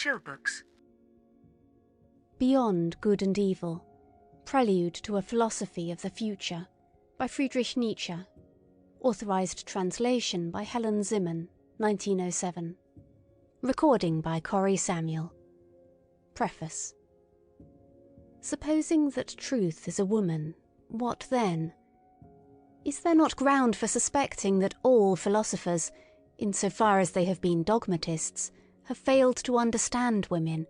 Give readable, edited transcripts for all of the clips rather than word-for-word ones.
Chillbooks. Beyond Good and Evil, Prelude to a Philosophy of the Future, by Friedrich Nietzsche. Authorized translation by Helen Zimmern, 1907. Recording by Cori Samuel. Preface. Supposing that truth is a woman, what then? Is there not ground for suspecting that all philosophers, insofar as they have been dogmatists, have failed to understand women,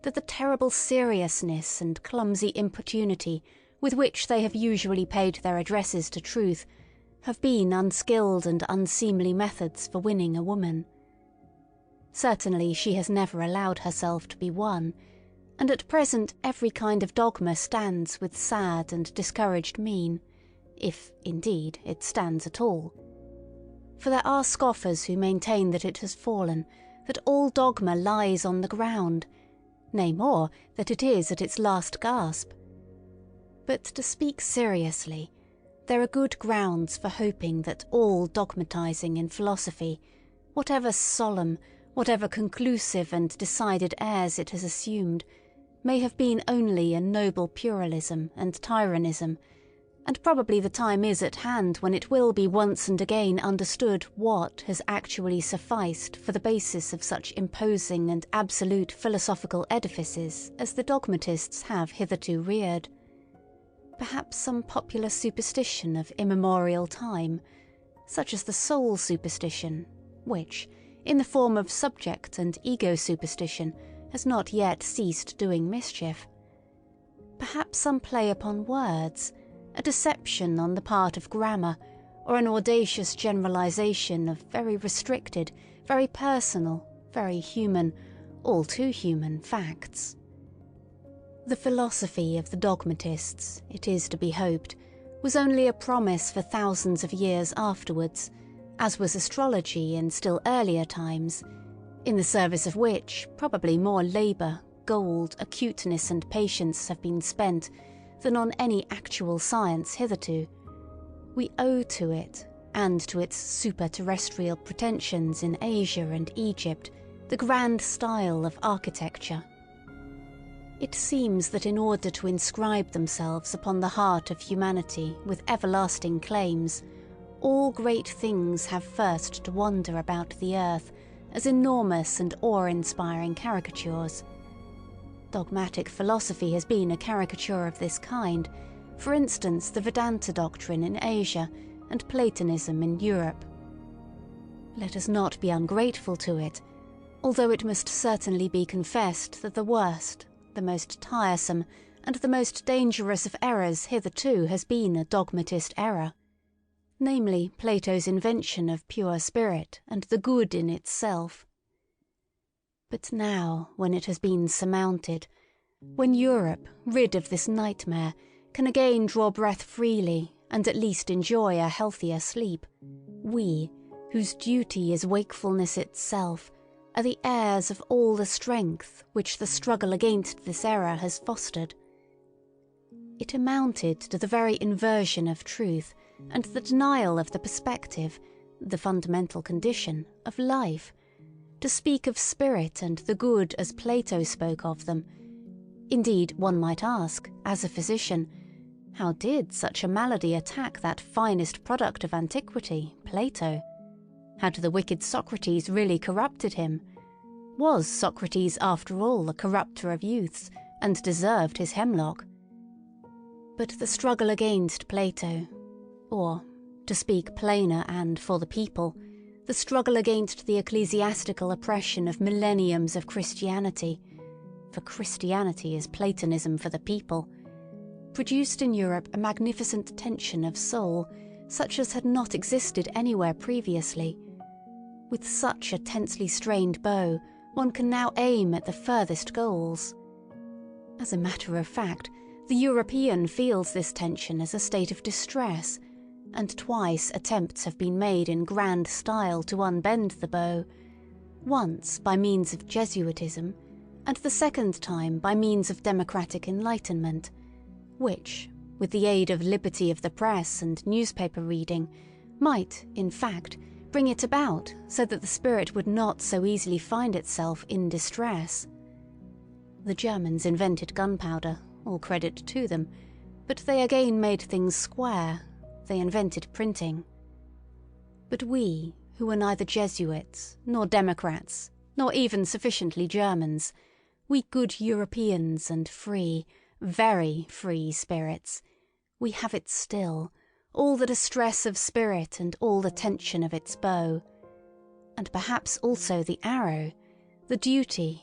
that the terrible seriousness and clumsy importunity with which they have usually paid their addresses to truth have been unskilled and unseemly methods for winning a woman? Certainly she has never allowed herself to be won, and at present every kind of dogma stands with sad and discouraged mien, if, indeed, it stands at all. For there are scoffers who maintain that it has fallen, that all dogma lies on the ground, nay more, that it is at its last gasp. But to speak seriously, there are good grounds for hoping that all dogmatizing in philosophy, whatever solemn, whatever conclusive and decided airs it has assumed, may have been only a noble pluralism and tyrannism, and probably the time is at hand when it will be once and again understood what has actually sufficed for the basis of such imposing and absolute philosophical edifices as the dogmatists have hitherto reared. Perhaps some popular superstition of immemorial time, such as the soul superstition, which, in the form of subject and ego superstition, has not yet ceased doing mischief. Perhaps some play upon words, a deception on the part of grammar, or an audacious generalization of very restricted, very personal, very human, all too human facts. The philosophy of the dogmatists, it is to be hoped, was only a promise for thousands of years afterwards, as was astrology in still earlier times, in the service of which probably more labour, gold, acuteness and patience have been spent than on any actual science hitherto. We owe to it, and to its super-terrestrial pretensions in Asia and Egypt, the grand style of architecture. It seems that in order to inscribe themselves upon the heart of humanity with everlasting claims, all great things have first to wander about the earth as enormous and awe-inspiring caricatures. Dogmatic philosophy has been a caricature of this kind, for instance the Vedanta doctrine in Asia and Platonism in Europe. Let us not be ungrateful to it, although it must certainly be confessed that the worst, the most tiresome, and the most dangerous of errors hitherto has been a dogmatist error, namely Plato's invention of pure spirit and the good in itself. But now, when it has been surmounted, when Europe, rid of this nightmare, can again draw breath freely and at least enjoy a healthier sleep, we, whose duty is wakefulness itself, are the heirs of all the strength which the struggle against this error has fostered. It amounted to the very inversion of truth and the denial of the perspective, the fundamental condition, of life, to speak of spirit and the good as Plato spoke of them. Indeed, one might ask, as a physician, how did such a malady attack that finest product of antiquity, Plato? Had the wicked Socrates really corrupted him? Was Socrates, after all, a corrupter of youths, and deserved his hemlock? But the struggle against Plato, or, to speak plainer and for the people, the struggle against the ecclesiastical oppression of millenniums of Christianity, for Christianity is Platonism for the people, produced in Europe a magnificent tension of soul, such as had not existed anywhere previously. With such a tensely strained bow, one can now aim at the furthest goals. As a matter of fact, the European feels this tension as a state of distress, and twice attempts have been made in grand style to unbend the bow, once by means of Jesuitism, and the second time by means of democratic enlightenment, which, with the aid of liberty of the press and newspaper reading, might, in fact, bring it about so that the spirit would not so easily find itself in distress. The Germans invented gunpowder, all credit to them, but they again made things square. They invented printing. But we, who were neither Jesuits, nor Democrats, nor even sufficiently Germans, we good Europeans and free, very free spirits, we have it still, all the distress of spirit and all the tension of its bow, and perhaps also the arrow, the duty,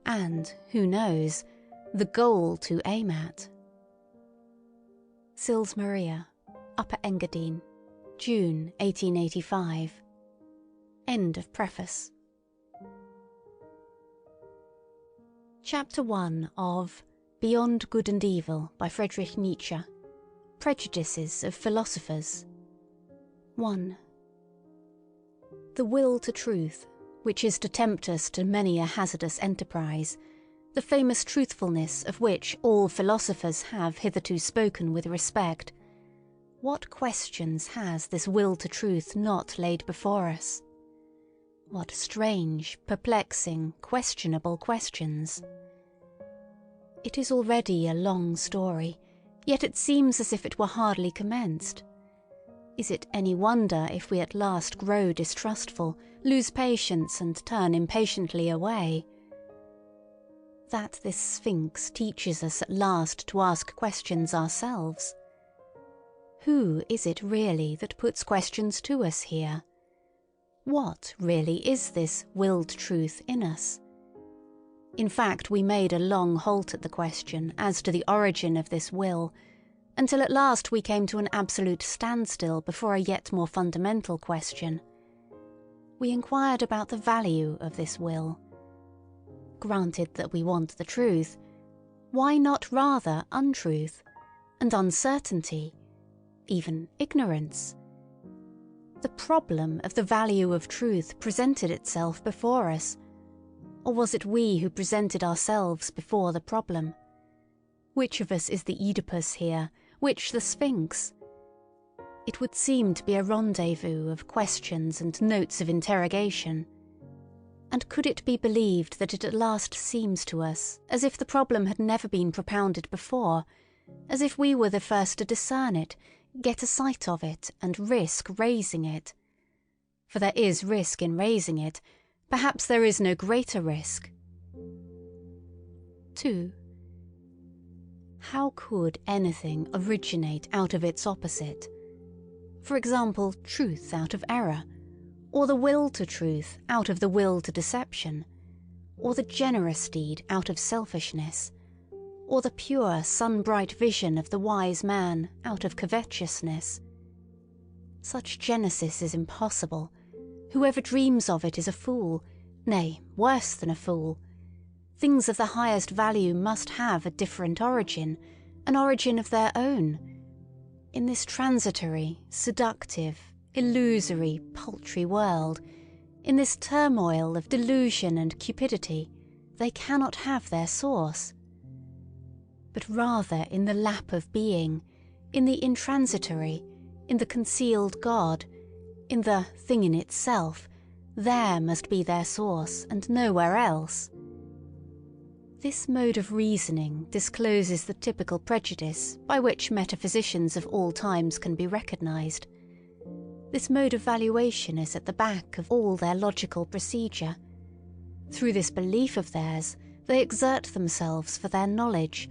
and, who knows, the goal to aim at. Sils Maria, Upper Engadine, June 1885. End of preface. Chapter 1 of Beyond Good and Evil by Friedrich Nietzsche. Prejudices of Philosophers. 1. The will to truth, which is to tempt us to many a hazardous enterprise, the famous truthfulness of which all philosophers have hitherto spoken with respect. What questions has this will to truth not laid before us? What strange, perplexing, questionable questions! It is already a long story, yet it seems as if it were hardly commenced. Is it any wonder if we at last grow distrustful, lose patience, and turn impatiently away? That this Sphinx teaches us at last to ask questions ourselves. Who is it really that puts questions to us here? What really is this willed truth in us? In fact, we made a long halt at the question as to the origin of this will, until at last we came to an absolute standstill before a yet more fundamental question. We inquired about the value of this will. Granted that we want the truth, why not rather untruth, and uncertainty, even ignorance? The problem of the value of truth presented itself before us, or was it we who presented ourselves before the problem? Which of us is the Oedipus here, which the Sphinx? It would seem to be a rendezvous of questions and notes of interrogation. And could it be believed that it at last seems to us as if the problem had never been propounded before, as if we were the first to discern it, get a sight of it, and risk raising it? For there is risk in raising it. Perhaps there is no greater risk. 2. How could anything originate out of its opposite? For example, truth out of error, or the will to truth out of the will to deception, or the generous deed out of selfishness, or the pure sun-bright vision of the wise man out of covetousness. Such genesis is impossible. Whoever dreams of it is a fool, nay, worse than a fool. Things of the highest value must have a different origin, an origin of their own. In this transitory, seductive, illusory, paltry world, in this turmoil of delusion and cupidity, they cannot have their source. But rather in the lap of being, in the intransitory, in the concealed God, in the thing in itself, there must be their source, and nowhere else. This mode of reasoning discloses the typical prejudice by which metaphysicians of all times can be recognized. This mode of valuation is at the back of all their logical procedure. Through this belief of theirs, they exert themselves for their knowledge,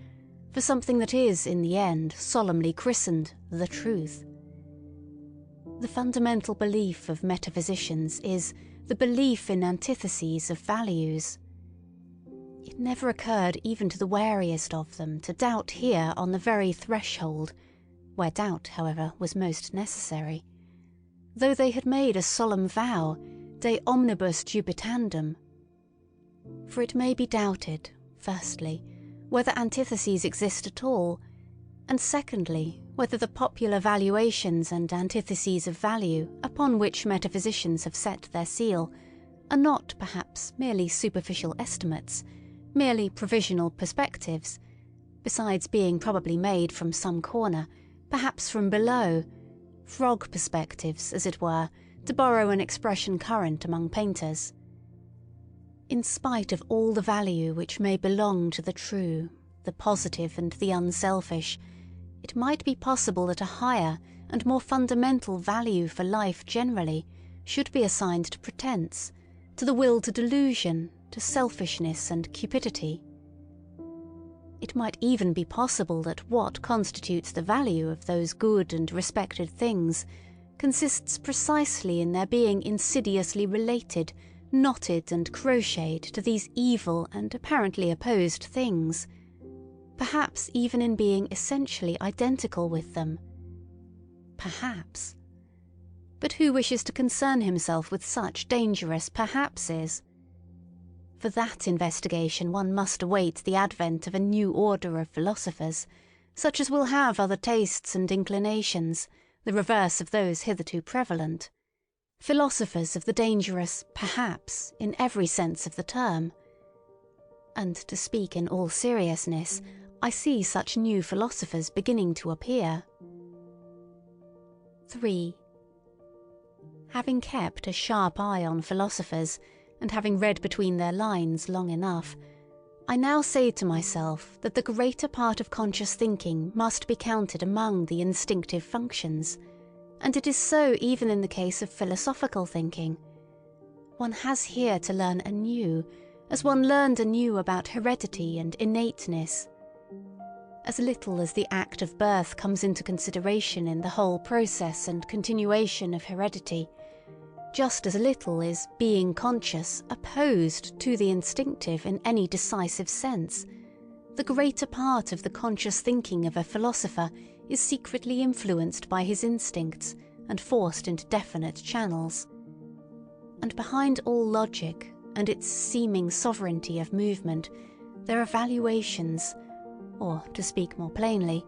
for something that is, in the end, solemnly christened the truth. The fundamental belief of metaphysicians is the belief in antitheses of values. It never occurred even to the wariest of them to doubt here on the very threshold, where doubt, however, was most necessary, though they had made a solemn vow, de omnibus dubitandum. For it may be doubted, firstly, whether antitheses exist at all, and secondly, whether the popular valuations and antitheses of value upon which metaphysicians have set their seal are not, perhaps, merely superficial estimates, merely provisional perspectives, besides being probably made from some corner, perhaps from below, frog perspectives, as it were, to borrow an expression current among painters. In spite of all the value which may belong to the true, the positive and the unselfish, it might be possible that a higher and more fundamental value for life generally should be assigned to pretence, to the will to delusion, to selfishness and cupidity. It might even be possible that what constitutes the value of those good and respected things consists precisely in their being insidiously related, knotted and crocheted to these evil and apparently opposed things, perhaps even in being essentially identical with them. Perhaps. But who wishes to concern himself with such dangerous perhapses? For that investigation one must await the advent of a new order of philosophers, such as will have other tastes and inclinations, the reverse of those hitherto prevalent. Philosophers of the dangerous perhaps in every sense of the term. And to speak in all seriousness, I see such new philosophers beginning to appear. 3. Having kept a sharp eye on philosophers, and having read between their lines long enough, I now say to myself that the greater part of conscious thinking must be counted among the instinctive functions, and it is so even in the case of philosophical thinking. One has here to learn anew, as one learned anew about heredity and innateness. As little as the act of birth comes into consideration in the whole process and continuation of heredity, just as little is being conscious opposed to the instinctive in any decisive sense. The greater part of the conscious thinking of a philosopher is secretly influenced by his instincts and forced into definite channels. And behind all logic and its seeming sovereignty of movement, there are valuations, or, to speak more plainly,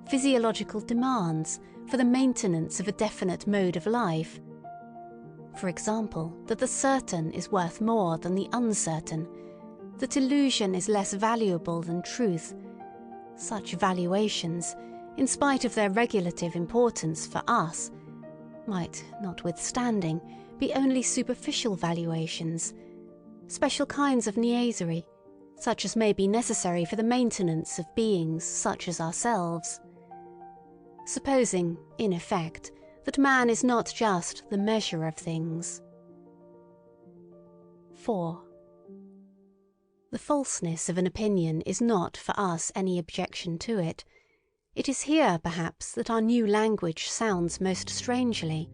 physiological demands for the maintenance of a definite mode of life. For example, that the certain is worth more than the uncertain, that illusion is less valuable than truth. Such valuations, in spite of their regulative importance for us, might, notwithstanding, be only superficial valuations, special kinds of niaiserie, such as may be necessary for the maintenance of beings such as ourselves. Supposing, in effect, that man is not just the measure of things. 4. The falseness of an opinion is not for us any objection to it. It is here, perhaps, that our new language sounds most strangely.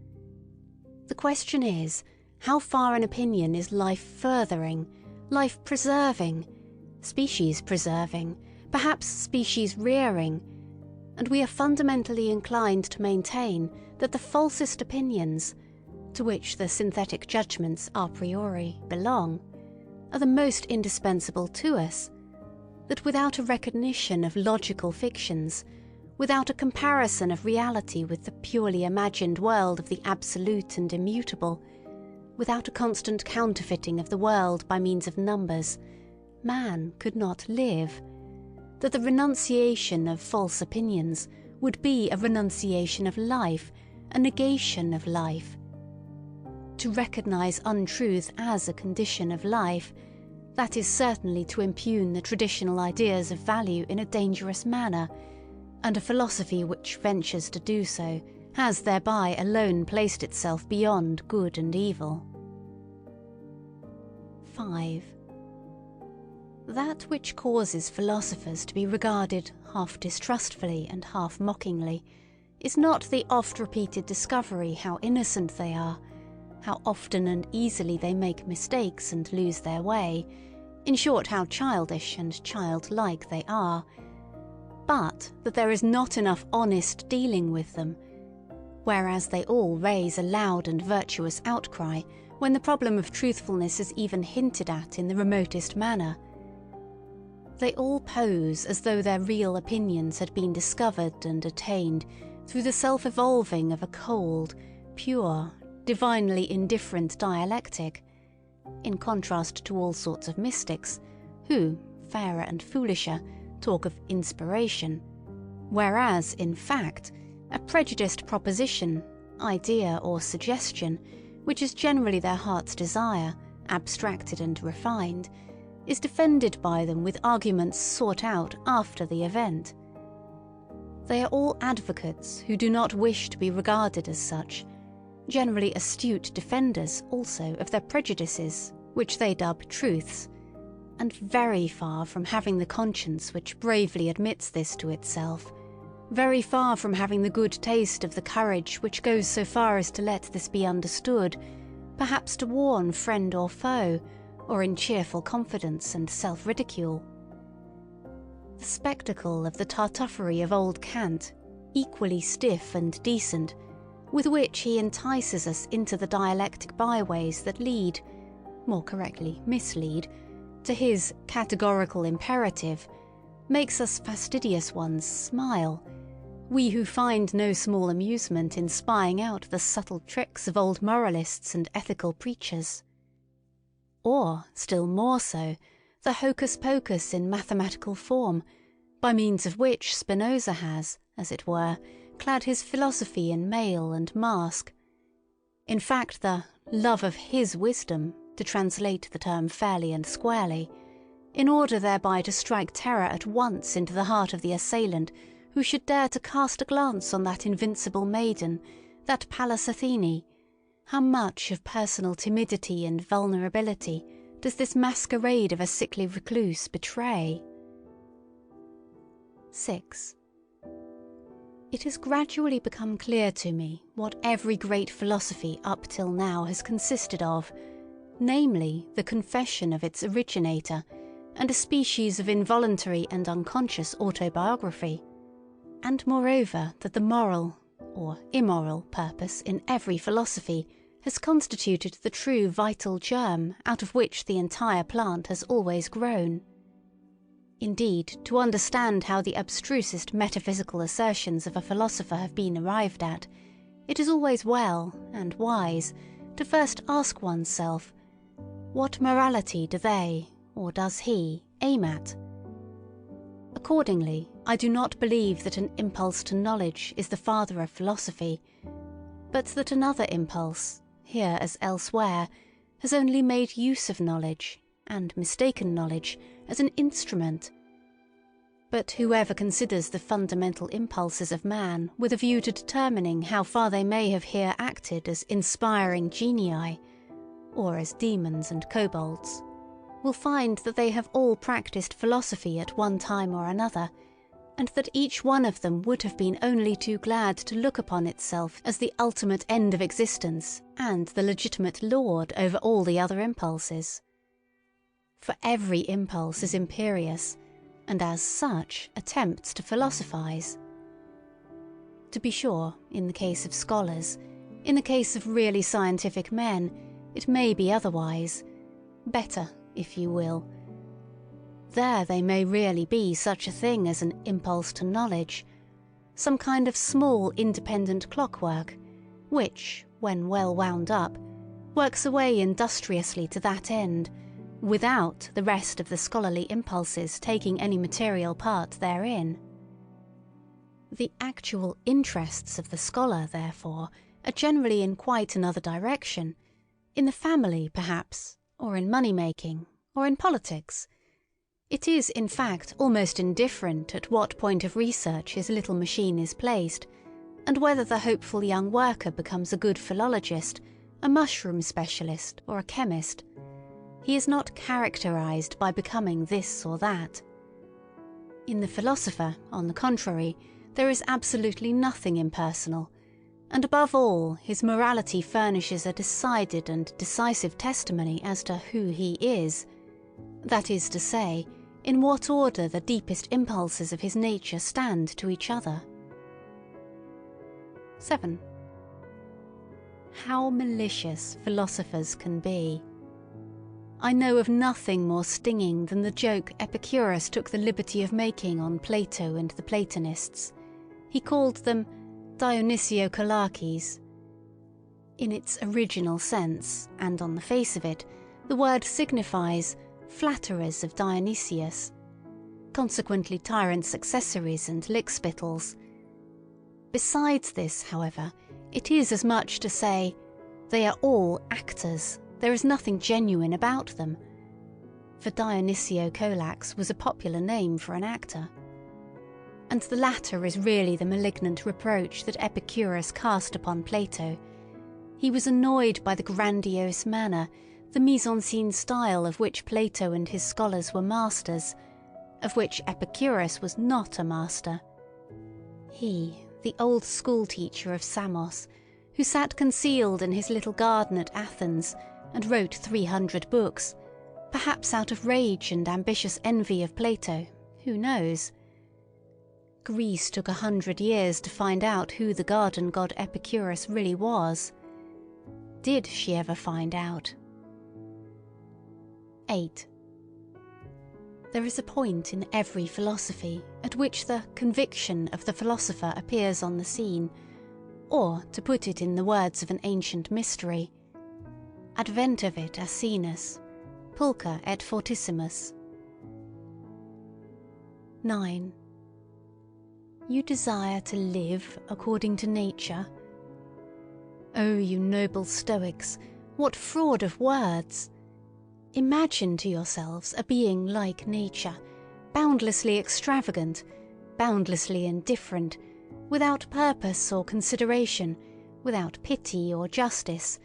The question is, how far an opinion is life-furthering, life-preserving, species-preserving, perhaps species-rearing, and we are fundamentally inclined to maintain that the falsest opinions, to which the synthetic judgments a priori belong, are the most indispensable to us, that without a recognition of logical fictions, without a comparison of reality with the purely imagined world of the absolute and immutable, without a constant counterfeiting of the world by means of numbers, man could not live, that the renunciation of false opinions would be a renunciation of life, a negation of life. To recognize untruth as a condition of life, that is certainly to impugn the traditional ideas of value in a dangerous manner, and a philosophy which ventures to do so has thereby alone placed itself beyond good and evil. 5. That which causes philosophers to be regarded half distrustfully and half mockingly is not the oft-repeated discovery how innocent they are, how often and easily they make mistakes and lose their way, in short how childish and childlike they are, but that there is not enough honest dealing with them, whereas they all raise a loud and virtuous outcry when the problem of truthfulness is even hinted at in the remotest manner. They all pose as though their real opinions had been discovered and attained through the self-evolving of a cold, pure, divinely indifferent dialectic, in contrast to all sorts of mystics, who, fairer and foolisher, talk of inspiration, whereas, in fact, a prejudiced proposition, idea or suggestion which is generally their heart's desire, abstracted and refined, is defended by them with arguments sought out after the event. They are all advocates who do not wish to be regarded as such, generally astute defenders also of their prejudices, which they dub truths, and very far from having the conscience which bravely admits this to itself, very far from having the good taste of the courage which goes so far as to let this be understood, perhaps to warn friend or foe, or in cheerful confidence and self-ridicule. The spectacle of the tartuffery of old Kant, equally stiff and decent, with which he entices us into the dialectic byways that lead, more correctly mislead, to his categorical imperative, makes us fastidious ones smile, we who find no small amusement in spying out the subtle tricks of old moralists and ethical preachers. Or, still more so, the hocus-pocus in mathematical form, by means of which Spinoza has, as it were, clad his philosophy in mail and mask. In fact, the love of his wisdom, to translate the term fairly and squarely, in order thereby to strike terror at once into the heart of the assailant who should dare to cast a glance on that invincible maiden, that Pallas Athene. How much of personal timidity and vulnerability does this masquerade of a sickly recluse betray? 6. It has gradually become clear to me what every great philosophy up till now has consisted of, namely the confession of its originator, and a species of involuntary and unconscious autobiography, and moreover that the moral, or immoral, purpose in every philosophy has constituted the true vital germ out of which the entire plant has always grown. Indeed, to understand how the abstrusest metaphysical assertions of a philosopher have been arrived at, it is always well and wise to first ask oneself, what morality do they, or does he, aim at? Accordingly, I do not believe that an impulse to knowledge is the father of philosophy, but that another impulse, here as elsewhere, has only made use of knowledge, and mistaken knowledge, as an instrument. But whoever considers the fundamental impulses of man with a view to determining how far they may have here acted as inspiring genii, or as demons and kobolds, will find that they have all practised philosophy at one time or another, and that each one of them would have been only too glad to look upon itself as the ultimate end of existence and the legitimate lord over all the other impulses. For every impulse is imperious, and as such attempts to philosophize. To be sure, in the case of scholars, in the case of really scientific men, it may be otherwise, better, if you will. There they may really be such a thing as an impulse to knowledge, some kind of small independent clockwork, which, when well wound up, works away industriously to that end, without the rest of the scholarly impulses taking any material part therein. The actual interests of the scholar, therefore, are generally in quite another direction, in the family, perhaps, or in money-making, or in politics. It is, in fact, almost indifferent at what point of research his little machine is placed, and whether the hopeful young worker becomes a good philologist, a mushroom specialist, or a chemist. He is not characterized by becoming this or that. In the philosopher, on the contrary, there is absolutely nothing impersonal, and above all, his morality furnishes a decided and decisive testimony as to who he is, that is to say, in what order the deepest impulses of his nature stand to each other. 7. How malicious philosophers can be. I know of nothing more stinging than the joke Epicurus took the liberty of making on Plato and the Platonists. He called them Dionysiokolakes. In its original sense, and on the face of it, the word signifies flatterers of Dionysius, consequently tyrants' accessories and lickspittles. Besides this, however, it is as much to say, They are all actors. There is nothing genuine about them. For Dionysio Colax was a popular name for an actor. And the latter is really the malignant reproach that Epicurus cast upon Plato. He was annoyed by the grandiose manner, the mise-en-scène style of which Plato and his scholars were masters, of which Epicurus was not a master. He, the old school-teacher of Samos, who sat concealed in his little garden at Athens and wrote 300 books, perhaps out of rage and ambitious envy of Plato, who knows? Greece took 100 years to find out who the garden god Epicurus really was. Did she ever find out? 8. There is a point in every philosophy at which the conviction of the philosopher appears on the scene, or, to put it in the words of an ancient mystery, adventavit asinus, pulcher et fortissimus. 9. You desire to live according to nature? Oh, you noble Stoics, what fraud of words! Imagine to yourselves a being like nature, boundlessly extravagant, boundlessly indifferent, without purpose or consideration, without pity or justice,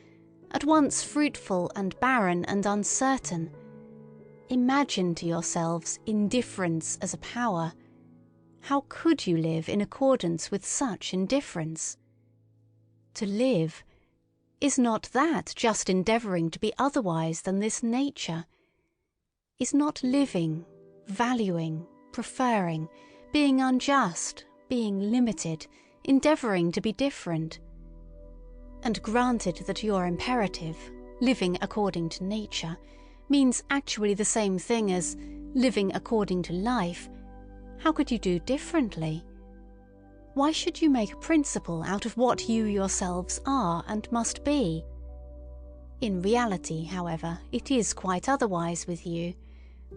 at once fruitful and barren and uncertain. Imagine to yourselves indifference as a power. How could you live in accordance with such indifference? To live, is not that just endeavouring to be otherwise than this nature? Is not living, valuing, preferring, being unjust, being limited, endeavouring to be different? And granted that your imperative, living according to nature, means actually the same thing as living according to life, how could you do differently? Why should you make a principle out of what you yourselves are and must be? In reality, however, it is quite otherwise with you.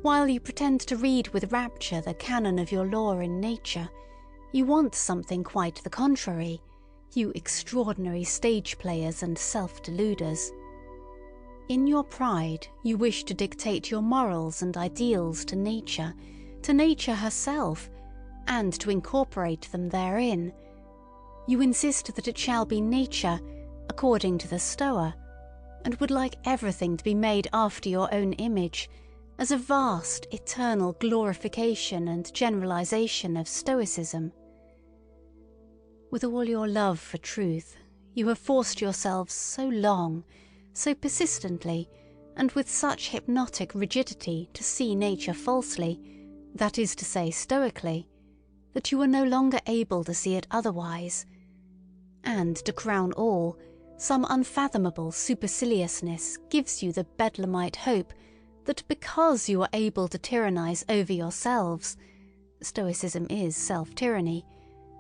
While you pretend to read with rapture the canon of your law in nature, you want something quite the contrary, you extraordinary stage players and self-deluders. In your pride, you wish to dictate your morals and ideals to nature herself, and to incorporate them therein. You insist that it shall be nature, according to the Stoa, and would like everything to be made after your own image, as a vast, eternal glorification and generalization of Stoicism. With all your love for truth, you have forced yourselves so long, so persistently, and with such hypnotic rigidity to see nature falsely, that is to say stoically, that you are no longer able to see it otherwise. And, to crown all, some unfathomable superciliousness gives you the bedlamite hope that because you are able to tyrannize over yourselves, Stoicism is self-tyranny,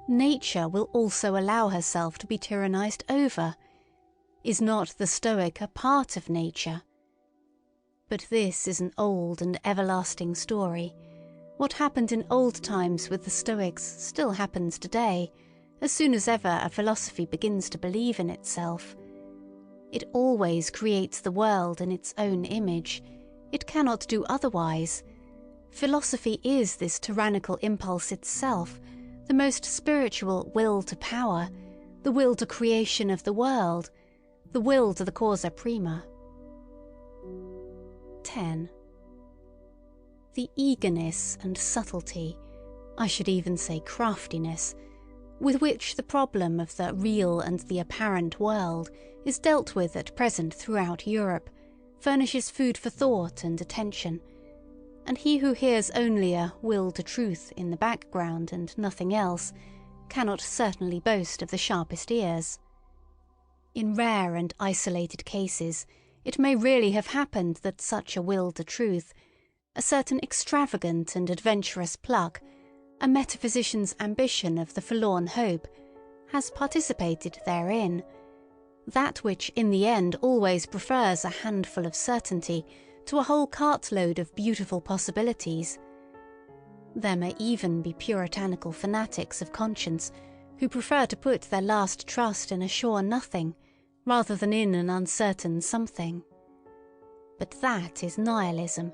nature will also allow herself to be tyrannized over. Is not the Stoic a part of nature? But this is an old and everlasting story. What happened in old times with the Stoics still happens today, as soon as ever a philosophy begins to believe in itself. It always creates the world in its own image. It cannot do otherwise. Philosophy is this tyrannical impulse itself, the most spiritual will to power, the will to creation of the world, the will to the causa prima. 10. The eagerness and subtlety, I should even say craftiness, with which the problem of the real and the apparent world is dealt with at present throughout Europe, furnishes food for thought and attention, and he who hears only a will to truth in the background and nothing else cannot certainly boast of the sharpest ears. In rare and isolated cases, it may really have happened that such a will to truth, a certain extravagant and adventurous pluck, a metaphysician's ambition of the forlorn hope, has participated therein, that which in the end always prefers a handful of certainty to a whole cartload of beautiful possibilities. There may even be puritanical fanatics of conscience who prefer to put their last trust in a sure nothing, rather than in an uncertain something. But that is nihilism,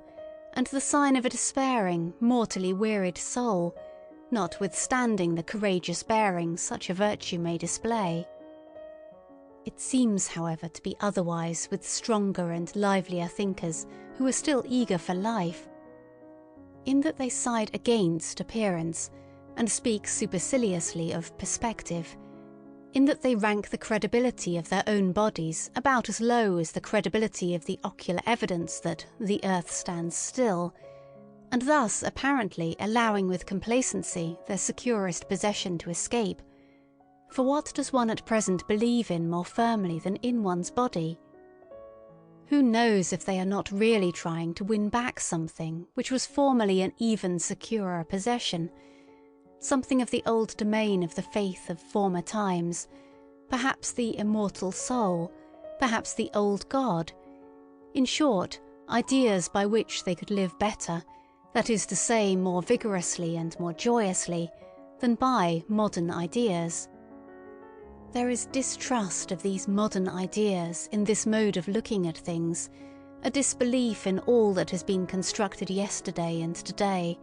and the sign of a despairing, mortally wearied soul, notwithstanding the courageous bearing such a virtue may display. It seems, however, to be otherwise with stronger and livelier thinkers who are still eager for life, in that they side against appearance and speak superciliously of perspective, in that they rank the credibility of their own bodies about as low as the credibility of the ocular evidence that the earth stands still, and thus apparently allowing with complacency their securest possession to escape. For what does one at present believe in more firmly than in one's body? Who knows if they are not really trying to win back something which was formerly an even securer possession, something of the old domain of the faith of former times, perhaps the immortal soul, perhaps the old God, in short, ideas by which they could live better, that is to say, more vigorously and more joyously, than by modern ideas. There is distrust of these modern ideas in this mode of looking at things, a disbelief in all that has been constructed yesterday and today.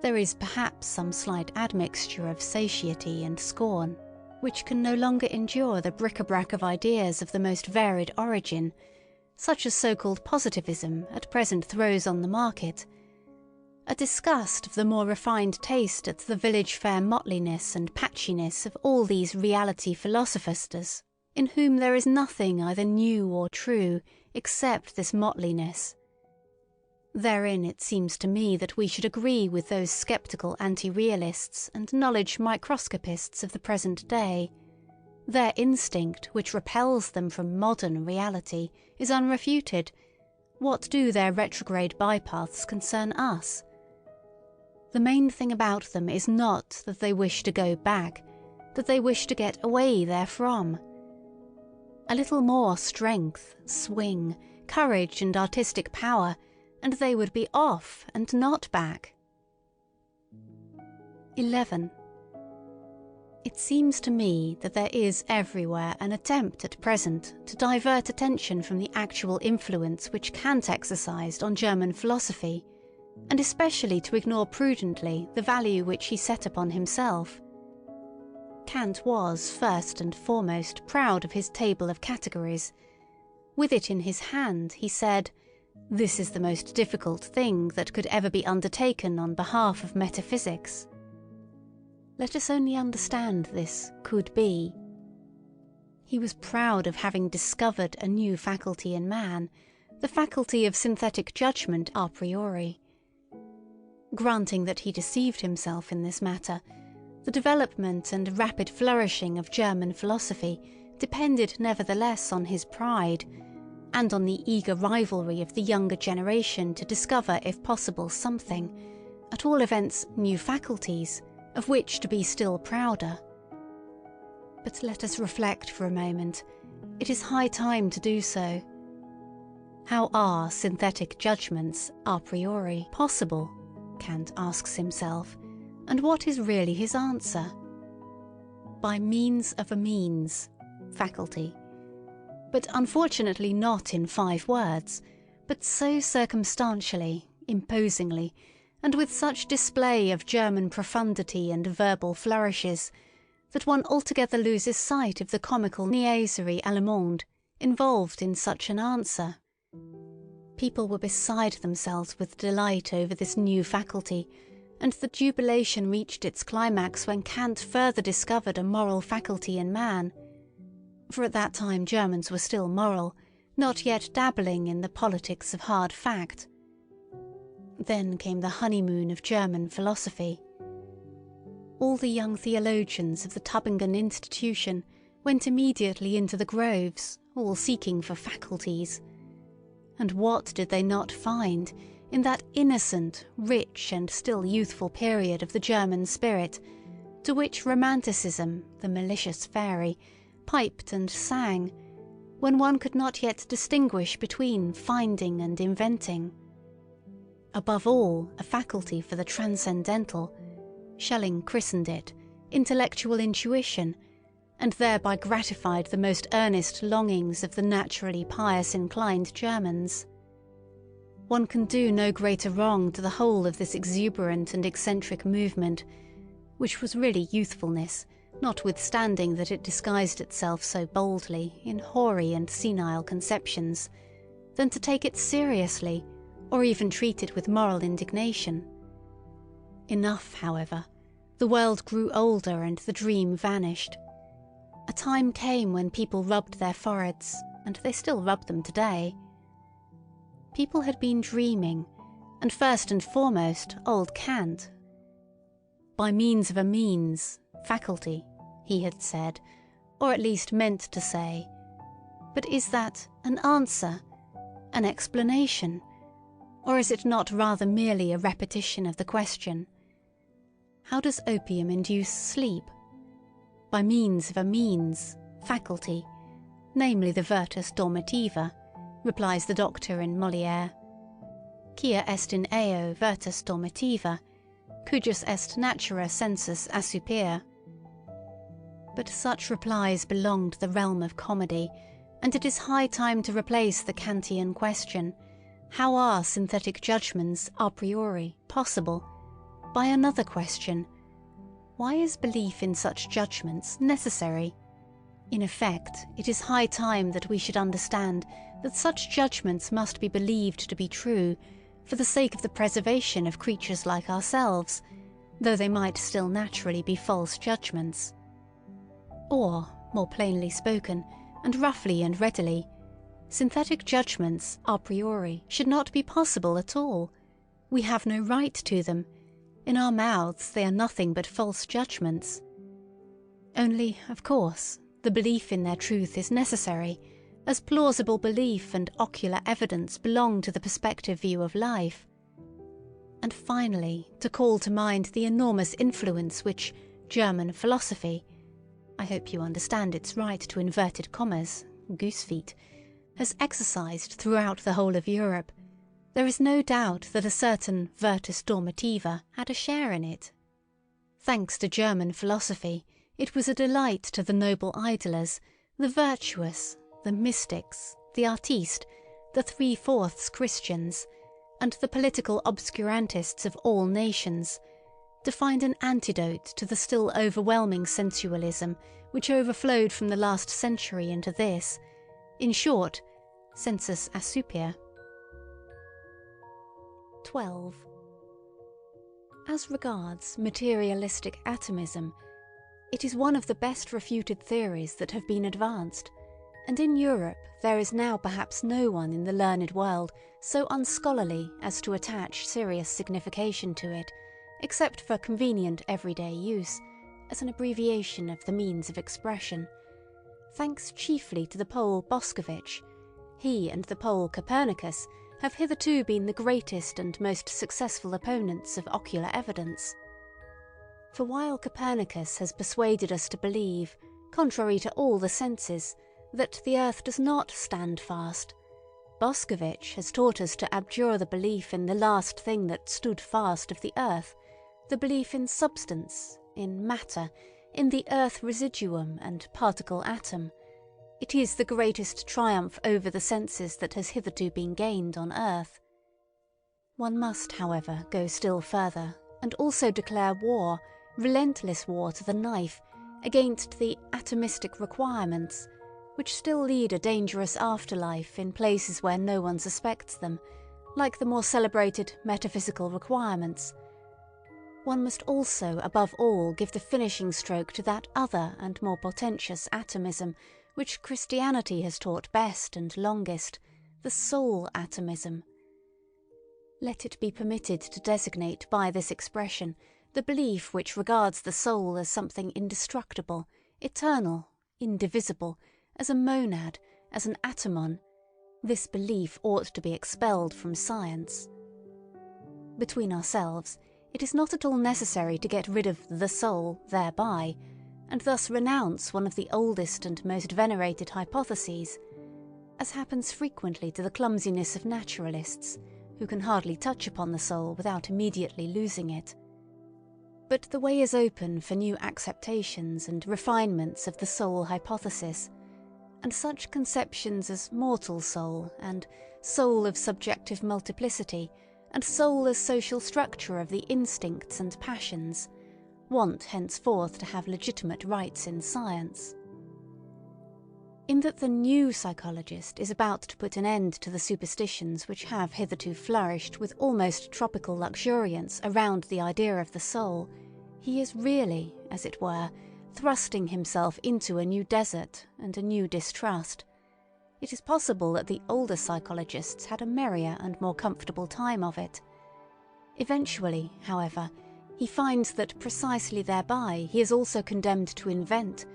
There is perhaps some slight admixture of satiety and scorn, which can no longer endure the bric-a-brac of ideas of the most varied origin, such as so-called positivism at present throws on the market, a disgust of the more refined taste at the village fair mottliness and patchiness of all these reality philosophers, in whom there is nothing either new or true except this mottliness. Therein it seems to me that we should agree with those sceptical anti-realists and knowledge microscopists of the present day. Their instinct, which repels them from modern reality, is unrefuted. What do their retrograde bypaths concern us? The main thing about them is not that they wish to go back, that they wish to get away therefrom. A little more strength, swing, courage and artistic power, and they would be off and not back. 11. It seems to me that there is everywhere an attempt at present to divert attention from the actual influence which Kant exercised on German philosophy, and especially to ignore prudently the value which he set upon himself. Kant was, first and foremost, proud of his table of categories. With it in his hand, he said, "This is the most difficult thing that could ever be undertaken on behalf of metaphysics." Let us only understand this could be. He was proud of having discovered a new faculty in man, the faculty of synthetic judgment a priori. Granting that he deceived himself in this matter, the development and rapid flourishing of German philosophy depended nevertheless on his pride, and on the eager rivalry of the younger generation to discover, if possible, something, at all events new faculties, of which to be still prouder. But let us reflect for a moment. It is high time to do so. How are synthetic judgments, a priori, possible? Kant asks himself, and what is really his answer? By means of a means, faculty. But unfortunately not in 5 words, but so circumstantially, imposingly, and with such display of German profundity and verbal flourishes, that one altogether loses sight of the comical niaiserie allemande involved in such an answer. People were beside themselves with delight over this new faculty, and the jubilation reached its climax when Kant further discovered a moral faculty in man. For at that time Germans were still moral, not yet dabbling in the politics of hard fact. Then came the honeymoon of German philosophy. All the young theologians of the Tübingen institution went immediately into the groves, all seeking for faculties. And what did they not find in that innocent, rich and still youthful period of the German spirit, to which romanticism, the malicious fairy, piped and sang, when one could not yet distinguish between finding and inventing? Above all, a faculty for the transcendental, Schelling christened it, intellectual intuition, and thereby gratified the most earnest longings of the naturally pious-inclined Germans. One can do no greater wrong to the whole of this exuberant and eccentric movement, which was really youthfulness, notwithstanding that it disguised itself so boldly in hoary and senile conceptions, than to take it seriously, or even treat it with moral indignation. Enough, however, the world grew older and the dream vanished. A time came when people rubbed their foreheads, and they still rub them today. People had been dreaming, and first and foremost old Kant. By means of a means, faculty, he had said, or at least meant to say. But is that an answer, an explanation, or is it not rather merely a repetition of the question? How does opium induce sleep? By means of a means, faculty, namely the virtus dormitiva, replies the doctor in Molière. Quia est in eo virtus dormitiva, cujus est natura sensus assoupir. But such replies belong to the realm of comedy, and it is high time to replace the Kantian question, how are synthetic judgments a priori possible, by another question, why is belief in such judgments necessary? In effect, it is high time that we should understand that such judgments must be believed to be true for the sake of the preservation of creatures like ourselves, though they might still naturally be false judgments. Or, more plainly spoken, and roughly and readily, synthetic judgments a priori should not be possible at all. We have no right to them. In our mouths they are nothing but false judgments. Only, of course, the belief in their truth is necessary, as plausible belief and ocular evidence belong to the perspective view of life. And finally, to call to mind the enormous influence which German philosophy, I hope you understand its right to inverted commas, goose feet, has exercised throughout the whole of Europe, there is no doubt that a certain virtus dormitiva had a share in it. Thanks to German philosophy, it was a delight to the noble idlers, the virtuous, the mystics, the artistes, the three-fourths Christians, and the political obscurantists of all nations, to find an antidote to the still overwhelming sensualism which overflowed from the last century into this, in short, sensus assoupir. 12. As regards materialistic atomism, it is one of the best refuted theories that have been advanced, and in Europe there is now perhaps no one in the learned world so unscholarly as to attach serious signification to it, except for convenient everyday use, as an abbreviation of the means of expression, thanks chiefly to the Pole Boskowicz. He and the Pole Copernicus have hitherto been the greatest and most successful opponents of ocular evidence. For while Copernicus has persuaded us to believe, contrary to all the senses, that the earth does not stand fast, Boskowicz has taught us to abjure the belief in the last thing that stood fast of the earth, the belief in substance, in matter, in the earth residuum and particle atom. It is the greatest triumph over the senses that has hitherto been gained on earth. One must, however, go still further, and also declare war, relentless war to the knife, against the atomistic requirements, which still lead a dangerous afterlife in places where no one suspects them, like the more celebrated metaphysical requirements. One must also, above all, give the finishing stroke to that other and more portentous atomism, which Christianity has taught best and longest, the soul atomism. Let it be permitted to designate by this expression the belief which regards the soul as something indestructible, eternal, indivisible, as a monad, as an atomon. This belief ought to be expelled from science. Between ourselves, it is not at all necessary to get rid of the soul thereby, and thus renounce one of the oldest and most venerated hypotheses, as happens frequently to the clumsiness of naturalists, who can hardly touch upon the soul without immediately losing it. But the way is open for new acceptations and refinements of the soul hypothesis, and such conceptions as mortal soul and soul of subjective multiplicity and soul as social structure of the instincts and passions want henceforth to have legitimate rights in science. In that the new psychologist is about to put an end to the superstitions which have hitherto flourished with almost tropical luxuriance around the idea of the soul, he is really, as it were, thrusting himself into a new desert and a new distrust. It is possible that the older psychologists had a merrier and more comfortable time of it. Eventually, however, he finds that precisely thereby he is also condemned to invent,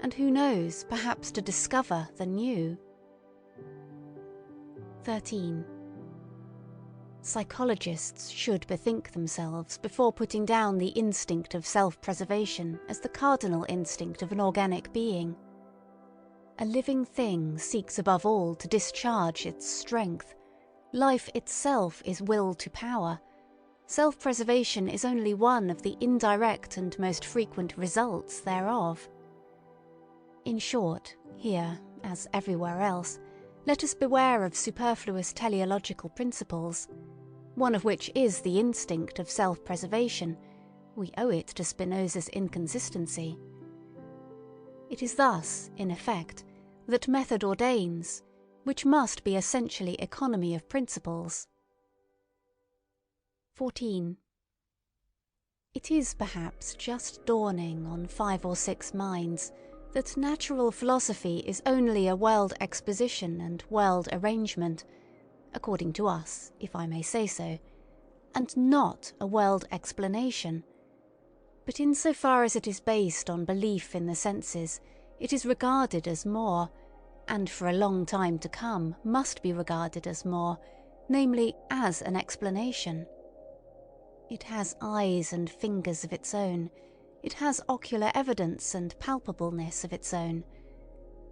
and who knows, perhaps to discover the new. 13. Psychologists should bethink themselves before putting down the instinct of self-preservation as the cardinal instinct of an organic being. A living thing seeks above all to discharge its strength. Life itself is will to power. Self-preservation is only one of the indirect and most frequent results thereof. In short, here, as everywhere else, let us beware of superfluous teleological principles, one of which is the instinct of self-preservation. We owe it to Spinoza's inconsistency. It is thus, in effect, that method ordains, which must be essentially economy of principles. 14. It is perhaps just dawning on 5 or 6 minds that natural philosophy is only a world exposition and world arrangement, according to us, if I may say so, and not a world explanation. But insofar as it is based on belief in the senses, it is regarded as more, and for a long time to come must be regarded as more, namely as an explanation. It has eyes and fingers of its own. It has ocular evidence and palpableness of its own.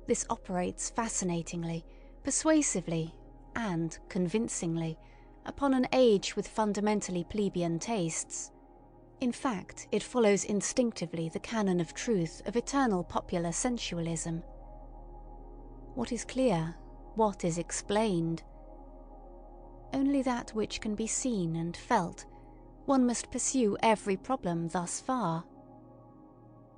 This operates fascinatingly, persuasively, and convincingly upon an age with fundamentally plebeian tastes. In fact, it follows instinctively the canon of truth of eternal popular sensualism. What is clear? What is explained? Only that which can be seen and felt. One must pursue every problem thus far.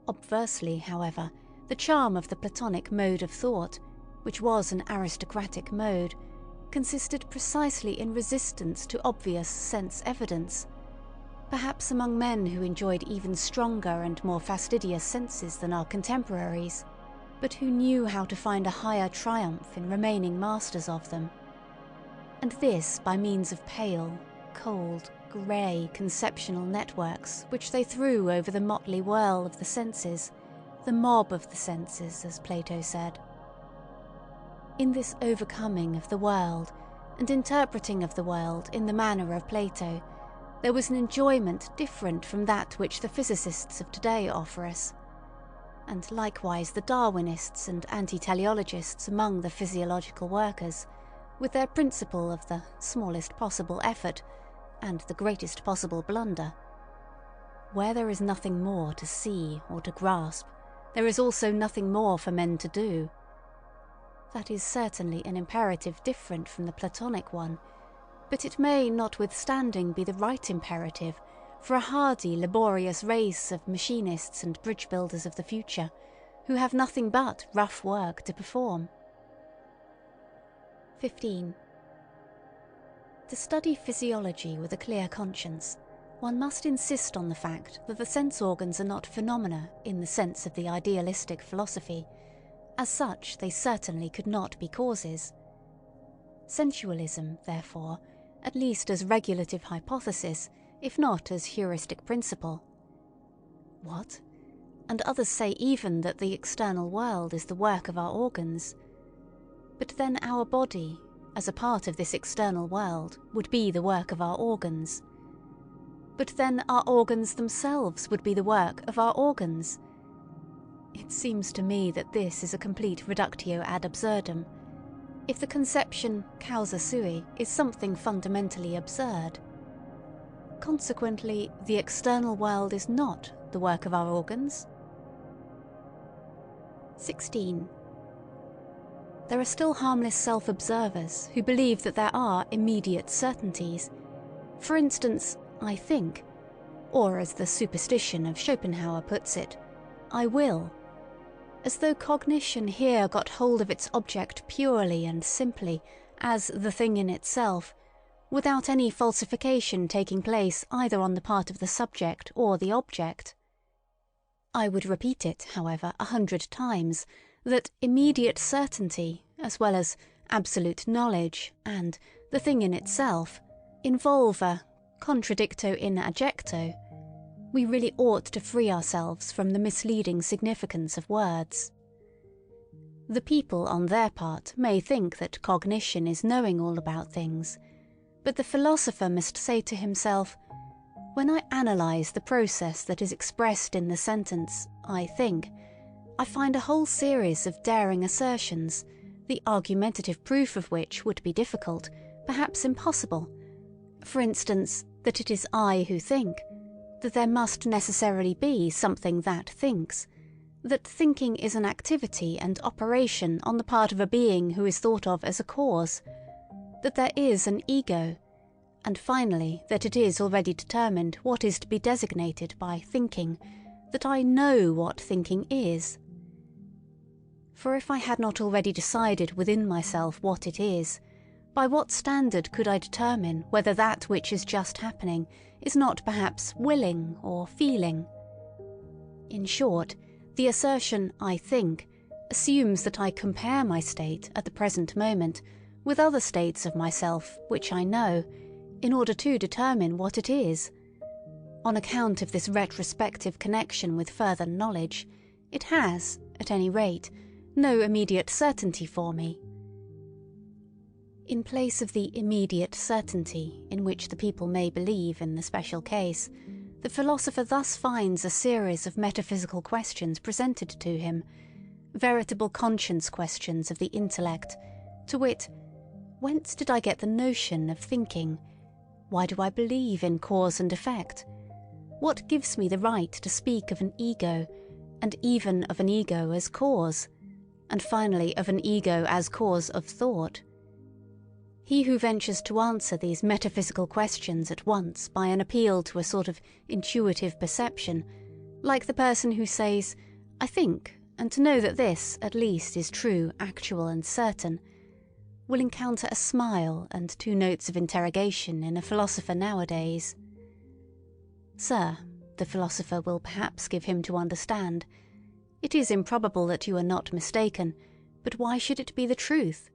Obversely, however, the charm of the Platonic mode of thought, which was an aristocratic mode, consisted precisely in resistance to obvious sense evidence, perhaps among men who enjoyed even stronger and more fastidious senses than our contemporaries, but who knew how to find a higher triumph in remaining masters of them. And this by means of pale, cold, grey conceptional networks which they threw over the motley whirl of the senses, the mob of the senses, as Plato said. In this overcoming of the world and interpreting of the world in the manner of Plato, there was an enjoyment different from that which the physicists of today offer us, and likewise the Darwinists and anti-teleologists among the physiological workers, with their principle of the smallest possible effort and the greatest possible blunder. Where there is nothing more to see or to grasp, there is also nothing more for men to do. That is certainly an imperative different from the Platonic one, but it may notwithstanding be the right imperative for a hardy, laborious race of machinists and bridge builders of the future, who have nothing but rough work to perform. 15. To study physiology with a clear conscience, one must insist on the fact that the sense organs are not phenomena in the sense of the idealistic philosophy. As such, they certainly could not be causes. Sensualism, therefore, at least as regulative hypothesis, if not as heuristic principle. What? And others say even that the external world is the work of our organs. But then our body, as a part of this external world, would be the work of our organs. But then our organs themselves would be the work of our organs. It seems to me that this is a complete reductio ad absurdum. If the conception causa sui is something fundamentally absurd. Consequently, the external world is not the work of our organs. 16. There are still harmless self-observers who believe that there are immediate certainties. For instance, I think, or as the superstition of Schopenhauer puts it, I will. As though cognition here got hold of its object purely and simply, as the thing in itself, without any falsification taking place either on the part of the subject or the object. I would repeat it, however, 100 times, that immediate certainty, as well as absolute knowledge and the thing in itself, involve a contradicto in adjecto. We really ought to free ourselves from the misleading significance of words. The people, on their part, may think that cognition is knowing all about things, but the philosopher must say to himself, when I analyse the process that is expressed in the sentence, I think, I find a whole series of daring assertions, the argumentative proof of which would be difficult, perhaps impossible. For instance, that it is I who think, that there must necessarily be something that thinks, that thinking is an activity and operation on the part of a being who is thought of as a cause, that there is an ego, and finally that it is already determined what is to be designated by thinking, that I know what thinking is. For if I had not already decided within myself what it is, by what standard could I determine whether that which is just happening is not perhaps willing or feeling? In short, the assertion I think assumes that I compare my state at the present moment with other states of myself which I know, in order to determine what it is. On account of this retrospective connection with further knowledge, it has, at any rate, no immediate certainty for me. In place of the immediate certainty in which the people may believe in the special case, the philosopher thus finds a series of metaphysical questions presented to him, veritable conscience questions of the intellect, to wit, whence did I get the notion of thinking? Why do I believe in cause and effect? What gives me the right to speak of an ego, and even of an ego as cause, and finally of an ego as cause of thought? He who ventures to answer these metaphysical questions at once by an appeal to a sort of intuitive perception, like the person who says, I think, and to know that this, at least, is true, actual and certain, will encounter a smile and 2 notes of interrogation in a philosopher nowadays. Sir, the philosopher will perhaps give him to understand, it is improbable that you are not mistaken, but why should it be the truth?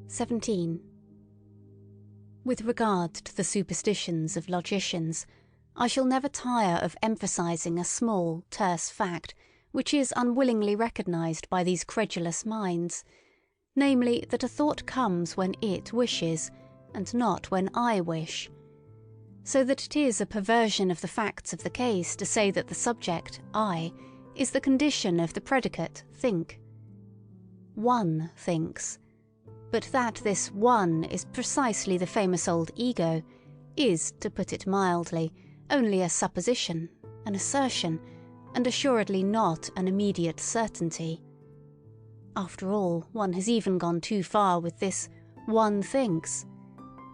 17. With regard to the superstitions of logicians, I shall never tire of emphasizing a small, terse fact which is unwillingly recognized by these credulous minds, namely that a thought comes when it wishes, and not when I wish, so that it is a perversion of the facts of the case to say that the subject, I, is the condition of the predicate, think. One thinks, but that this one is precisely the famous old ego is, to put it mildly, only a supposition, an assertion, and assuredly not an immediate certainty. After all, one has even gone too far with this one thinks.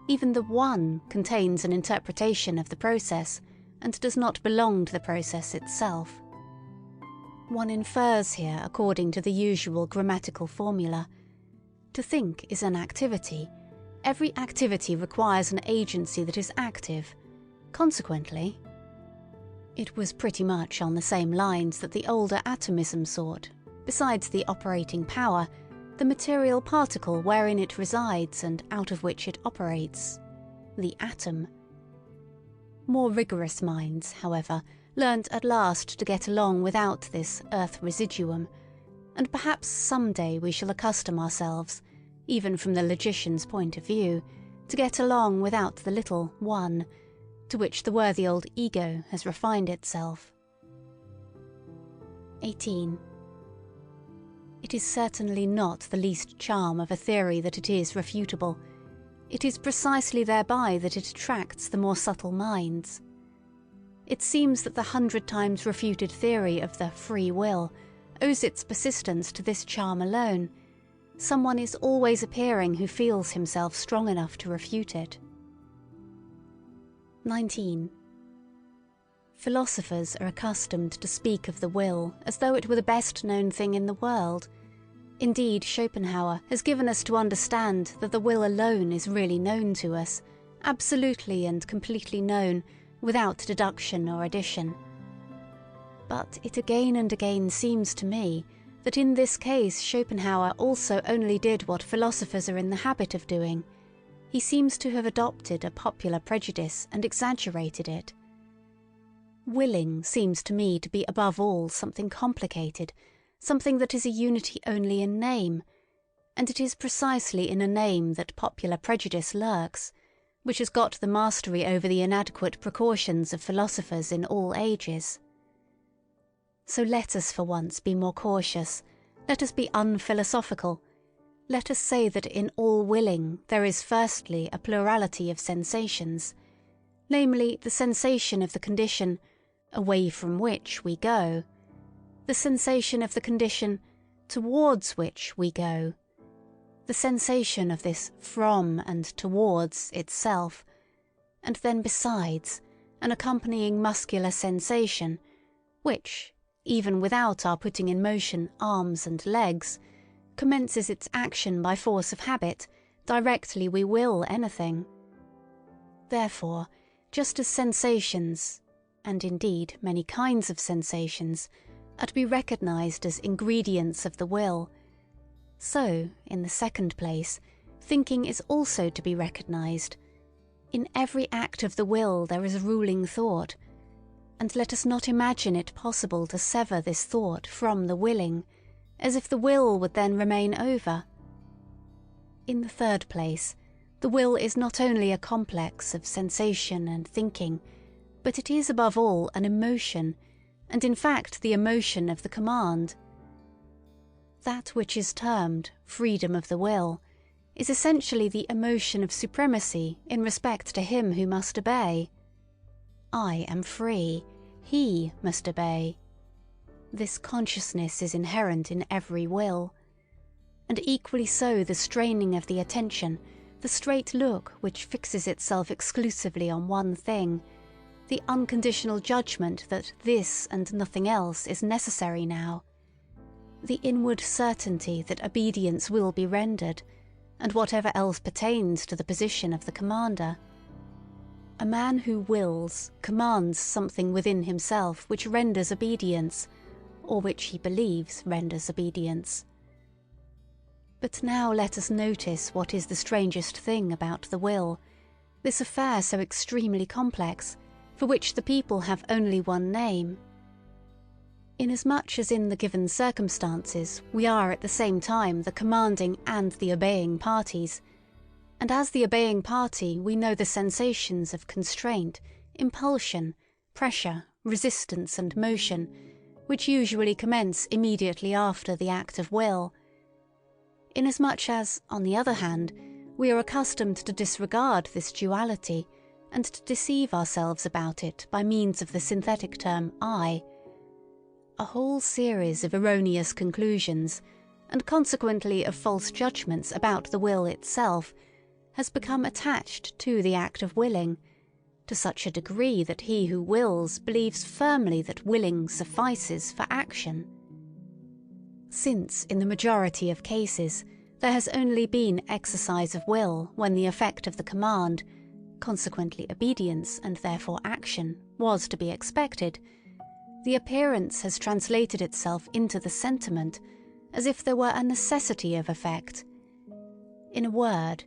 Even the one contains an interpretation of the process and does not belong to the process itself. One infers here according to the usual grammatical formula. To think is an activity. Every activity requires an agency that is active. Consequently, it was pretty much on the same lines that the older atomism sought, besides the operating power, the material particle wherein it resides and out of which it operates, the atom. More rigorous minds, however, learnt at last to get along without this earth residuum, and perhaps some day we shall accustom ourselves, even from the logician's point of view, to get along without the little one, to which the worthy old ego has refined itself. 18. It is certainly not the least charm of a theory that it is refutable. It is precisely thereby that it attracts the more subtle minds. It seems that the 100 times refuted theory of the free will owes its persistence to this charm alone. Someone is always appearing who feels himself strong enough to refute it. 19. Philosophers are accustomed to speak of the will as though it were the best known thing in the world. Indeed, Schopenhauer has given us to understand that the will alone is really known to us, absolutely and completely known, without deduction or addition. But it again and again seems to me that in this case Schopenhauer also only did what philosophers are in the habit of doing. He seems to have adopted a popular prejudice and exaggerated it. Willing seems to me to be above all something complicated, something that is a unity only in name, and it is precisely in a name that popular prejudice lurks, which has got the mastery over the inadequate precautions of philosophers in all ages. So let us for once be more cautious, let us be unphilosophical, let us say that in all willing there is firstly a plurality of sensations, namely the sensation of the condition away from which we go, the sensation of the condition towards which we go, the sensation of this from and towards itself, and then besides an accompanying muscular sensation, which, even without our putting in motion arms and legs, commences its action by force of habit directly we will anything. Therefore, just as sensations, and indeed many kinds of sensations, are to be recognised as ingredients of the will, so, in the second place, thinking is also to be recognised. In every act of the will there is a ruling thought, and let us not imagine it possible to sever this thought from the willing, as if the will would then remain over. In the third place, the will is not only a complex of sensation and thinking, but it is above all an emotion, and in fact the emotion of the command. That which is termed freedom of the will is essentially the emotion of supremacy in respect to him who must obey. I am free, he must obey. This consciousness is inherent in every will, and equally so the straining of the attention, the straight look which fixes itself exclusively on one thing, the unconditional judgment that this and nothing else is necessary now, the inward certainty that obedience will be rendered, and whatever else pertains to the position of the commander. A man who wills commands something within himself which renders obedience, or which he believes renders obedience. But now let us notice what is the strangest thing about the will, this affair so extremely complex, for which the people have only one name. Inasmuch as in the given circumstances we are at the same time the commanding and the obeying parties, and as the obeying party we know the sensations of constraint, impulsion, pressure, resistance and motion, which usually commence immediately after the act of will. Inasmuch as, on the other hand, we are accustomed to disregard this duality, and to deceive ourselves about it by means of the synthetic term I, a whole series of erroneous conclusions, and consequently of false judgments about the will itself, has become attached to the act of willing, to such a degree that he who wills believes firmly that willing suffices for action. Since, in the majority of cases, there has only been exercise of will when the effect of the command, consequently obedience and therefore action, was to be expected, the appearance has translated itself into the sentiment, as if there were a necessity of effect. In a word,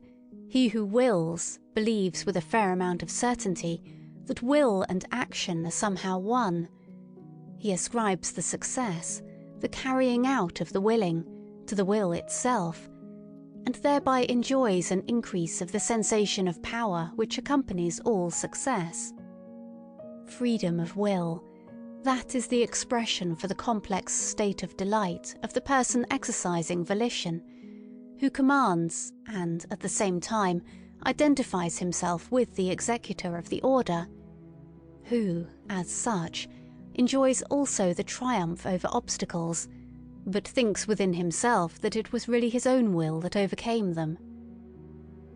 he who wills believes with a fair amount of certainty that will and action are somehow one. He ascribes the success, the carrying out of the willing, to the will itself, and thereby enjoys an increase of the sensation of power which accompanies all success. Freedom of will, that is the expression for the complex state of delight of the person exercising volition, who commands and, at the same time, identifies himself with the executor of the order, who, as such, enjoys also the triumph over obstacles, but thinks within himself that it was really his own will that overcame them.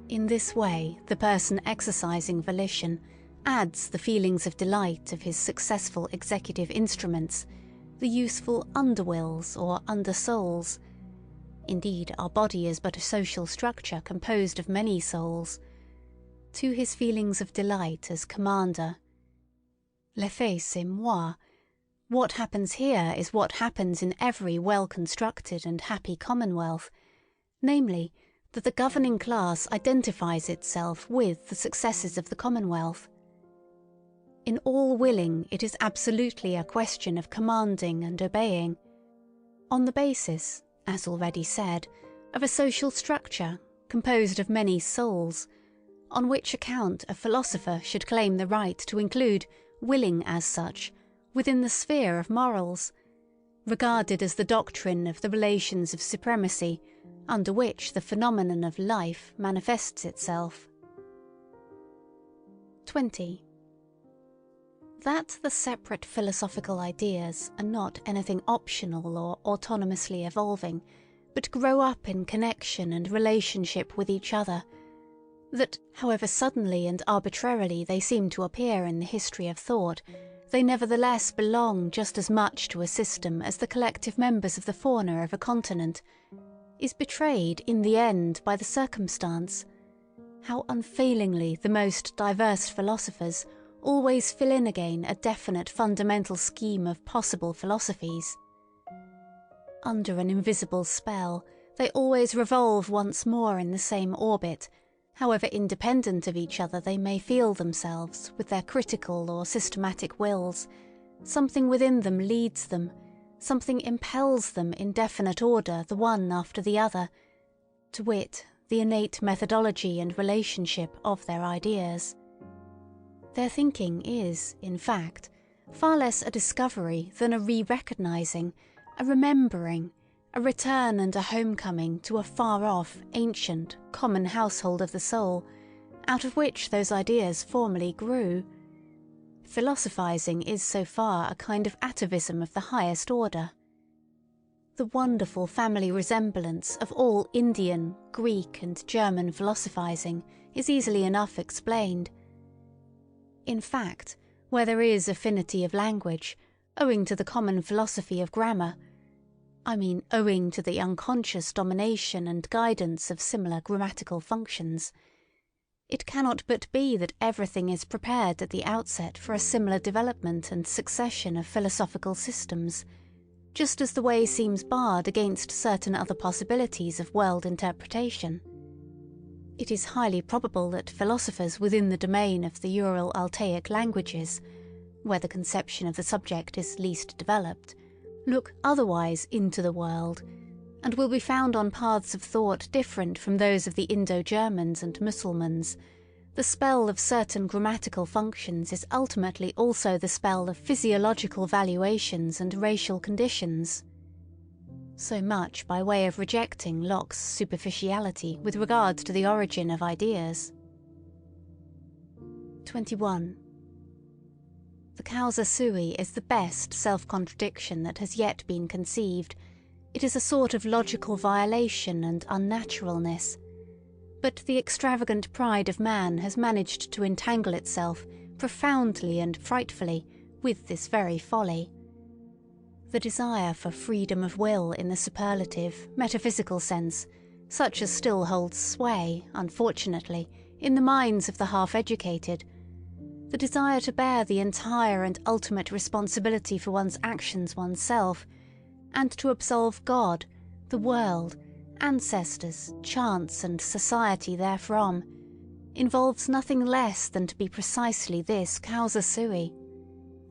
In this way, the person exercising volition adds the feelings of delight of his successful executive instruments, the useful underwills or undersouls. Indeed, our body is but a social structure composed of many souls, to his feelings of delight as commander. L'effet c'est moi. What happens here is what happens in every well-constructed and happy commonwealth, namely, that the governing class identifies itself with the successes of the commonwealth. In all willing, it is absolutely a question of commanding and obeying, on the basis, as already said, of a social structure composed of many souls, on which account a philosopher should claim the right to include willing as such within the sphere of morals, regarded as the doctrine of the relations of supremacy under which the phenomenon of life manifests itself. 20. That the separate philosophical ideas are not anything optional or autonomously evolving, but grow up in connection and relationship with each other, that, however suddenly and arbitrarily they seem to appear in the history of thought, they nevertheless belong just as much to a system as the collective members of the fauna of a continent, is betrayed in the end by the circumstance how unfailingly the most diverse philosophers always fill in again a definite fundamental scheme of possible philosophies. Under an invisible spell, they always revolve once more in the same orbit, however independent of each other they may feel themselves with their critical or systematic wills. Something within them leads them, something impels them in definite order the one after the other, to wit, the innate methodology and relationship of their ideas. Their thinking is, in fact, far less a discovery than a re-recognizing, a remembering, a return and a homecoming to a far-off, ancient, common household of the soul, out of which those ideas formerly grew. Philosophizing is so far a kind of atavism of the highest order. The wonderful family resemblance of all Indian, Greek and German philosophizing is easily enough explained. In fact, where there is affinity of language, owing to the common philosophy of grammar, owing to the unconscious domination and guidance of similar grammatical functions, it cannot but be that everything is prepared at the outset for a similar development and succession of philosophical systems, just as the way seems barred against certain other possibilities of world interpretation. It is highly probable that philosophers within the domain of the Ural-Altaic languages, where the conception of the subject is least developed, look otherwise into the world, and will be found on paths of thought different from those of the Indo-Germans and Mussulmans. The spell of certain grammatical functions is ultimately also the spell of physiological valuations and racial conditions. So much by way of rejecting Locke's superficiality with regard to the origin of ideas. 21. The causa sui is the best self-contradiction that has yet been conceived. It is a sort of logical violation and unnaturalness. But the extravagant pride of man has managed to entangle itself profoundly and frightfully with this very folly. The desire for freedom of will in the superlative, metaphysical sense, such as still holds sway, unfortunately, in the minds of the half-educated, the desire to bear the entire and ultimate responsibility for one's actions oneself, and to absolve God, the world, ancestors, chance and society therefrom, involves nothing less than to be precisely this causa sui,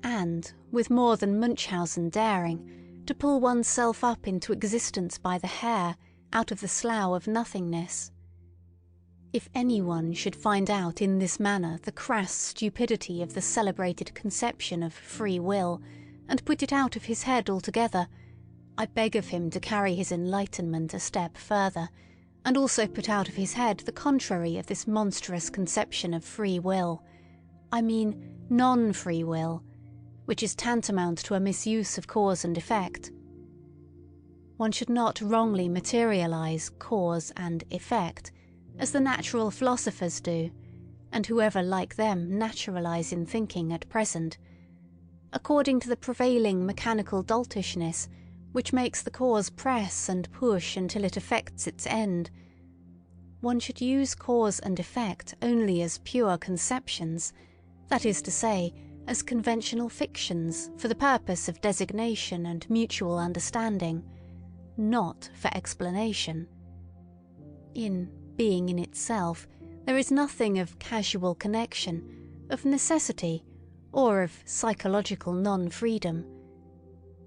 and, with more than Munchausen daring, to pull oneself up into existence by the hair out of the slough of nothingness. If anyone should find out in this manner the crass stupidity of the celebrated conception of free will, and put it out of his head altogether, I beg of him to carry his enlightenment a step further, and also put out of his head the contrary of this monstrous conception of free will. I mean non-free will, which is tantamount to a misuse of cause and effect. One should not wrongly materialize cause and effect, as the natural philosophers do, and whoever like them naturalize in thinking at present, according to the prevailing mechanical doltishness which makes the cause press and push until it effects its end. One should use cause and effect only as pure conceptions, that is to say, as conventional fictions for the purpose of designation and mutual understanding, not for explanation. In being in itself, there is nothing of casual connection, of necessity, or of psychological non-freedom.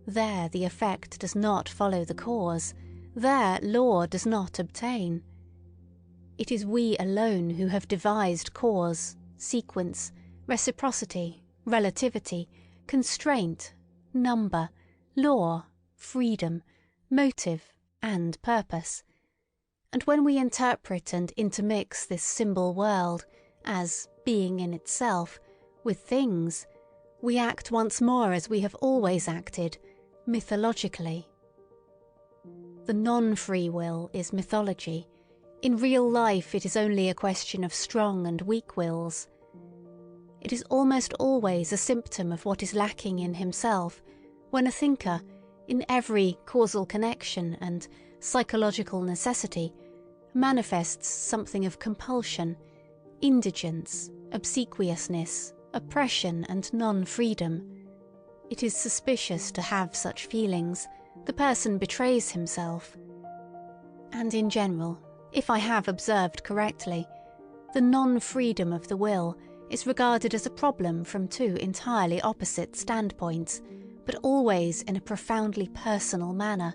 There the effect does not follow the cause, there law does not obtain. It is we alone who have devised cause, sequence, reciprocity, relativity, constraint, number, law, freedom, motive, and purpose. And when we interpret and intermix this symbol world, as being in itself, with things, we act once more as we have always acted, mythologically. The non-free will is mythology. In real life it is only a question of strong and weak wills. It is almost always a symptom of what is lacking in himself when a thinker, in every causal connection and psychological necessity, manifests something of compulsion, indigence, obsequiousness, oppression and non-freedom. It is suspicious to have such feelings. The person betrays himself. And in general, if I have observed correctly, the non-freedom of the will is regarded as a problem from two entirely opposite standpoints, but always in a profoundly personal manner.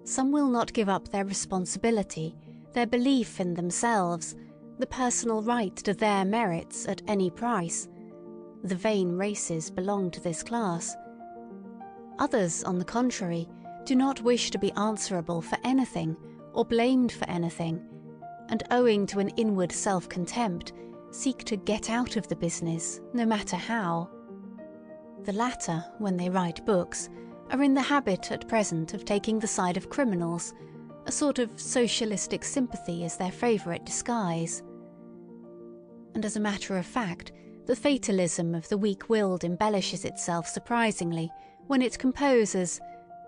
Some will not give up their responsibility, their belief in themselves, the personal right to their merits at any price. The vain races belong to this class. Others, on the contrary, do not wish to be answerable for anything or blamed for anything, and owing to an inward self-contempt, seek to get out of the business, no matter how. The latter, when they write books, are in the habit at present of taking the side of criminals. A sort of socialistic sympathy is their favourite disguise. And as a matter of fact, the fatalism of the weak-willed embellishes itself surprisingly when it composes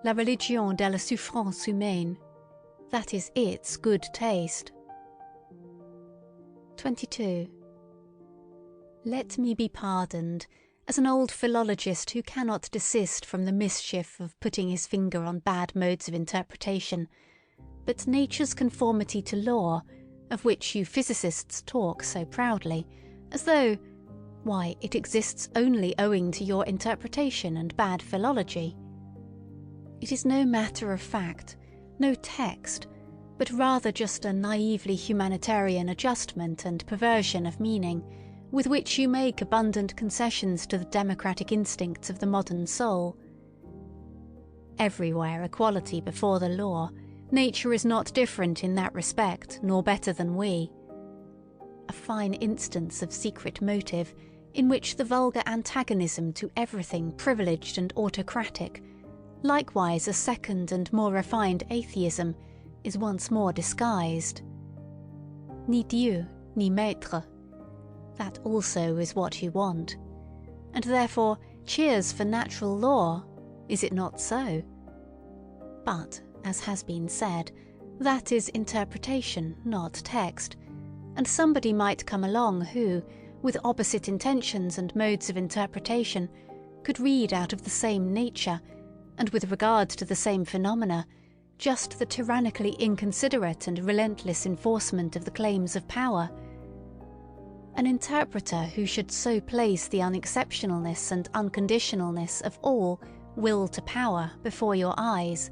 La religion de la souffrance humaine. That is its good taste. 22. Let me be pardoned, as an old philologist who cannot desist from the mischief of putting his finger on bad modes of interpretation, but nature's conformity to law, of which you physicists talk so proudly, as though, why, it exists only owing to your interpretation and bad philology. It is no matter of fact, no text, but rather just a naively humanitarian adjustment and perversion of meaning, with which you make abundant concessions to the democratic instincts of the modern soul. Everywhere equality before the law, nature is not different in that respect, nor better than we. A fine instance of secret motive, in which the vulgar antagonism to everything privileged and autocratic, likewise a second and more refined atheism, is once more disguised. Ni Dieu, ni maître. That also is what you want. And therefore, cheers for natural law, is it not so? But, as has been said, that is interpretation, not text, and somebody might come along who, with opposite intentions and modes of interpretation, could read out of the same nature, and with regard to the same phenomena, just the tyrannically inconsiderate and relentless enforcement of the claims of power. An interpreter who should so place the unexceptionalness and unconditionalness of all will to power before your eyes,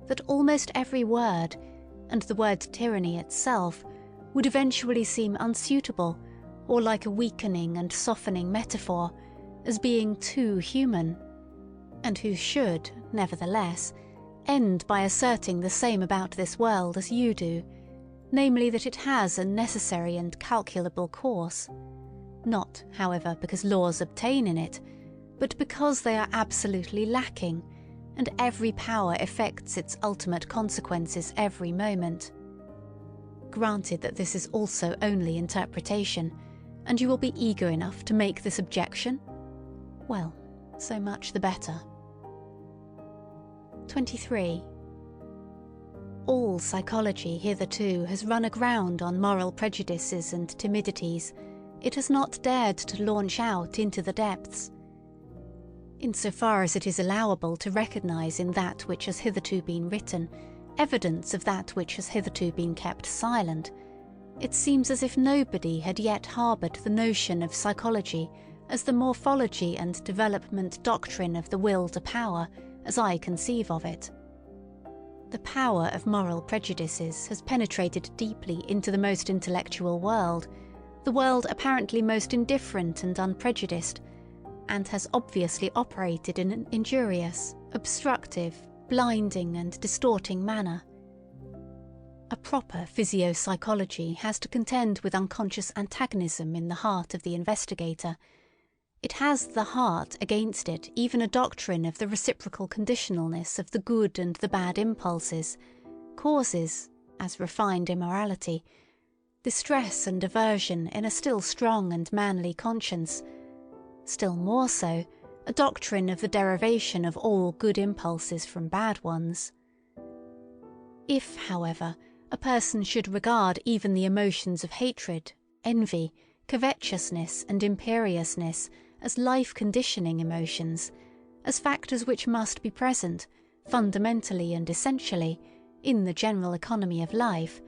that almost every word, and the word tyranny itself, would eventually seem unsuitable, or like a weakening and softening metaphor, as being too human, and who should, nevertheless, end by asserting the same about this world as you do, namely that it has a necessary and calculable course, not, however, because laws obtain in it, but because they are absolutely lacking, and every power effects its ultimate consequences every moment. Granted that this is also only interpretation, and you will be eager enough to make this objection? Well, so much the better. 23. All psychology hitherto has run aground on moral prejudices and timidities. It has not dared to launch out into the depths. Insofar as it is allowable to recognise in that which has hitherto been written evidence of that which has hitherto been kept silent, it seems as if nobody had yet harboured the notion of psychology as the morphology and development doctrine of the will to power, as I conceive of it. The power of moral prejudices has penetrated deeply into the most intellectual world, the world apparently most indifferent and unprejudiced, and has obviously operated in an injurious, obstructive, blinding and distorting manner. A proper physiopsychology has to contend with unconscious antagonism in the heart of the investigator. It has the heart against it even a doctrine of the reciprocal conditionalness of the good and the bad impulses, causes, as refined immorality, distress and aversion in a still strong and manly conscience, still more so, a doctrine of the derivation of all good impulses from bad ones. If, however, a person should regard even the emotions of hatred, envy, covetousness and imperiousness as life-conditioning emotions, as factors which must be present, fundamentally and essentially, in the general economy of life,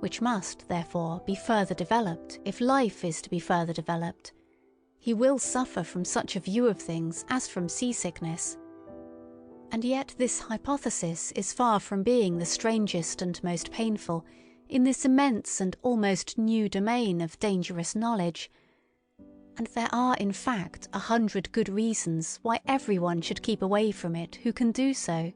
which must, therefore, be further developed if life is to be further developed, he will suffer from such a view of things as from seasickness. And yet this hypothesis is far from being the strangest and most painful in this immense and almost new domain of dangerous knowledge, and there are in fact 100 good reasons why everyone should keep away from it who can do so.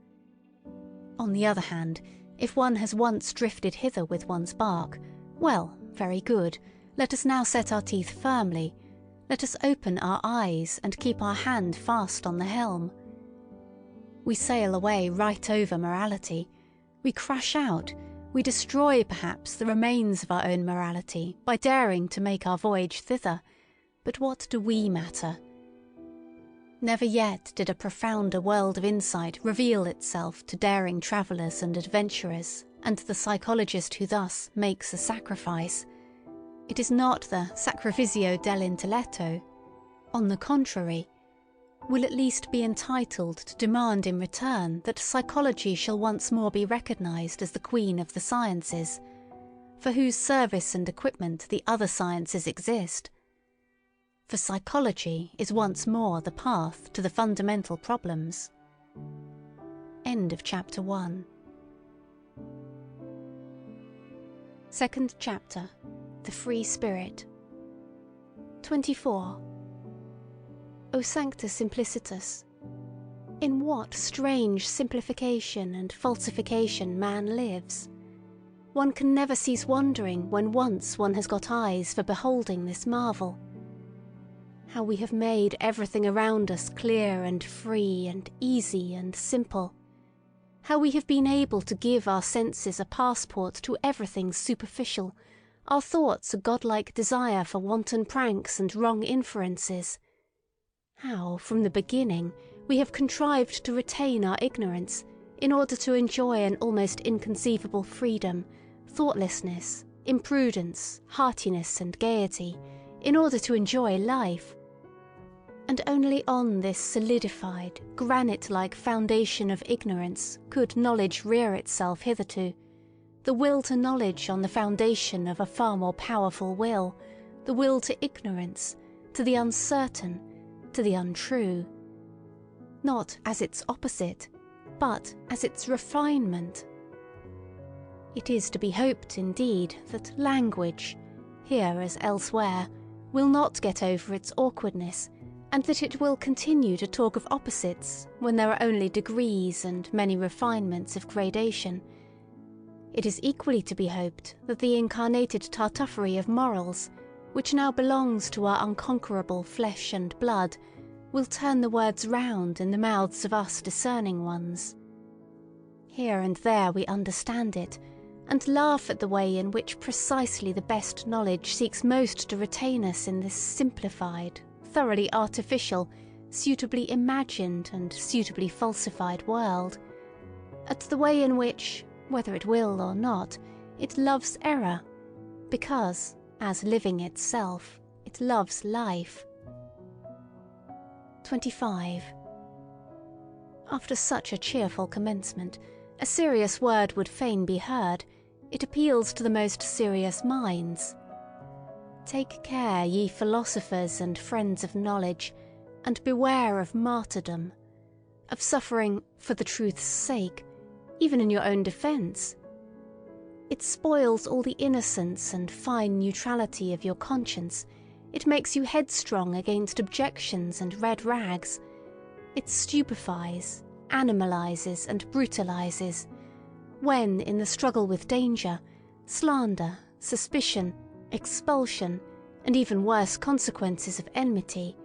On the other hand, if one has once drifted hither with one's bark, well, very good, let us now set our teeth firmly, let us open our eyes and keep our hand fast on the helm. We sail away right over morality, we crush out, we destroy perhaps the remains of our own morality by daring to make our voyage thither, but what do we matter? Never yet did a profounder world of insight reveal itself to daring travellers and adventurers, and the psychologist who thus makes a sacrifice. It is not the sacrificio dell'intelletto. On the contrary, will at least be entitled to demand in return that psychology shall once more be recognised as the queen of the sciences, for whose service and equipment the other sciences exist. For psychology is once more the path to the fundamental problems. End of chapter 1. Second chapter, The Free Spirit. 24. O Sanctus Simplicitus! In what strange simplification and falsification man lives! One can never cease wondering when once one has got eyes for beholding this marvel. How we have made everything around us clear and free and easy and simple. How we have been able to give our senses a passport to everything superficial, our thoughts a godlike desire for wanton pranks and wrong inferences. How, from the beginning, we have contrived to retain our ignorance, in order to enjoy an almost inconceivable freedom, thoughtlessness, imprudence, heartiness and gaiety, in order to enjoy life. And only on this solidified, granite-like foundation of ignorance could knowledge rear itself hitherto, the will to knowledge on the foundation of a far more powerful will, the will to ignorance, to the uncertain, to the untrue. Not as its opposite, but as its refinement. It is to be hoped, indeed, that language, here as elsewhere, will not get over its awkwardness, and that it will continue to talk of opposites when there are only degrees and many refinements of gradation. It is equally to be hoped that the incarnated tartuffery of morals, which now belongs to our unconquerable flesh and blood, will turn the words round in the mouths of us discerning ones. Here and there we understand it, and laugh at the way in which precisely the best knowledge seeks most to retain us in this simplified, thoroughly artificial, suitably imagined and suitably falsified world, at the way in which, whether it will or not, it loves error, because, as living itself, it loves life. 25. After such a cheerful commencement, a serious word would fain be heard. It appeals to the most serious minds. Take care, ye philosophers and friends of knowledge, and beware of martyrdom, of suffering for the truth's sake, even in your own defence. It spoils all the innocence and fine neutrality of your conscience. It makes you headstrong against objections and red rags. It stupefies, animalizes, and brutalizes, when, in the struggle with danger, slander, suspicion, expulsion, and even worse consequences of enmity,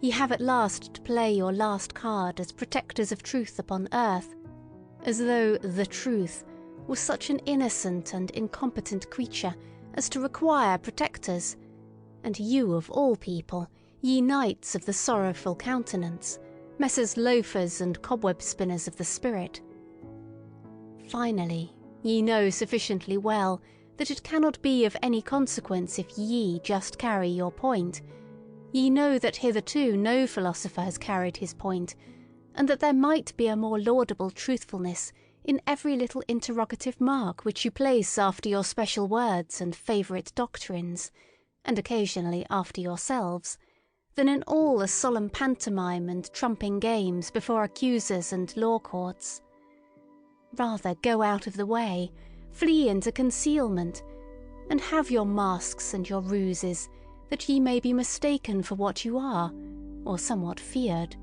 ye have at last to play your last card as protectors of truth upon earth, as though the truth was such an innocent and incompetent creature as to require protectors, and you of all people, ye knights of the sorrowful countenance, Messrs. Loafers and cobweb spinners of the spirit. Finally, ye know sufficiently well that it cannot be of any consequence if ye just carry your point. Ye know that hitherto no philosopher has carried his point, and that there might be a more laudable truthfulness in every little interrogative mark which you place after your special words and favourite doctrines, and occasionally after yourselves, than in all the solemn pantomime and trumping games before accusers and law courts. Rather go out of the way, flee into concealment, and have your masks and your ruses, that ye may be mistaken for what you are, or somewhat feared.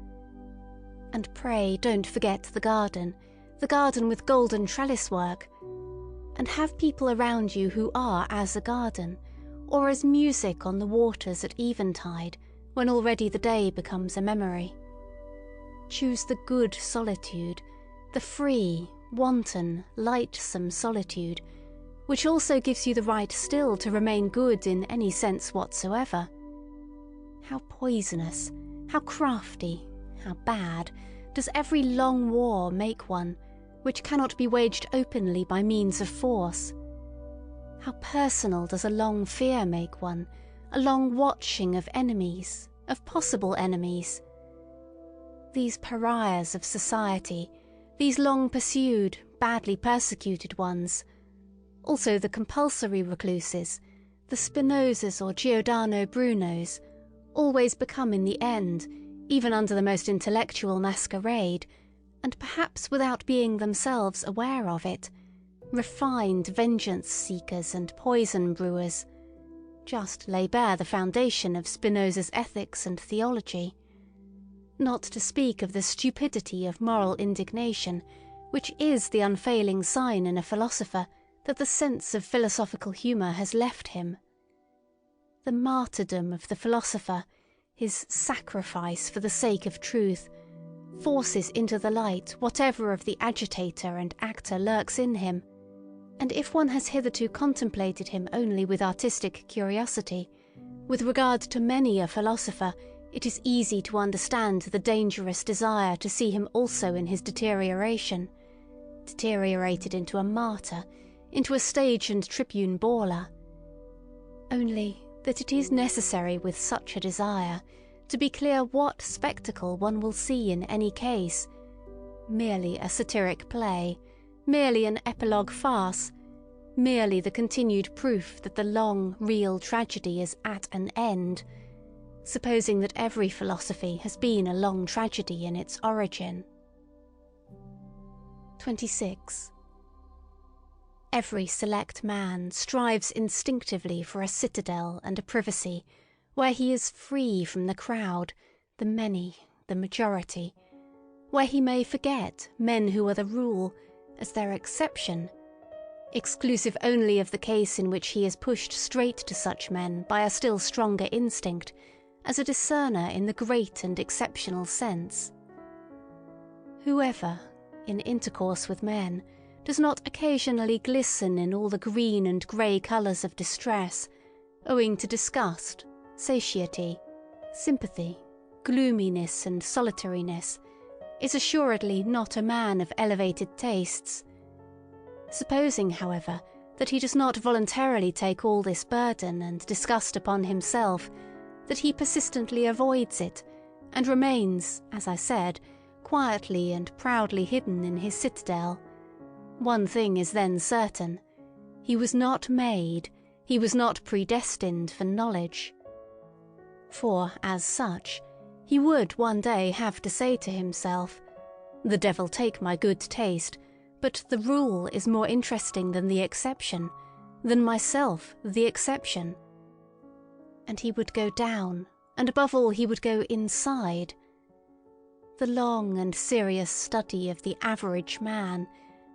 And pray don't forget the garden with golden trellis work, and have people around you who are as a garden, or as music on the waters at eventide, when already the day becomes a memory. Choose the good solitude, the free, wanton, lightsome solitude, which also gives you the right still to remain good in any sense whatsoever. How poisonous, how crafty, how bad does every long war make one, which cannot be waged openly by means of force. How personal does a long fear make one, a long watching of enemies, of possible enemies. These pariahs of society, these long pursued, badly persecuted ones, also the compulsory recluses, the Spinozas or Giordano Brunos, always become in the end, even under the most intellectual masquerade, and perhaps without being themselves aware of it, refined vengeance-seekers and poison-brewers, just lay bare the foundation of Spinoza's ethics and theology. Not to speak of the stupidity of moral indignation, which is the unfailing sign in a philosopher that the sense of philosophical humour has left him. The martyrdom of the philosopher, his sacrifice for the sake of truth, forces into the light whatever of the agitator and actor lurks in him, and if one has hitherto contemplated him only with artistic curiosity, with regard to many a philosopher it is easy to understand the dangerous desire to see him also in his deteriorated into a martyr, into a stage and tribune bawler. Only that it is necessary with such a desire to be clear what spectacle one will see in any case, merely a satiric play, merely an epilogue farce, merely the continued proof that the long, real tragedy is at an end, supposing that every philosophy has been a long tragedy in its origin. 26. Every select man strives instinctively for a citadel and a privacy, where he is free from the crowd, the many, the majority, where he may forget men who are the rule, as their exception, exclusive only of the case in which he is pushed straight to such men by a still stronger instinct, as a discerner in the great and exceptional sense. Whoever, in intercourse with men, does not occasionally glisten in all the green and grey colours of distress, owing to disgust, satiety, sympathy, gloominess and solitariness, is assuredly not a man of elevated tastes. Supposing, however, that he does not voluntarily take all this burden and disgust upon himself, that he persistently avoids it, and remains, as I said, quietly and proudly hidden in his citadel, one thing is then certain: he was not made, he was not predestined for knowledge. For, as such, he would one day have to say to himself, "The devil take my good taste, but the rule is more interesting than the exception, than myself the exception." And he would go down, and above all he would go inside. The long and serious study of the average man,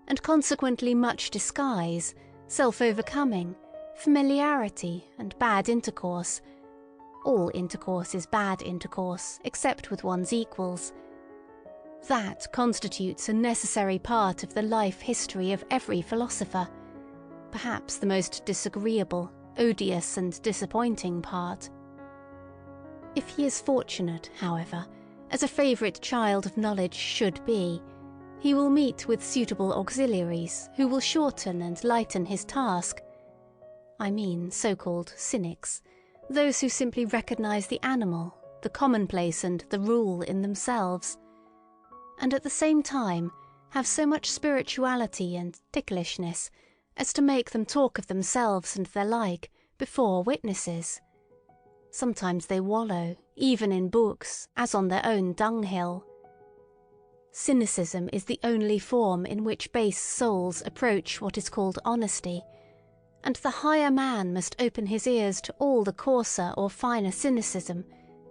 and consequently much disguise, self-overcoming, familiarity, and bad intercourse — all intercourse is bad intercourse, except with one's equals — that constitutes a necessary part of the life history of every philosopher, perhaps the most disagreeable, odious, and disappointing part. If he is fortunate, however, as a favourite child of knowledge should be, he will meet with suitable auxiliaries who will shorten and lighten his task. I mean so-called cynics, those who simply recognise the animal, the commonplace, and the rule in themselves, and at the same time have so much spirituality and ticklishness as to make them talk of themselves and their like before witnesses. Sometimes they wallow, even in books, as on their own dunghill. Cynicism is the only form in which base souls approach what is called honesty, and the higher man must open his ears to all the coarser or finer cynicism,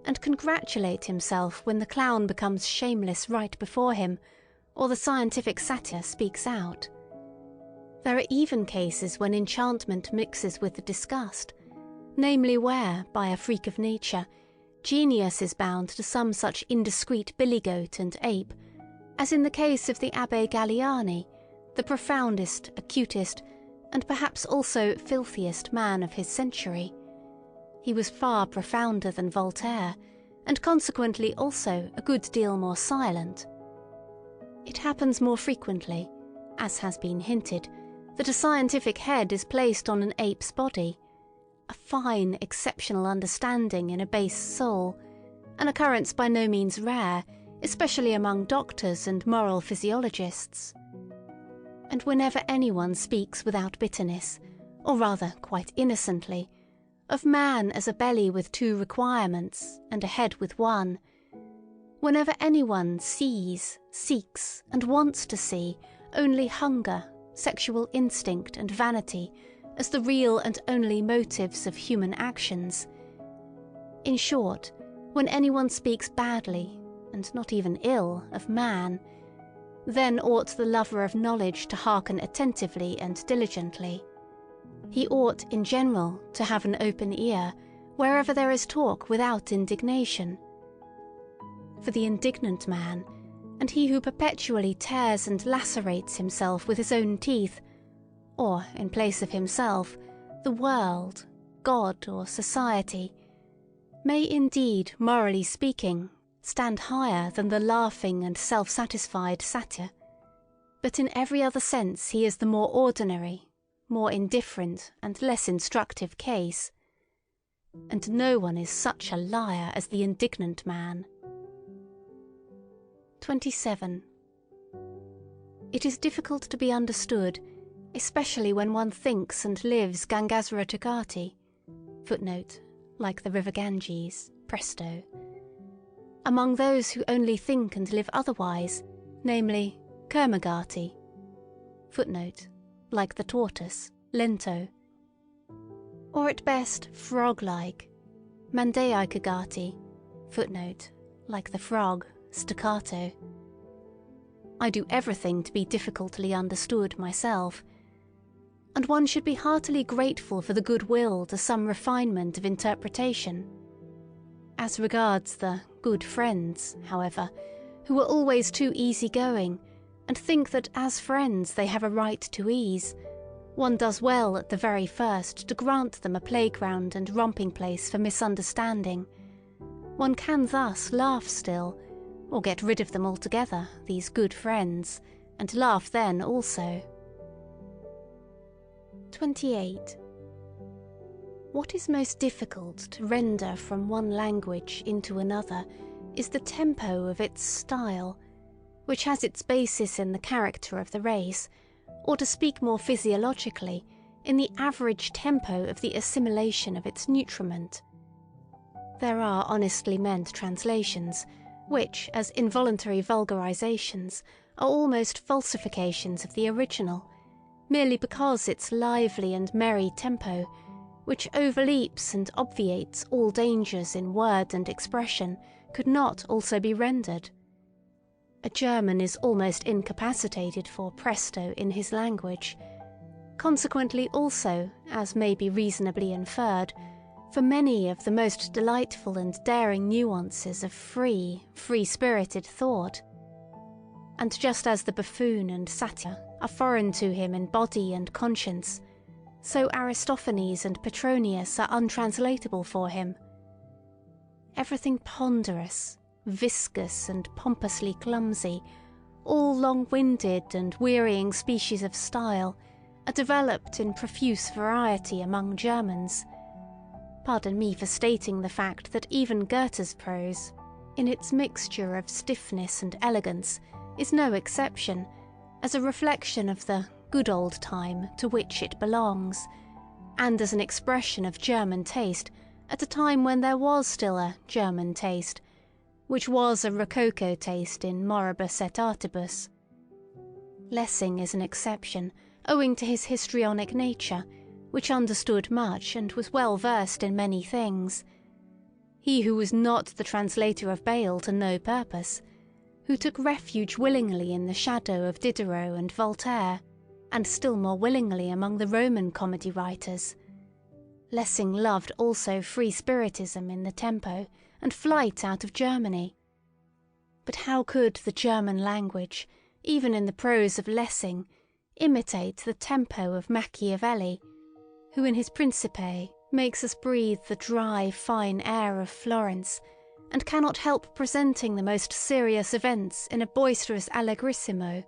and congratulate himself when the clown becomes shameless right before him, or the scientific satyr speaks out. There are even cases when enchantment mixes with the disgust, namely where, by a freak of nature, genius is bound to some such indiscreet billy-goat and ape, as in the case of the Abbé Galliani, the profoundest, acutest, and perhaps also filthiest man of his century. He was far profounder than Voltaire, and consequently also a good deal more silent. It happens more frequently, as has been hinted, that a scientific head is placed on an ape's body, a fine, exceptional understanding in a base soul, an occurrence by no means rare, especially among doctors and moral physiologists. And whenever anyone speaks without bitterness, or rather quite innocently, of man as a belly with two requirements and a head with one, whenever anyone sees, seeks, and wants to see only hunger, sexual instinct, and vanity as the real and only motives of human actions, in short, when anyone speaks badly, and not even ill, of man, then ought the lover of knowledge to hearken attentively and diligently. He ought, in general, to have an open ear, wherever there is talk without indignation. For the indignant man, and he who perpetually tears and lacerates himself with his own teeth, or, in place of himself, the world, God, or society, may indeed, morally speaking, stand higher than the laughing and self-satisfied satyr, but in every other sense he is the more ordinary, more indifferent, and less instructive case. And no one is such a liar as the indignant man. 27. It is difficult to be understood, especially when one thinks and lives Gangasratakati, footnote, like the river Ganges, presto, among those who only think and live otherwise, namely Kurmagati, footnote, like the tortoise, lento, or at best frog-like, Mandaikagati, footnote, like the frog, staccato. I do everything to be difficultly understood myself. and one should be heartily grateful for the goodwill to some refinement of interpretation. As regards the good friends, however, who are always too easygoing, and think that as friends they have a right to ease, one does well at the very first to grant them a playground and romping place for misunderstanding. One can thus laugh still, or get rid of them altogether, these good friends, and laugh then also. 28. What is most difficult to render from one language into another is the tempo of its style, which has its basis in the character of the race, or to speak more physiologically, in the average tempo of the assimilation of its nutriment. There are honestly meant translations, which, as involuntary vulgarizations, are almost falsifications of the original, merely because its lively and merry tempo, which overleaps and obviates all dangers in word and expression, could not also be rendered. A German is almost incapacitated for presto in his language, consequently also, as may be reasonably inferred, for many of the most delightful and daring nuances of free-spirited thought. And just as the buffoon and satyr are foreign to him in body and conscience, so Aristophanes and Petronius are untranslatable for him. Everything ponderous, viscous and pompously clumsy, all long-winded and wearying species of style, are developed in profuse variety among Germans. Pardon me for stating the fact that even Goethe's prose, in its mixture of stiffness and elegance, is no exception, as a reflection of the good old time to which it belongs, and as an expression of German taste at a time when there was still a German taste, which was a Rococo taste in moribus et artibus. Lessing is an exception, owing to his histrionic nature, which understood much and was well versed in many things. He who was not the translator of Bayle to no purpose, who took refuge willingly in the shadow of Diderot and Voltaire, and still more willingly among the Roman comedy writers. Lessing loved also free-spiritism in the tempo, and flight out of Germany. But how could the German language, even in the prose of Lessing, imitate the tempo of Machiavelli, who in his Principe makes us breathe the dry, fine air of Florence, and cannot help presenting the most serious events in a boisterous allegrissimo,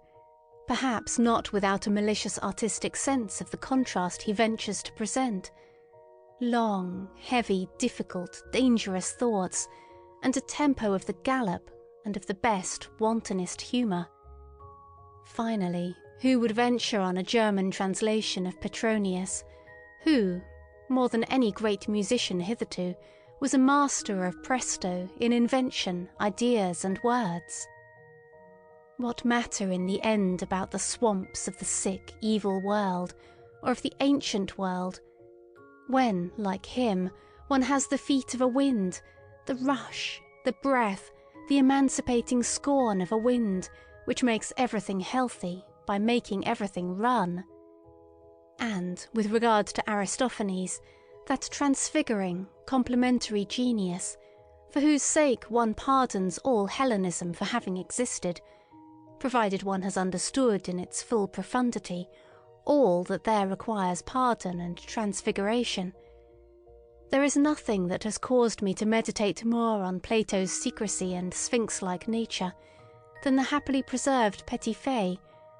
perhaps not without a malicious artistic sense of the contrast he ventures to present. Long, heavy, difficult, dangerous thoughts, and a tempo of the gallop and of the best, wantonest humour. Finally, who would venture on a German translation of Petronius, who, more than any great musician hitherto, was a master of presto in invention, ideas, and words? What matter in the end about the swamps of the sick, evil world, or of the ancient world, when, like him, one has the feet of a wind, the rush, the breath, the emancipating scorn of a wind, which makes everything healthy by making everything run? And, with regard to Aristophanes, that transfiguring, complementary genius, for whose sake one pardons all Hellenism for having existed, provided one has understood in its full profundity all that there requires pardon and transfiguration. There is nothing that has caused me to meditate more on Plato's secrecy and sphinx-like nature than the happily preserved petit fait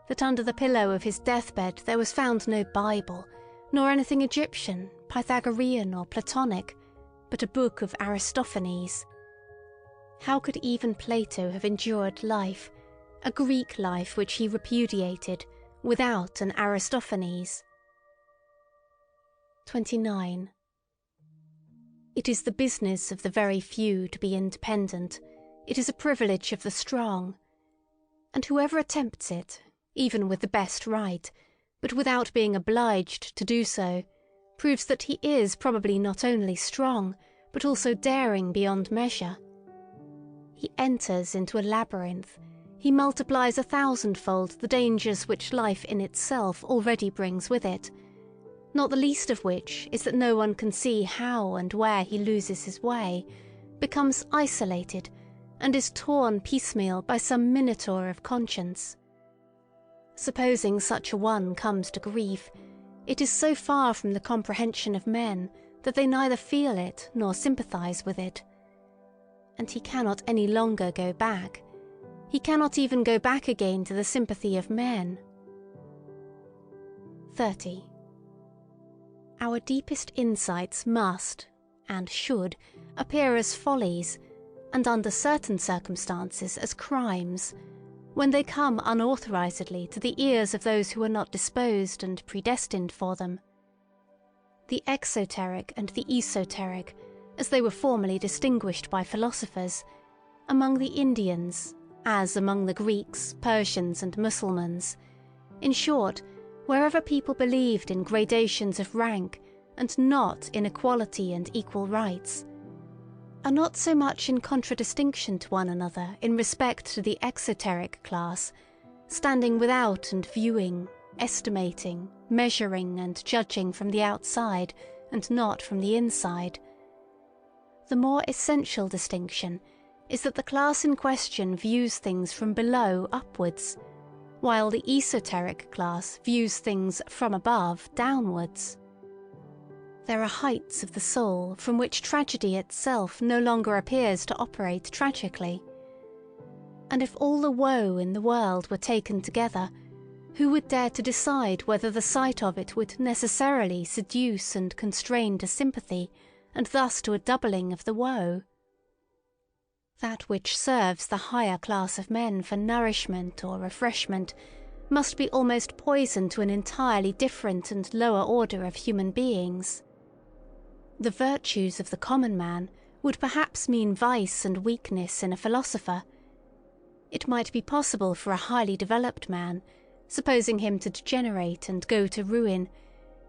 that under the pillow of his deathbed there was found no Bible, nor anything Egyptian, Pythagorean, or Platonic, but a book of Aristophanes. How could even Plato have endured life, a Greek life which he repudiated, without an Aristophanes? 29. It is the business of the very few to be independent. It is a privilege of the strong. And whoever attempts it, even with the best right, but without being obliged to do so, proves that he is probably not only strong, but also daring beyond measure. He enters into a labyrinth. He multiplies 1,000-fold the dangers which life in itself already brings with it, not the least of which is that no one can see how and where he loses his way, becomes isolated, and is torn piecemeal by some minotaur of conscience. Supposing such a one comes to grief, it is so far from the comprehension of men that they neither feel it nor sympathise with it. And he cannot any longer go back. He cannot even go back again to the sympathy of men. 30. Our deepest insights must, and should, appear as follies, and under certain circumstances as crimes, when they come unauthorizedly to the ears of those who are not disposed and predestined for them. The exoteric and the esoteric, as they were formerly distinguished by philosophers, among the Indians, as among the Greeks, Persians, and Mussulmans, in short, wherever people believed in gradations of rank and not in equality and equal rights, are not so much in contradistinction to one another in respect to the exoteric class, standing without and viewing, estimating, measuring and judging from the outside and not from the inside. The more essential distinction is that the class in question views things from below upwards, while the esoteric class views things from above downwards. There are heights of the soul from which tragedy itself no longer appears to operate tragically. And if all the woe in the world were taken together, who would dare to decide whether the sight of it would necessarily seduce and constrain to sympathy, and thus to a doubling of the woe? That which serves the higher class of men for nourishment or refreshment must be almost poison to an entirely different and lower order of human beings. The virtues of the common man would perhaps mean vice and weakness in a philosopher. It might be possible for a highly developed man, supposing him to degenerate and go to ruin,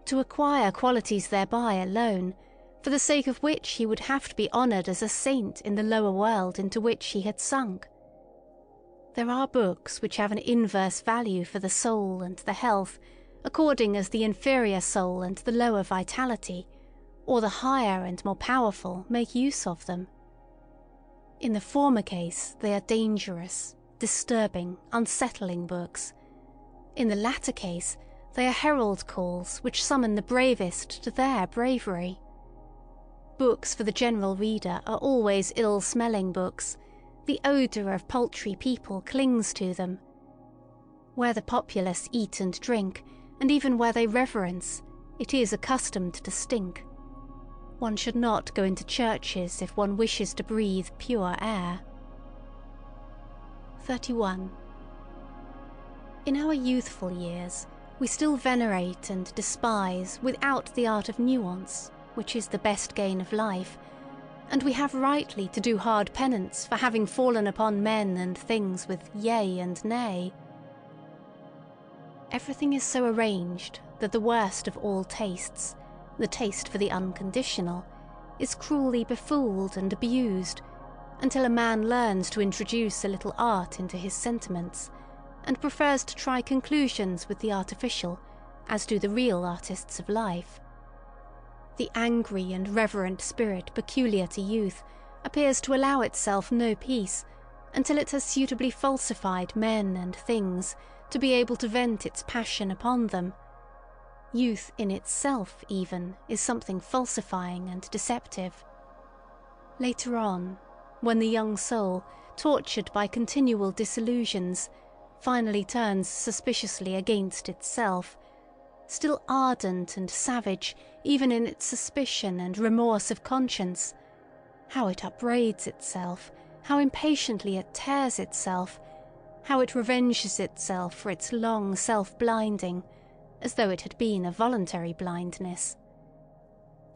to acquire qualities thereby alone, for the sake of which he would have to be honoured as a saint in the lower world into which he had sunk. There are books which have an inverse value for the soul and the health, according as the inferior soul and the lower vitality, or the higher and more powerful, make use of them. In the former case they are dangerous, disturbing, unsettling books. In the latter case they are herald calls which summon the bravest to their bravery. Books for the general reader are always ill-smelling books. The odour of paltry people clings to them. Where the populace eat and drink, and even where they reverence, it is accustomed to stink. One should not go into churches if one wishes to breathe pure air. 31. In our youthful years, we still venerate and despise without the art of nuance, which is the best gain of life, and we have rightly to do hard penance for having fallen upon men and things with yea and nay. Everything is so arranged that the worst of all tastes, the taste for the unconditional, is cruelly befooled and abused, until a man learns to introduce a little art into his sentiments, and prefers to try conclusions with the artificial, as do the real artists of life. The angry and reverent spirit peculiar to youth appears to allow itself no peace until it has suitably falsified men and things to be able to vent its passion upon them. Youth in itself, even, is something falsifying and deceptive. Later on, when the young soul, tortured by continual disillusions, finally turns suspiciously against itself, still ardent and savage even in its suspicion and remorse of conscience, how it upbraids itself, how impatiently it tears itself, how it revenges itself for its long self-blinding, as though it had been a voluntary blindness.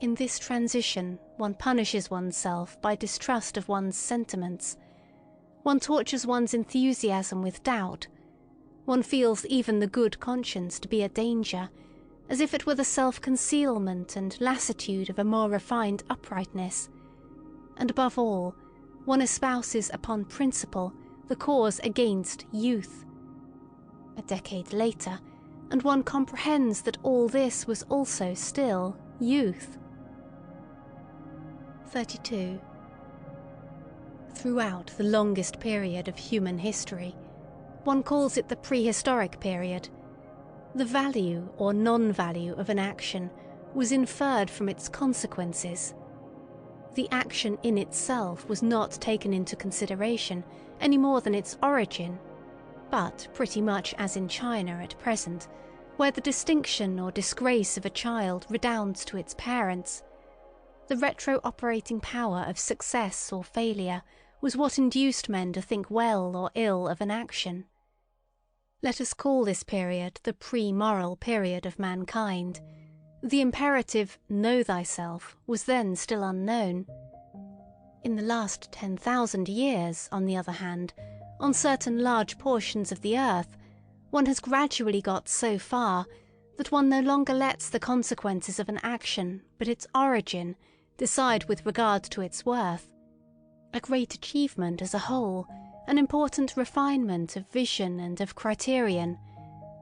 In this transition one punishes oneself by distrust of one's sentiments. One tortures one's enthusiasm with doubt. One feels even the good conscience to be a danger, as if it were the self-concealment and lassitude of a more refined uprightness. And above all, one espouses upon principle the cause against youth. A decade later, and one comprehends that all this was also still youth. 32. Throughout the longest period of human history, one calls it the prehistoric period, the value or non-value of an action was inferred from its consequences. The action in itself was not taken into consideration any more than its origin, but pretty much as in China at present, where the distinction or disgrace of a child redounds to its parents, the retro-operating power of success or failure was what induced men to think well or ill of an action. Let us call this period the pre-moral period of mankind. The imperative, know thyself, was then still unknown. In the last 10,000 years, on the other hand, on certain large portions of the earth, one has gradually got so far that one no longer lets the consequences of an action, but its origin, decide with regard to its worth. A great achievement as a whole, an important refinement of vision and of criterion,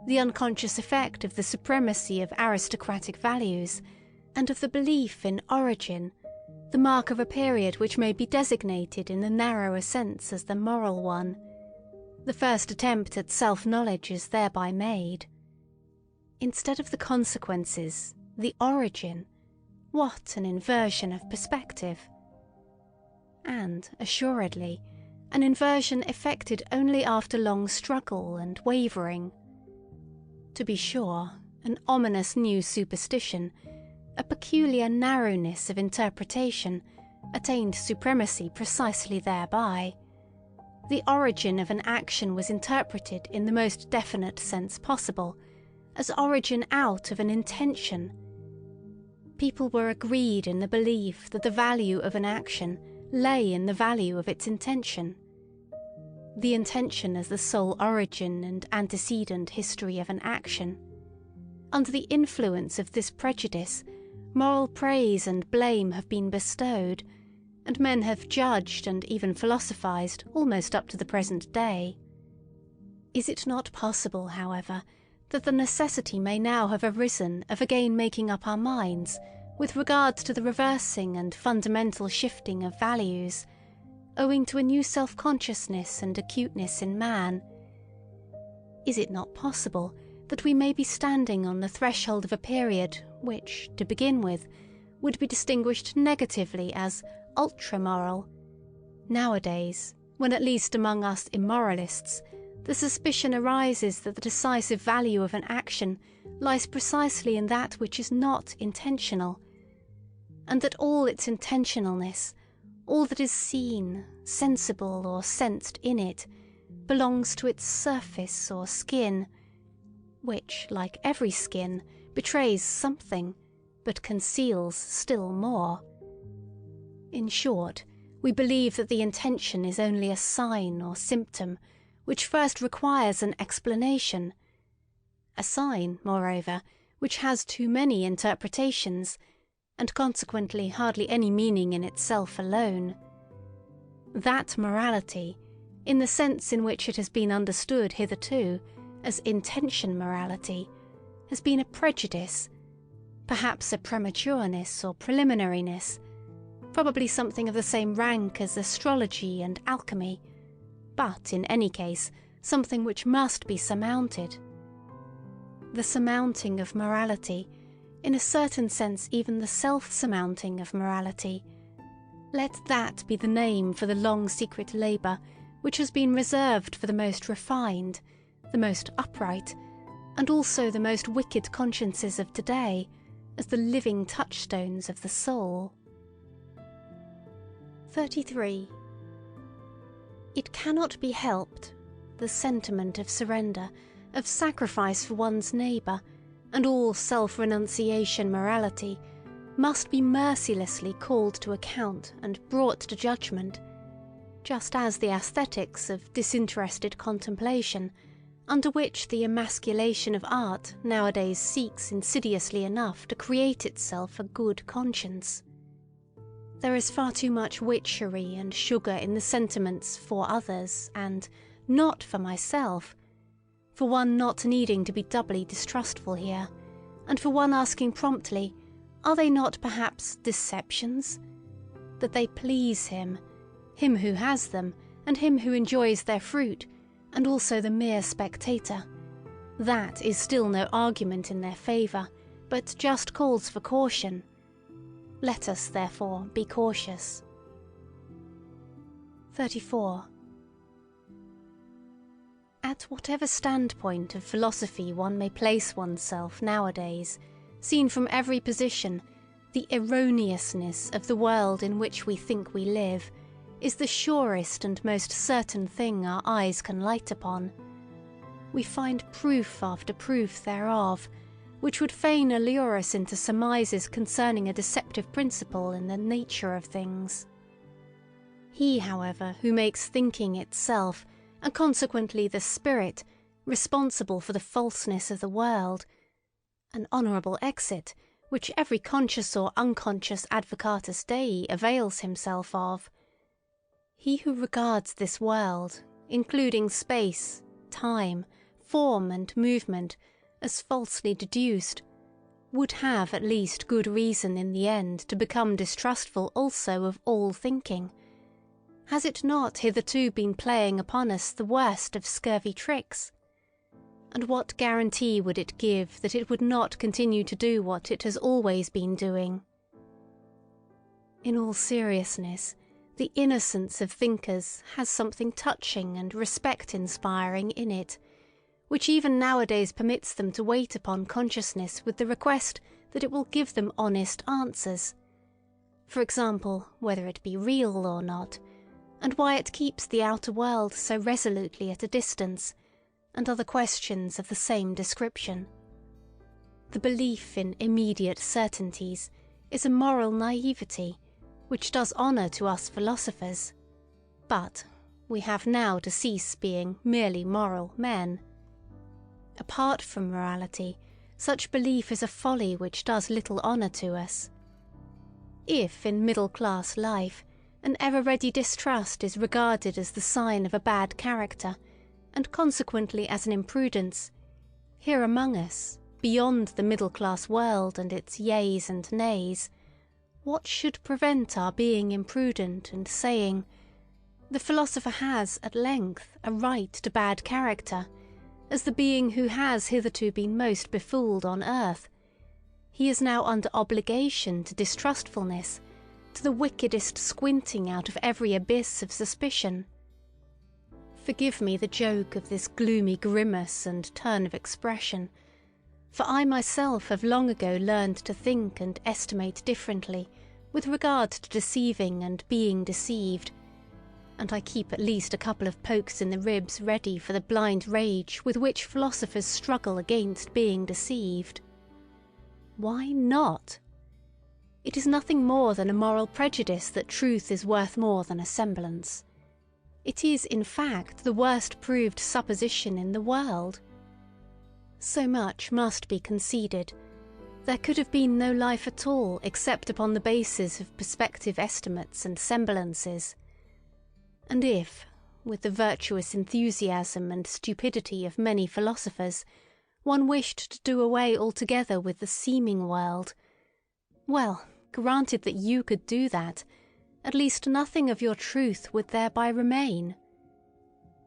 the unconscious effect of the supremacy of aristocratic values, and of the belief in origin, the mark of a period which may be designated in the narrower sense as the moral one. The first attempt at self-knowledge is thereby made. Instead of the consequences, the origin, what an inversion of perspective! And, assuredly, an inversion effected only after long struggle and wavering. To be sure, an ominous new superstition, a peculiar narrowness of interpretation, attained supremacy precisely thereby. The origin of an action was interpreted in the most definite sense possible, as origin out of an intention. People were agreed in the belief that the value of an action lay in the value of its intention. The intention as the sole origin and antecedent history of an action. Under the influence of this prejudice, moral praise and blame have been bestowed, and men have judged and even philosophized almost up to the present day. Is it not possible, however, that the necessity may now have arisen of again making up our minds with regard to the reversing and fundamental shifting of values, owing to a new self-consciousness and acuteness in man? Is it not possible that we may be standing on the threshold of a period which, to begin with, would be distinguished negatively as ultra-moral? Nowadays, when at least among us immoralists, the suspicion arises that the decisive value of an action lies precisely in that which is not intentional, and that all its intentionalness, all that is seen, sensible, or sensed in it, belongs to its surface or skin, which, like every skin, betrays something, but conceals still more. In short, we believe that the intention is only a sign or symptom, which first requires an explanation. A sign, moreover, which has too many interpretations, and consequently hardly any meaning in itself alone. That morality, in the sense in which it has been understood hitherto, as intention morality, has been a prejudice, perhaps a prematureness or preliminariness, probably something of the same rank as astrology and alchemy, but in any case something which must be surmounted. The surmounting of morality, in a certain sense even the self-surmounting of morality, let that be the name for the long secret labour which has been reserved for the most refined, the most upright, and also the most wicked consciences of today, as the living touchstones of the soul. 33. It cannot be helped, the sentiment of surrender, of sacrifice for one's neighbour, and all self-renunciation morality, must be mercilessly called to account and brought to judgment, just as the aesthetics of disinterested contemplation, under which the emasculation of art nowadays seeks insidiously enough to create itself a good conscience. There is far too much witchery and sugar in the sentiments for others and not for myself, for one not needing to be doubly distrustful here, and for one asking promptly, are they not perhaps deceptions? That they please him who has them, and him who enjoys their fruit, and also the mere spectator. That is still no argument in their favour, but just calls for caution. Let us, therefore, be cautious. 34. At whatever standpoint of philosophy one may place oneself nowadays, seen from every position, the erroneousness of the world in which we think we live is the surest and most certain thing our eyes can light upon. We find proof after proof thereof, which would fain allure us into surmises concerning a deceptive principle in the nature of things. He, however, who makes thinking itself, and consequently the spirit, responsible for the falseness of the world, an honourable exit, which every conscious or unconscious advocatus Dei avails himself of. He who regards this world, including space, time, form and movement, as falsely deduced, would have at least good reason in the end to become distrustful also of all thinking. Has it not hitherto been playing upon us the worst of scurvy tricks? And what guarantee would it give that it would not continue to do what it has always been doing? In all seriousness, the innocence of thinkers has something touching and respect-inspiring in it, which even nowadays permits them to wait upon consciousness with the request that it will give them honest answers. For example, whether it be real or not, and why it keeps the outer world so resolutely at a distance, and other questions of the same description. The belief in immediate certainties is a moral naivety, which does honour to us philosophers, but we have now to cease being merely moral men. Apart from morality, such belief is a folly which does little honour to us. If in middle-class life an ever-ready distrust is regarded as the sign of a bad character, and consequently as an imprudence, here among us, beyond the middle-class world and its yeas and nays, what should prevent our being imprudent and saying, the philosopher has, at length, a right to bad character, as the being who has hitherto been most befooled on earth. He is now under obligation to distrustfulness, to the wickedest squinting out of every abyss of suspicion. Forgive me the joke of this gloomy grimace and turn of expression, for I myself have long ago learned to think and estimate differently with regard to deceiving and being deceived, and I keep at least a couple of pokes in the ribs ready for the blind rage with which philosophers struggle against being deceived. Why not? It is nothing more than a moral prejudice that truth is worth more than a semblance. It is, in fact, the worst proved supposition in the world. So much must be conceded. There could have been no life at all except upon the basis of perspective estimates and semblances. And if, with the virtuous enthusiasm and stupidity of many philosophers, one wished to do away altogether with the seeming world, well, granted that you could do that, at least nothing of your truth would thereby remain.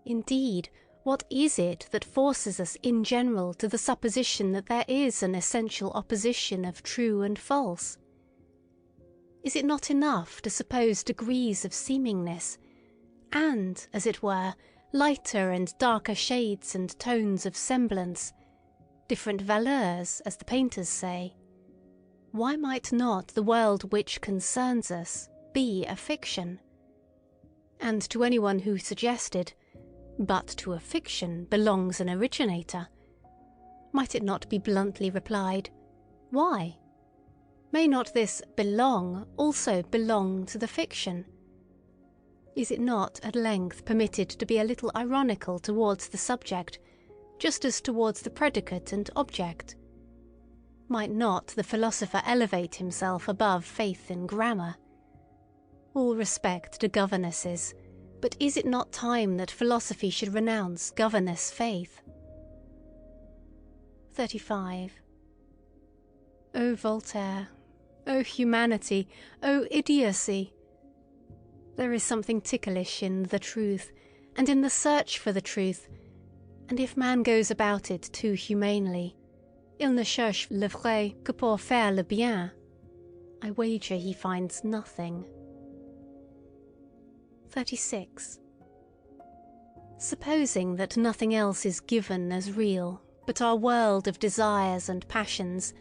Indeed, what is it that forces us in general to the supposition that there is an essential opposition of true and false? Is it not enough to suppose degrees of seemingness, and, as it were, lighter and darker shades and tones of semblance, different valeurs, as the painters say? Why might not the world which concerns us be a fiction? And to anyone who suggested, but to a fiction belongs an originator, might it not be bluntly replied, why? May not this belong also belong to the fiction? Is it not at length permitted to be a little ironical towards the subject, just as towards the predicate and object? Might not the philosopher elevate himself above faith in grammar? All respect to governesses, but is it not time that philosophy should renounce governess faith? 35. O Voltaire, O humanity, O idiocy! There is something ticklish in the truth, and in the search for the truth, and if man goes about it too humanely, il ne cherche le vrai que pour faire le bien, I wager he finds nothing. 36. Supposing that nothing else is given as real but our world of desires and passions,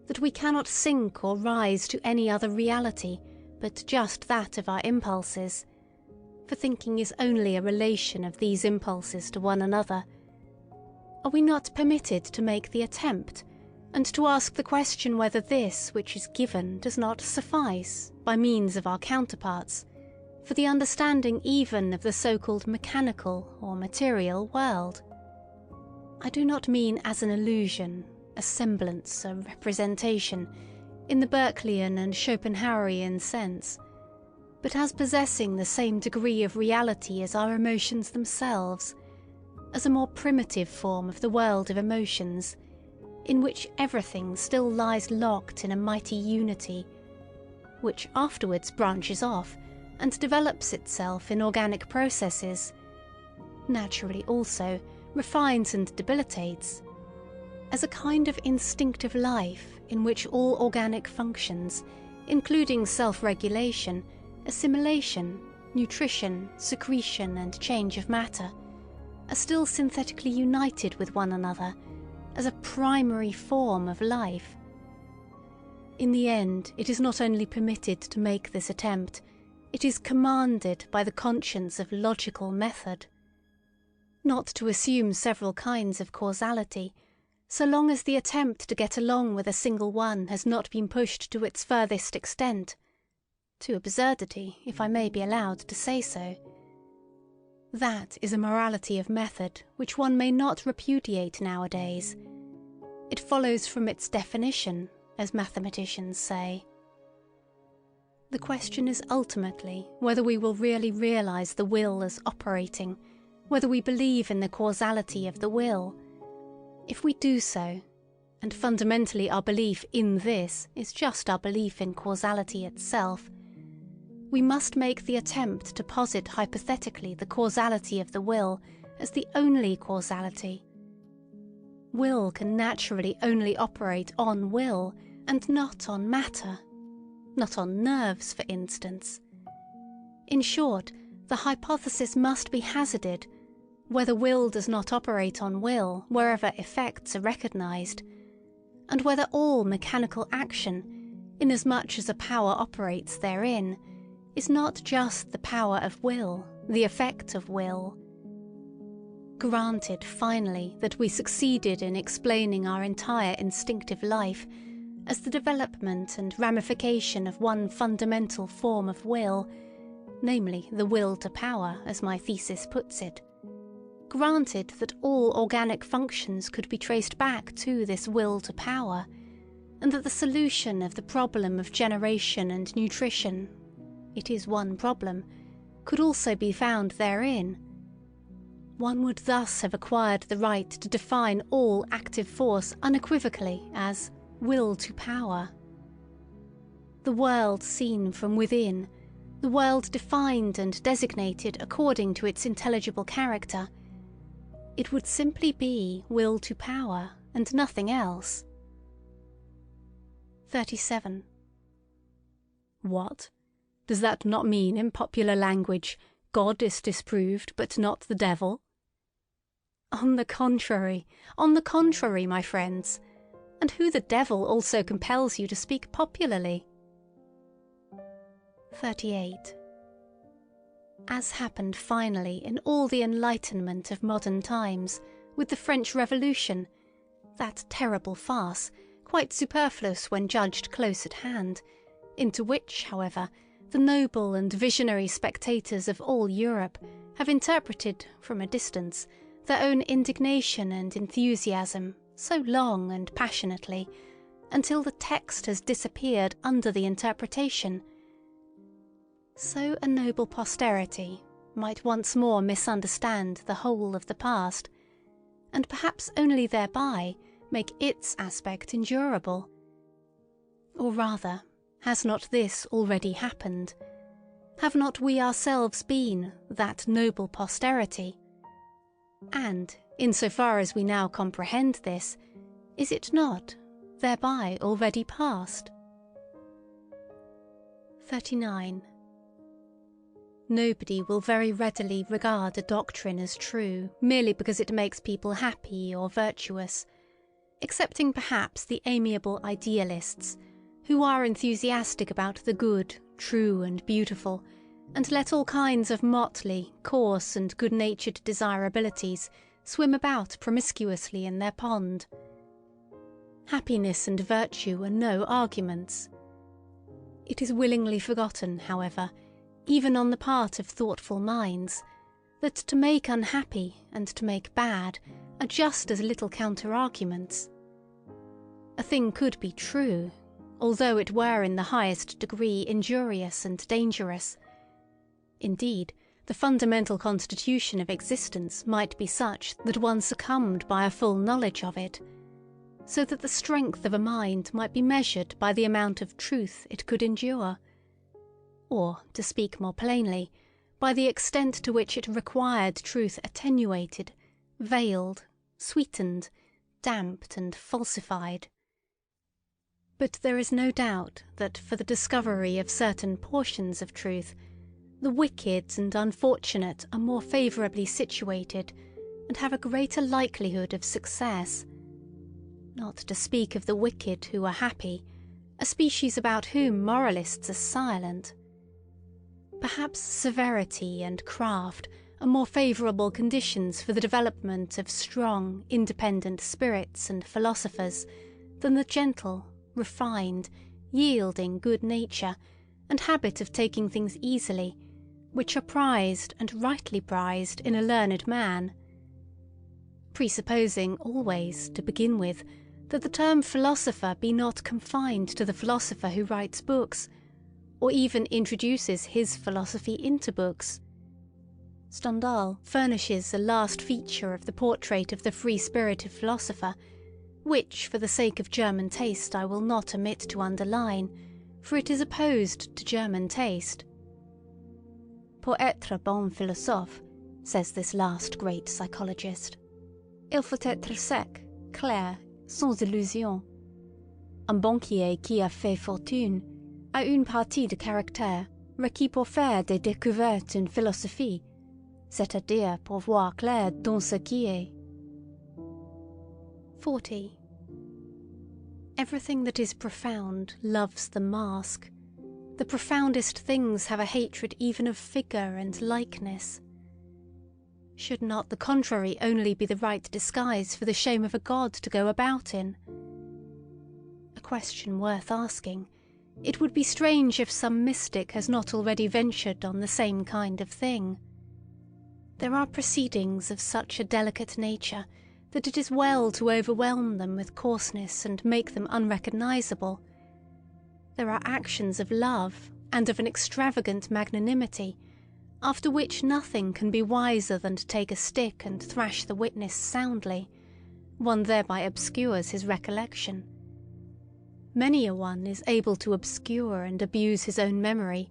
that we cannot sink or rise to any other reality but just that of our impulses, for thinking is only a relation of these impulses to one another, are we not permitted to make the attempt, and to ask the question whether this which is given does not suffice, by means of our counterparts, for the understanding even of the so-called mechanical or material world? I do not mean as an illusion, a semblance, a representation, in the Berkeleyan and Schopenhauerian sense, but as possessing the same degree of reality as our emotions themselves, as a more primitive form of the world of emotions, in which everything still lies locked in a mighty unity, which afterwards branches off and develops itself in organic processes, naturally also refines and debilitates, as a kind of instinctive life in which all organic functions, including self-regulation, assimilation, nutrition, secretion and change of matter, are still synthetically united with one another as a primary form of life. In the end, it is not only permitted to make this attempt, it is commanded by the conscience of logical method. Not to assume several kinds of causality, so long as the attempt to get along with a single one has not been pushed to its furthest extent, to absurdity, if I may be allowed to say so. That is a morality of method which one may not repudiate nowadays. It follows from its definition, as mathematicians say. The question is ultimately whether we will really realize the will as operating, whether we believe in the causality of the will. If we do so, and fundamentally our belief in this is just our belief in causality itself, we must make the attempt to posit hypothetically the causality of the will as the only causality. Will can naturally only operate on will and not on matter, not on nerves, for instance. In short, the hypothesis must be hazarded whether will does not operate on will wherever effects are recognized, and whether all mechanical action, inasmuch as a power operates therein, is not just the power of will, the effect of will. Granted, finally, that we succeeded in explaining our entire instinctive life as the development and ramification of one fundamental form of will, namely the will to power, as my thesis puts it. Granted that all organic functions could be traced back to this will to power, and that the solution of the problem of generation and nutrition, it is one problem, could also be found therein, one would thus have acquired the right to define all active force unequivocally as will to power. The world seen from within, the world defined and designated according to its intelligible character, it would simply be will to power and nothing else. 37. What? Does that not mean in popular language, God is disproved but not the devil? On the contrary, my friends, and who the devil also compels you to speak popularly. 38. As happened finally in all the enlightenment of modern times, with the French Revolution, that terrible farce, quite superfluous when judged close at hand, into which, however, the noble and visionary spectators of all Europe have interpreted, from a distance, their own indignation and enthusiasm so long and passionately, until the text has disappeared under the interpretation. So a noble posterity might once more misunderstand the whole of the past, and perhaps only thereby make its aspect endurable? Or rather, has not this already happened? Have not we ourselves been that noble posterity? And, insofar as we now comprehend this, is it not thereby already past? 39. Nobody will very readily regard a doctrine as true merely because it makes people happy or virtuous, excepting perhaps the amiable idealists, who are enthusiastic about the good, true and beautiful, and let all kinds of motley, coarse and good-natured desirabilities swim about promiscuously in their pond. Happiness and virtue are no arguments. It is willingly forgotten, however, even on the part of thoughtful minds, that to make unhappy and to make bad are just as little counter-arguments. A thing could be true, although it were in the highest degree injurious and dangerous. Indeed, the fundamental constitution of existence might be such that one succumbed by a full knowledge of it, so that the strength of a mind might be measured by the amount of truth it could endure, or, to speak more plainly, by the extent to which it required truth attenuated, veiled, sweetened, damped and falsified. But there is no doubt that for the discovery of certain portions of truth, the wicked and unfortunate are more favourably situated and have a greater likelihood of success. Not to speak of the wicked who are happy, a species about whom moralists are silent. Perhaps severity and craft are more favourable conditions for the development of strong, independent spirits and philosophers than the gentle, refined, yielding good nature and habit of taking things easily, which are prized and rightly prized in a learned man. Presupposing always, to begin with, that the term philosopher be not confined to the philosopher who writes books, or even introduces his philosophy into books. Stendhal furnishes a last feature of the portrait of the free-spirited philosopher, which for the sake of German taste I will not omit to underline, for it is opposed to German taste. Pour être bon philosophe, says this last great psychologist, il faut être sec, clair, sans illusion. Un banquier qui a fait fortune a une partie de caractère requis pour faire des découvertes en philosophie, c'est-à-dire pour voir clair dans ce qui est. 40. Everything that is profound loves the mask. The profoundest things have a hatred even of figure and likeness. Should not the contrary only be the right disguise for the shame of a god to go about in? A question worth asking. It would be strange if some mystic has not already ventured on the same kind of thing. There are proceedings of such a delicate nature that it is well to overwhelm them with coarseness and make them unrecognizable. There are actions of love and of an extravagant magnanimity, after which nothing can be wiser than to take a stick and thrash the witness soundly. One thereby obscures his recollection. Many a one is able to obscure and abuse his own memory,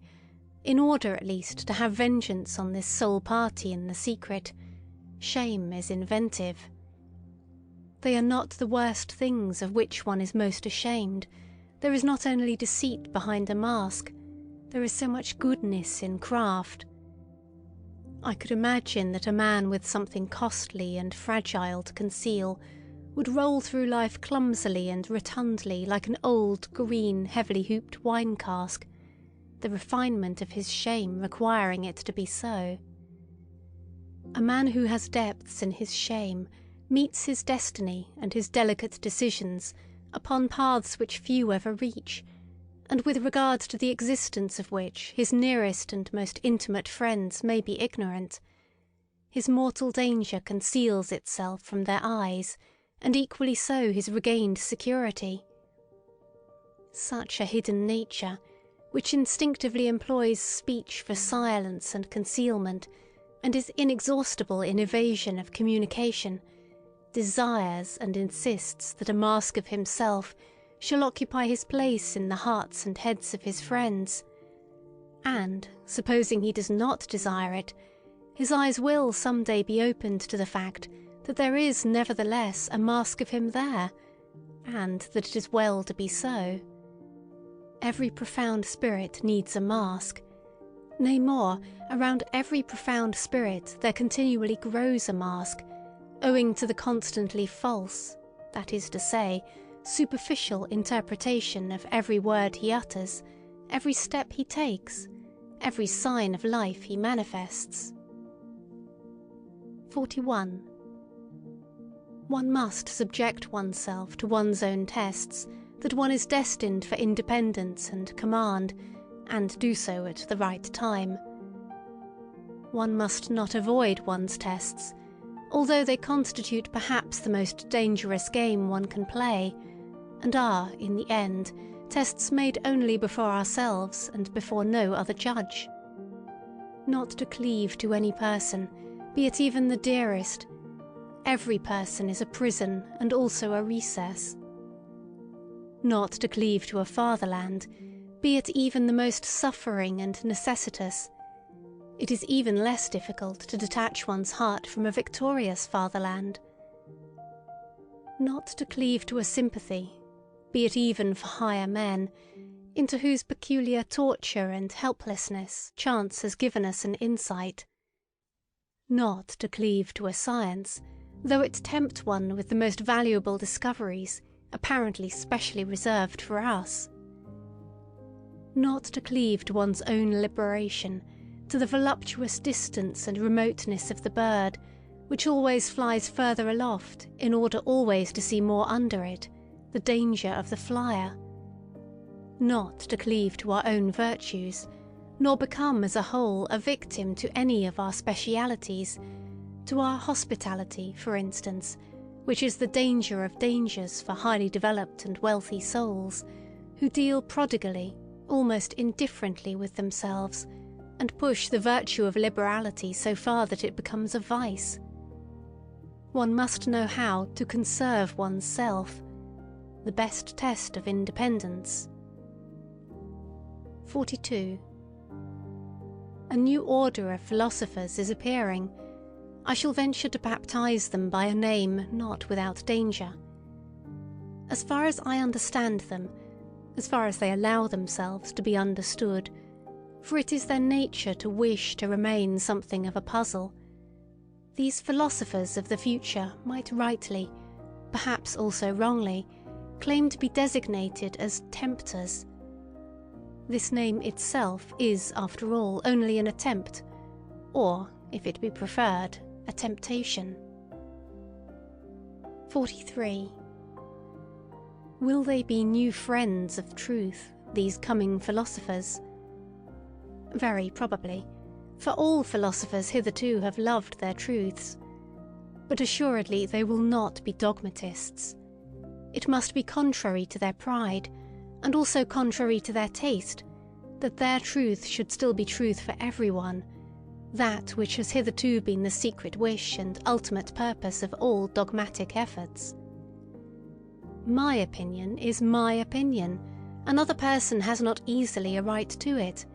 in order at least to have vengeance on this sole party in the secret. Shame is inventive. They are not the worst things of which one is most ashamed. There is not only deceit behind a mask, there is so much goodness in craft. I could imagine that a man with something costly and fragile to conceal would roll through life clumsily and rotundly like an old, green, heavily hooped wine cask, the refinement of his shame requiring it to be so. A man who has depths in his shame meets his destiny and his delicate decisions upon paths which few ever reach, and with regard to the existence of which his nearest and most intimate friends may be ignorant. His mortal danger conceals itself from their eyes, and equally so his regained security. Such a hidden nature, which instinctively employs speech for silence and concealment, and is inexhaustible in evasion of communication, desires and insists that a mask of himself shall occupy his place in the hearts and heads of his friends. And, supposing he does not desire it, his eyes will some day be opened to the fact that there is nevertheless a mask of him there, and that it is well to be so. Every profound spirit needs a mask. Nay more, around every profound spirit there continually grows a mask, owing to the constantly false, that is to say, superficial interpretation of every word he utters, every step he takes, every sign of life he manifests. 41. One must subject oneself to one's own tests, that one is destined for independence and command, and do so at the right time. One must not avoid one's tests, although they constitute perhaps the most dangerous game one can play, and are, in the end, tests made only before ourselves and before no other judge. Not to cleave to any person, be it even the dearest. Every person is a prison and also a recess. Not to cleave to a fatherland, be it even the most suffering and necessitous. It is even less difficult to detach one's heart from a victorious fatherland. Not to cleave to a sympathy, be it even for higher men, into whose peculiar torture and helplessness chance has given us an insight. Not to cleave to a science, though it tempt one with the most valuable discoveries, apparently specially reserved for us. Not to cleave to one's own liberation, to the voluptuous distance and remoteness of the bird, which always flies further aloft in order always to see more under it, the danger of the flyer. Not to cleave to our own virtues, nor become as a whole a victim to any of our specialities, to our hospitality, for instance, which is the danger of dangers for highly developed and wealthy souls, who deal prodigally, almost indifferently with themselves, and push the virtue of liberality so far that it becomes a vice. One must know how to conserve one's self, the best test of independence. 42. A new order of philosophers is appearing. I shall venture to baptize them by a name not without danger. As far as I understand them, as far as they allow themselves to be understood, for it is their nature to wish to remain something of a puzzle, these philosophers of the future might rightly, perhaps also wrongly, claim to be designated as tempters. This name itself is, after all, only an attempt, or, if it be preferred, a temptation. 43. Will they be new friends of truth, these coming philosophers? Very probably, for all philosophers hitherto have loved their truths. But assuredly they will not be dogmatists. It must be contrary to their pride, and also contrary to their taste, that their truth should still be truth for everyone, that which has hitherto been the secret wish and ultimate purpose of all dogmatic efforts. My opinion is my opinion. Another person has not easily a right to it.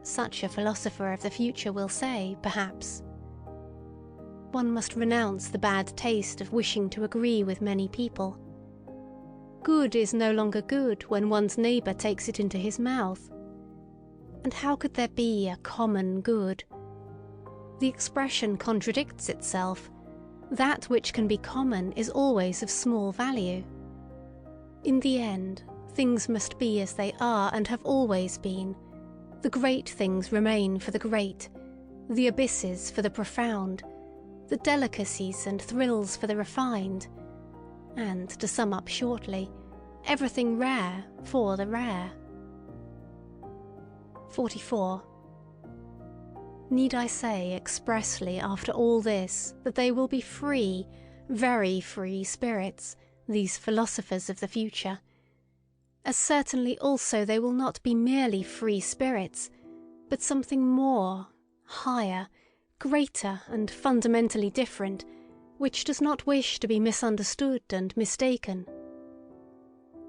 Such a philosopher of the future will say, perhaps. One must renounce the bad taste of wishing to agree with many people. Good is no longer good when one's neighbour takes it into his mouth. And how could there be a common good? The expression contradicts itself. That which can be common is always of small value. In the end, things must be as they are and have always been. The great things remain for the great, the abysses for the profound, the delicacies and thrills for the refined, and, to sum up shortly, everything rare for the rare. 44. Need I say expressly after all this that they will be free, very free spirits, these philosophers of the future? As certainly also they will not be merely free spirits, but something more, higher, greater and fundamentally different, which does not wish to be misunderstood and mistaken.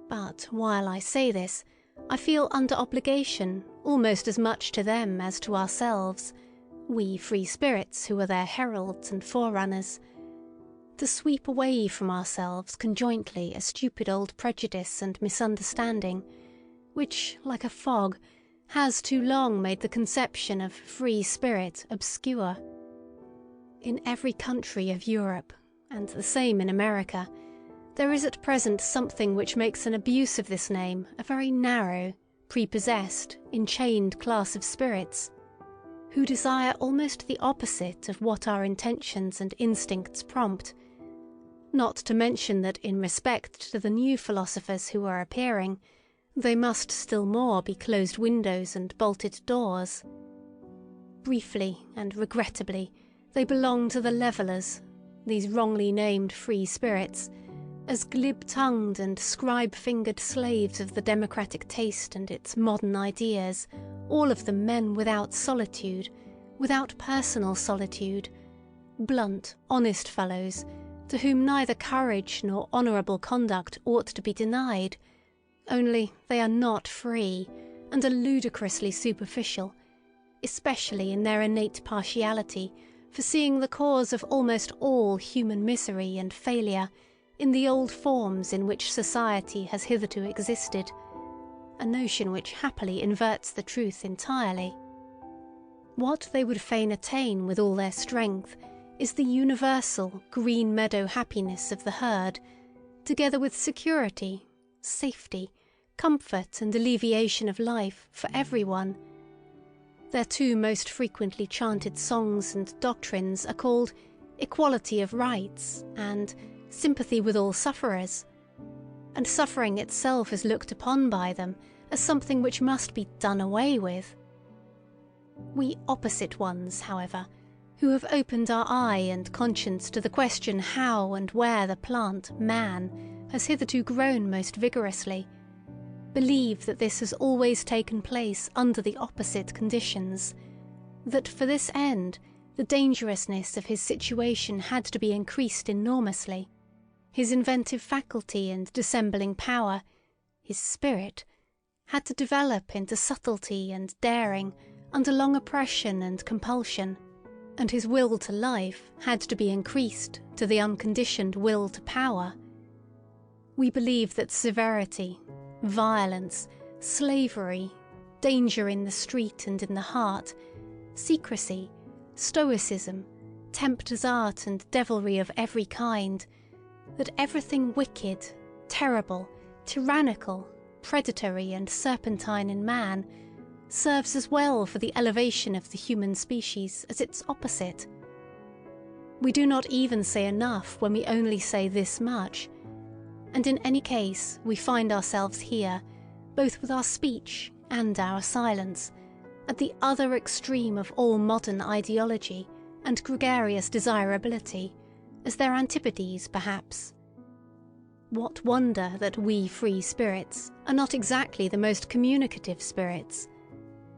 But while I say this, I feel under obligation almost as much to them as to ourselves, we free spirits who are their heralds and forerunners, to sweep away from ourselves conjointly a stupid old prejudice and misunderstanding, which, like a fog, has too long made the conception of free spirit obscure. In every country of Europe, and the same in America, there is at present something which makes an abuse of this name a very narrow, prepossessed, enchained class of spirits, who desire almost the opposite of what our intentions and instincts prompt, not to mention that in respect to the new philosophers who are appearing, they must still more be closed windows and bolted doors. Briefly and regrettably, they belong to the levellers, these wrongly named free spirits, as glib-tongued and scribe-fingered slaves of the democratic taste and its modern ideas, all of them men without solitude, without personal solitude, blunt, honest fellows, to whom neither courage nor honourable conduct ought to be denied, only they are not free, and are ludicrously superficial, especially in their innate partiality for seeing the cause of almost all human misery and failure in the old forms in which society has hitherto existed, a notion which happily inverts the truth entirely. What they would fain attain with all their strength is the universal green meadow happiness of the herd, together with security, safety, comfort and alleviation of life for everyone. Their two most frequently chanted songs and doctrines are called equality of rights and sympathy with all sufferers, and suffering itself is looked upon by them as something which must be done away with. We opposite ones, however, who have opened our eye and conscience to the question how and where the plant, man, has hitherto grown most vigorously, believe that this has always taken place under the opposite conditions, that for this end the dangerousness of his situation had to be increased enormously, his inventive faculty and dissembling power, his spirit, had to develop into subtlety and daring under long oppression and compulsion, and his will to life had to be increased to the unconditioned will to power. We believe that severity, violence, slavery, danger in the street and in the heart, secrecy, stoicism, tempter's art and devilry of every kind, that everything wicked, terrible, tyrannical, predatory and serpentine in man serves as well for the elevation of the human species as its opposite. We do not even say enough when we only say this much, and in any case we find ourselves here, both with our speech and our silence, at the other extreme of all modern ideology and gregarious desirability, as their antipodes perhaps. What wonder that we free spirits are not exactly the most communicative spirits,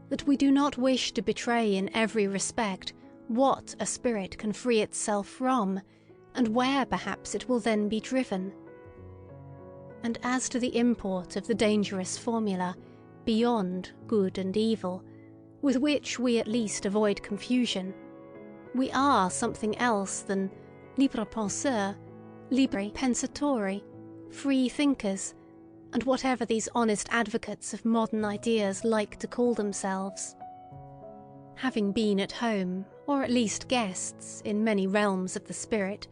that we do not wish to betray in every respect what a spirit can free itself from, and where perhaps it will then be driven. And as to the import of the dangerous formula, beyond good and evil, with which we at least avoid confusion, we are something else than libres penseurs, liberi pensatori, free thinkers, and whatever these honest advocates of modern ideas like to call themselves. Having been at home, or at least guests, in many realms of the spirit,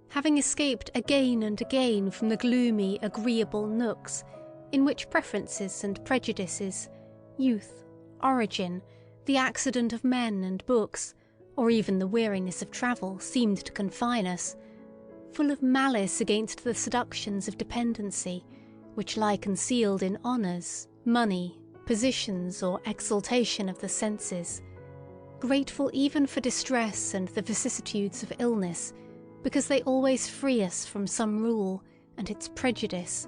having escaped again and again from the gloomy, agreeable nooks in which preferences and prejudices, youth, origin, the accident of men and books, or even the weariness of travel seemed to confine us, full of malice against the seductions of dependency, which lie concealed in honours, money, positions, or exaltation of the senses, grateful even for distress and the vicissitudes of illness, because they always free us from some rule and its prejudice,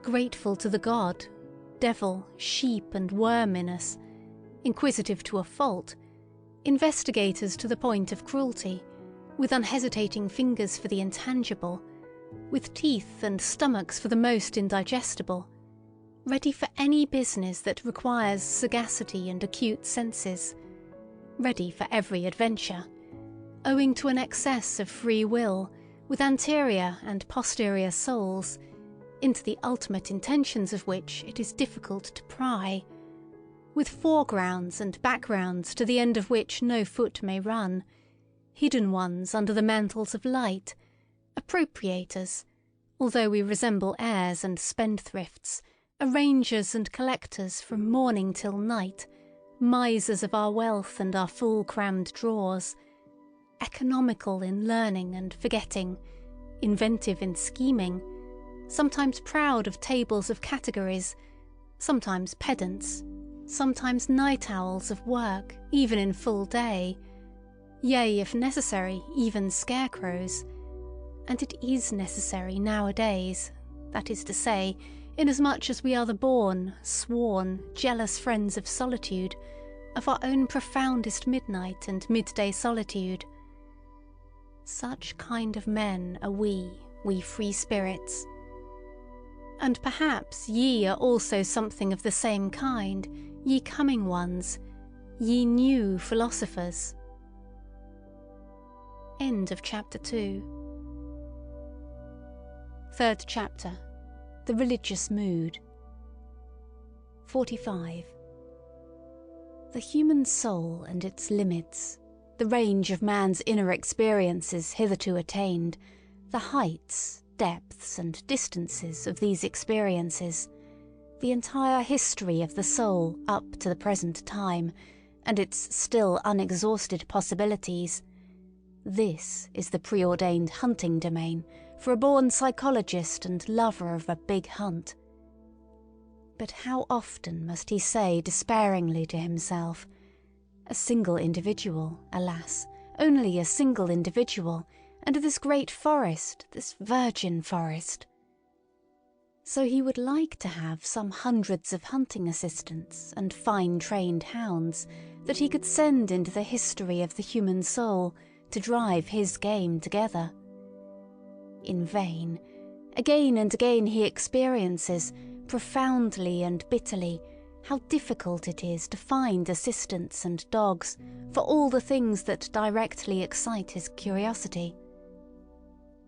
grateful to the god, devil, sheep, and worm in us, inquisitive to a fault, investigators to the point of cruelty, with unhesitating fingers for the intangible, with teeth and stomachs for the most indigestible, ready for any business that requires sagacity and acute senses, ready for every adventure, owing to an excess of free will, with anterior and posterior souls, into the ultimate intentions of which it is difficult to pry, with foregrounds and backgrounds to the end of which no foot may run, hidden ones under the mantles of light, appropriators, although we resemble heirs and spendthrifts, arrangers and collectors from morning till night, misers of our wealth and our full-crammed drawers, economical in learning and forgetting, inventive in scheming, sometimes proud of tables of categories, sometimes pedants, sometimes night owls of work, even in full day, yea, if necessary, even scarecrows. And it is necessary nowadays, that is to say, inasmuch as we are the born, sworn, jealous friends of solitude, of our own profoundest midnight and midday solitude. Such kind of men are we free spirits. And perhaps ye are also something of the same kind, ye coming ones, ye new philosophers. End of chapter 2. Third chapter. The religious mood. 45. The human soul and its limits, the range of man's inner experiences hitherto attained, the heights, depths and distances of these experiences, the entire history of the soul up to the present time, and its still unexhausted possibilities. This is the preordained hunting domain for a born psychologist and lover of a big hunt. But how often must he say despairingly to himself, a single individual, alas, only a single individual, and this great forest, this virgin forest. So he would like to have some hundreds of hunting assistants and fine-trained hounds that he could send into the history of the human soul to drive his game together. In vain. Again and again he experiences, profoundly and bitterly, how difficult it is to find assistants and dogs for all the things that directly excite his curiosity.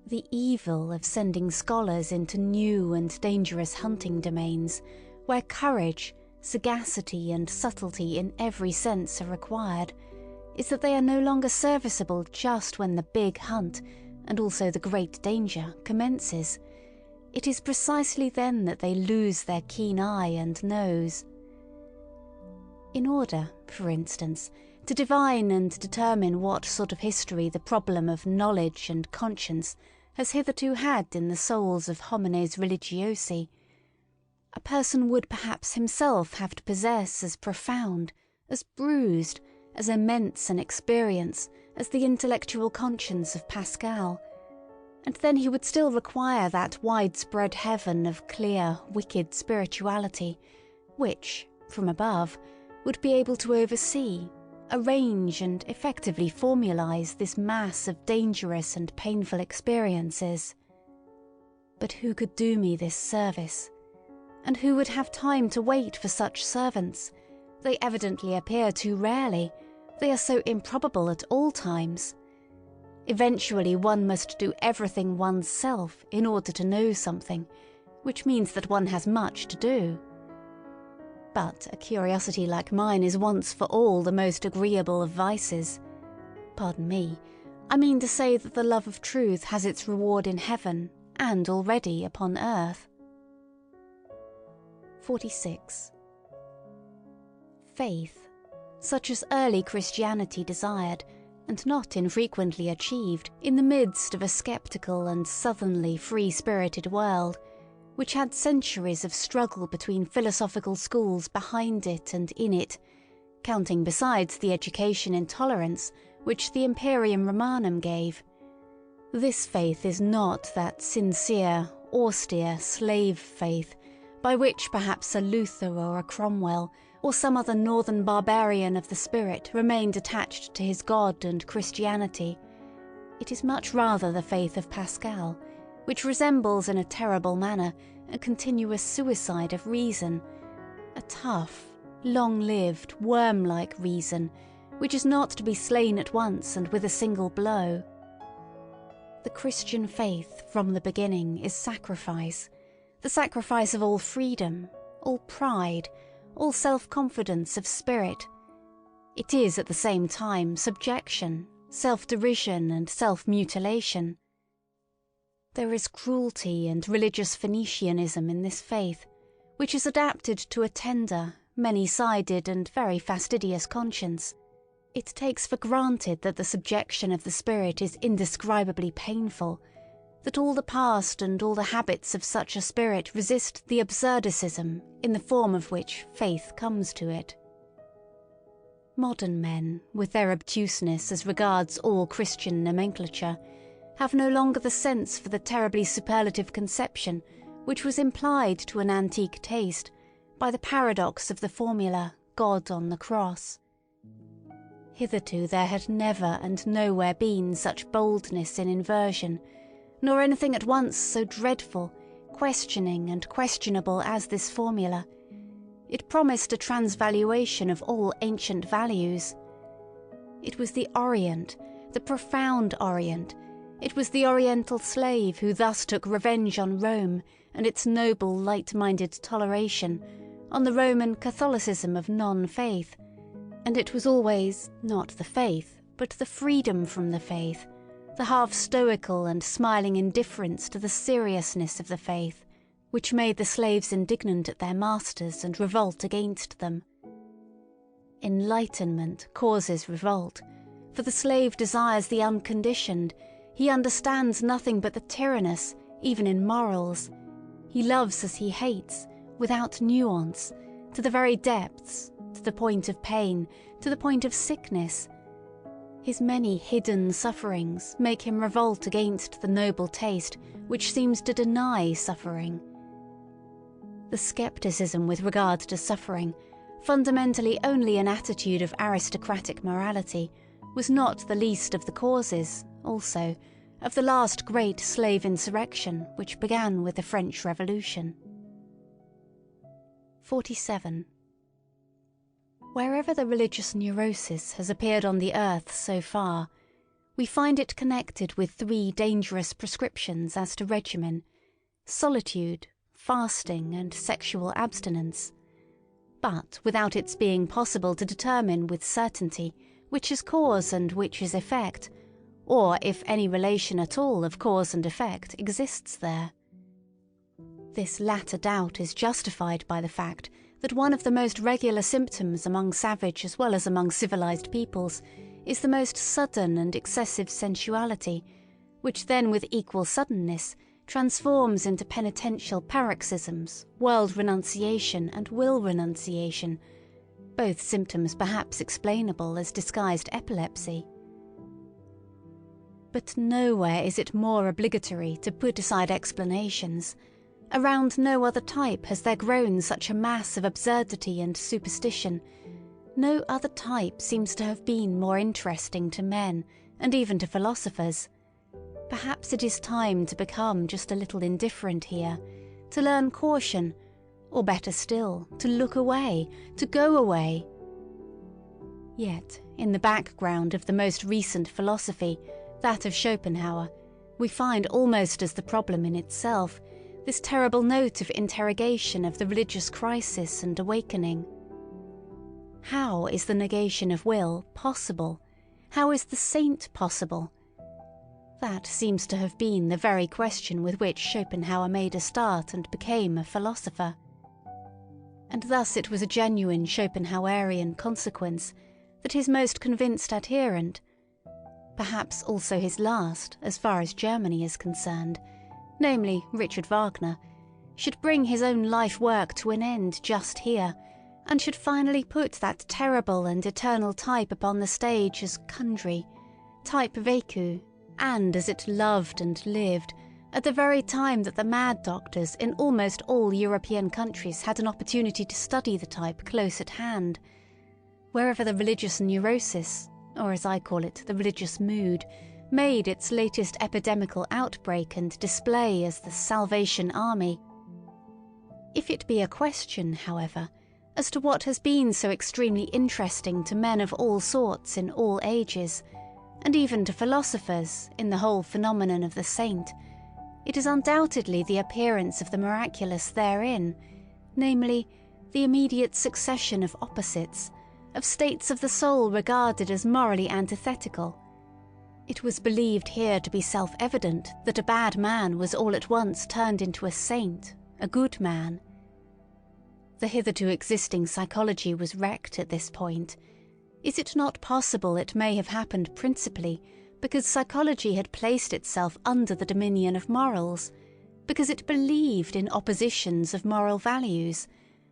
The evil of sending scholars into new and dangerous hunting domains, where courage, sagacity and subtlety in every sense are required, is that they are no longer serviceable just when the big hunt, and also the great danger, commences. It is precisely then that they lose their keen eye and nose. In order, for instance, to divine and determine what sort of history the problem of knowledge and conscience has hitherto had in the souls of homines religiosi, a person would perhaps himself have to possess as profound, as bruised, as immense an experience as the intellectual conscience of Pascal, and then he would still require that widespread heaven of clear, wicked spirituality, which, from above, would be able to oversee, arrange and effectively formalize this mass of dangerous and painful experiences. But who could do me this service? And who would have time to wait for such servants? They evidently appear too rarely. They are so improbable at all times. Eventually one must do everything oneself in order to know something, which means that one has much to do. But a curiosity like mine is once for all the most agreeable of vices. Pardon me, I mean to say that the love of truth has its reward in heaven, and already upon earth. 46. Faith, such as early Christianity desired, and not infrequently achieved, in the midst of a sceptical and southernly free-spirited world, which had centuries of struggle between philosophical schools behind it and in it, counting besides the education in tolerance which the Imperium Romanum gave. This faith is not that sincere, austere slave faith, by which perhaps a Luther or a Cromwell, or some other northern barbarian of the spirit remained attached to his God and Christianity, It is much rather the faith of Pascal, which resembles in a terrible manner a continuous suicide of reason, a tough, long-lived, worm-like reason, which is not to be slain at once and with a single blow. The Christian faith, from the beginning, is sacrifice, the sacrifice of all freedom, all pride, all self-confidence of spirit. It is at the same time subjection, self-derision and self-mutilation. There is cruelty and religious Phoenicianism in this faith, which is adapted to a tender, many-sided and very fastidious conscience. It takes for granted that the subjection of the spirit is indescribably painful, that all the past and all the habits of such a spirit resist the absurdicism in the form of which faith comes to it. Modern men, with their obtuseness as regards all Christian nomenclature, have no longer the sense for the terribly superlative conception which was implied to an antique taste by the paradox of the formula God on the cross. Hitherto there had never and nowhere been such boldness in inversion, nor anything at once so dreadful, questioning and questionable as this formula. It promised a transvaluation of all ancient values. It was the Orient, the profound Orient. It was the Oriental slave who thus took revenge on Rome and its noble light-minded toleration, on the Roman Catholicism of non-faith. And it was always not the faith, but the freedom from the faith, the half-stoical and smiling indifference to the seriousness of the faith, which made the slaves indignant at their masters and revolt against them. Enlightenment causes revolt, for the slave desires the unconditioned. He understands nothing but the tyrannous, even in morals. He loves as he hates, without nuance, to the very depths, to the point of pain, to the point of sickness. His many hidden sufferings make him revolt against the noble taste which seems to deny suffering. The scepticism with regard to suffering, fundamentally only an attitude of aristocratic morality, was not the least of the causes, also, of the last great slave insurrection which began with the French Revolution. 47. Wherever the religious neurosis has appeared on the earth so far, we find it connected with three dangerous prescriptions as to regimen: solitude, fasting, and sexual abstinence, but without its being possible to determine with certainty which is cause and which is effect, or if any relation at all of cause and effect exists there. This latter doubt is justified by the fact that one of the most regular symptoms among savage as well as among civilized peoples is the most sudden and excessive sensuality, which then with equal suddenness transforms into penitential paroxysms, world renunciation and will renunciation, both symptoms perhaps explainable as disguised epilepsy. But nowhere is it more obligatory to put aside explanations. Around no other type has there grown such a mass of absurdity and superstition. No other type seems to have been more interesting to men, and even to philosophers. Perhaps it is time to become just a little indifferent here, to learn caution, or better still, to look away, to go away. Yet, in the background of the most recent philosophy, that of Schopenhauer, we find almost as the problem in itself, this terrible note of interrogation of the religious crisis and awakening. How is the negation of will possible? How is the saint possible? That seems to have been the very question with which Schopenhauer made a start and became a philosopher. And thus it was a genuine Schopenhauerian consequence that his most convinced adherent, perhaps also his last as far as Germany is concerned, namely Richard Wagner, should bring his own life work to an end just here, and should finally put that terrible and eternal type upon the stage as Kundry, type vécu, and as it loved and lived, at the very time that the mad doctors in almost all European countries had an opportunity to study the type close at hand. Wherever the religious neurosis, or as I call it, the religious mood, made its latest epidemical outbreak and display as the Salvation Army. If it be a question, however, as to what has been so extremely interesting to men of all sorts in all ages, and even to philosophers in the whole phenomenon of the saint, it is undoubtedly the appearance of the miraculous therein, namely, the immediate succession of opposites, of states of the soul regarded as morally antithetical. It was believed here to be self-evident that a bad man was all at once turned into a saint, a good man. The hitherto existing psychology was wrecked at this point. Is it not possible it may have happened principally because psychology had placed itself under the dominion of morals, because it believed in oppositions of moral values,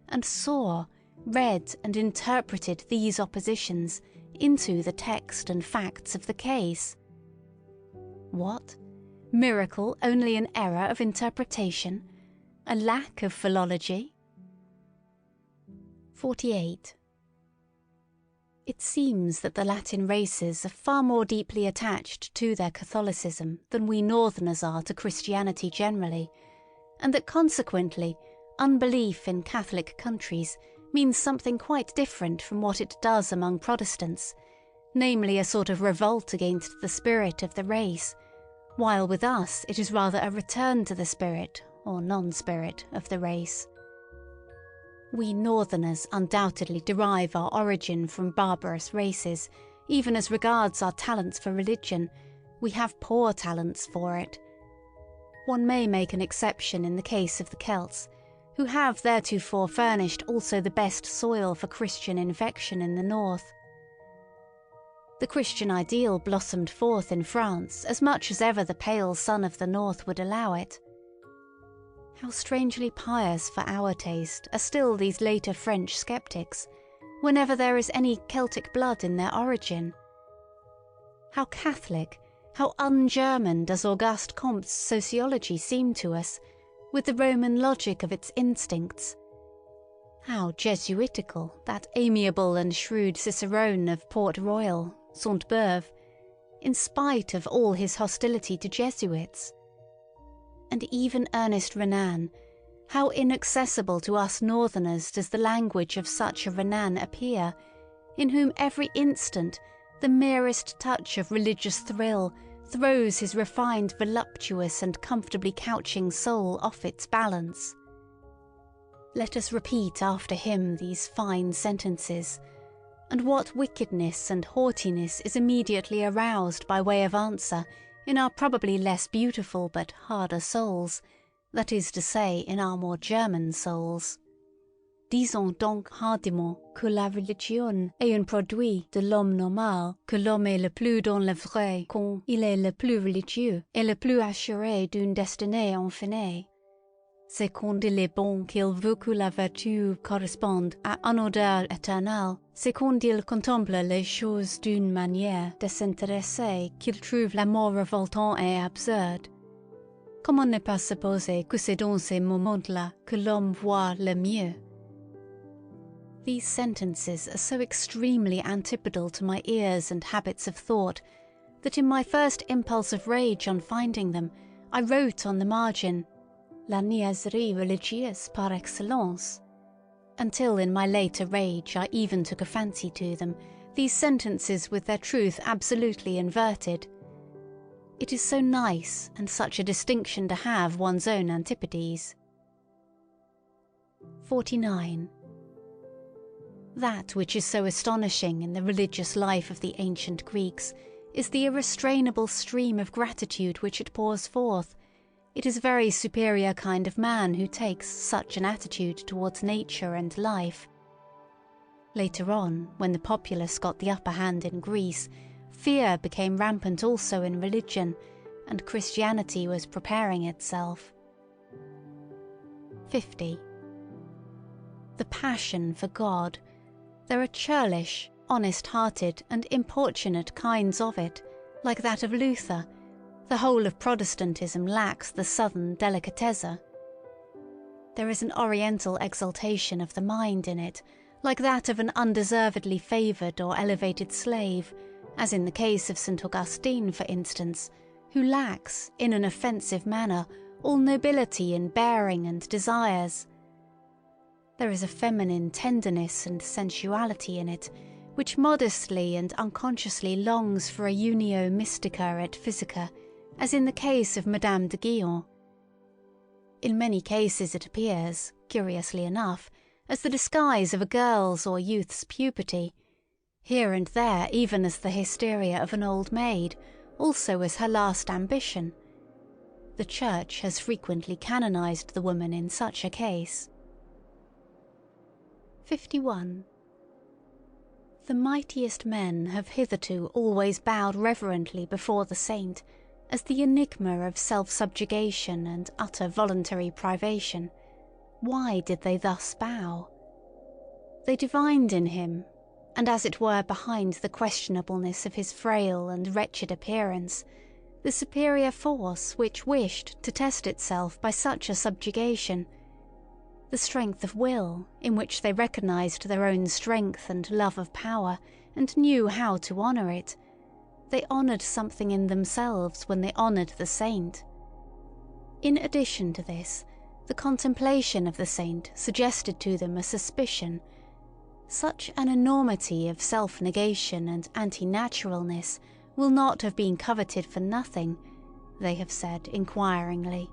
and saw, read and interpreted these oppositions into the text and facts of the case? What? Miracle only an error of interpretation? A lack of philology? 48. It seems that the Latin races are far more deeply attached to their Catholicism than we Northerners are to Christianity generally, and that consequently unbelief in Catholic countries means something quite different from what it does among Protestants, namely a sort of revolt against the spirit of the race, while with us it is rather a return to the spirit, or non-spirit, of the race. We Northerners undoubtedly derive our origin from barbarous races, even as regards our talents for religion. We have poor talents for it. One may make an exception in the case of the Celts, who have theretofore furnished also the best soil for Christian infection in the north. The Christian ideal blossomed forth in France as much as ever the pale sun of the north would allow it. How strangely pious for our taste are still these later French sceptics, whenever there is any Celtic blood in their origin. How Catholic, how un-German does Auguste Comte's sociology seem to us, with the Roman logic of its instincts. How Jesuitical that amiable and shrewd Cicerone of Port Royal, Sainte-Beuve, in spite of all his hostility to Jesuits. And even Ernest Renan, how inaccessible to us Northerners does the language of such a Renan appear, in whom every instant the merest touch of religious thrill throws his refined, voluptuous and comfortably couching soul off its balance. Let us repeat after him these fine sentences, and what wickedness and haughtiness is immediately aroused by way of answer in our probably less beautiful but harder souls, that is to say, in our more German souls. Disons donc hardiment que la religion est un produit de l'homme normal, que l'homme est le plus dans le vrai quand il est le plus religieux et le plus assuré d'une destinée infinie. C'est quand il est bon qu'il veut que la vertu corresponde à un odeur éternel, c'est quand il contemple les choses d'une manière désintéressée qu'il trouve la mort révoltante et absurde. Comment ne pas supposer que c'est dans ces moments-là que l'homme voit le mieux? These sentences are so extremely antipodal to my ears and habits of thought that in my first impulse of rage on finding them, I wrote on the margin, La niaiserie religieuse par excellence, until in my later rage I even took a fancy to them, these sentences with their truth absolutely inverted. It is so nice and such a distinction to have one's own antipodes. 49. That which is so astonishing in the religious life of the ancient Greeks is the irrestrainable stream of gratitude which it pours forth. It is a very superior kind of man who takes such an attitude towards nature and life. Later on, when the populace got the upper hand in Greece, fear became rampant also in religion, and Christianity was preparing itself. 50. The passion for God. There are churlish, honest-hearted and importunate kinds of it, like that of Luther. The whole of Protestantism lacks the southern delicatezza. There is an oriental exaltation of the mind in it, like that of an undeservedly favoured or elevated slave, as in the case of St. Augustine, for instance, who lacks, in an offensive manner, all nobility in bearing and desires. There is a feminine tenderness and sensuality in it, which modestly and unconsciously longs for a unio mystica et physica, as in the case of Madame de Guion. In many cases it appears, curiously enough, as the disguise of a girl's or youth's puberty, here and there even as the hysteria of an old maid, also as her last ambition. The Church has frequently canonized the woman in such a case. 51. The mightiest men have hitherto always bowed reverently before the saint, as the enigma of self-subjugation and utter voluntary privation. Why did they thus bow? They divined in him, and as it were behind the questionableness of his frail and wretched appearance, the superior force which wished to test itself by such a subjugation, the strength of will in which they recognized their own strength and love of power and knew how to honour it. They honoured something in themselves when they honoured the saint. In addition to this, the contemplation of the saint suggested to them a suspicion. Such an enormity of self-negation and anti-naturalness will not have been coveted for nothing, they have said inquiringly.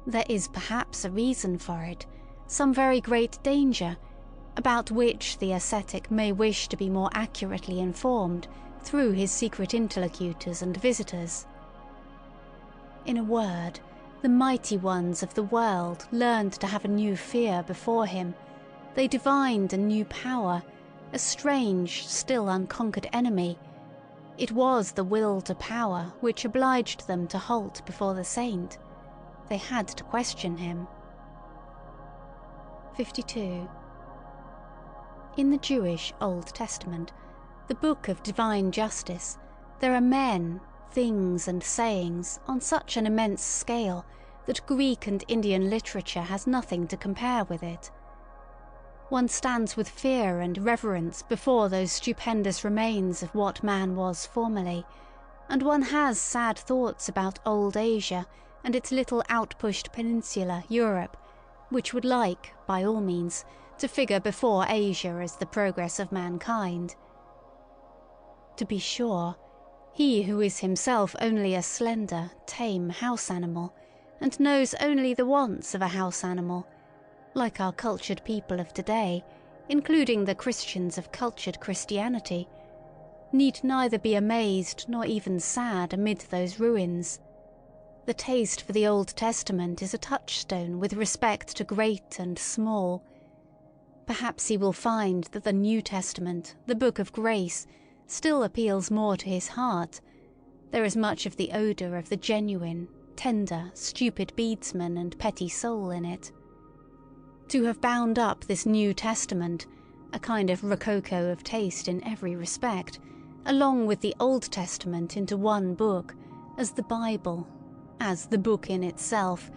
There is perhaps a reason for it, some very great danger, about which the ascetic may wish to be more accurately informed through his secret interlocutors and visitors. In a word, the mighty ones of the world learned to have a new fear before him. They divined a new power, a strange, still unconquered enemy. It was the will to power which obliged them to halt before the saint. They had to question him. 52. In the Jewish Old Testament, the book of divine justice, there are men, things and sayings on such an immense scale that Greek and Indian literature has nothing to compare with it. One stands with fear and reverence before those stupendous remains of what man was formerly, and one has sad thoughts about old Asia and its little outpushed peninsula, Europe, which would like, by all means, to figure before Asia as the progress of mankind. To be sure, he who is himself only a slender, tame house animal, and knows only the wants of a house animal, like our cultured people of today, including the Christians of cultured Christianity, need neither be amazed nor even sad amid those ruins. The taste for the Old Testament is a touchstone with respect to great and small. Perhaps he will find that the New Testament, the Book of Grace, still appeals more to his heart. There is much of the odour of the genuine, tender, stupid beadsman and petty soul in it. To have bound up this New Testament, a kind of rococo of taste in every respect, along with the Old Testament into one book, as the Bible, as the book in itself,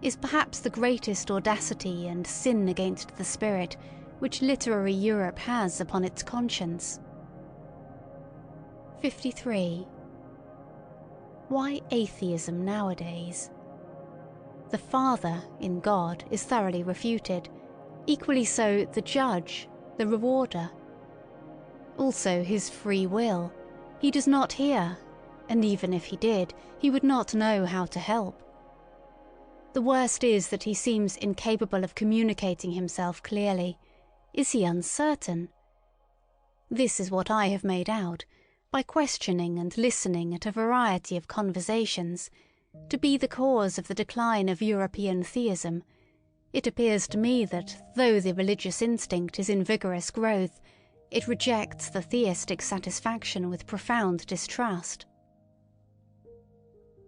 is perhaps the greatest audacity and sin against the spirit which literary Europe has upon its conscience. 53. Why atheism nowadays? The Father, in God, is thoroughly refuted, equally so the Judge, the Rewarder. Also his free will. He does not hear, and even if he did, he would not know how to help. The worst is that he seems incapable of communicating himself clearly. Is he uncertain? This is what I have made out, by questioning and listening at a variety of conversations, to be the cause of the decline of European theism. It appears to me that, though the religious instinct is in vigorous growth, it rejects the theistic satisfaction with profound distrust.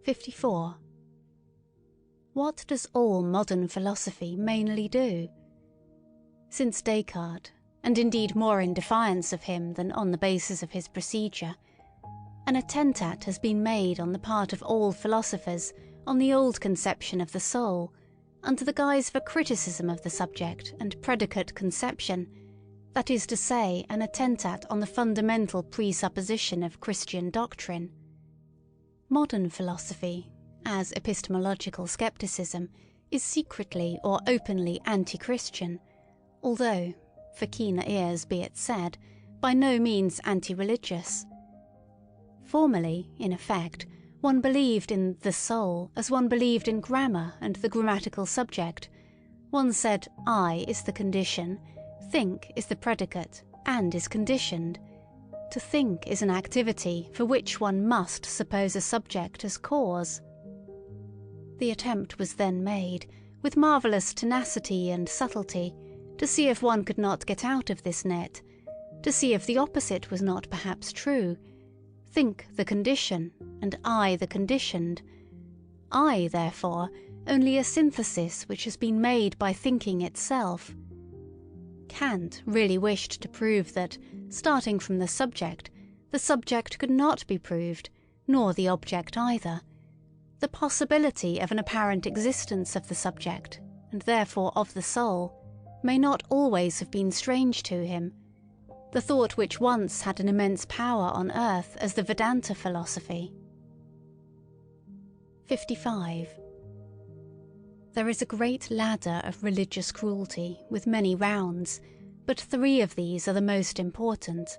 54. What does all modern philosophy mainly do? Since Descartes, and indeed more in defiance of him than on the basis of his procedure, an attentat has been made on the part of all philosophers on the old conception of the soul, under the guise of a criticism of the subject and predicate conception, that is to say, an attentat on the fundamental presupposition of Christian doctrine. Modern philosophy, as epistemological scepticism, is secretly or openly anti-Christian, although, for keener ears be it said, by no means anti-religious. Formerly, in effect, one believed in the soul as one believed in grammar and the grammatical subject. One said I is the condition, think is the predicate, and is conditioned. To think is an activity for which one must suppose a subject as cause. The attempt was then made, with marvellous tenacity and subtlety, to see if one could not get out of this net, to see if the opposite was not perhaps true. Think the condition, and I the conditioned. I, therefore, only a synthesis which has been made by thinking itself. Kant really wished to prove that, starting from the subject could not be proved, nor the object either. The possibility of an apparent existence of the subject, and therefore of the soul, may not always have been strange to him. The thought which once had an immense power on earth as the Vedanta philosophy. 55. There is a great ladder of religious cruelty with many rounds, but 3 of these are the most important.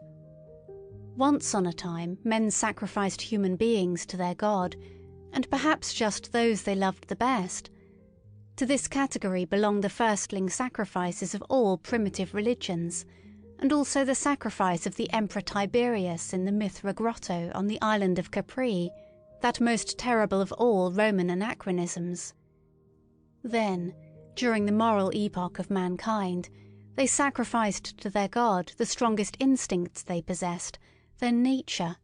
Once on a time men sacrificed human beings to their God, and perhaps just those they loved the best. To this category belong the firstling sacrifices of all primitive religions, and also the sacrifice of the Emperor Tiberius in the Mithra grotto on the island of Capri, that most terrible of all Roman anachronisms. Then, during the moral epoch of mankind, they sacrificed to their god the strongest instincts they possessed, their nature.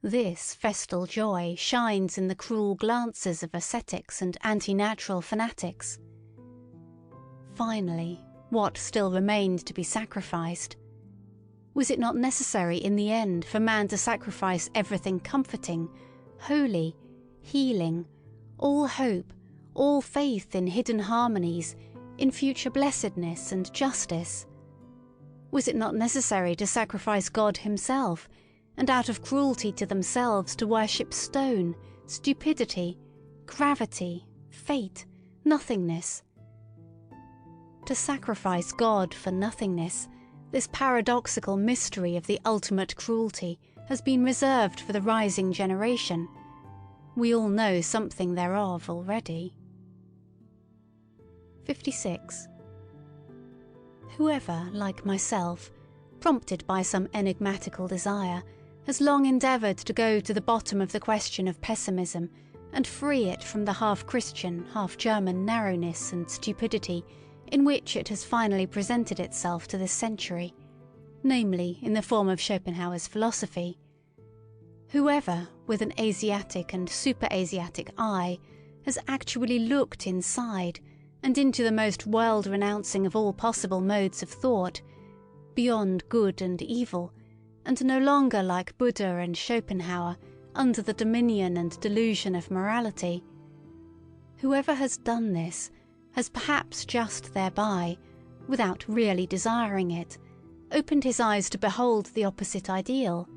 This festal joy shines in the cruel glances of ascetics and anti-natural fanatics. Finally, what still remained to be sacrificed? Was it not necessary in the end for man to sacrifice everything comforting, holy, healing, all hope, all faith in hidden harmonies, in future blessedness and justice? Was it not necessary to sacrifice God himself, and out of cruelty to themselves to worship stone, stupidity, gravity, fate, nothingness? To sacrifice God for nothingness, this paradoxical mystery of the ultimate cruelty has been reserved for the rising generation. We all know something thereof already. 56. Whoever, like myself, prompted by some enigmatical desire, has long endeavoured to go to the bottom of the question of pessimism and free it from the half-Christian, half-German narrowness and stupidity in which it has finally presented itself to this century, namely in the form of Schopenhauer's philosophy. Whoever, with an Asiatic and super-Asiatic eye, has actually looked inside and into the most world-renouncing of all possible modes of thought, beyond good and evil, and no longer like Buddha and Schopenhauer, under the dominion and delusion of morality. Whoever has done this has perhaps just thereby, without really desiring it, opened his eyes to behold the opposite ideal,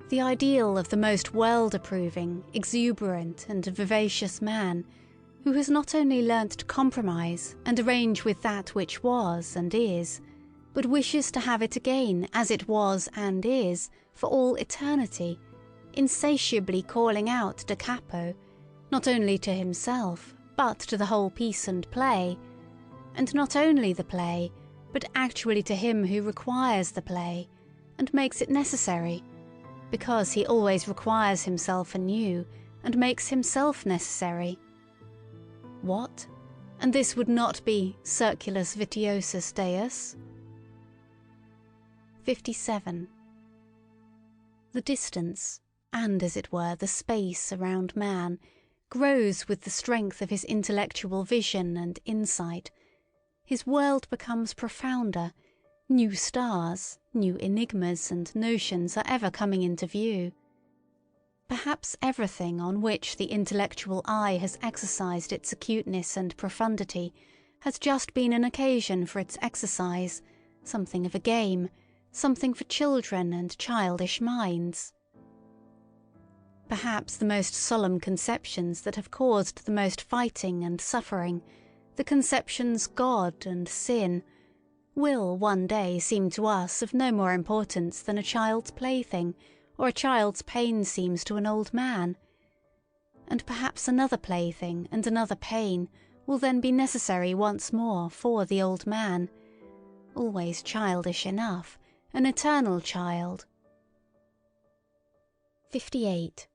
the ideal of the most world-approving, exuberant and vivacious man, who has not only learnt to compromise and arrange with that which was and is, but wishes to have it again as it was and is for all eternity, insatiably calling out da capo, not only to himself, but to the whole piece and play, and not only the play, but actually to him who requires the play, and makes it necessary, because he always requires himself anew, and makes himself necessary. What? And this would not be circulus vitiosus Deus? 57. The distance, and as it were the space around man, grows with the strength of his intellectual vision and insight. His world becomes profounder, new stars, new enigmas and notions are ever coming into view. Perhaps everything on which the intellectual eye has exercised its acuteness and profundity has just been an occasion for its exercise, something of a game, something for children and childish minds. Perhaps the most solemn conceptions that have caused the most fighting and suffering, the conceptions God and sin, will one day seem to us of no more importance than a child's plaything or a child's pain seems to an old man. And perhaps another plaything and another pain will then be necessary once more for the old man, always childish enough, an eternal child. 58.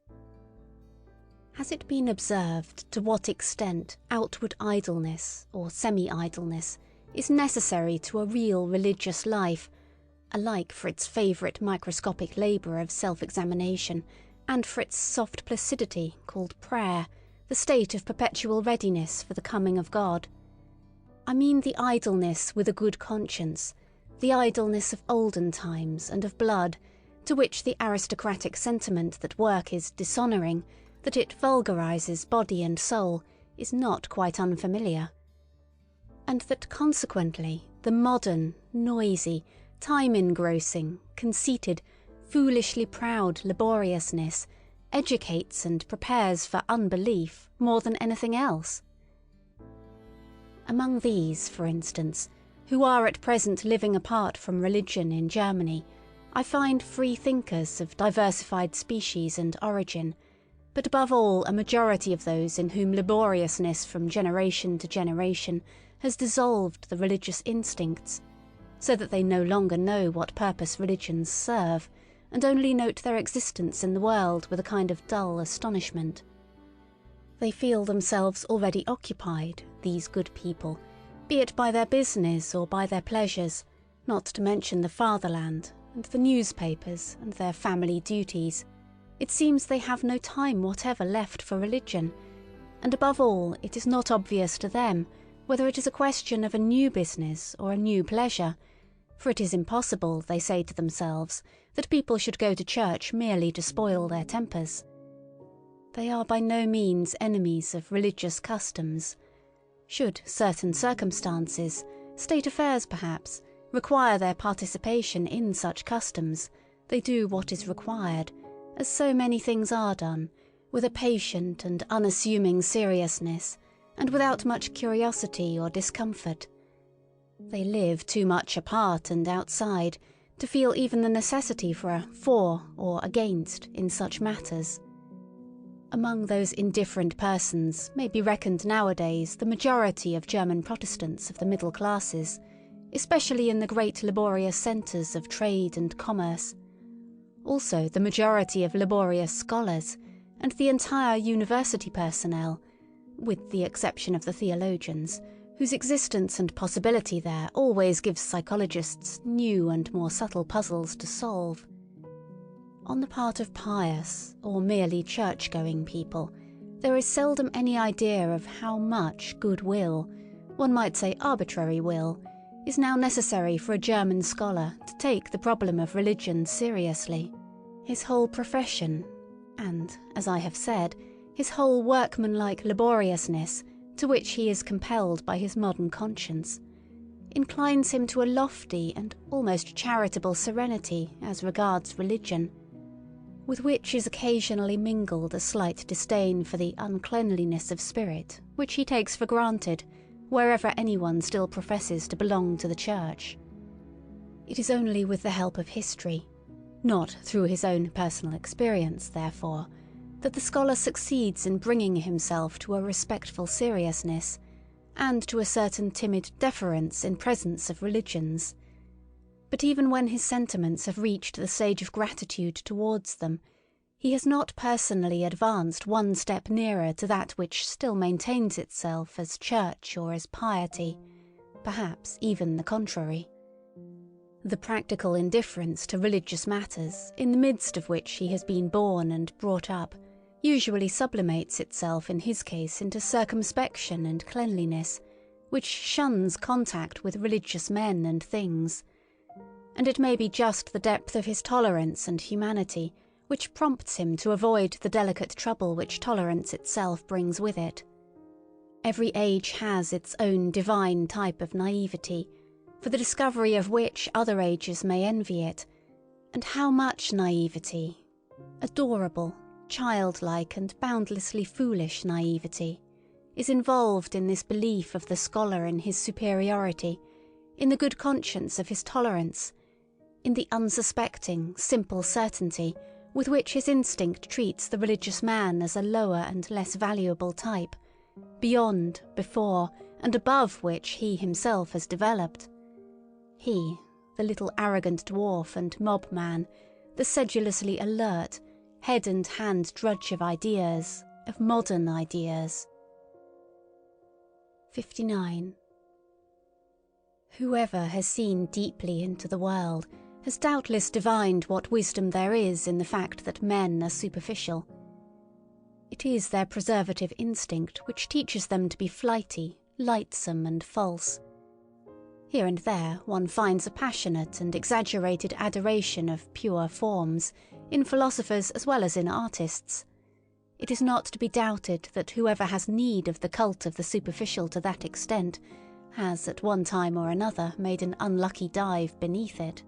Has it been observed to what extent outward idleness or semi-idleness is necessary to a real religious life, alike for its favourite microscopic labour of self-examination and for its soft placidity called prayer, the state of perpetual readiness for the coming of God? I mean the idleness with a good conscience, the idleness of olden times and of blood, to which the aristocratic sentiment that work is dishonouring, that it vulgarizes body and soul, is not quite unfamiliar. And that consequently the modern, noisy, time-engrossing, conceited, foolishly proud laboriousness educates and prepares for unbelief more than anything else. Among these, for instance, who are at present living apart from religion in Germany, I find free thinkers of diversified species and origin, but above all a majority of those in whom laboriousness from generation to generation has dissolved the religious instincts, so that they no longer know what purpose religions serve, and only note their existence in the world with a kind of dull astonishment. They feel themselves already occupied, these good people, be it by their business or by their pleasures, not to mention the fatherland, and the newspapers, and their family duties. It seems they have no time whatever left for religion, and above all it is not obvious to them whether it is a question of a new business or a new pleasure, for it is impossible, they say to themselves, that people should go to church merely to spoil their tempers. They are by no means enemies of religious customs. Should certain circumstances, state affairs perhaps, require their participation in such customs, they do what is required, as so many things are done, with a patient and unassuming seriousness, and without much curiosity or discomfort. They live too much apart and outside to feel even the necessity for a for or against in such matters. Among those indifferent persons may be reckoned nowadays the majority of German Protestants of the middle classes, especially in the great laborious centres of trade and commerce. Also the majority of laborious scholars, and the entire university personnel, with the exception of the theologians, whose existence and possibility there always gives psychologists new and more subtle puzzles to solve. On the part of pious, or merely church-going people, there is seldom any idea of how much goodwill, one might say arbitrary will, is now necessary for a German scholar to take the problem of religion seriously. His whole profession, and, as I have said, his whole workmanlike laboriousness, to which he is compelled by his modern conscience, inclines him to a lofty and almost charitable serenity as regards religion, with which is occasionally mingled a slight disdain for the uncleanliness of spirit which he takes for granted wherever anyone still professes to belong to the church. It is only with the help of history, not through his own personal experience, therefore, that the scholar succeeds in bringing himself to a respectful seriousness, and to a certain timid deference in presence of religions. But even when his sentiments have reached the stage of gratitude towards them, he has not personally advanced one step nearer to that which still maintains itself as church or as piety, perhaps even the contrary. The practical indifference to religious matters, in the midst of which he has been born and brought up, usually sublimates itself in his case into circumspection and cleanliness, which shuns contact with religious men and things. And it may be just the depth of his tolerance and humanity which prompts him to avoid the delicate trouble which tolerance itself brings with it. Every age has its own divine type of naivety, for the discovery of which other ages may envy it, and how much naivety, adorable, childlike and boundlessly foolish naivety, is involved in this belief of the scholar in his superiority, in the good conscience of his tolerance, in the unsuspecting, simple certainty with which his instinct treats the religious man as a lower and less valuable type, beyond, before, and above which he himself has developed. He, the little arrogant dwarf and mob man, the sedulously alert, head and hand drudge of ideas, of modern ideas. 59. Whoever has seen deeply into the world has doubtless divined what wisdom there is in the fact that men are superficial. It is their preservative instinct which teaches them to be flighty, lightsome and false. Here and there one finds a passionate and exaggerated adoration of pure forms, in philosophers as well as in artists. It is not to be doubted that whoever has need of the cult of the superficial to that extent has at one time or another made an unlucky dive beneath it.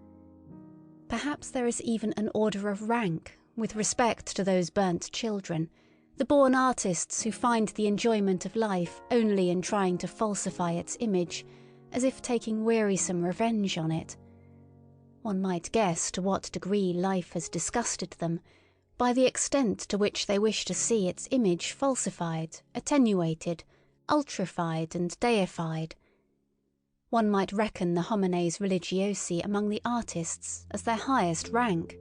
Perhaps there is even an order of rank with respect to those burnt children, the born artists who find the enjoyment of life only in trying to falsify its image, as if taking wearisome revenge on it. One might guess to what degree life has disgusted them, by the extent to which they wish to see its image falsified, attenuated, ultrified and deified. One might reckon the homines religiosi among the artists as their highest rank.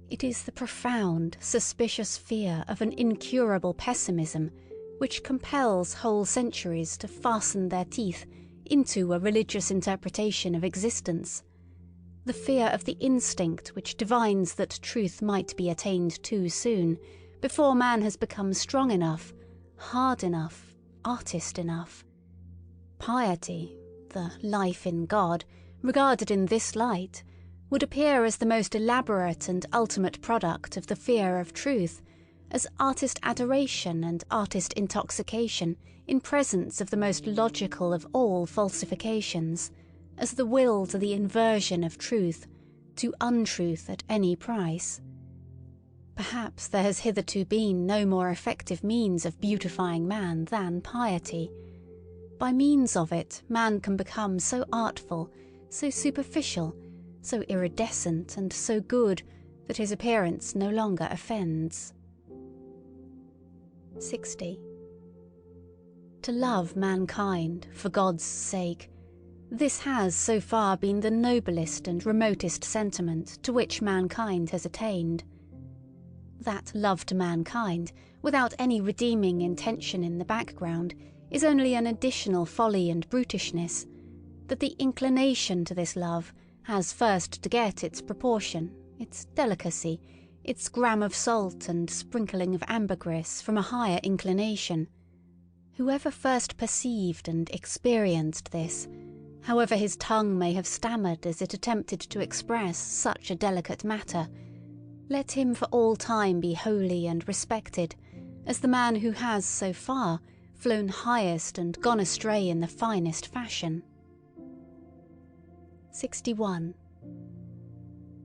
It is the profound, suspicious fear of an incurable pessimism which compels whole centuries to fasten their teeth into a religious interpretation of existence, the fear of the instinct which divines that truth might be attained too soon, before man has become strong enough, hard enough, artist enough. Piety, the life in God, regarded in this light, would appear as the most elaborate and ultimate product of the fear of truth, as artist adoration and artist intoxication in presence of the most logical of all falsifications, as the will to the inversion of truth, to untruth at any price. Perhaps there has hitherto been no more effective means of beautifying man than piety. By means of it, man can become so artful, so superficial, so iridescent and so good that his appearance no longer offends. 60. To love mankind for God's sake, this has so far been the noblest and remotest sentiment to which mankind has attained. That love to mankind, without any redeeming intention in the background, is only an additional folly and brutishness, that the inclination to this love has first to get its proportion, its delicacy, its gram of salt and sprinkling of ambergris from a higher inclination. Whoever first perceived and experienced this, however his tongue may have stammered as it attempted to express such a delicate matter, let him for all time be holy and respected as the man who has so far flown highest and gone astray in the finest fashion. 61.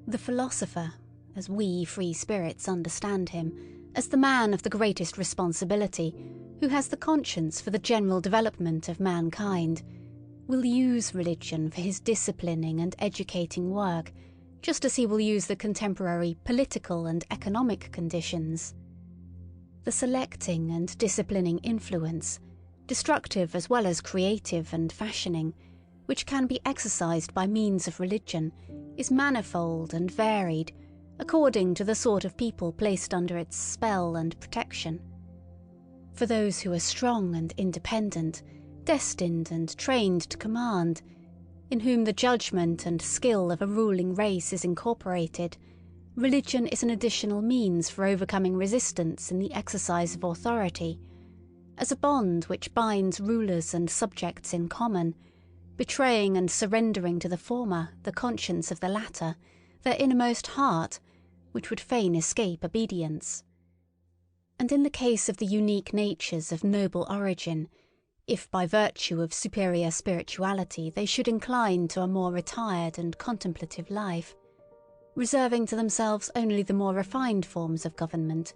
The philosopher, as we free spirits understand him, as the man of the greatest responsibility, who has the conscience for the general development of mankind, will use religion for his disciplining and educating work, just as he will use the contemporary political and economic conditions. The selecting and disciplining influence, destructive as well as creative and fashioning, which can be exercised by means of religion, is manifold and varied, according to the sort of people placed under its spell and protection. For those who are strong and independent, destined and trained to command, in whom the judgment and skill of a ruling race is incorporated, religion is an additional means for overcoming resistance in the exercise of authority, as a bond which binds rulers and subjects in common, betraying and surrendering to the former the conscience of the latter, their innermost heart, which would fain escape obedience. And in the case of the unique natures of noble origin, if by virtue of superior spirituality they should incline to a more retired and contemplative life, reserving to themselves only the more refined forms of government,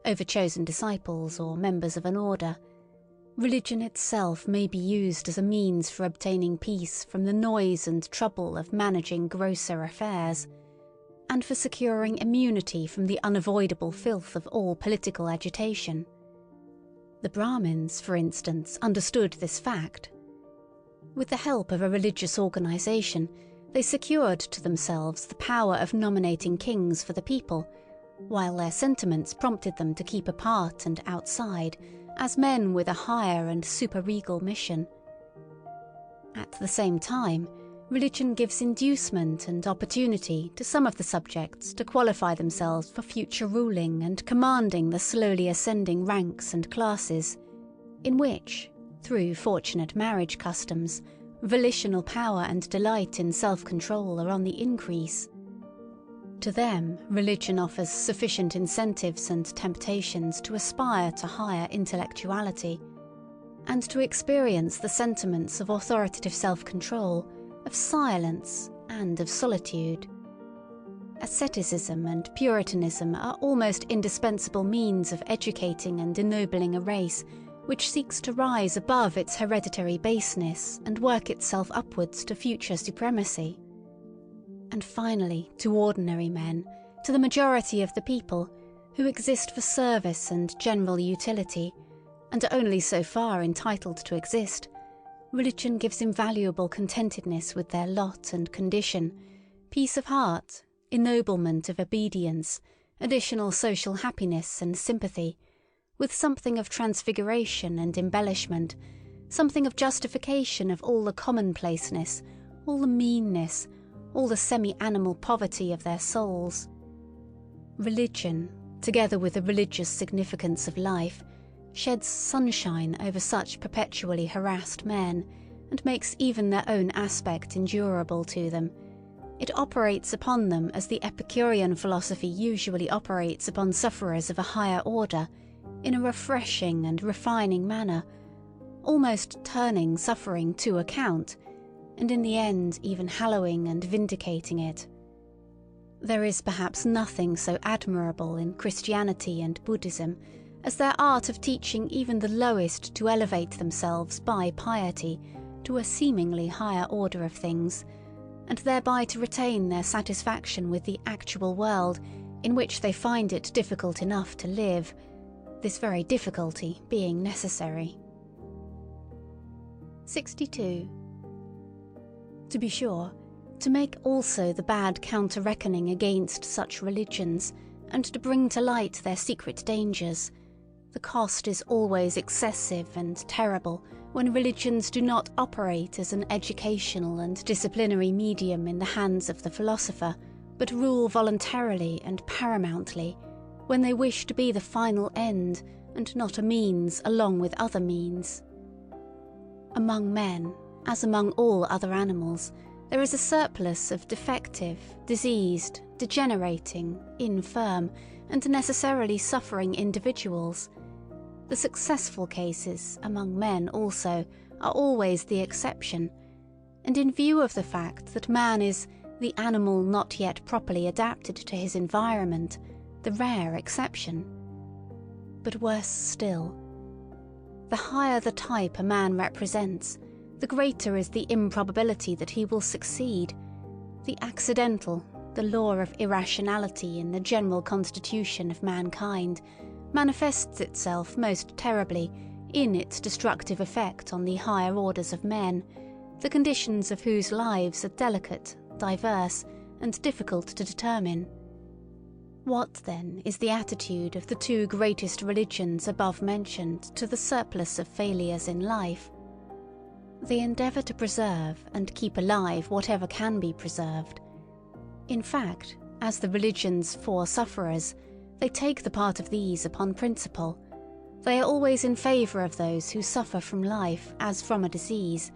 over chosen disciples or members of an order, religion itself may be used as a means for obtaining peace from the noise and trouble of managing grosser affairs, and for securing immunity from the unavoidable filth of all political agitation. The Brahmins, for instance, understood this fact. With the help of a religious organisation, they secured to themselves the power of nominating kings for the people, while their sentiments prompted them to keep apart and outside, as men with a higher and superregal mission. At the same time, religion gives inducement and opportunity to some of the subjects to qualify themselves for future ruling and commanding the slowly ascending ranks and classes, in which, through fortunate marriage customs, volitional power and delight in self-control are on the increase. To them, religion offers sufficient incentives and temptations to aspire to higher intellectuality, and to experience the sentiments of authoritative self-control, of silence, and of solitude. Asceticism and Puritanism are almost indispensable means of educating and ennobling a race which seeks to rise above its hereditary baseness and work itself upwards to future supremacy. And finally, to ordinary men, to the majority of the people, who exist for service and general utility, and are only so far entitled to exist, religion gives invaluable contentedness with their lot and condition, peace of heart, ennoblement of obedience, additional social happiness and sympathy, with something of transfiguration and embellishment, something of justification of all the commonplaceness, all the meanness, all the semi-animal poverty of their souls. Religion, together with the religious significance of life, sheds sunshine over such perpetually harassed men, and makes even their own aspect endurable to them. It operates upon them as the Epicurean philosophy usually operates upon sufferers of a higher order, in a refreshing and refining manner, almost turning suffering to account, and in the end even hallowing and vindicating it. There is perhaps nothing so admirable in Christianity and Buddhism as their art of teaching even the lowest to elevate themselves by piety to a seemingly higher order of things, and thereby to retain their satisfaction with the actual world in which they find it difficult enough to live, this very difficulty being necessary. 62. To be sure, to make also the bad counter-reckoning against such religions, and to bring to light their secret dangers, the cost is always excessive and terrible when religions do not operate as an educational and disciplinary medium in the hands of the philosopher, but rule voluntarily and paramountly, when they wish to be the final end and not a means along with other means. Among men, as among all other animals, there is a surplus of defective, diseased, degenerating, infirm, and necessarily suffering individuals. The successful cases, among men also, are always the exception, and in view of the fact that man is the animal not yet properly adapted to his environment, the rare exception. But worse still, the higher the type a man represents, the greater is the improbability that he will succeed. The accidental, the law of irrationality in the general constitution of mankind, manifests itself most terribly in its destructive effect on the higher orders of men, the conditions of whose lives are delicate, diverse, and difficult to determine. What, then, is the attitude of the two greatest religions above mentioned to the surplus of failures in life? They endeavour to preserve and keep alive whatever can be preserved. In fact, as the religions for sufferers, they take the part of these upon principle. They are always in favour of those who suffer from life as from a disease,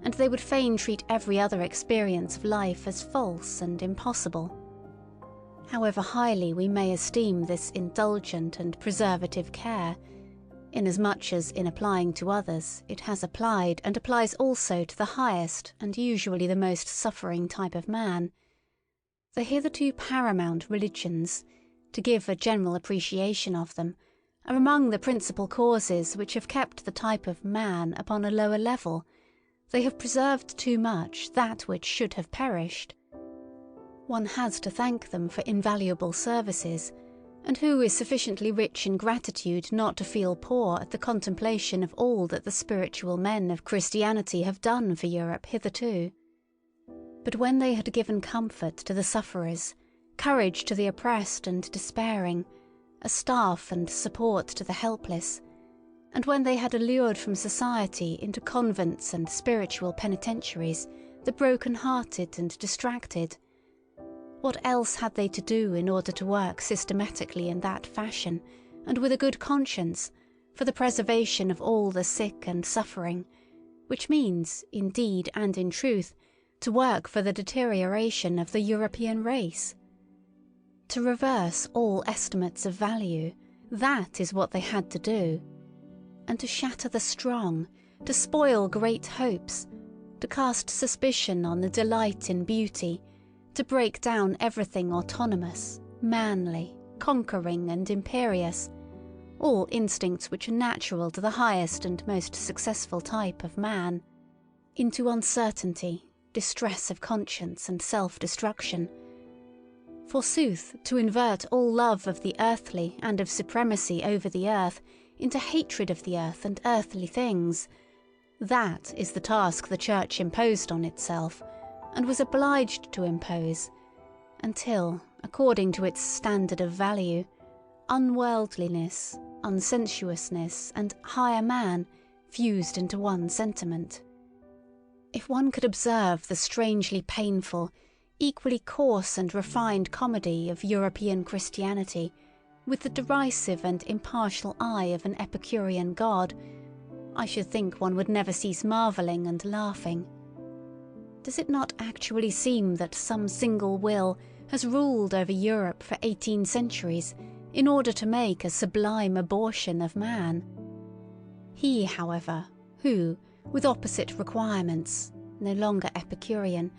and they would fain treat every other experience of life as false and impossible. However highly we may esteem this indulgent and preservative care, inasmuch as in applying to others it has applied and applies also to the highest and usually the most suffering type of man, the hitherto paramount religions, to give a general appreciation of them, are among the principal causes which have kept the type of man upon a lower level. They have preserved too much that which should have perished. One has to thank them for invaluable services, and who is sufficiently rich in gratitude not to feel poor at the contemplation of all that the spiritual men of Christianity have done for Europe hitherto? But when they had given comfort to the sufferers, courage to the oppressed and despairing, a staff and support to the helpless, and when they had allured from society into convents and spiritual penitentiaries the broken-hearted and distracted, what else had they to do in order to work systematically in that fashion, and with a good conscience, for the preservation of all the sick and suffering, which means, in deed and in truth, to work for the deterioration of the European race? To reverse all estimates of value, that is what they had to do. And to shatter the strong, to spoil great hopes, to cast suspicion on the delight in beauty, to break down everything autonomous, manly, conquering and imperious, all instincts which are natural to the highest and most successful type of man, into uncertainty, distress of conscience and self-destruction. Forsooth, to invert all love of the earthly and of supremacy over the earth into hatred of the earth and earthly things, that is the task the Church imposed on itself, and was obliged to impose, until, according to its standard of value, unworldliness, unsensuousness, and higher man fused into one sentiment. If one could observe the strangely painful, equally coarse and refined comedy of European Christianity with the derisive and impartial eye of an Epicurean god, I should think one would never cease marvelling and laughing. Does it not actually seem that some single will has ruled over Europe for 18 centuries in order to make a sublime abortion of man? He, however, who, with opposite requirements, no longer Epicurean,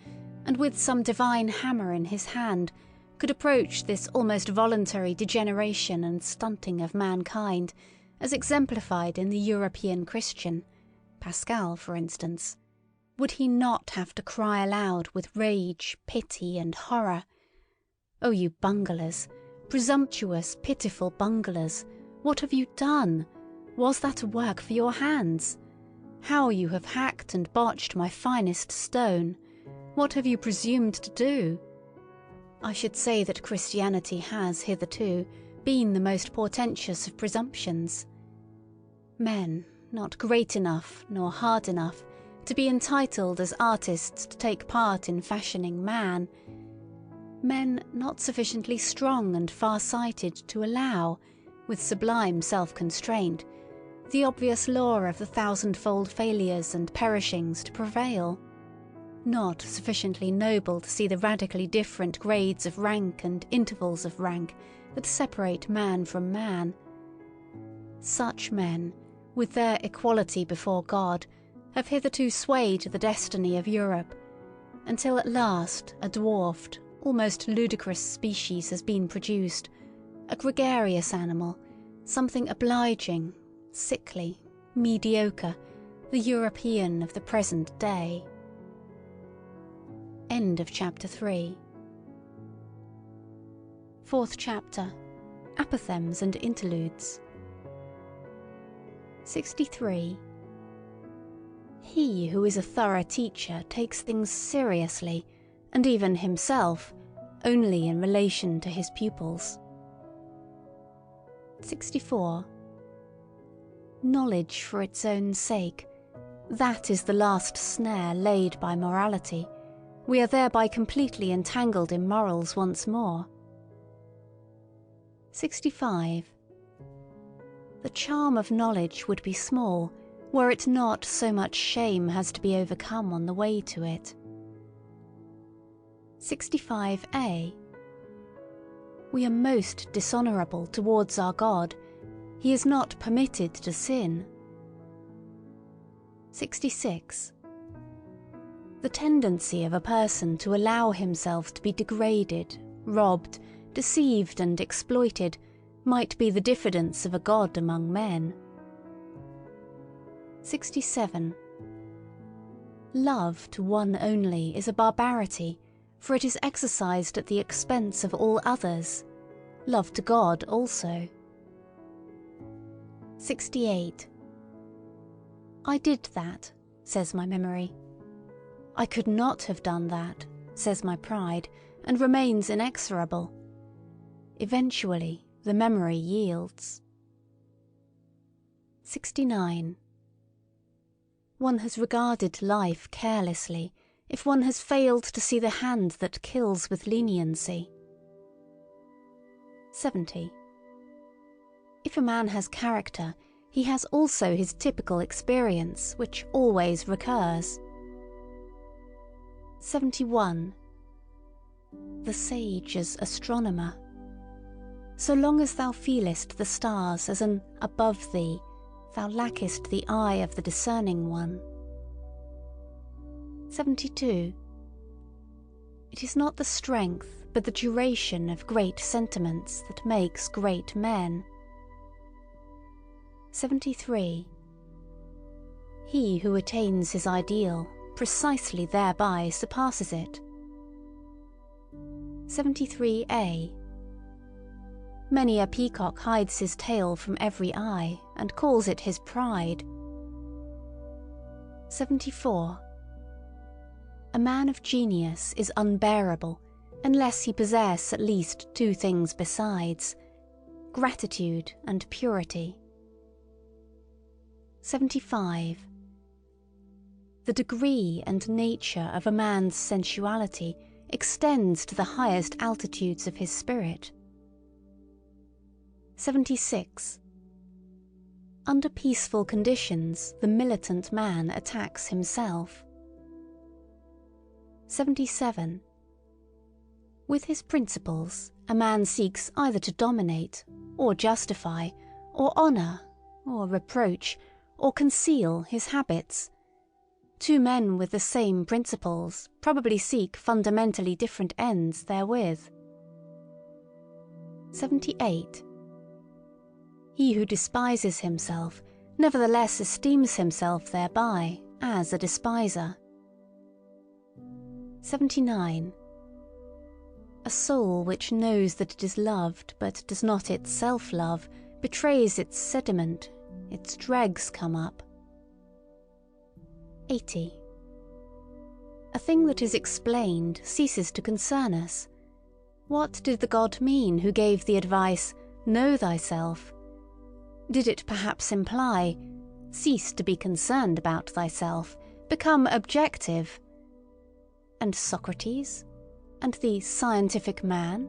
and with some divine hammer in his hand, could approach this almost voluntary degeneration and stunting of mankind, as exemplified in the European Christian, Pascal for instance, would he not have to cry aloud with rage, pity, and horror, "O you bunglers, presumptuous, pitiful bunglers, what have you done? Was that a work for your hands? How you have hacked and botched my finest stone! What have you presumed to do?" I should say that Christianity has hitherto been the most portentous of presumptions. Men, not great enough nor hard enough to be entitled as artists to take part in fashioning man, men not sufficiently strong and far-sighted to allow, with sublime self-constraint, the obvious law of the thousandfold failures and perishings to prevail, not sufficiently noble to see the radically different grades of rank and intervals of rank that separate man from man. Such men, with their equality before God, have hitherto swayed the destiny of Europe, until at last a dwarfed, almost ludicrous species has been produced, a gregarious animal, something obliging, sickly, mediocre, the European of the present day. End of chapter 3. Fourth chapter. Apophthegms and Interludes. 63. He who is a thorough teacher takes things seriously, and even himself, only in relation to his pupils. 64. Knowledge for its own sake, that is the last snare laid by morality. We are thereby completely entangled in morals once more. 65. The charm of knowledge would be small, were it not so much shame has to be overcome on the way to it. 65a. We are most dishonourable towards our God. He is not permitted to sin. 66. The tendency of a person to allow himself to be degraded, robbed, deceived and exploited might be the diffidence of a god among men. 67. Love to one only is a barbarity, for it is exercised at the expense of all others. Love to God also. 68. I did that, says my memory. I could not have done that, says my pride, and remains inexorable. Eventually, the memory yields. 69. One has regarded life carelessly if one has failed to see the hand that kills with leniency. 70. If a man has character, he has also his typical experience, which always recurs. 71. The sage as astronomer. So long as thou feelest the stars as an above thee, thou lackest the eye of the discerning one. 72. It is not the strength, but the duration of great sentiments that makes great men. 73. He who attains his ideal precisely thereby surpasses it. 73a. Many a peacock hides his tail from every eye and calls it his pride. 74. A man of genius is unbearable unless he possess at least two things besides, gratitude and purity. 75. The degree and nature of a man's sensuality extends to the highest altitudes of his spirit. 76. Under peaceful conditions, the militant man attacks himself. 77. With his principles, a man seeks either to dominate, or justify, or honour, or reproach, or conceal his habits. Two men with the same principles probably seek fundamentally different ends therewith. 78. He who despises himself nevertheless esteems himself thereby as a despiser. 79. A soul which knows that it is loved but does not itself love betrays its sediment, its dregs come up. 80. A thing that is explained ceases to concern us. What did the god mean who gave the advice, "Know thyself"? Did it perhaps imply, "Cease to be concerned about thyself, become objective"? And Socrates? And the scientific man?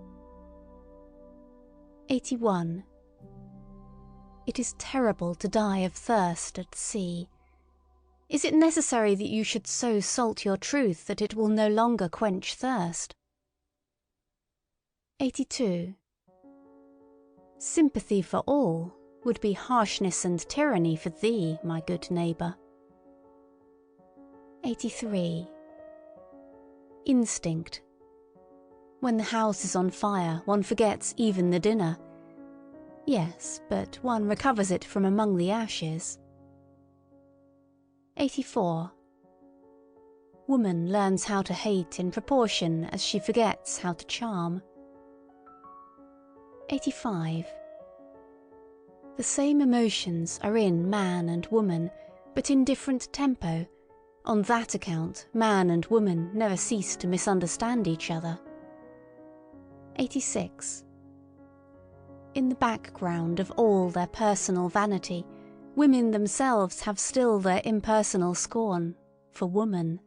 81. It is terrible to die of thirst at sea. Is it necessary that you should so salt your truth that it will no longer quench thirst? 82. Sympathy for all would be harshness and tyranny for thee, my good neighbour. 83. Instinct. When the house is on fire, one forgets even the dinner. Yes, but one recovers it from among the ashes. 84. Woman learns how to hate in proportion as she forgets how to charm. 85. The same emotions are in man and woman, but in different tempo. On that account, man and woman never cease to misunderstand each other. 86. In the background of all their personal vanity, women themselves have still their impersonal scorn for woman.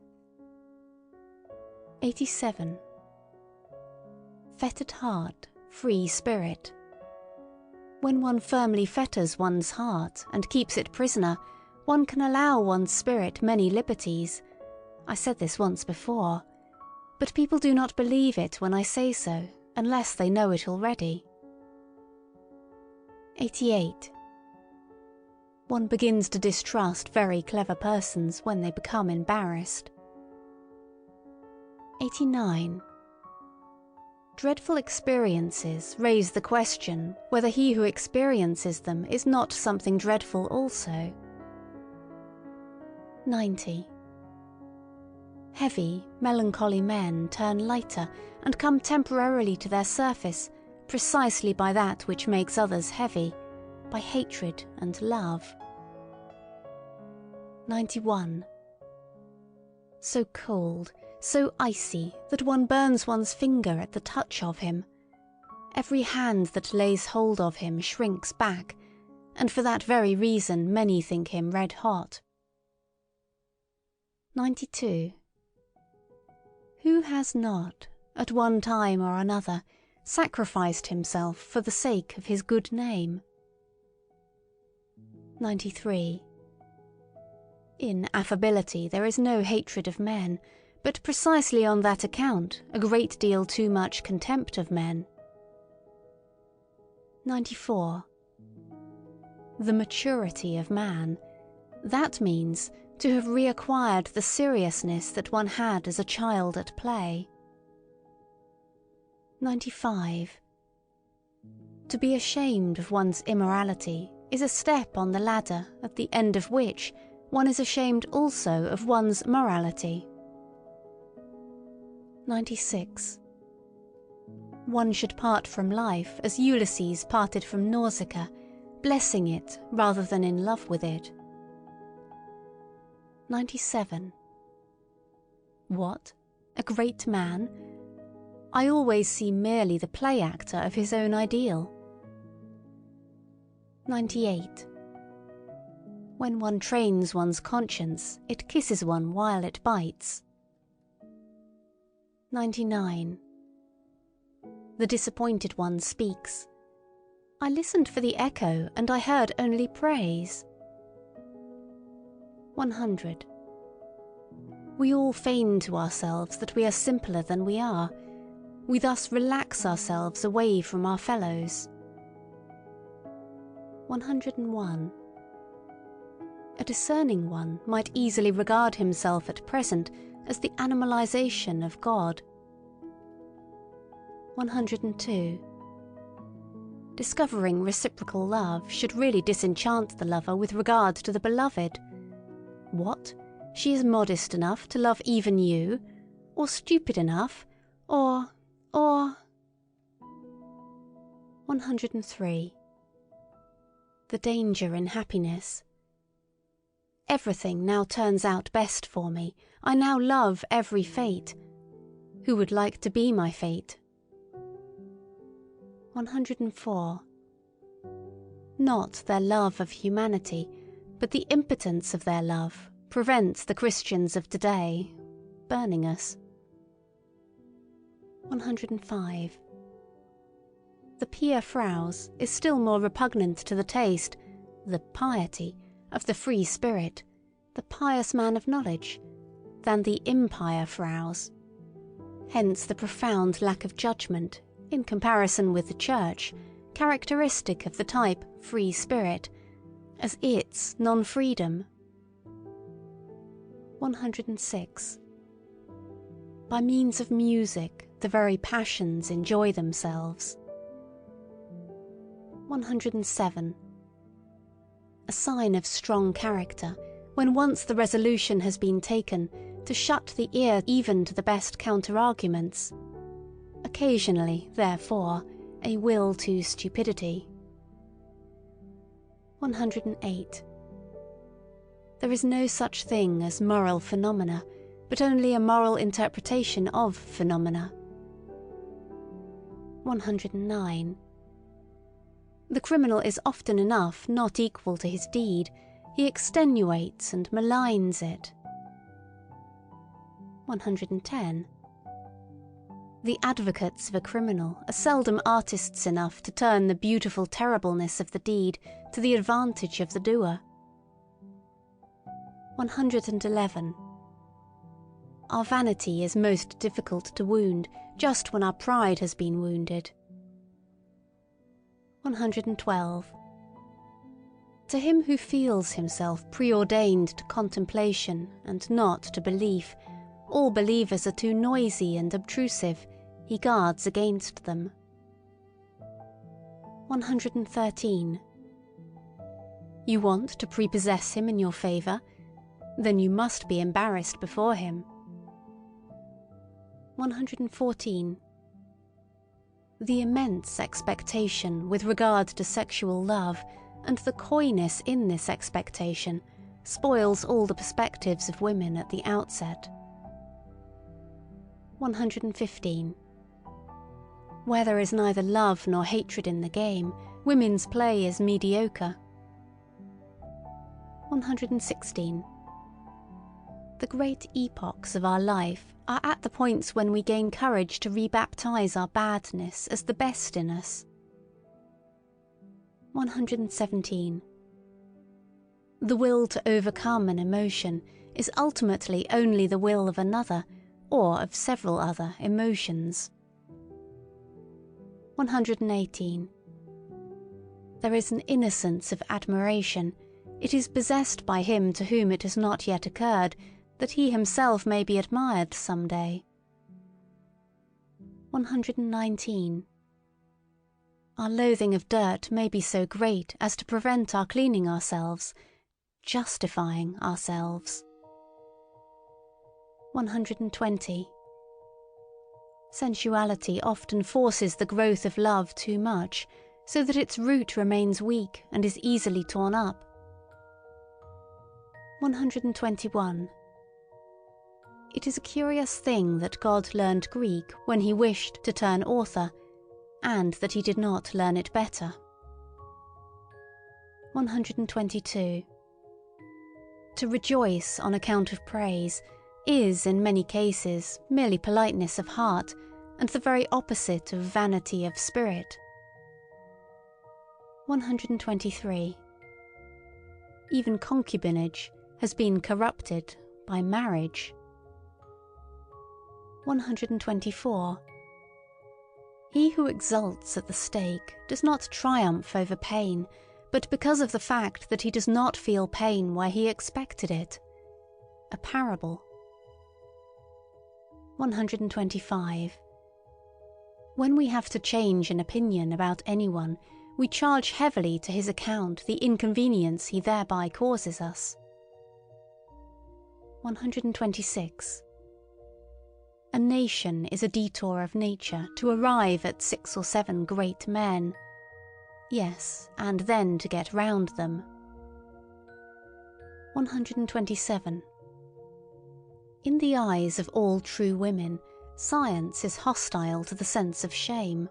87. Fettered heart, free spirit. When one firmly fetters one's heart and keeps it prisoner, one can allow one's spirit many liberties. I said this once before, but people do not believe it when I say so, unless they know it already. 88. One begins to distrust very clever persons when they become embarrassed. 89. Dreadful experiences raise the question whether he who experiences them is not something dreadful also. 90. Heavy, melancholy men turn lighter and come temporarily to their surface precisely by that which makes others heavy, by hatred and love. 91. So cold, so icy that one burns one's finger at the touch of him. Every hand that lays hold of him shrinks back, and for that very reason many think him red hot. 92. Who has not, at one time or another, sacrificed himself for the sake of his good name? 93. In affability there is no hatred of men, but precisely on that account a great deal too much contempt of men. 94. The maturity of man, that means to have reacquired the seriousness that one had as a child at play. 95. To be ashamed of one's immorality is a step on the ladder at the end of which one is ashamed also of one's morality. 96. One should part from life as Ulysses parted from Nausicaa, blessing it rather than in love with it. 97. What? A great man? I always see merely the play actor of his own ideal. 98. When one trains one's conscience, it kisses one while it bites. 99. The disappointed one speaks. I listened for the echo, and I heard only praise. 100. We all feign to ourselves that we are simpler than we are. We thus relax ourselves away from our fellows. 101. A discerning one might easily regard himself at present as the animalization of God. 102. Discovering reciprocal love should really disenchant the lover with regard to the beloved. What? She is modest enough to love even you? Or stupid enough? Or... 103. The danger in happiness. Everything now turns out best for me. I now love every fate. Who would like to be my fate? 104. Not their love of humanity, but the impotence of their love prevents the Christians of today burning us. 105. The pia fraus is still more repugnant to the taste, the piety, of the free spirit, the pious man of knowledge, than the impia fraus. Hence the profound lack of judgment, in comparison with the Church, characteristic of the type free spirit, as its non-freedom. 106. By means of music, the very passions enjoy themselves. 107. A sign of strong character, when once the resolution has been taken, to shut the ear even to the best counter-arguments. Occasionally, therefore, a will to stupidity. 108. There is no such thing as moral phenomena, but only a moral interpretation of phenomena. 109. The criminal is often enough not equal to his deed. He extenuates and maligns it. 110. The advocates of a criminal are seldom artists enough to turn the beautiful terribleness of the deed to the advantage of the doer. 111. Our vanity is most difficult to wound just when our pride has been wounded. 112. To him who feels himself preordained to contemplation and not to belief, all believers are too noisy and obtrusive, he guards against them. 113. You want to prepossess him in your favour? Then you must be embarrassed before him. 114. The immense expectation with regard to sexual love and the coyness in this expectation spoils all the perspectives of women at the outset. 115. Where there is neither love nor hatred in the game, women's play is mediocre. 116. The great epochs of our life are at the points when we gain courage to rebaptize our badness as the best in us. 117. The will to overcome an emotion is ultimately only the will of another, or of several other, emotions. 118. There is an innocence of admiration. It is possessed by him to whom it has not yet occurred that he himself may be admired some day. 119. Our loathing of dirt may be so great as to prevent our cleaning ourselves, justifying ourselves. 120. Sensuality often forces the growth of love too much, so that its root remains weak and is easily torn up. 121. It is a curious thing that God learned Greek when he wished to turn author, and that he did not learn it better. 122. To rejoice on account of praise is, in many cases, merely politeness of heart, and the very opposite of vanity of spirit. 123. Even concubinage has been corrupted by marriage. 124. He who exults at the stake does not triumph over pain, but because of the fact that he does not feel pain where he expected it. A parable. 125. When we have to change an opinion about anyone, we charge heavily to his account the inconvenience he thereby causes us. 126. A nation is a detour of nature to arrive at 6 or 7 great men. Yes, and then to get round them. 127. In the eyes of all true women, science is hostile to the sense of shame.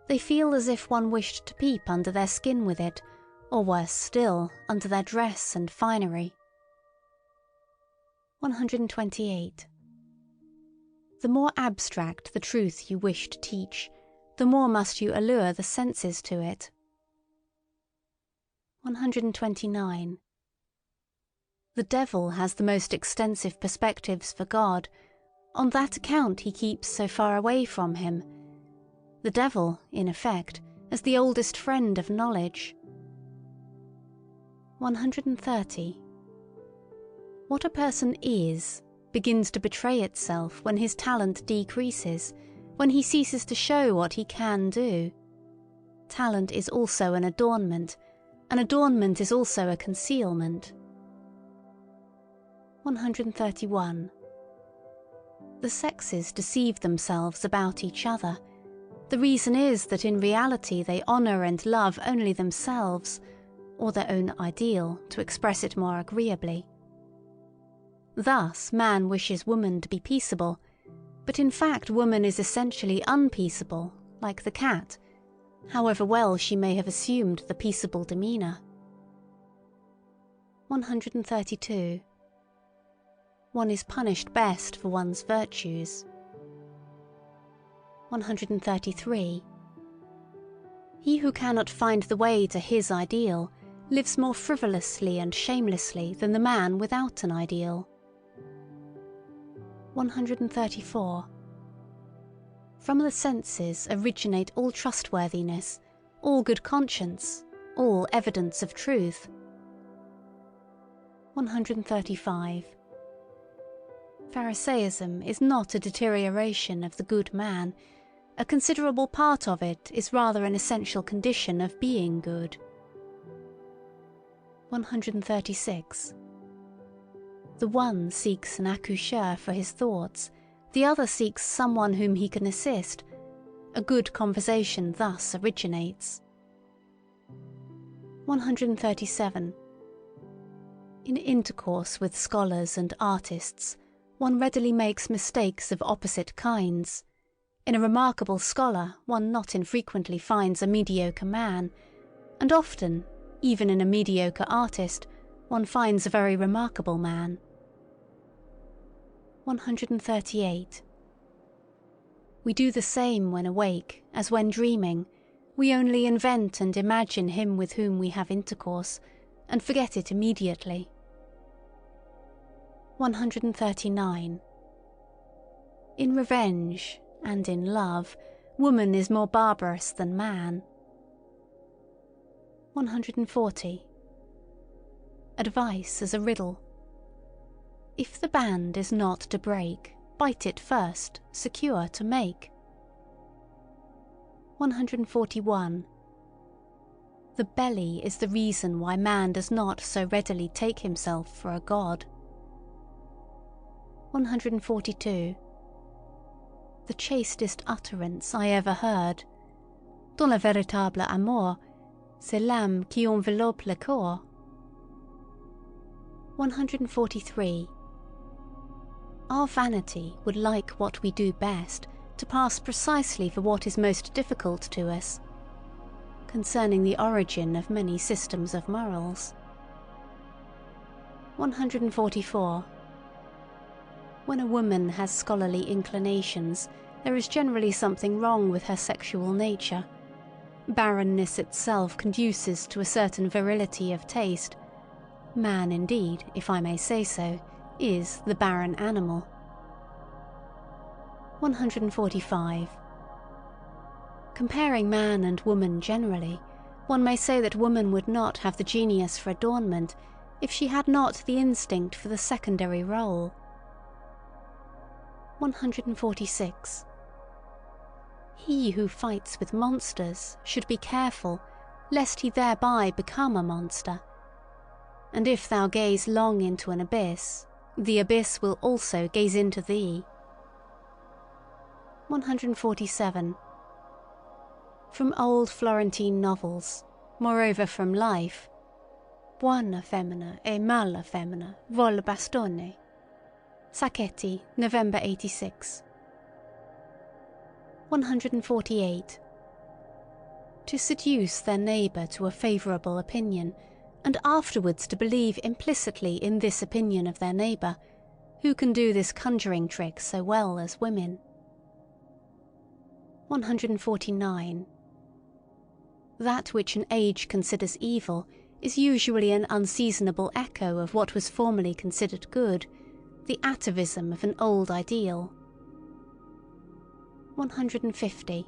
They feel as if one wished to peep under their skin with it, or worse still, under their dress and finery. 128. The more abstract the truth you wish to teach, the more must you allure the senses to it. 129. The devil has the most extensive perspectives for God. On that account he keeps so far away from him. The devil, in effect, as the oldest friend of knowledge. 130. What a person is begins to betray itself when his talent decreases, when he ceases to show what he can do. Talent is also an adornment is also a concealment. 131. The sexes deceive themselves about each other. The reason is that in reality they honour and love only themselves, or their own ideal, to express it more agreeably. Thus man wishes woman to be peaceable, but in fact woman is essentially unpeaceable, like the cat, however well she may have assumed the peaceable demeanour. 132. One is punished best for one's virtues. 133. He who cannot find the way to his ideal lives more frivolously and shamelessly than the man without an ideal. 134. From the senses originate all trustworthiness, all good conscience, all evidence of truth. 135. Pharisaism is not a deterioration of the good man. A considerable part of it is rather an essential condition of being good. 136. The one seeks an accoucheur for his thoughts, the other seeks someone whom he can assist. A good conversation thus originates. 137. In intercourse with scholars and artists, one readily makes mistakes of opposite kinds. In a remarkable scholar, one not infrequently finds a mediocre man, and often, even in a mediocre artist, one finds a very remarkable man. 138. We do the same when awake as when dreaming. We only invent and imagine him with whom we have intercourse, and forget it immediately. 139. In revenge, and in love, woman is more barbarous than man. 140. Advice as a riddle. If the band is not to break, bite it first, secure to make. 141. The belly is the reason why man does not so readily take himself for a god. 142. The chastest utterance I ever heard. Dans le véritable amour, c'est l'âme qui enveloppe le corps. 143. Our vanity would like what we do best to pass precisely for what is most difficult to us, concerning the origin of many systems of morals. 144. When a woman has scholarly inclinations, there is generally something wrong with her sexual nature. Barrenness itself conduces to a certain virility of taste. Man, indeed, if I may say so, is the barren animal. 145. Comparing man and woman generally, one may say that woman would not have the genius for adornment if she had not the instinct for the secondary role. 146. He who fights with monsters should be careful, lest he thereby become a monster. And if thou gaze long into an abyss, the abyss will also gaze into thee. 147. From old Florentine novels, moreover from life, buona femmina e mala femmina vol bastone. Sacchetti, November 86. 148. To seduce their neighbour to a favourable opinion, and afterwards to believe implicitly in this opinion of their neighbour, who can do this conjuring trick so well as women? 149. That which an age considers evil is usually an unseasonable echo of what was formerly considered good, the atavism of an old ideal. 150.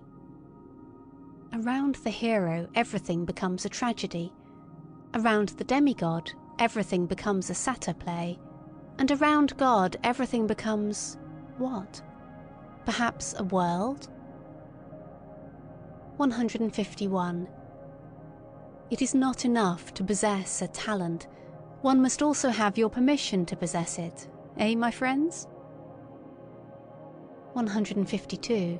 Around the hero everything becomes a tragedy. Around the demigod everything becomes a satyr play. And around God everything becomes what? Perhaps a world? 151. It is not enough to possess a talent. One must also have your permission to possess it. Eh, my friends? 152.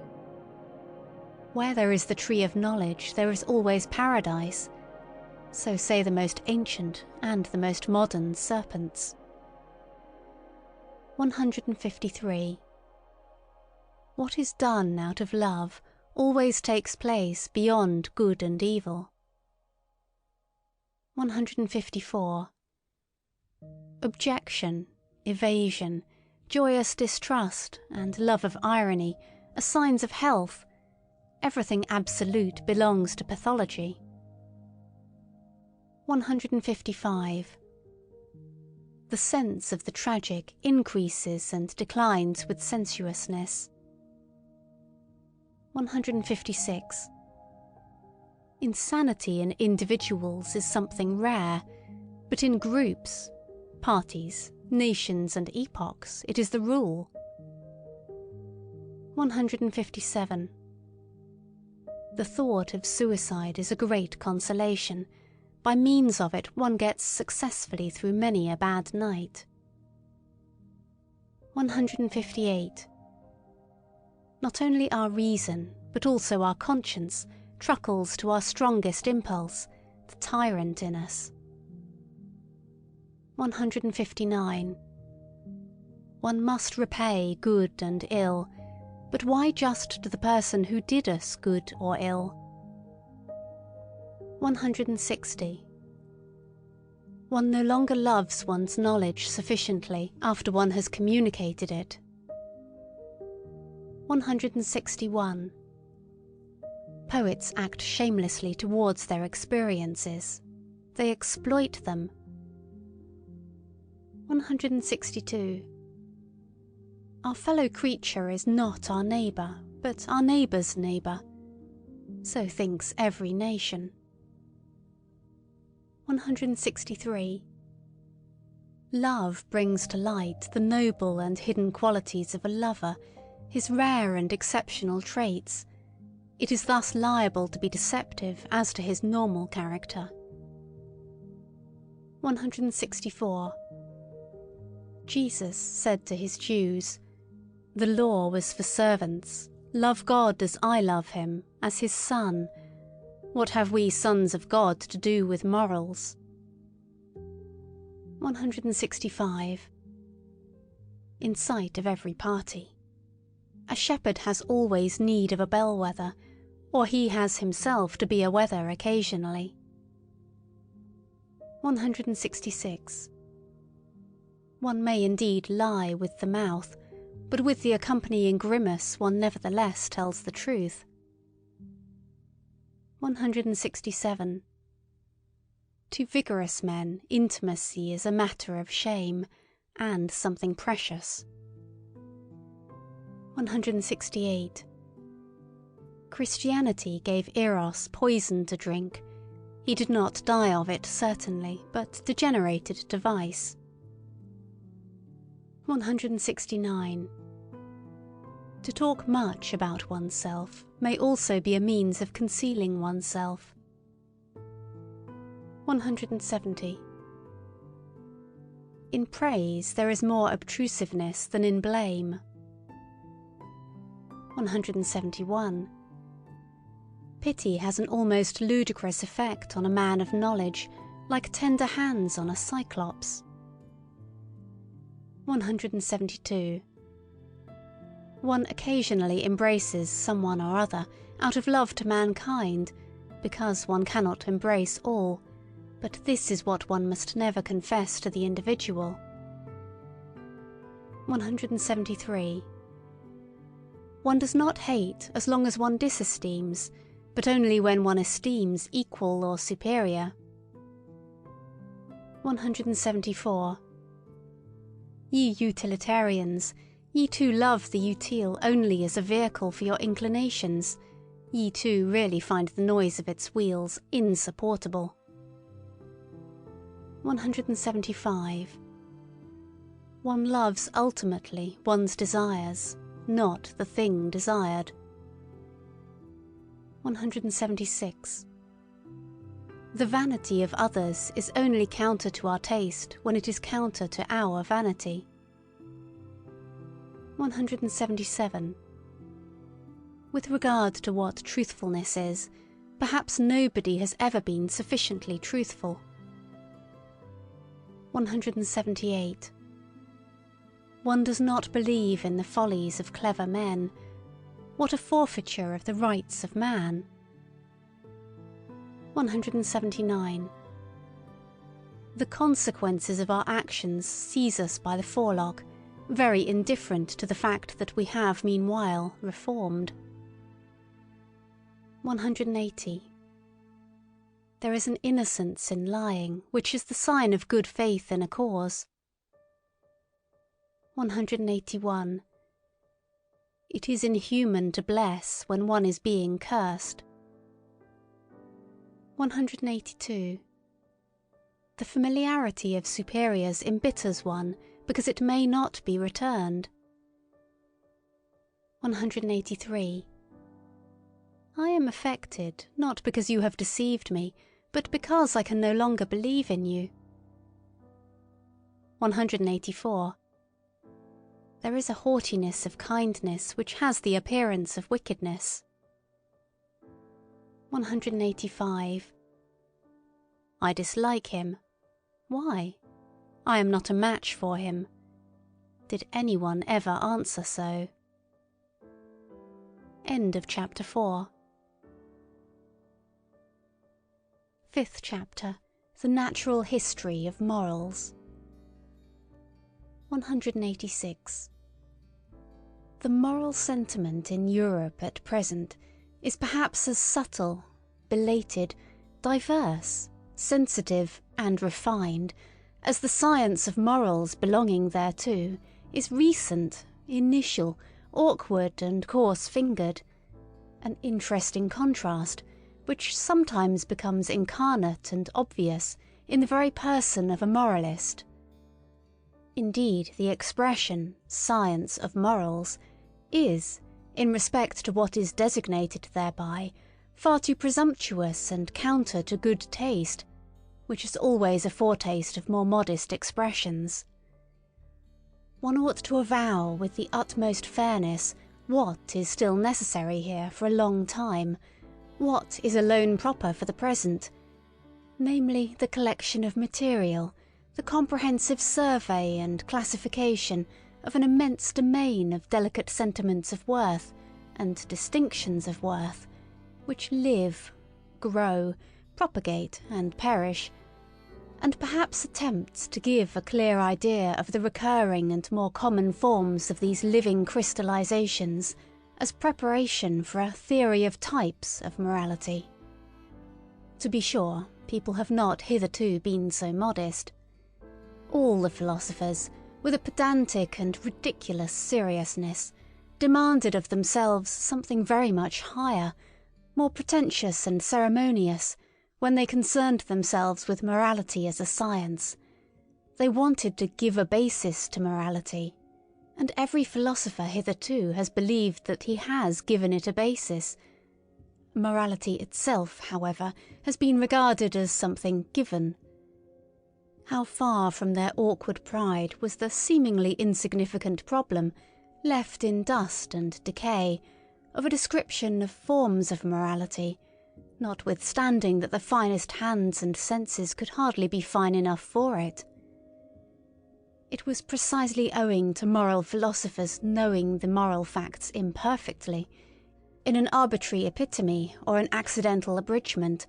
Where there is the tree of knowledge, there is always paradise. So say the most ancient and the most modern serpents. 153. What is done out of love always takes place beyond good and evil. 154. Objection, evasion, joyous distrust, and love of irony are signs of health. Everything absolute belongs to pathology. 155. The sense of the tragic increases and declines with sensuousness. 156. Insanity in individuals is something rare, but in groups, parties, nations and epochs it is the rule. 157. The thought of suicide is a great consolation. By means of it one gets successfully through many a bad night. 158. Not only our reason, but also our conscience, truckles to our strongest impulse, the tyrant in us. 159. One must repay good and ill, but why just to the person who did us good or ill? 160. One no longer loves one's knowledge sufficiently after one has communicated it. 161. Poets act shamelessly towards their experiences. They exploit them. 162. Our fellow creature is not our neighbour, but our neighbour's neighbour. So thinks every nation. 163. Love brings to light the noble and hidden qualities of a lover, his rare and exceptional traits. It is thus liable to be deceptive as to his normal character. 164. Jesus said to his Jews, "The law was for servants. Love God as I love him, as his son. What have we sons of God to do with morals?" 165. In sight of every party. A shepherd has always need of a bellwether, or he has himself to be a wether occasionally. 166. One may indeed lie with the mouth, but with the accompanying grimace one nevertheless tells the truth. 167. To vigorous men intimacy is a matter of shame, and something precious. 168. Christianity gave Eros poison to drink. He did not die of it, certainly, but degenerated to vice. 169. To talk much about oneself may also be a means of concealing oneself. 170. In praise there is more obtrusiveness than in blame. 171. Pity has an almost ludicrous effect on a man of knowledge, like tender hands on a cyclops. 172. One occasionally embraces someone or other out of love to mankind, because one cannot embrace all, but this is what one must never confess to the individual. 173. One does not hate as long as one disesteems, but only when one esteems equal or superior. 174. Ye utilitarians, ye too love the utile only as a vehicle for your inclinations. Ye too really find the noise of its wheels insupportable. 175. One loves ultimately one's desires, not the thing desired. 176. The vanity of others is only counter to our taste when it is counter to our vanity. 177. With regard to what truthfulness is, perhaps nobody has ever been sufficiently truthful. 178. One does not believe in the follies of clever men. What a forfeiture of the rights of man! 179. The consequences of our actions seize us by the forelock, very indifferent to the fact that we have meanwhile reformed. 180. There is an innocence in lying which is the sign of good faith in a cause. 181. It is inhuman to bless when one is being cursed. 182. The familiarity of superiors embitters one because it may not be returned. 183. I am affected not because you have deceived me, but because I can no longer believe in you. 184. There is a haughtiness of kindness which has the appearance of wickedness. 185. I dislike him. Why? I am not a match for him. Did anyone ever answer so? End of chapter 4. Fifth chapter. The Natural History of Morals. 186. The moral sentiment in Europe at present is perhaps as subtle, belated, diverse, sensitive, and refined as the science of morals belonging thereto is recent, initial, awkward, and coarse-fingered, an interesting contrast which sometimes becomes incarnate and obvious in the very person of a moralist. Indeed, the expression "science of morals" is, in respect to what is designated thereby, far too presumptuous and counter to good taste, which is always a foretaste of more modest expressions. One ought to avow with the utmost fairness what is still necessary here for a long time, what is alone proper for the present, namely the collection of material, the comprehensive survey and classification of an immense domain of delicate sentiments of worth and distinctions of worth, which live, grow, propagate, and perish, and perhaps attempts to give a clear idea of the recurring and more common forms of these living crystallizations as preparation for a theory of types of morality. To be sure, people have not hitherto been so modest. All the philosophers, with a pedantic and ridiculous seriousness, demanded of themselves something very much higher, more pretentious and ceremonious, when they concerned themselves with morality as a science. They wanted to give a basis to morality, and every philosopher hitherto has believed that he has given it a basis. Morality itself, however, has been regarded as something given. How far from their awkward pride was the seemingly insignificant problem, left in dust and decay, of a description of forms of morality, notwithstanding that the finest hands and senses could hardly be fine enough for it. It was precisely owing to moral philosophers knowing the moral facts imperfectly, in an arbitrary epitome or an accidental abridgment,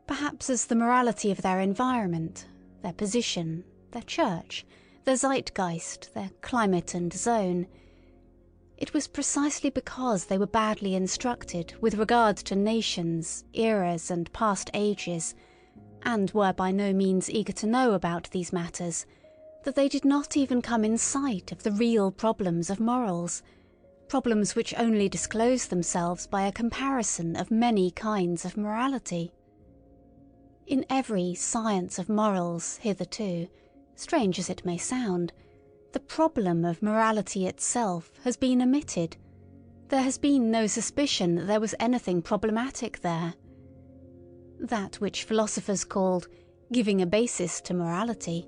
perhaps as the morality of their environment, their position, their church, their zeitgeist, their climate and zone. It was precisely because they were badly instructed with regard to nations, eras, and past ages, and were by no means eager to know about these matters, that they did not even come in sight of the real problems of morals, problems which only disclose themselves by a comparison of many kinds of morality. In every science of morals hitherto, strange as it may sound, the problem of morality itself has been omitted. There has been no suspicion that there was anything problematic there. That which philosophers called giving a basis to morality,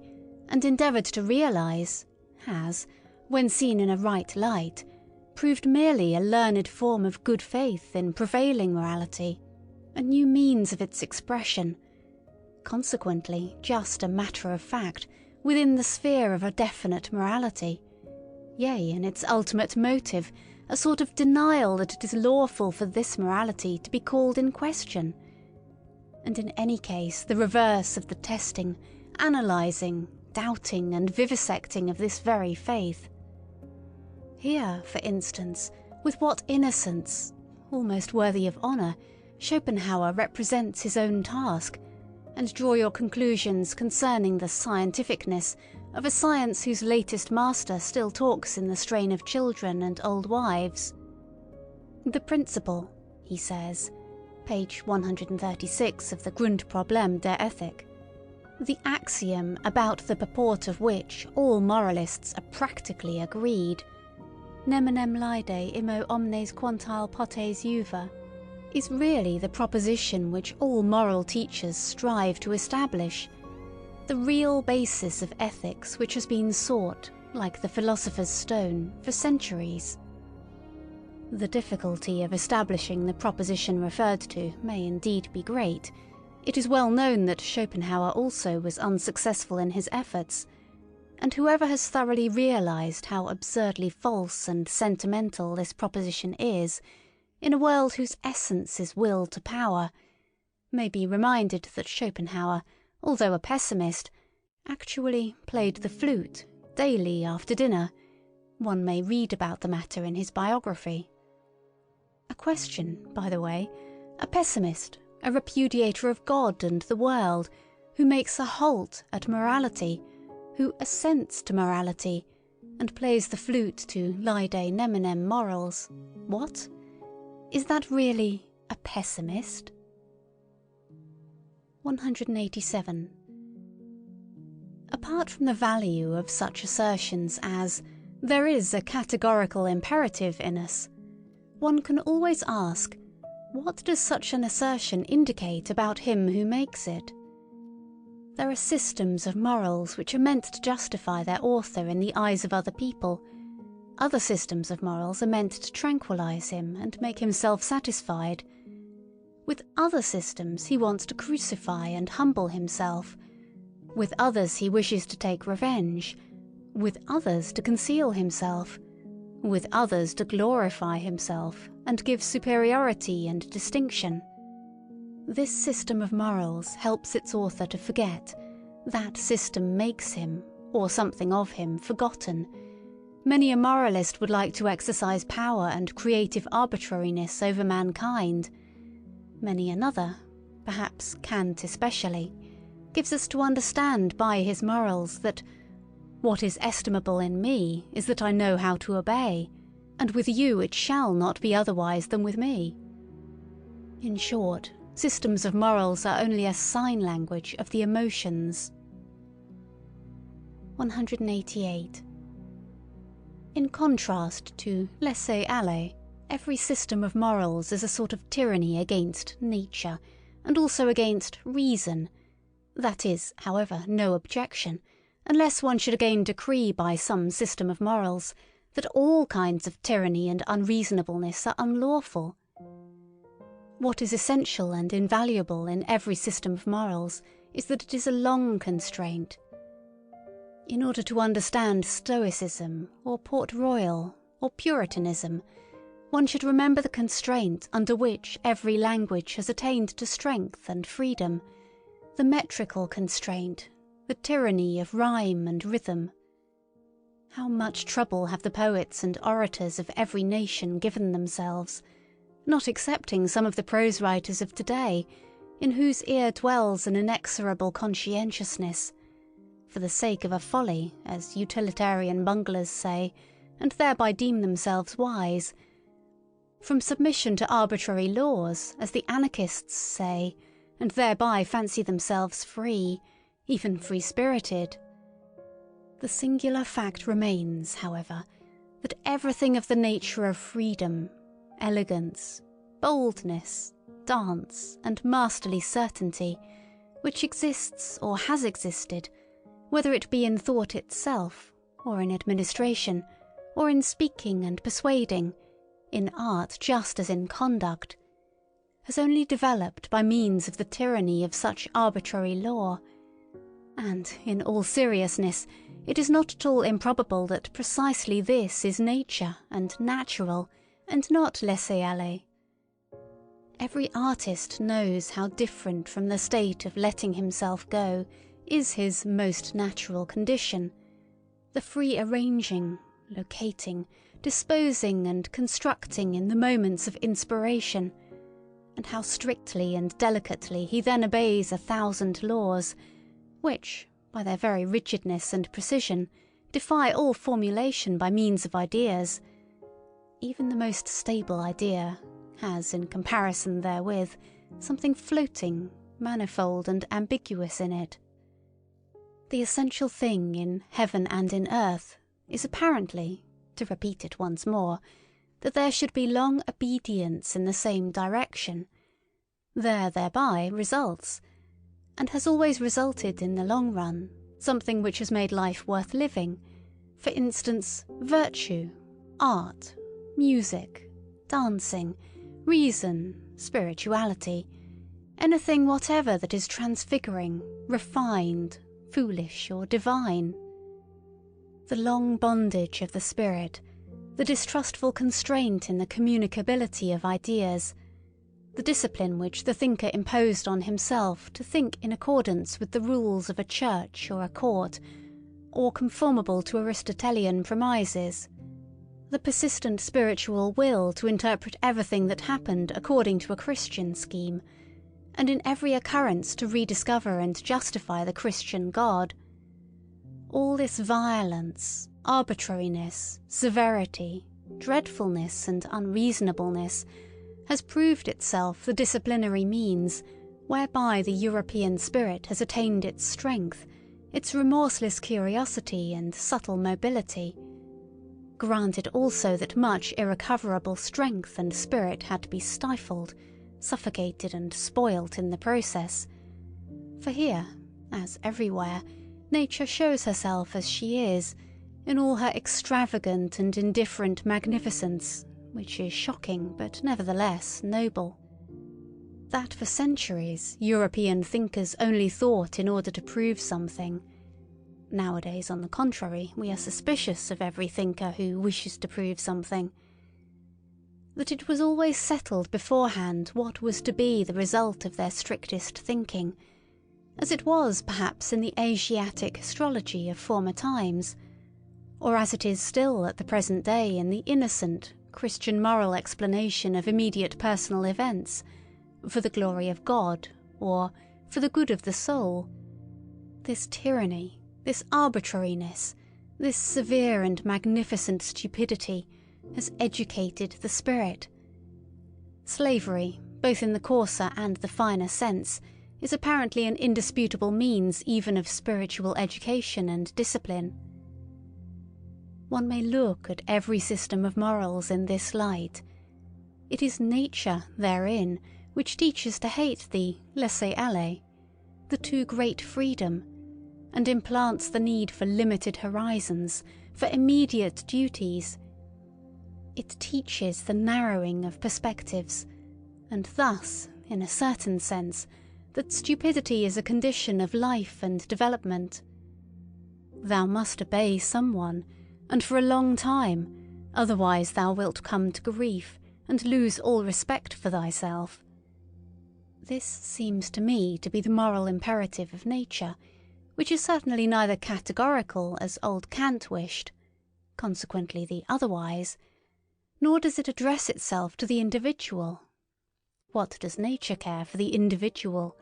and endeavoured to realise, has, when seen in a right light, proved merely a learned form of good faith in prevailing morality, a new means of its expression, consequently just a matter of fact within the sphere of a definite morality, yea, in its ultimate motive, a sort of denial that it is lawful for this morality to be called in question, and in any case the reverse of the testing, analysing, doubting, and vivisecting of this very faith. Here, for instance, with what innocence, almost worthy of honour, Schopenhauer represents his own task, and draw your conclusions concerning the scientificness of a science whose latest master still talks in the strain of children and old wives. The principle, he says, page 136 of the Grundproblem der Ethik, the axiom about the purport of which all moralists are practically agreed, neminem laede immo omnes quantile potes juva, is really the proposition which all moral teachers strive to establish, the real basis of ethics which has been sought, like the philosopher's stone, for centuries. The difficulty of establishing the proposition referred to may indeed be great. It is well known that Schopenhauer also was unsuccessful in his efforts, and whoever has thoroughly realised how absurdly false and sentimental this proposition is, in a world whose essence is will to power, may be reminded that Schopenhauer, although a pessimist, actually played the flute daily after dinner. One may read about the matter in his biography. A question, by the way, a pessimist, a repudiator of God and the world, who makes a halt at morality, who assents to morality, and plays the flute to laede neminem morals. What? Is that really a pessimist? 187. Apart from the value of such assertions as, there is a categorical imperative in us, one can always ask, what does such an assertion indicate about him who makes it? There are systems of morals which are meant to justify their author in the eyes of other people. Other systems of morals are meant to tranquilize him and make him self-satisfied. With other systems he wants to crucify and humble himself. With others he wishes to take revenge. With others to conceal himself. With others to glorify himself and give superiority and distinction. This system of morals helps its author to forget. That system makes him, or something of him, forgotten. Many a moralist would like to exercise power and creative arbitrariness over mankind. Many another, perhaps Kant especially, gives us to understand by his morals that what is estimable in me is that I know how to obey, and with you it shall not be otherwise than with me. In short, systems of morals are only a sign language of the emotions. 188. In contrast to laissez-aller, every system of morals is a sort of tyranny against nature, and also against reason. That is, however, no objection, unless one should again decree by some system of morals that all kinds of tyranny and unreasonableness are unlawful. What is essential and invaluable in every system of morals is that it is a long constraint. In order to understand Stoicism, or Port Royal, or Puritanism, one should remember the constraint under which every language has attained to strength and freedom, the metrical constraint, the tyranny of rhyme and rhythm. How much trouble have the poets and orators of every nation given themselves, not excepting some of the prose writers of today, in whose ear dwells an inexorable conscientiousness, for the sake of a folly, as utilitarian bunglers say, and thereby deem themselves wise, from submission to arbitrary laws, as the anarchists say, and thereby fancy themselves free, even free-spirited. The singular fact remains, however, that everything of the nature of freedom, elegance, boldness, dance, and masterly certainty, which exists or has existed, whether it be in thought itself, or in administration, or in speaking and persuading, in art just as in conduct, has only developed by means of the tyranny of such arbitrary law. And, in all seriousness, it is not at all improbable that precisely this is nature and natural, and not laissez-aller. Every artist knows how different from the state of letting himself go is his most natural condition, the free arranging, locating, disposing and constructing in the moments of inspiration, and how strictly and delicately he then obeys 1,000 laws, which, by their very rigidness and precision, defy all formulation by means of ideas. Even the most stable idea has, in comparison therewith, something floating, manifold and ambiguous in it. The essential thing in heaven and in earth is apparently, to repeat it once more, that there should be long obedience in the same direction. Thereby results, and has always resulted in the long run, something which has made life worth living, for instance, virtue, art, music, dancing, reason, spirituality, anything whatever that is transfiguring, refined, foolish or divine. The long bondage of the spirit, the distrustful constraint in the communicability of ideas, the discipline which the thinker imposed on himself to think in accordance with the rules of a church or a court, or conformable to Aristotelian premises, the persistent spiritual will to interpret everything that happened according to a Christian scheme, and in every occurrence to rediscover and justify the Christian God. All this violence, arbitrariness, severity, dreadfulness and unreasonableness has proved itself the disciplinary means whereby the European spirit has attained its strength, its remorseless curiosity and subtle mobility. Granted also that much irrecoverable strength and spirit had to be stifled, suffocated and spoilt in the process. For here, as everywhere, nature shows herself as she is, in all her extravagant and indifferent magnificence, which is shocking but nevertheless noble. That for centuries European thinkers only thought in order to prove something. Nowadays, on the contrary, we are suspicious of every thinker who wishes to prove something. That it was always settled beforehand what was to be the result of their strictest thinking, as it was perhaps in the Asiatic astrology of former times, or as it is still at the present day in the innocent, Christian moral explanation of immediate personal events, for the glory of God, or for the good of the soul. This tyranny, this arbitrariness, this severe and magnificent stupidity has educated the spirit. Slavery, both in the coarser and the finer sense, is apparently an indisputable means even of spiritual education and discipline. One may look at every system of morals in this light. It is nature therein which teaches to hate the laisser-aller, the too great freedom, and implants the need for limited horizons, for immediate duties. It teaches the narrowing of perspectives, and thus, in a certain sense, that stupidity is a condition of life and development. Thou must obey someone, and for a long time, otherwise thou wilt come to grief, and lose all respect for thyself. This seems to me to be the moral imperative of nature, which is certainly neither categorical as old Kant wished, consequently the otherwise, nor does it address itself to the individual. What does nature care for the individual?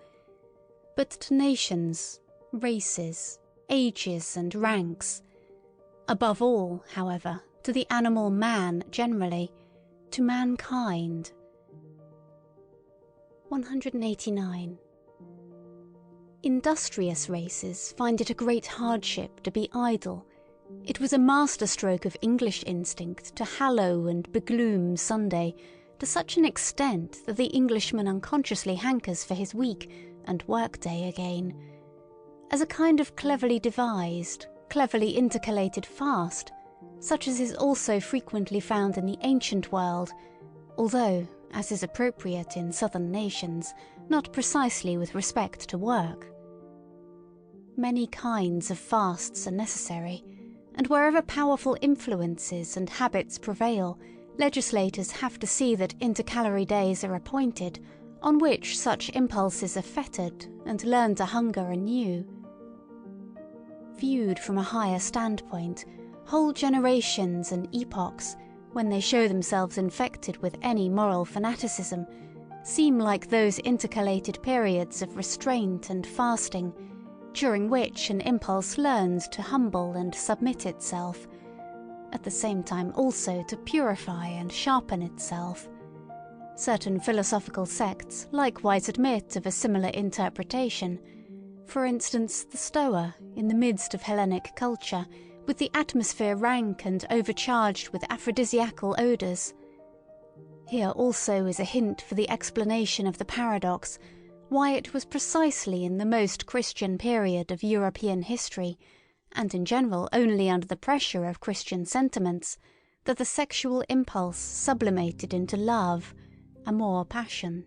But to nations, races, ages and ranks. Above all, however, to the animal man generally, to mankind. 189. Industrious races find it a great hardship to be idle. It was a masterstroke of English instinct to hallow and begloom Sunday to such an extent that the Englishman unconsciously hankers for his week and work-day again, as a kind of cleverly devised, cleverly intercalated fast, such as is also frequently found in the ancient world, although, as is appropriate in southern nations, not precisely with respect to work. Many kinds of fasts are necessary, and wherever powerful influences and habits prevail, legislators have to see that intercalary days are appointed, on which such impulses are fettered and learn to hunger anew. Viewed from a higher standpoint, whole generations and epochs, when they show themselves infected with any moral fanaticism, seem like those intercalated periods of restraint and fasting, during which an impulse learns to humble and submit itself, at the same time also to purify and sharpen itself, Certain philosophical sects likewise admit of a similar interpretation. For instance, the Stoa, in the midst of Hellenic culture, with the atmosphere rank and overcharged with aphrodisiacal odours. Here also is a hint for the explanation of the paradox, why it was precisely in the most Christian period of European history, and in general only under the pressure of Christian sentiments, that the sexual impulse sublimated into love, amor passion.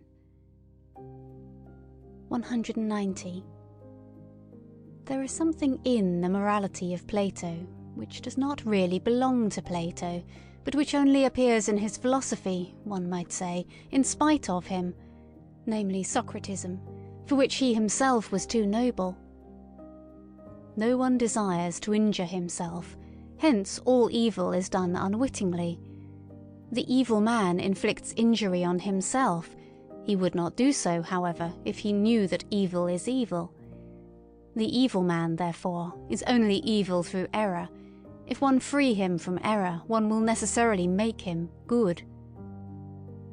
190. There is something in the morality of Plato which does not really belong to Plato, but which only appears in his philosophy, one might say, in spite of him, namely Socratism, for which he himself was too noble. No one desires to injure himself, hence all evil is done unwittingly. The evil man inflicts injury on himself. He would not do so, however, if he knew that evil is evil. The evil man, therefore, is only evil through error. If one free him from error, one will necessarily make him good.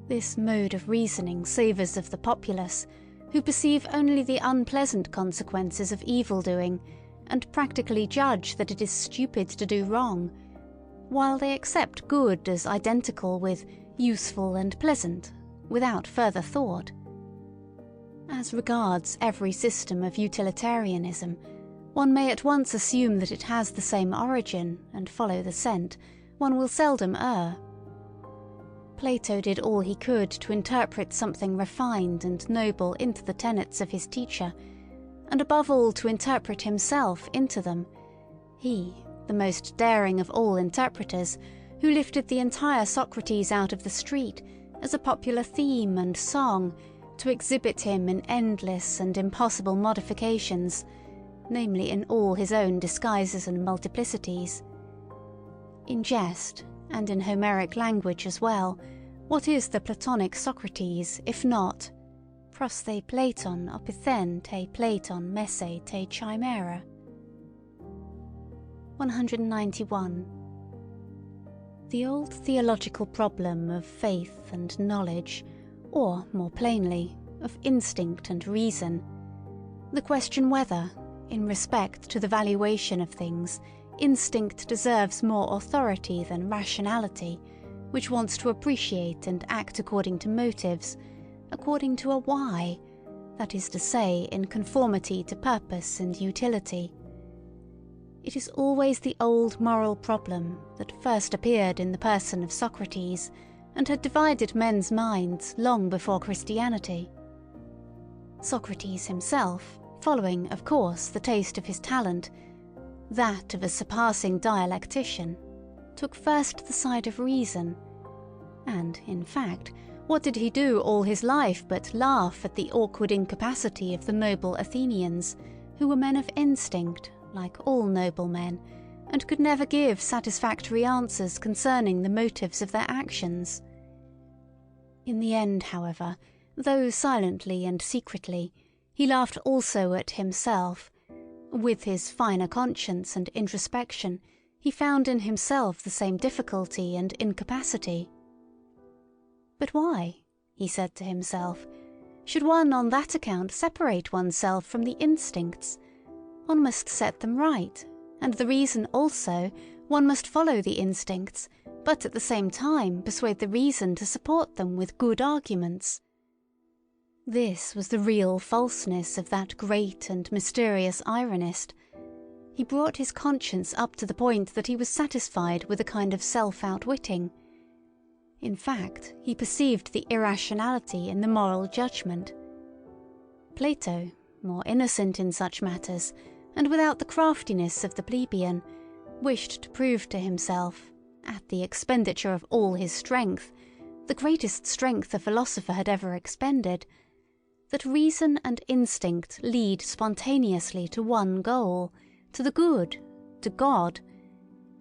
This mode of reasoning savours of the populace, who perceive only the unpleasant consequences of evil-doing, and practically judge that it is stupid to do wrong, while they accept good as identical with useful and pleasant, without further thought. As regards every system of utilitarianism, one may at once assume that it has the same origin, and follow the scent. One will seldom err. Plato did all he could to interpret something refined and noble into the tenets of his teacher, and above all to interpret himself into them. He, the most daring of all interpreters, who lifted the entire Socrates out of the street as a popular theme and song, to exhibit him in endless and impossible modifications, namely in all his own disguises and multiplicities. In jest, and in Homeric language as well, what is the Platonic Socrates, if not pros the Platon opithen te Platon messe te chimera? 191. The old theological problem of faith and knowledge, or, more plainly, of instinct and reason, the question whether, in respect to the valuation of things, instinct deserves more authority than rationality, which wants to appreciate and act according to motives, according to a why, that is to say, in conformity to purpose and utility. It is always the old moral problem that first appeared in the person of Socrates, and had divided men's minds long before Christianity. Socrates himself, following, of course, the taste of his talent, that of a surpassing dialectician, took first the side of reason, and, in fact, what did he do all his life but laugh at the awkward incapacity of the noble Athenians, who were men of instinct, like all noble men, and could never give satisfactory answers concerning the motives of their actions. In the end, however, though silently and secretly, he laughed also at himself. With his finer conscience and introspection, he found in himself the same difficulty and incapacity. But why, he said to himself, should one on that account separate oneself from the instincts? One must set them right, and the reason also, one must follow the instincts, but at the same time persuade the reason to support them with good arguments. This was the real falseness of that great and mysterious ironist. He brought his conscience up to the point that he was satisfied with a kind of self-outwitting. In fact, he perceived the irrationality in the moral judgment. Plato, more innocent in such matters, and without the craftiness of the plebeian, wished to prove to himself, at the expenditure of all his strength, the greatest strength a philosopher had ever expended, that reason and instinct lead spontaneously to one goal, to the good, to God,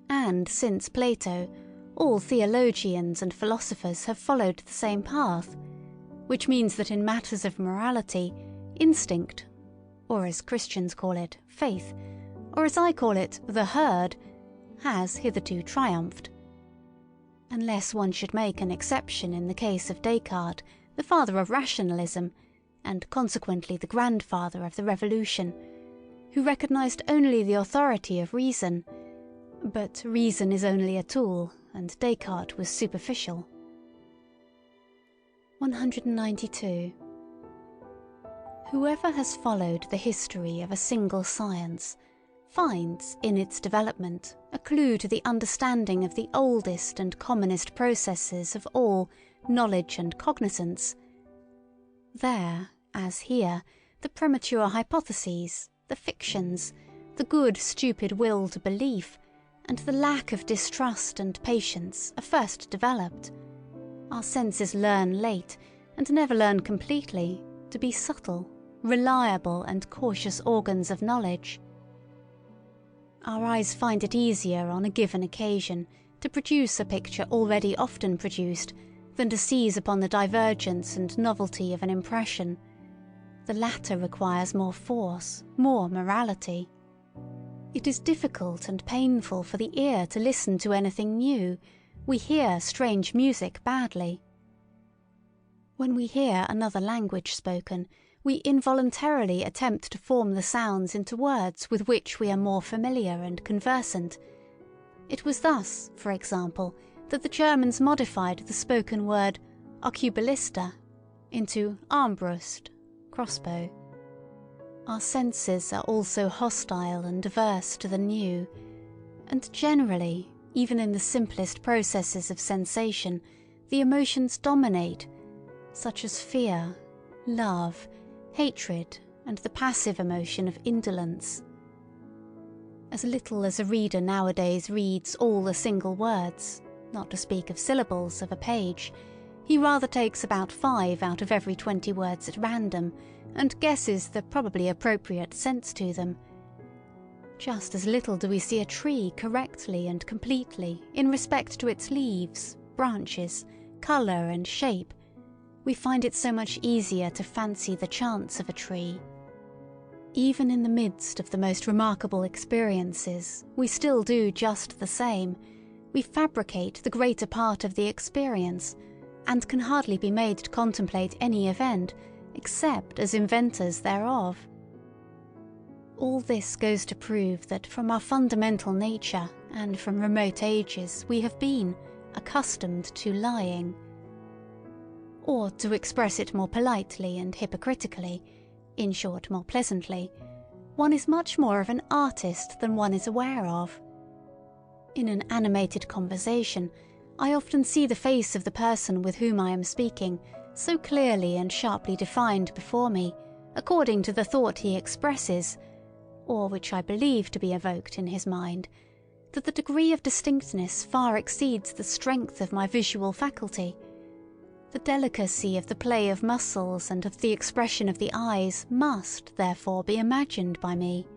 and since Plato, all theologians and philosophers have followed the same path, which means that in matters of morality, instinct, or as Christians call it, faith, or as I call it, the herd, has hitherto triumphed. unless one should make an exception in the case of Descartes, the father of rationalism, and consequently the grandfather of the Revolution, who recognised only the authority of reason. But reason is only a tool, and Descartes was superficial. 192. Whoever has followed the history of a single science finds in its development a clue to the understanding of the oldest and commonest processes of all knowledge and cognizance. There, as here, the premature hypotheses, the fictions, the good stupid will to belief, and the lack of distrust and patience are first developed. Our senses learn late, and never learn completely, to be subtle, reliable and cautious organs of knowledge. Our eyes find it easier on a given occasion to produce a picture already often produced than to seize upon the divergence and novelty of an impression. The latter requires more force, more morality. It is difficult and painful for the ear to listen to anything new. We hear strange music badly. When we hear another language spoken, we involuntarily attempt to form the sounds into words with which we are more familiar and conversant. It was thus, for example, that the Germans modified the spoken word Arqueballista into Armbrust, crossbow. Our senses are also hostile and averse to the new, and generally, even in the simplest processes of sensation, the emotions dominate, such as fear, love, hatred, and the passive emotion of indolence. As little as a reader nowadays reads all the single words, not to speak of syllables, of a page, he rather takes about 5 out of every 20 words at random, and guesses the probably appropriate sense to them. Just as little do we see a tree correctly and completely in respect to its leaves, branches, colour and shape. We find it so much easier to fancy the chance of a tree. Even in the midst of the most remarkable experiences, we still do just the same. We fabricate the greater part of the experience, and can hardly be made to contemplate any event, except as inventors thereof. All this goes to prove that from our fundamental nature, and from remote ages, we have been accustomed to lying. Or, to express it more politely and hypocritically, in short more pleasantly, one is much more of an artist than one is aware of. In an animated conversation, I often see the face of the person with whom I am speaking so clearly and sharply defined before me, according to the thought he expresses, or which I believe to be evoked in his mind, that the degree of distinctness far exceeds the strength of my visual faculty. The delicacy of the play of muscles and of the expression of the eyes must, therefore, be imagined by me.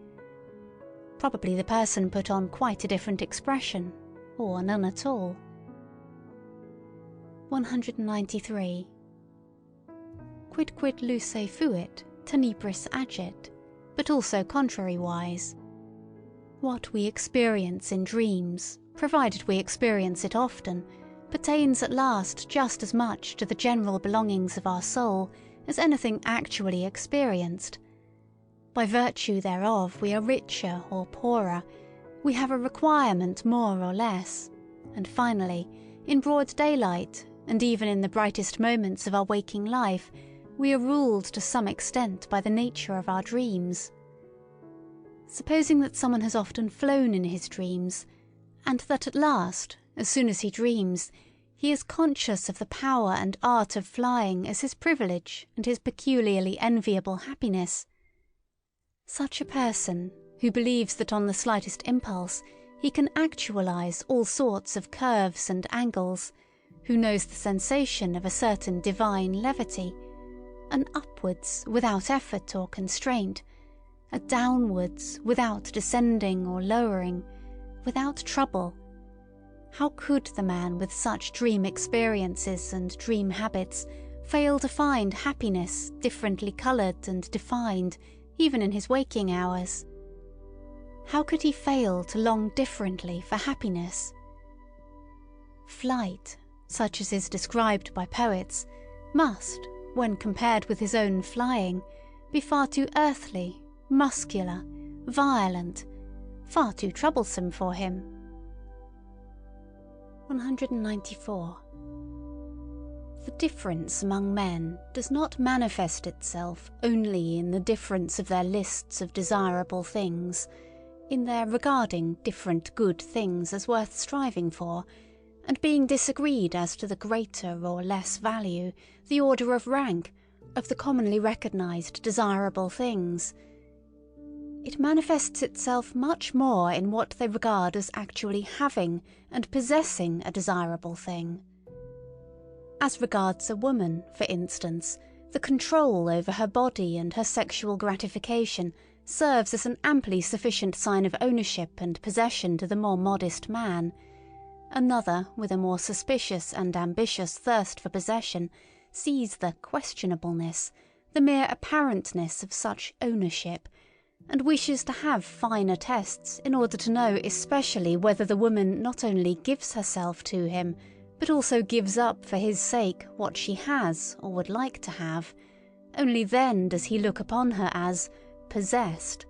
Probably the person put on quite a different expression, or none at all. 193. Quidquid luce fuit, tenebris agit, but also contrariwise. What we experience in dreams, provided we experience it often, pertains at last just as much to the general belongings of our soul as anything actually experienced. By virtue thereof we are richer or poorer, we have a requirement more or less, and finally, in broad daylight, and even in the brightest moments of our waking life, we are ruled to some extent by the nature of our dreams. Supposing that someone has often flown in his dreams, and that at last, as soon as he dreams, he is conscious of the power and art of flying as his privilege and his peculiarly enviable happiness. Such a person, who believes that on the slightest impulse he can actualize all sorts of curves and angles, who knows the sensation of a certain divine levity, an upwards without effort or constraint, a downwards without descending or lowering, without trouble. How could the man with such dream experiences and dream habits fail to find happiness differently coloured and defined, even in his waking hours? How could he fail to long differently for happiness? Flight, such as is described by poets, must, when compared with his own flying, be far too earthly, muscular, violent, far too troublesome for him. 194. The difference among men does not manifest itself only in the difference of their lists of desirable things, in their regarding different good things as worth striving for, and being disagreed as to the greater or less value, the order of rank, of the commonly recognized desirable things. It manifests itself much more in what they regard as actually having and possessing a desirable thing. As regards a woman, for instance, the control over her body and her sexual gratification serves as an amply sufficient sign of ownership and possession to the more modest man. Another, with a more suspicious and ambitious thirst for possession, sees the questionableness, the mere apparentness of such ownership, and wishes to have finer tests in order to know especially whether the woman not only gives herself to him, but also gives up for his sake what she has or would like to have. Only then does he look upon her as possessed.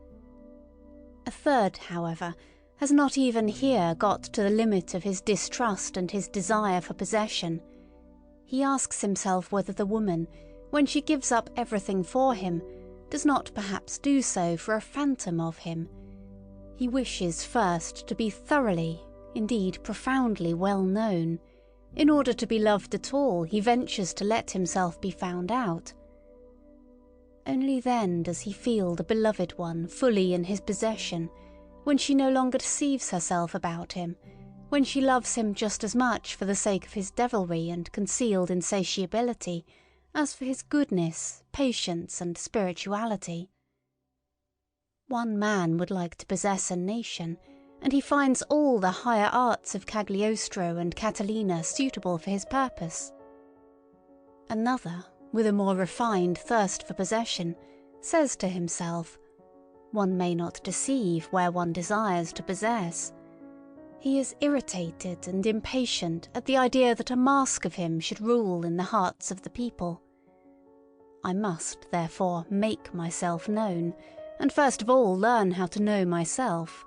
A third, however, has not even here got to the limit of his distrust and his desire for possession. He asks himself whether the woman, when she gives up everything for him, does not perhaps do so for a phantom of him. He wishes first to be thoroughly, indeed profoundly well known. In order to be loved at all, he ventures to let himself be found out. Only then does he feel the beloved one fully in his possession, when she no longer deceives herself about him, when she loves him just as much for the sake of his devilry and concealed insatiability, as for his goodness, patience, and spirituality. One man would like to possess a nation, and he finds all the higher arts of Cagliostro and Catalina suitable for his purpose. Another, with a more refined thirst for possession, says to himself, "One may not deceive where one desires to possess." He is irritated and impatient at the idea that a mask of him should rule in the hearts of the people. I must, therefore, make myself known, and first of all learn how to know myself.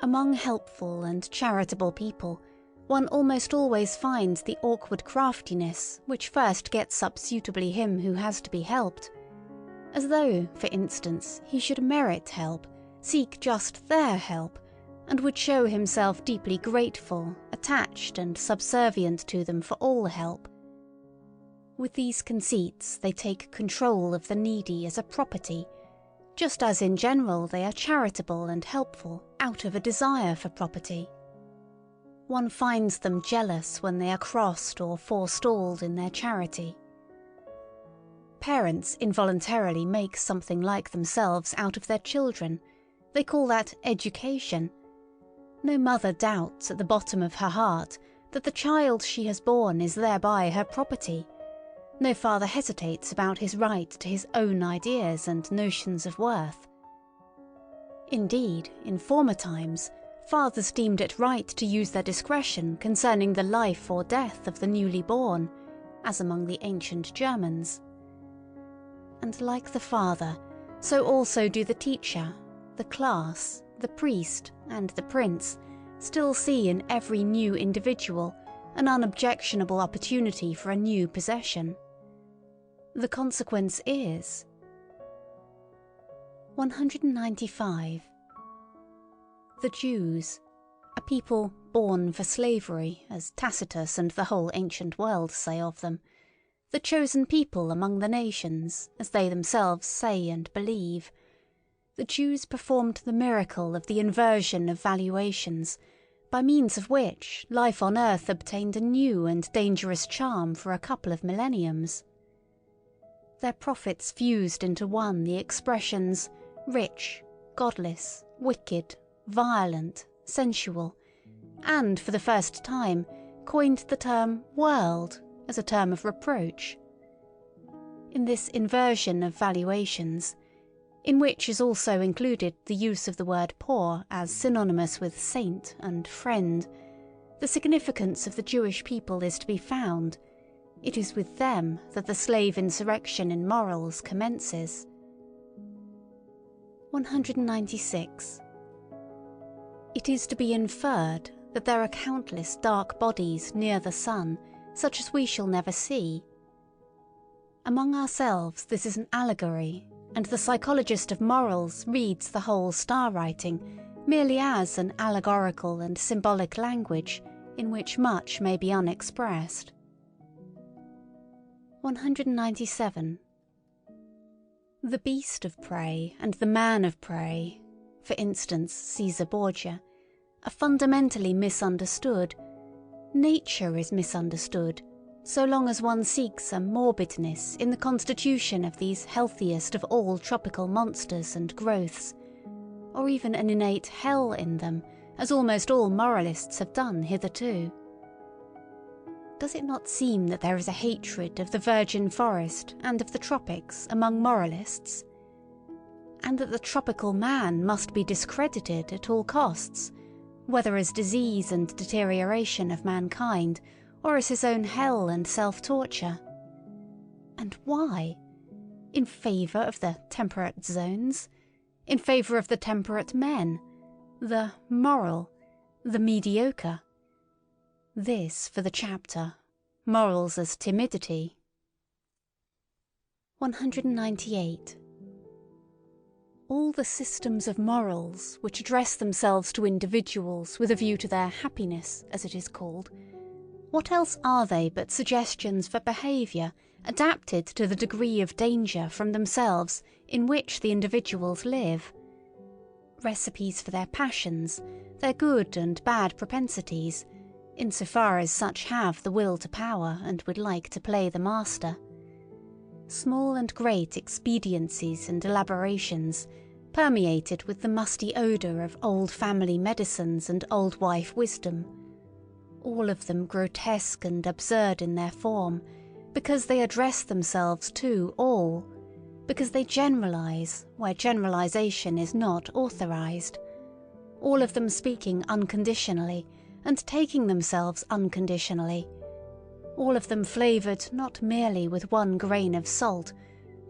Among helpful and charitable people, one almost always finds the awkward craftiness which first gets up suitably him who has to be helped. As though, for instance, he should merit help, seek just their help, and would show himself deeply grateful, attached, and subservient to them for all help. With these conceits they take control of the needy as a property, just as in general they are charitable and helpful out of a desire for property. One finds them jealous when they are crossed or forestalled in their charity. Parents involuntarily make something like themselves out of their children. They call that education. No mother doubts at the bottom of her heart that the child she has borne is thereby her property. No father hesitates about his right to his own ideas and notions of worth. Indeed, in former times, fathers deemed it right to use their discretion concerning the life or death of the newly born, as among the ancient Germans. And like the father, so also do the teacher, the class, the priest, and the prince still see in every new individual an unobjectionable opportunity for a new possession. The consequence is 195. The Jews, a people born for slavery, as Tacitus and the whole ancient world say of them, the chosen people among the nations, as they themselves say and believe, the Jews performed the miracle of the inversion of valuations, by means of which life on earth obtained a new and dangerous charm for a couple of millenniums. Their prophets fused into one the expressions rich, godless, wicked, violent, sensual, and for the first time coined the term world as a term of reproach. In this inversion of valuations, in which is also included the use of the word poor as synonymous with saint and friend, the significance of the Jewish people is to be found. It is with them that the slave insurrection in morals commences. 196. It is to be inferred that there are countless dark bodies near the sun, such as we shall never see. Among ourselves this is an allegory, and the psychologist of morals reads the whole star-writing merely as an allegorical and symbolic language in which much may be unexpressed. 197. The beast of prey and the man of prey, for instance Caesar Borgia, are fundamentally misunderstood. Nature is misunderstood, so long as one seeks a morbidness in the constitution of these healthiest of all tropical monsters and growths, or even an innate hell in them, as almost all moralists have done hitherto. Does it not seem that there is a hatred of the virgin forest and of the tropics among moralists? And that the tropical man must be discredited at all costs, whether as disease and deterioration of mankind, or as his own hell and self-torture? And why? In favour of the temperate zones? In favour of the temperate men? The moral? The mediocre? This for the chapter, Morals as Timidity. 198. All the systems of morals which address themselves to individuals with a view to their happiness, as it is called, what else are they but suggestions for behaviour adapted to the degree of danger from themselves in which the individuals live? Recipes for their passions, their good and bad propensities, insofar as such have the will to power and would like to play the master. Small and great expediencies and elaborations, permeated with the musty odour of old family medicines and old wife wisdom, all of them grotesque and absurd in their form, because they address themselves to all, because they generalize where generalization is not authorized, all of them speaking unconditionally and taking themselves unconditionally, all of them flavoured not merely with one grain of salt,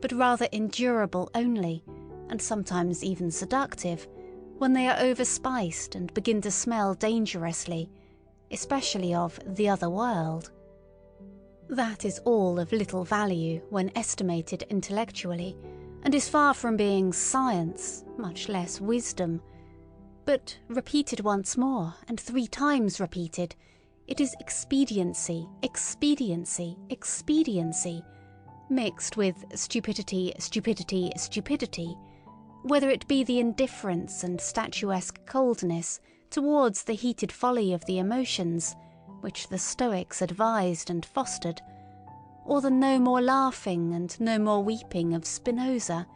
but rather endurable only, and sometimes even seductive, when they are overspiced and begin to smell dangerously, especially of the other world. That is all of little value when estimated intellectually, and is far from being science, much less wisdom. But repeated once more, and 3 times repeated, it is expediency, expediency, expediency, mixed with stupidity, stupidity, stupidity, whether it be the indifference and statuesque coldness towards the heated folly of the emotions, which the Stoics advised and fostered, or the no more laughing and no more weeping of Spinoza,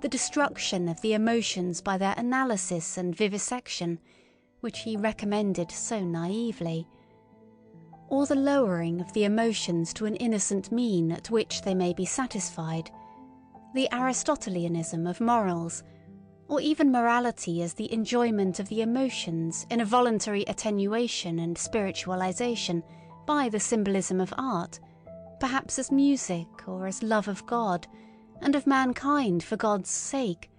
the destruction of the emotions by their analysis and vivisection, which he recommended so naively, or the lowering of the emotions to an innocent mean at which they may be satisfied, the Aristotelianism of morals, or even morality as the enjoyment of the emotions in a voluntary attenuation and spiritualization by the symbolism of art, perhaps as music or as love of God, and of mankind for God's sake.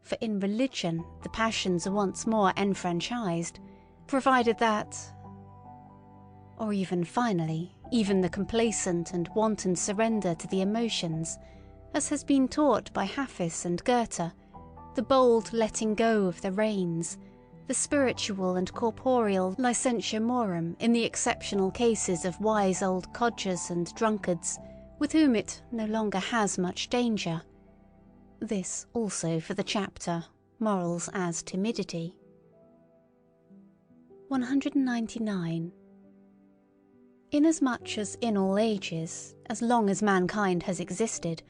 For in religion the passions are once more enfranchised, provided that... Or even finally, even the complacent and wanton surrender to the emotions, as has been taught by Hafiz and Goethe, the bold letting go of the reins, the spiritual and corporeal licentia morum in the exceptional cases of wise old codgers and drunkards, with whom it no longer has much danger. This also for the chapter, Morals as Timidity. 199. Inasmuch as in all ages, as long as mankind has existed,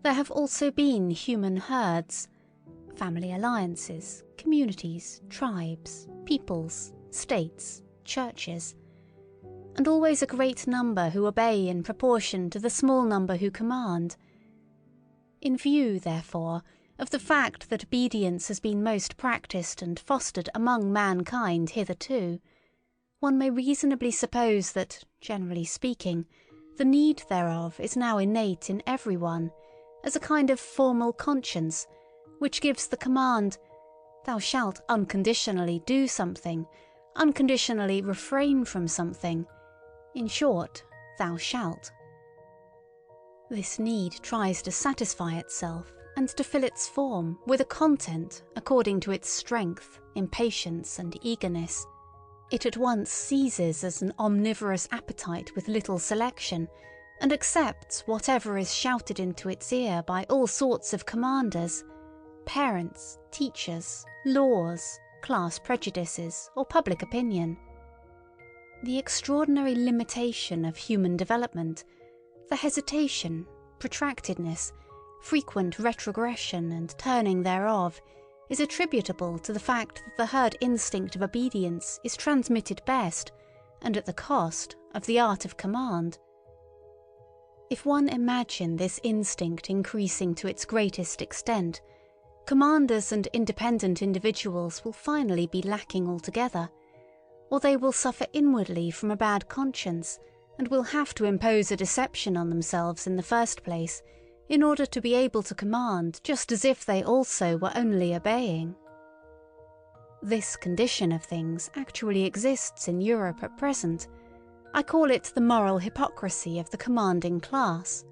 there have also been human herds, family alliances, communities, tribes, peoples, states, churches, and always a great number who obey in proportion to the small number who command. In view, therefore, of the fact that obedience has been most practised and fostered among mankind hitherto, one may reasonably suppose that, generally speaking, the need thereof is now innate in everyone, as a kind of formal conscience, which gives the command, "Thou shalt unconditionally do something, unconditionally refrain from something. In short, thou shalt." This need tries to satisfy itself and to fill its form with a content according to its strength, impatience, and eagerness. It at once seizes as an omnivorous appetite with little selection, and accepts whatever is shouted into its ear by all sorts of commanders, parents, teachers, laws, class prejudices, or public opinion. The extraordinary limitation of human development, the hesitation, protractedness, frequent retrogression and turning thereof, is attributable to the fact that the herd instinct of obedience is transmitted best, and at the cost, of the art of command. If one imagine this instinct increasing to its greatest extent, commanders and independent individuals will finally be lacking altogether, or they will suffer inwardly from a bad conscience, and will have to impose a deception on themselves in the first place, in order to be able to command just as if they also were only obeying. This condition of things actually exists in Europe at present. I call it the moral hypocrisy of the commanding class.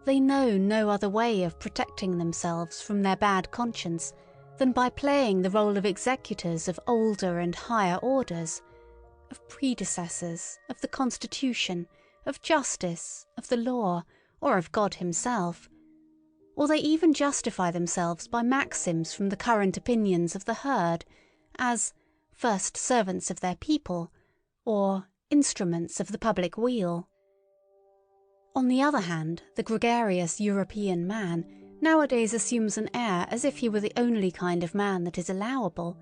They know no other way of protecting themselves from their bad conscience than by playing the role of executors of older and higher orders, of predecessors, of the Constitution, of justice, of the law, or of God himself. Or they even justify themselves by maxims from the current opinions of the herd, as first servants of their people, or instruments of the public weal. On the other hand, the gregarious European man nowadays assumes an air as if he were the only kind of man that is allowable.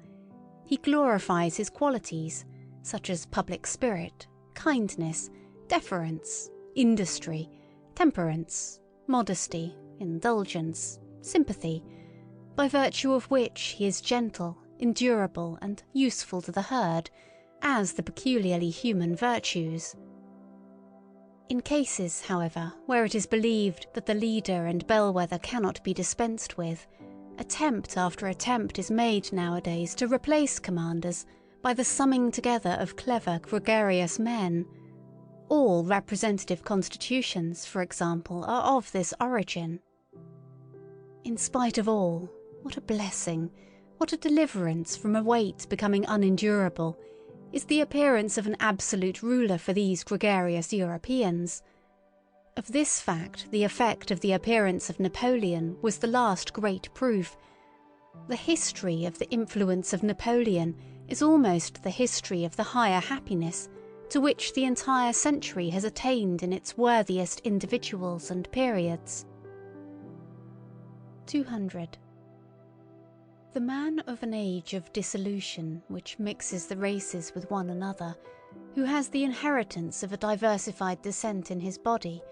He glorifies his qualities, such as public spirit, kindness, deference, industry, temperance, modesty, indulgence, sympathy, by virtue of which he is gentle, endurable, and useful to the herd, as the peculiarly human virtues. In cases, however, where it is believed that the leader and bellwether cannot be dispensed with, attempt after attempt is made nowadays to replace commanders by the summing together of clever, gregarious men. All representative constitutions, for example, are of this origin. In spite of all, what a blessing, what a deliverance from a weight becoming unendurable, is the appearance of an absolute ruler for these gregarious Europeans. Of this fact the effect of the appearance of Napoleon was the last great proof. The history of the influence of Napoleon is almost the history of the higher happiness to which the entire century has attained in its worthiest individuals and periods. 200. The man of an age of dissolution which mixes the races with one another, who has the inheritance of a diversified descent in his body,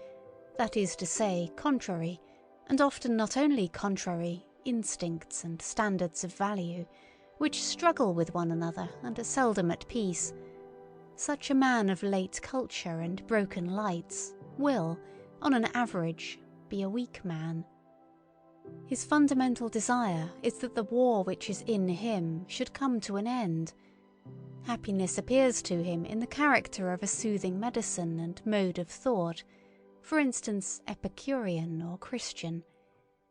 that is to say, contrary, and often not only contrary, instincts and standards of value, which struggle with one another and are seldom at peace, such a man of late culture and broken lights will, on an average, be a weak man. His fundamental desire is that the war which is in him should come to an end. Happiness appears to him in the character of a soothing medicine and mode of thought, for instance Epicurean or Christian,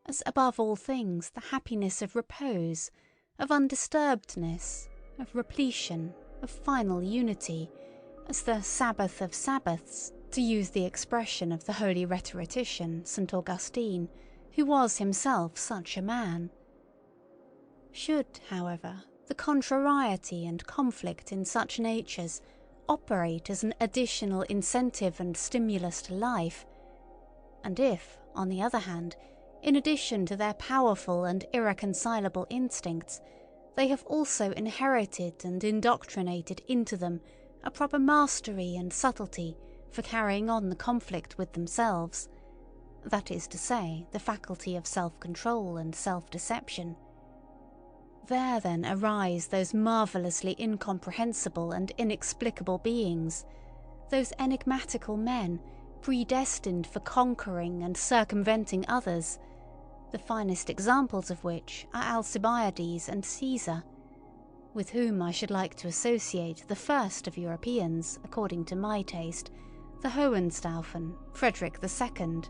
as above all things the happiness of repose, of undisturbedness, of repletion, of final unity, as the Sabbath of Sabbaths, to use the expression of the holy rhetorician St. Augustine, who was himself such a man. Should, however, the contrariety and conflict in such natures operate as an additional incentive and stimulus to life, and if, on the other hand, in addition to their powerful and irreconcilable instincts, they have also inherited and indoctrinated into them a proper mastery and subtlety for carrying on the conflict with themselves, that is to say, the faculty of self-control and self-deception, There then arise those marvellously incomprehensible and inexplicable beings, those enigmatical men predestined for conquering and circumventing others, the finest examples of which are Alcibiades and Caesar, with whom I should like to associate the first of Europeans, according to my taste, the Hohenstaufen, Friedrich II,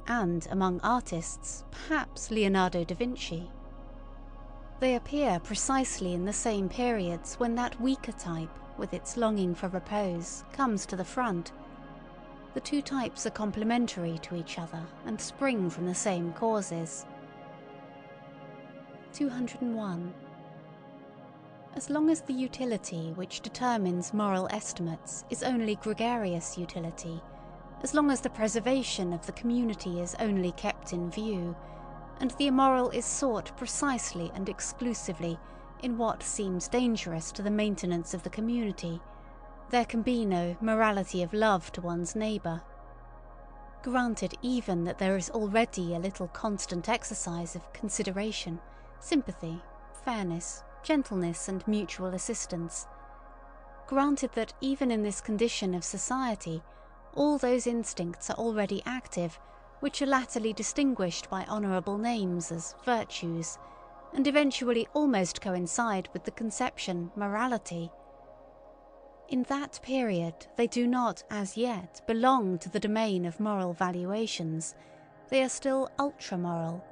and among artists, perhaps Leonardo da Vinci. They appear precisely in the same periods when that weaker type, with its longing for repose, comes to the front. The two types are complementary to each other and spring from the same causes. 201. As long as the utility which determines moral estimates is only gregarious utility, as long as the preservation of the community is only kept in view, and the immoral is sought precisely and exclusively in what seems dangerous to the maintenance of the community, there can be no morality of love to one's neighbour. Granted even that there is already a little constant exercise of consideration, sympathy, fairness, gentleness, and mutual assistance. Granted that even in this condition of society, all those instincts are already active, which are latterly distinguished by honourable names as virtues, and eventually almost coincide with the conception morality. In that period they do not as yet belong to the domain of moral valuations, they are still ultra-moral.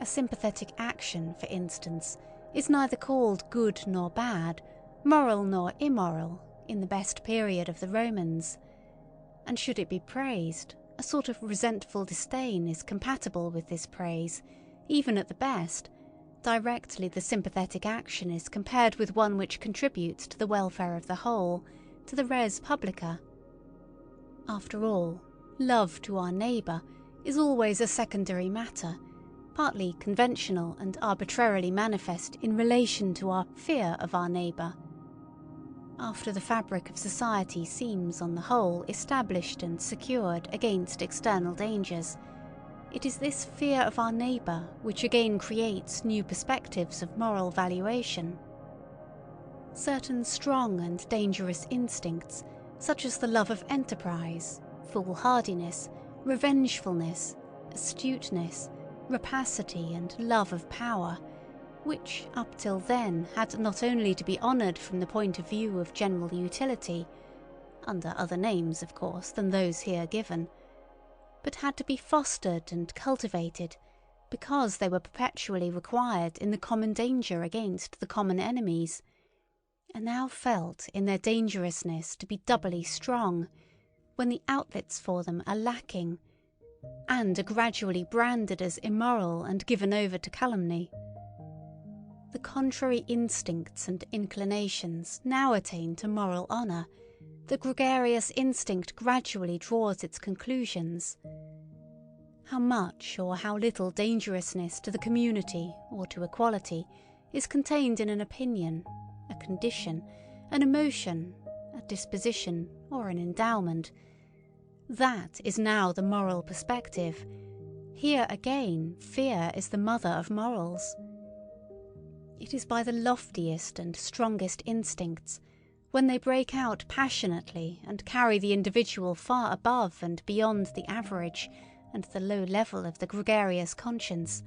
A sympathetic action, for instance, is neither called good nor bad, moral nor immoral, in the best period of the Romans, and should it be praised, a sort of resentful disdain is compatible with this praise, even at the best, directly the sympathetic action is compared with one which contributes to the welfare of the whole, to the res publica. After all, love to our neighbour is always a secondary matter, partly conventional and arbitrarily manifest in relation to our fear of our neighbour. After the fabric of society seems, on the whole, established and secured against external dangers, it is this fear of our neighbour which again creates new perspectives of moral valuation. Certain strong and dangerous instincts, such as the love of enterprise, foolhardiness, revengefulness, astuteness, rapacity, and love of power, which up till then had not only to be honoured from the point of view of general utility, under other names, of course, than those here given, but had to be fostered and cultivated because they were perpetually required in the common danger against the common enemies, are now felt in their dangerousness to be doubly strong, when the outlets for them are lacking, and are gradually branded as immoral and given over to calumny. The contrary instincts and inclinations now attain to moral honour, the gregarious instinct gradually draws its conclusions. How much or how little dangerousness to the community or to equality is contained in an opinion, a condition, an emotion, a disposition, or an endowment, that is now the moral perspective. Here again, fear is the mother of morals. It is by the loftiest and strongest instincts, when they break out passionately and carry the individual far above and beyond the average and the low level of the gregarious conscience,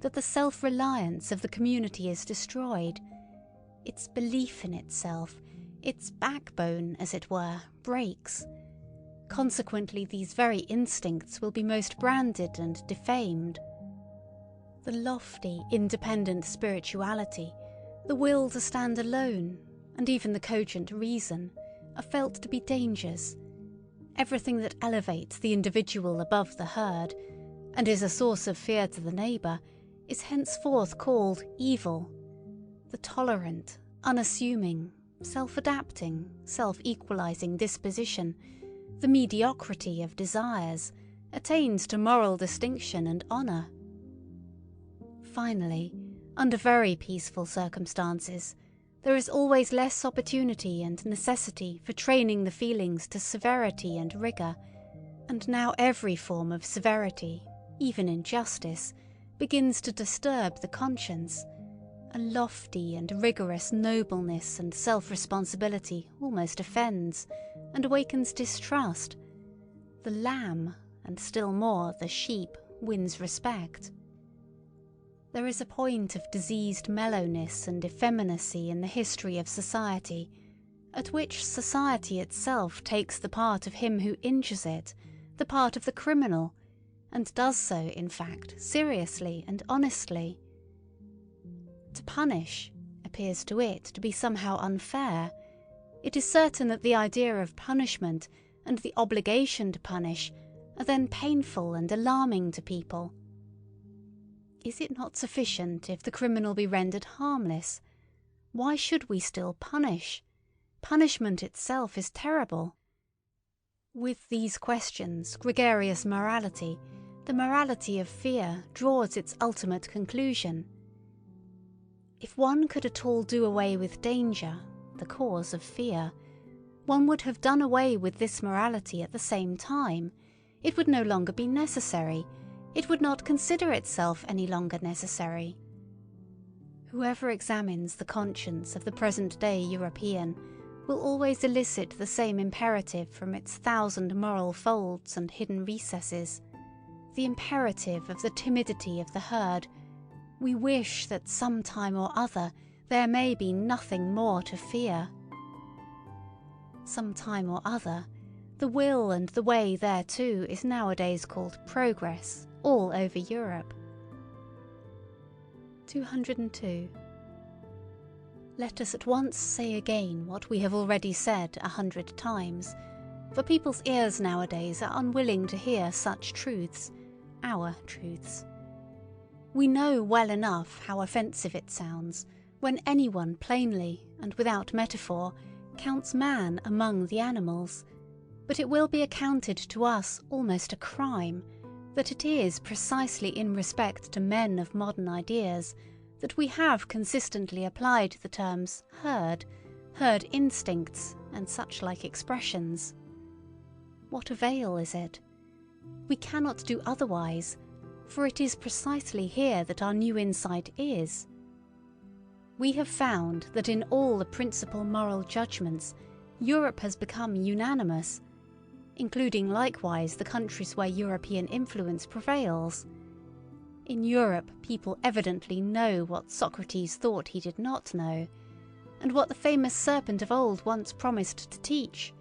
that the self-reliance of the community is destroyed. Its belief in itself, its backbone, as it were, breaks. Consequently, these very instincts will be most branded and defamed. The lofty, independent spirituality, the will to stand alone, and even the cogent reason, are felt to be dangers. Everything that elevates the individual above the herd, and is a source of fear to the neighbour, is henceforth called evil. The tolerant, unassuming, self-adapting, self-equalizing disposition, the mediocrity of desires, attains to moral distinction and honour. Finally, under very peaceful circumstances, there is always less opportunity and necessity for training the feelings to severity and rigour, and now every form of severity, even injustice, begins to disturb the conscience, a lofty and rigorous nobleness and self-responsibility almost offends and awakens distrust. The lamb, and still more the sheep, wins respect. There is a point of diseased mellowness and effeminacy in the history of society, at which society itself takes the part of him who injures it, the part of the criminal, and does so, in fact, seriously and honestly. To punish appears to it to be somehow unfair. It is certain that the idea of punishment and the obligation to punish are then painful and alarming to people. Is it not sufficient if the criminal be rendered harmless? Why should we still punish? Punishment itself is terrible. With these questions, gregarious morality, the morality of fear, draws its ultimate conclusion. If one could at all do away with danger, the cause of fear, one would have done away with this morality at the same time. It would no longer be necessary. It would not consider itself any longer necessary. Whoever examines the conscience of the present-day European will always elicit the same imperative from its 1,000 moral folds and hidden recesses, the imperative of the timidity of the herd. We wish that some time or other there may be nothing more to fear. Some time or other, the will and the way thereto is nowadays called progress all over Europe. 202. Let us at once say again what we have already said 100 times, for people's ears nowadays are unwilling to hear such truths, our truths. We know well enough how offensive it sounds when anyone plainly and without metaphor counts man among the animals, but it will be accounted to us almost a crime that it is precisely in respect to men of modern ideas that we have consistently applied the terms herd instincts, and such like expressions. What avail is it? We cannot do otherwise, for it is precisely here that our new insight is. We have found that in all the principal moral judgments, Europe has become unanimous, including likewise the countries where European influence prevails. In Europe, people evidently know what Socrates thought he did not know, and what the famous serpent of old once promised to teach.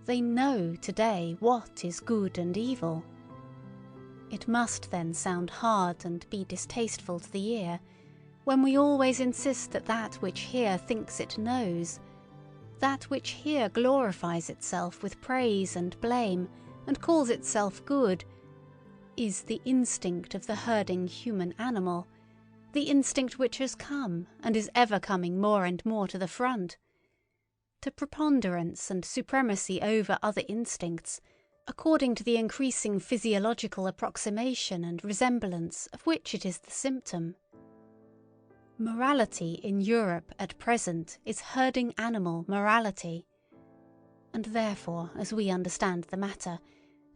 They know today what is good and evil. It must then sound hard and be distasteful to the ear, when we always insist that that which here thinks it knows, that which here glorifies itself with praise and blame, and calls itself good, is the instinct of the herding human animal, the instinct which has come and is ever coming more and more to the front, to preponderance and supremacy over other instincts, according to the increasing physiological approximation and resemblance of which it is the symptom. Morality in Europe at present is herding animal morality, and therefore, as we understand the matter,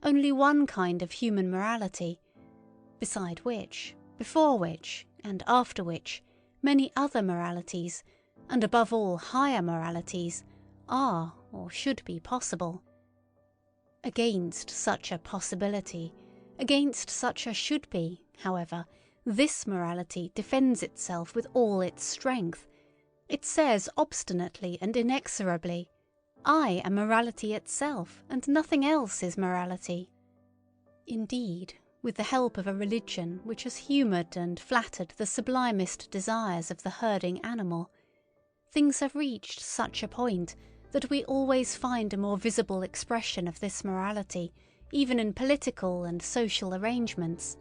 only one kind of human morality, beside which, before which, and after which, many other moralities, and above all higher moralities, are or should be possible. Against such a possibility, against such a should be, however, this morality defends itself with all its strength. It says obstinately and inexorably, I am morality itself, and nothing else is morality. Indeed, with the help of a religion which has humoured and flattered the sublimest desires of the herding animal, things have reached such a point that we always find a more visible expression of this morality, even in political and social arrangements.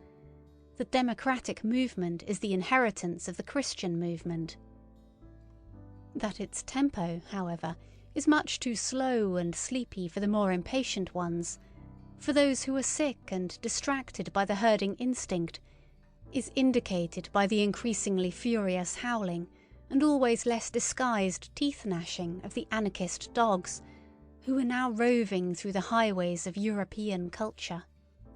The democratic movement is the inheritance of the Christian movement. That its tempo, however, is much too slow and sleepy for the more impatient ones, for those who are sick and distracted by the herding instinct, is indicated by the increasingly furious howling and always less disguised teeth-gnashing of the anarchist dogs, who are now roving through the highways of European culture.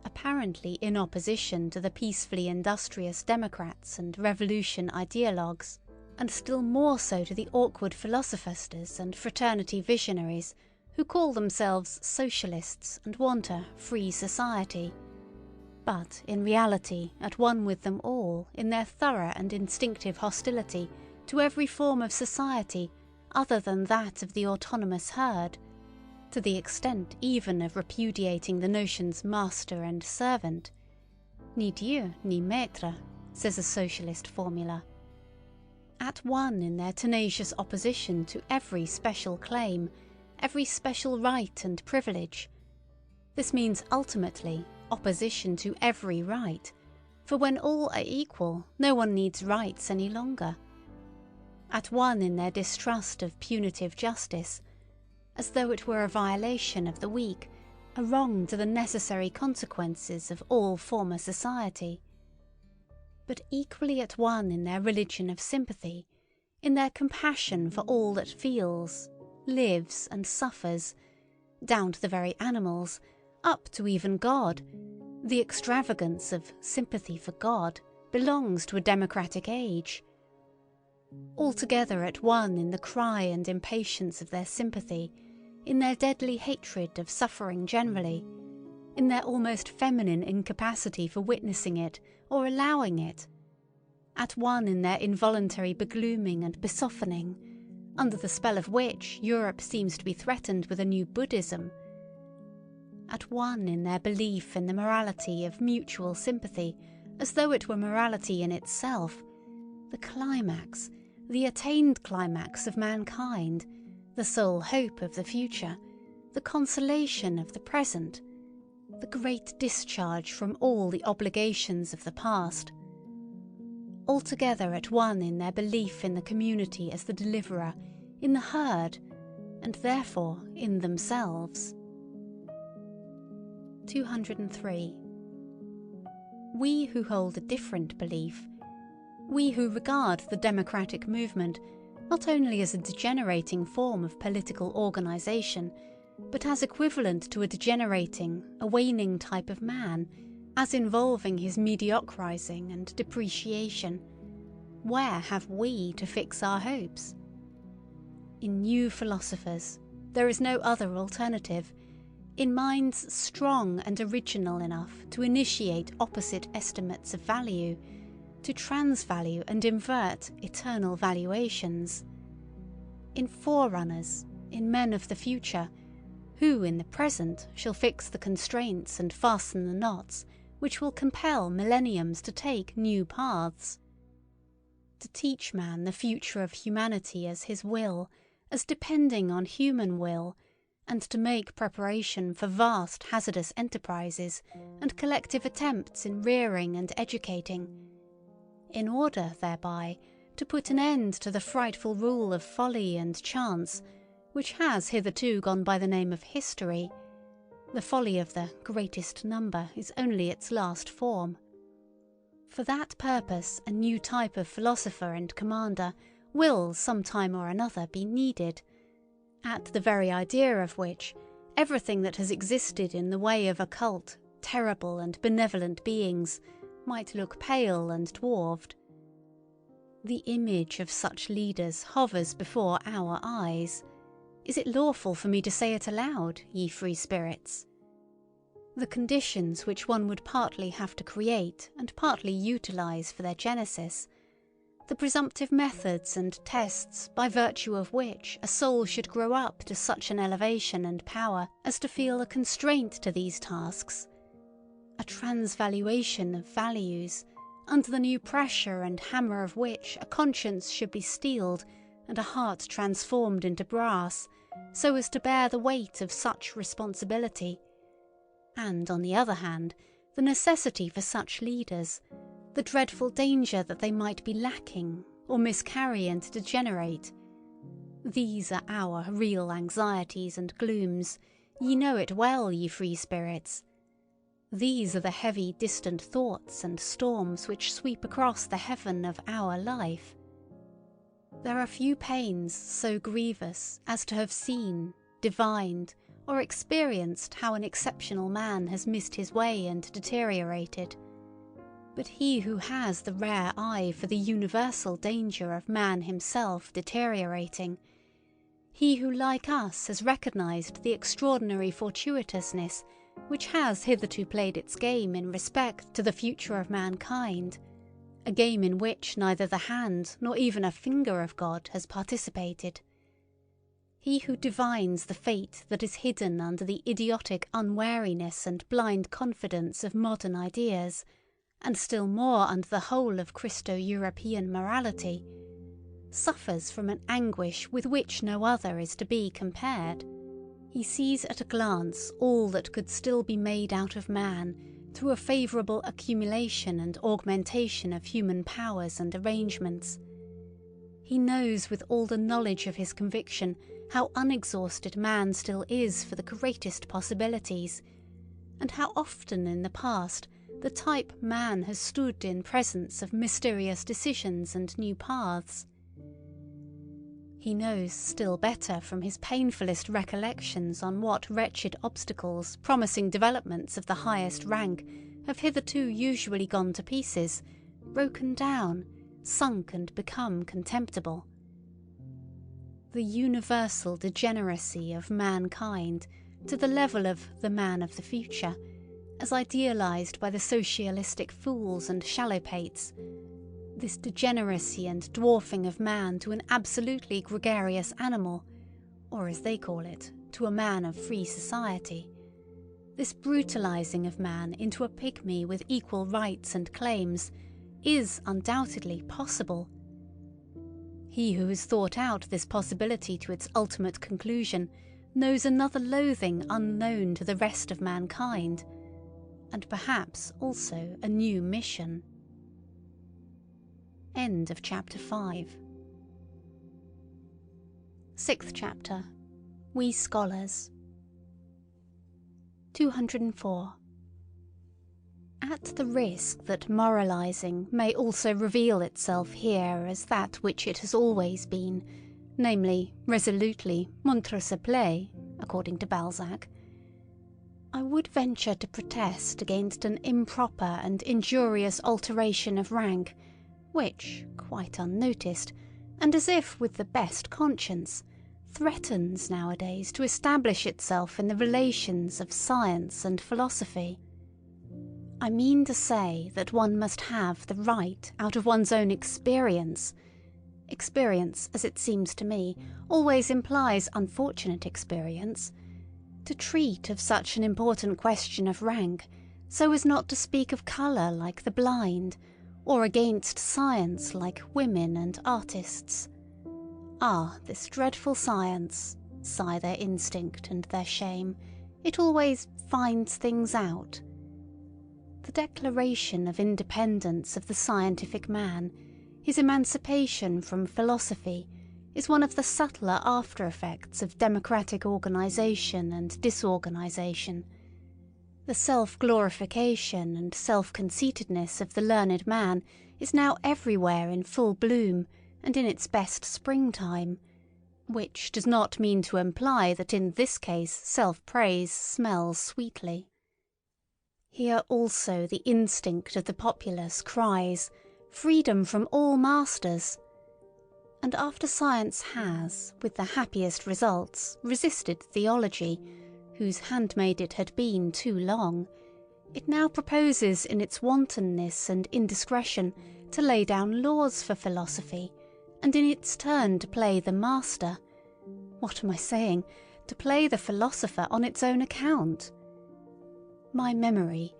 apparently in opposition to the peacefully industrious democrats and revolution ideologues, and still more so to the awkward philosophers and fraternity visionaries who call themselves socialists and want a free society, but in reality at one with them all in their thorough and instinctive hostility to every form of society other than that of the autonomous herd, to the extent even of repudiating the notions master and servant. Ni Dieu ni maître, says a socialist formula. At one in their tenacious opposition to every special claim, every special right and privilege. This means ultimately opposition to every right, for when all are equal, no one needs rights any longer. At one in their distrust of punitive justice, as though it were a violation of the weak, a wrong to the necessary consequences of all former society. But equally at one in their religion of sympathy, in their compassion for all that feels, lives and suffers, down to the very animals, up to even God. The extravagance of sympathy for God belongs to a democratic age. Altogether at one in the cry and impatience of their sympathy, in their deadly hatred of suffering generally, in their almost feminine incapacity for witnessing it or allowing it, at one in their involuntary beglooming and besoftening, under the spell of which Europe seems to be threatened with a new Buddhism, at one in their belief in the morality of mutual sympathy as though it were morality in itself, the climax, the attained climax of mankind, the sole hope of the future, the consolation of the present, the great discharge from all the obligations of the past. Altogether at one in their belief in the community as the deliverer, in the herd, and therefore in themselves. 203. We who hold a different belief, we who regard the democratic movement not only as a degenerating form of political organisation, but as equivalent to a degenerating, a waning type of man, as involving his mediocrising and depreciation, where have we to fix our hopes? In new philosophers, there is no other alternative, in minds strong and original enough to initiate opposite estimates of value, to transvalue and invert eternal valuations. In forerunners, in men of the future, who in the present shall fix the constraints and fasten the knots which will compel millenniums to take new paths. To teach man the future of humanity as his will, as depending on human will, and to make preparation for vast hazardous enterprises and collective attempts in rearing and educating, in order thereby to put an end to the frightful rule of folly and chance, which has hitherto gone by the name of history. The folly of the greatest number is only its last form. For that purpose a new type of philosopher and commander will some time or another be needed, at the very idea of which everything that has existed in the way of occult, terrible and benevolent beings might look pale and dwarfed. The image of such leaders hovers before our eyes. Is it lawful for me to say it aloud, ye free spirits? The conditions which one would partly have to create and partly utilize for their genesis, the presumptive methods and tests by virtue of which a soul should grow up to such an elevation and power as to feel a constraint to these tasks, a transvaluation of values, under the new pressure and hammer of which a conscience should be steeled and a heart transformed into brass, so as to bear the weight of such responsibility, and, on the other hand, the necessity for such leaders, the dreadful danger that they might be lacking, or miscarry and degenerate. These are our real anxieties and glooms. Ye know it well, ye free spirits. These are the heavy, distant thoughts and storms which sweep across the heaven of our life. There are few pains so grievous as to have seen, divined, or experienced how an exceptional man has missed his way and deteriorated. But he who has the rare eye for the universal danger of man himself deteriorating, he who like us has recognized the extraordinary fortuitousness which has hitherto played its game in respect to the future of mankind, a game in which neither the hand nor even a finger of God has participated, he who divines the fate that is hidden under the idiotic unwariness and blind confidence of modern ideas, and still more under the whole of Christo-European morality, suffers from an anguish with which no other is to be compared. He sees at a glance all that could still be made out of man through a favourable accumulation and augmentation of human powers and arrangements. He knows with all the knowledge of his conviction how unexhausted man still is for the greatest possibilities, and how often in the past the type man has stood in presence of mysterious decisions and new paths. He knows still better from his painfulest recollections on what wretched obstacles promising developments of the highest rank have hitherto usually gone to pieces, broken down, sunk and become contemptible. The universal degeneracy of mankind to the level of the man of the future, as idealized by the socialistic fools and shallowpates, this degeneracy and dwarfing of man to an absolutely gregarious animal, or as they call it, to a man of free society, this brutalizing of man into a pygmy with equal rights and claims, is undoubtedly possible. He who has thought out this possibility to its ultimate conclusion knows another loathing unknown to the rest of mankind, and perhaps also a new mission. End of chapter 5. 6th chapter. We Scholars. 204. At the risk that moralizing may also reveal itself here as that which it has always been, namely, resolutely montre se plaît, according to Balzac, I would venture to protest against an improper and injurious alteration of rank, which, quite unnoticed, and as if with the best conscience, threatens nowadays to establish itself in the relations of science and philosophy. I mean to say that one must have the right out of one's own experience. Experience, as it seems to me, always implies unfortunate experience, to treat of such an important question of rank, so as not to speak of colour like the blind, or against science like women and artists. Ah, this dreadful science, sigh their instinct and their shame, it always finds things out. The declaration of independence of the scientific man, his emancipation from philosophy, is one of the subtler after-effects of democratic organisation and disorganisation. The self-glorification and self-conceitedness of the learned man is now everywhere in full bloom and in its best springtime, which does not mean to imply that in this case self-praise smells sweetly. Here also the instinct of the populace cries, freedom from all masters. And after science has, with the happiest results, resisted theology, whose handmaid it had been too long, it now proposes in its wantonness and indiscretion to lay down laws for philosophy, and in its turn to play the master. What am I saying? To play the philosopher on its own account. My memory,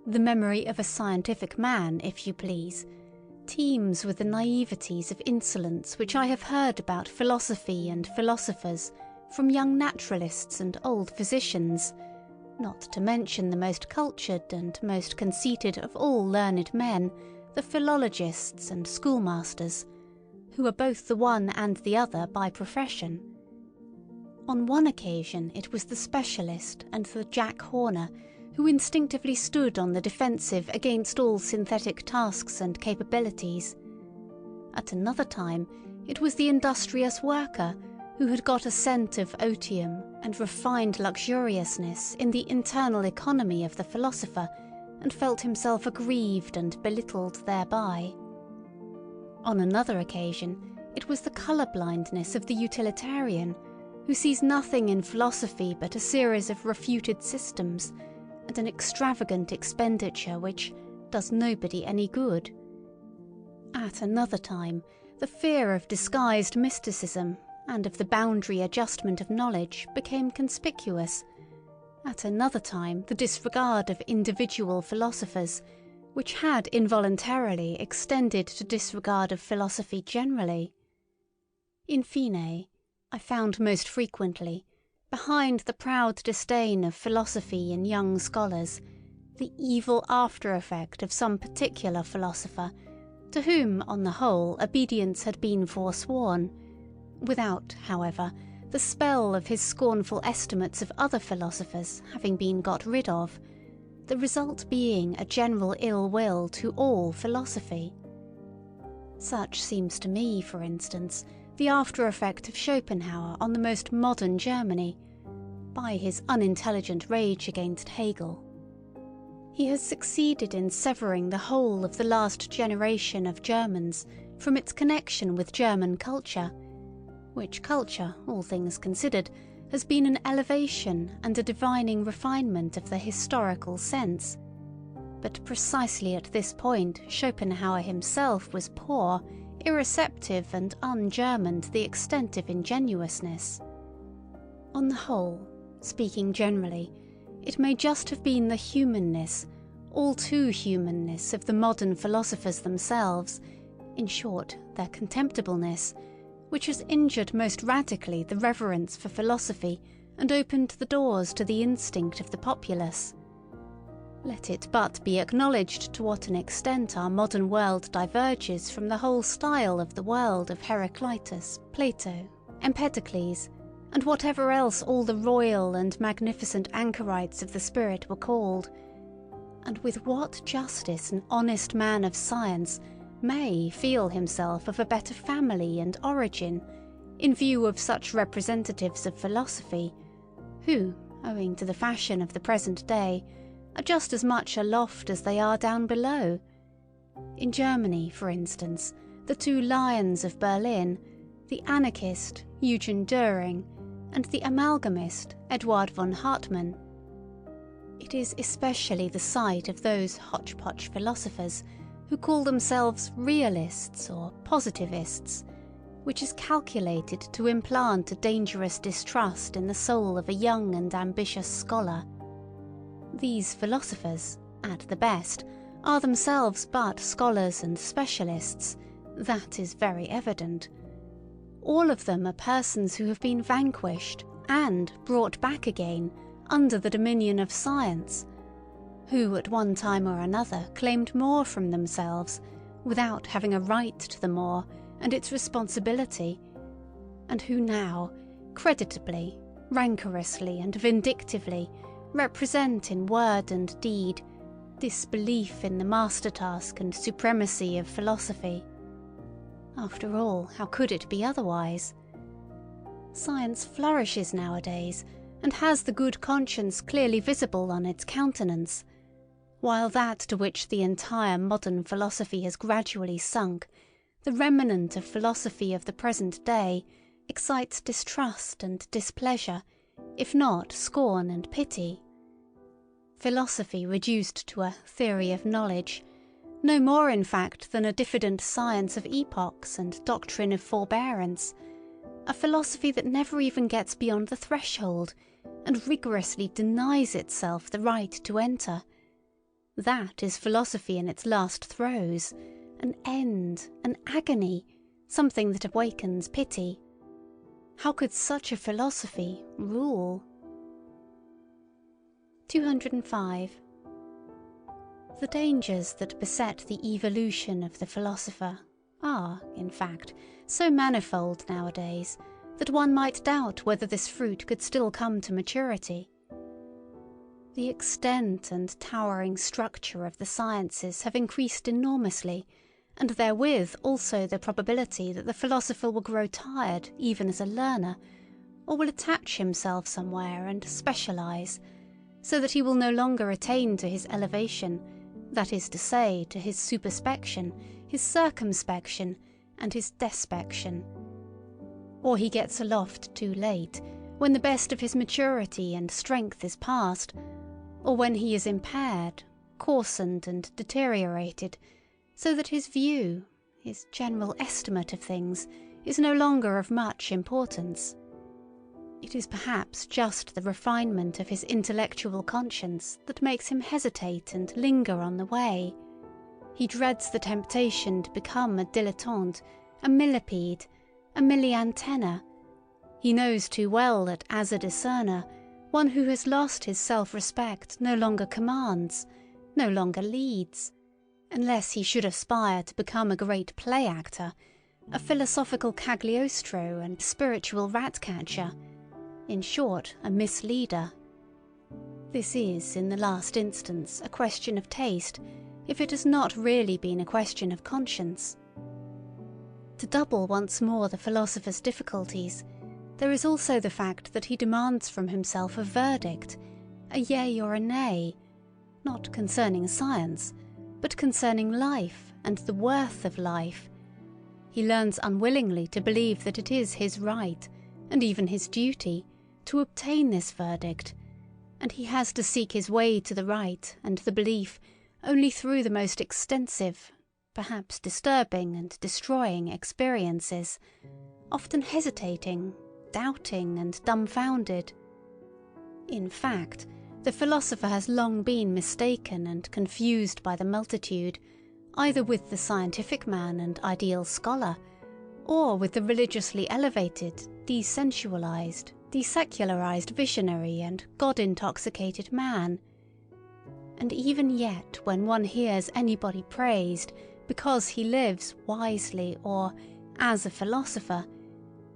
the memory of a scientific man, if you please, teems with the naiveties of insolence which I have heard about philosophy and philosophers from young naturalists and old physicians, not to mention the most cultured and most conceited of all learned men, the philologists and schoolmasters, who are both the one and the other by profession. On one occasion it was the specialist and the Jack Horner who instinctively stood on the defensive against all synthetic tasks and capabilities. At another time it was the industrious worker who had got a scent of otium and refined luxuriousness in the internal economy of the philosopher, and felt himself aggrieved and belittled thereby. On another occasion, it was the colour-blindness of the utilitarian, who sees nothing in philosophy but a series of refuted systems and an extravagant expenditure which does nobody any good. At another time, the fear of disguised mysticism and of the boundary adjustment of knowledge became conspicuous. At another time, the disregard of individual philosophers, which had involuntarily extended to disregard of philosophy generally. In fine, I found most frequently, behind the proud disdain of philosophy in young scholars, the evil after-effect of some particular philosopher, to whom, on the whole, obedience had been forsworn, without, however, the spell of his scornful estimates of other philosophers having been got rid of, the result being a general ill will to all philosophy. Such seems to me, for instance, the after-effect of Schopenhauer on the most modern Germany, by his unintelligent rage against Hegel. He has succeeded in severing the whole of the last generation of Germans from its connection with German culture, which culture, all things considered, has been an elevation and a divining refinement of the historical sense. But precisely at this point Schopenhauer himself was poor, irreceptive and un-German to the extent of ingenuousness. On the whole, speaking generally, it may just have been the humanness, all too humanness of the modern philosophers themselves, in short, their contemptibleness, which has injured most radically the reverence for philosophy and opened the doors to the instinct of the populace. Let it but be acknowledged to what an extent our modern world diverges from the whole style of the world of Heraclitus, Plato, Empedocles, and whatever else all the royal and magnificent anchorites of the spirit were called, and with what justice an honest man of science may feel himself of a better family and origin, in view of such representatives of philosophy, who, owing to the fashion of the present day, are just as much aloft as they are down below. In Germany, for instance, the two lions of Berlin, the anarchist Eugen Dühring and the amalgamist Eduard von Hartmann. It is especially the sight of those hodgepodge philosophers who call themselves realists or positivists, which is calculated to implant a dangerous distrust in the soul of a young and ambitious scholar. These philosophers, at the best, are themselves but scholars and specialists, that is very evident. All of them are persons who have been vanquished and brought back again under the dominion of science, who at one time or another claimed more from themselves without having a right to the more and its responsibility, and who now, creditably, rancorously and vindictively, represent in word and deed disbelief in the master-task and supremacy of philosophy. After all, how could it be otherwise? Science flourishes nowadays, and has the good conscience clearly visible on its countenance, while that to which the entire modern philosophy has gradually sunk, the remnant of philosophy of the present day, excites distrust and displeasure, if not scorn and pity. Philosophy reduced to a theory of knowledge, no more in fact than a diffident science of epochs and doctrine of forbearance, a philosophy that never even gets beyond the threshold and rigorously denies itself the right to enter. That is philosophy in its last throes, an end, an agony, something that awakens pity. How could such a philosophy rule? 205. The dangers that beset the evolution of the philosopher are, in fact, so manifold nowadays that one might doubt whether this fruit could still come to maturity. The extent and towering structure of the sciences have increased enormously, and therewith also the probability that the philosopher will grow tired even as a learner, or will attach himself somewhere and specialise, so that he will no longer attain to his elevation, that is to say, to his superspection, his circumspection, and his despection. Or he gets aloft too late, when the best of his maturity and strength is past, or when he is impaired, coarsened, and deteriorated, so that his view, his general estimate of things, is no longer of much importance. It is perhaps just the refinement of his intellectual conscience that makes him hesitate and linger on the way. He dreads the temptation to become a dilettante, a millipede, a milliantenna. He knows too well that as a discerner, one who has lost his self-respect no longer commands, no longer leads, unless he should aspire to become a great play-actor, a philosophical Cagliostro and spiritual rat-catcher, in short, a misleader. This is, in the last instance, a question of taste, if it has not really been a question of conscience. To double once more the philosopher's difficulties, there is also the fact that he demands from himself a verdict, a yea or a nay, not concerning science, but concerning life and the worth of life. He learns unwillingly to believe that it is his right, and even his duty, to obtain this verdict, and he has to seek his way to the right and the belief only through the most extensive, perhaps disturbing and destroying experiences, often hesitating, doubting, and dumbfounded. In fact, the philosopher has long been mistaken and confused by the multitude, either with the scientific man and ideal scholar, or with the religiously elevated, desensualized, desecularized visionary and God-intoxicated man. And even yet, when one hears anybody praised because he lives wisely or as a philosopher,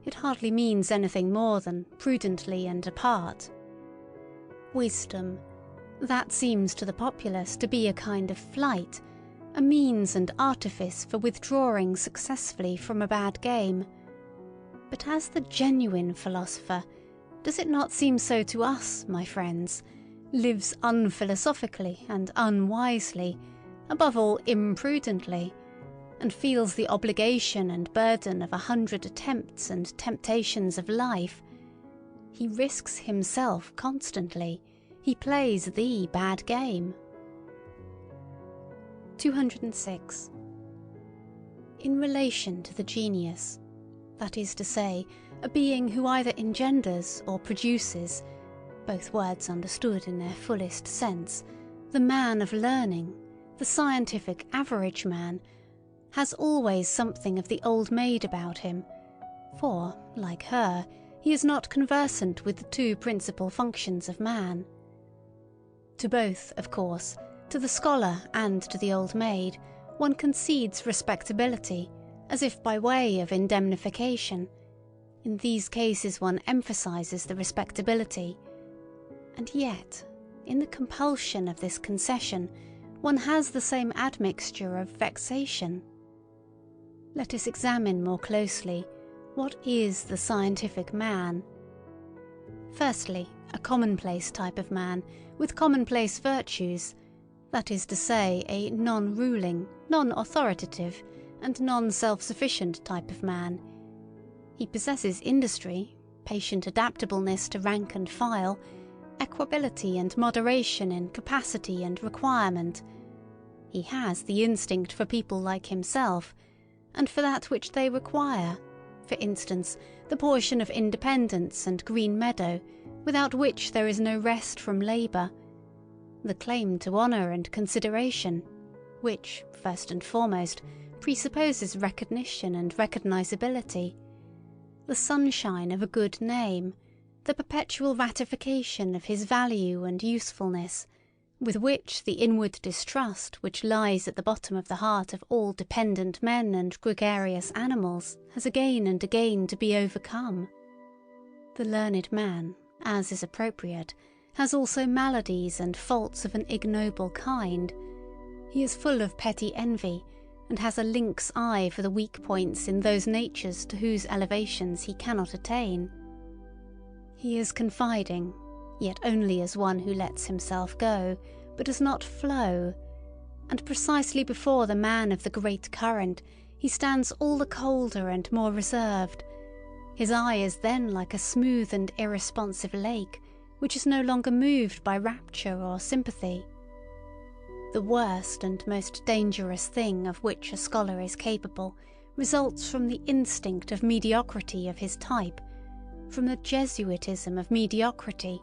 it hardly means anything more than prudently and apart. Wisdom, that seems to the populace to be a kind of flight, a means and artifice for withdrawing successfully from a bad game. But as the genuine philosopher, does it not seem so to us, my friends, lives unphilosophically and unwisely, above all imprudently, and feels the obligation and burden of 100 attempts and temptations of life? He risks himself constantly. He plays the bad game. 206. In relation to the genius, that is to say, a being who either engenders or produces, both words understood in their fullest sense, the man of learning, the scientific average man, has always something of the old maid about him, for, like her, he is not conversant with the two principal functions of man. To both, of course, to the scholar and to the old maid, one concedes respectability, as if by way of indemnification. In these cases one emphasizes the respectability. And yet, in the compulsion of this concession, one has the same admixture of vexation. Let us examine more closely what is the scientific man. Firstly, a commonplace type of man with commonplace virtues, that is to say, a non-ruling, non-authoritative, and non-self-sufficient type of man. He possesses industry, patient adaptableness to rank and file, equability and moderation in capacity and requirement. He has the instinct for people like himself, and for that which they require, for instance, the portion of independence and green meadow, without which there is no rest from labour, the claim to honour and consideration, which, first and foremost, presupposes recognition and recognisability, the sunshine of a good name, the perpetual ratification of his value and usefulness, with which the inward distrust which lies at the bottom of the heart of all dependent men and gregarious animals has again and again to be overcome. The learned man, as is appropriate, has also maladies and faults of an ignoble kind. He is full of petty envy, and has a lynx eye for the weak points in those natures to whose elevations he cannot attain. He is confiding, yet only as one who lets himself go, but does not flow, and precisely before the man of the great current he stands all the colder and more reserved. His eye is then like a smooth and irresponsive lake, which is no longer moved by rapture or sympathy. The worst and most dangerous thing of which a scholar is capable results from the instinct of mediocrity of his type, from the Jesuitism of mediocrity,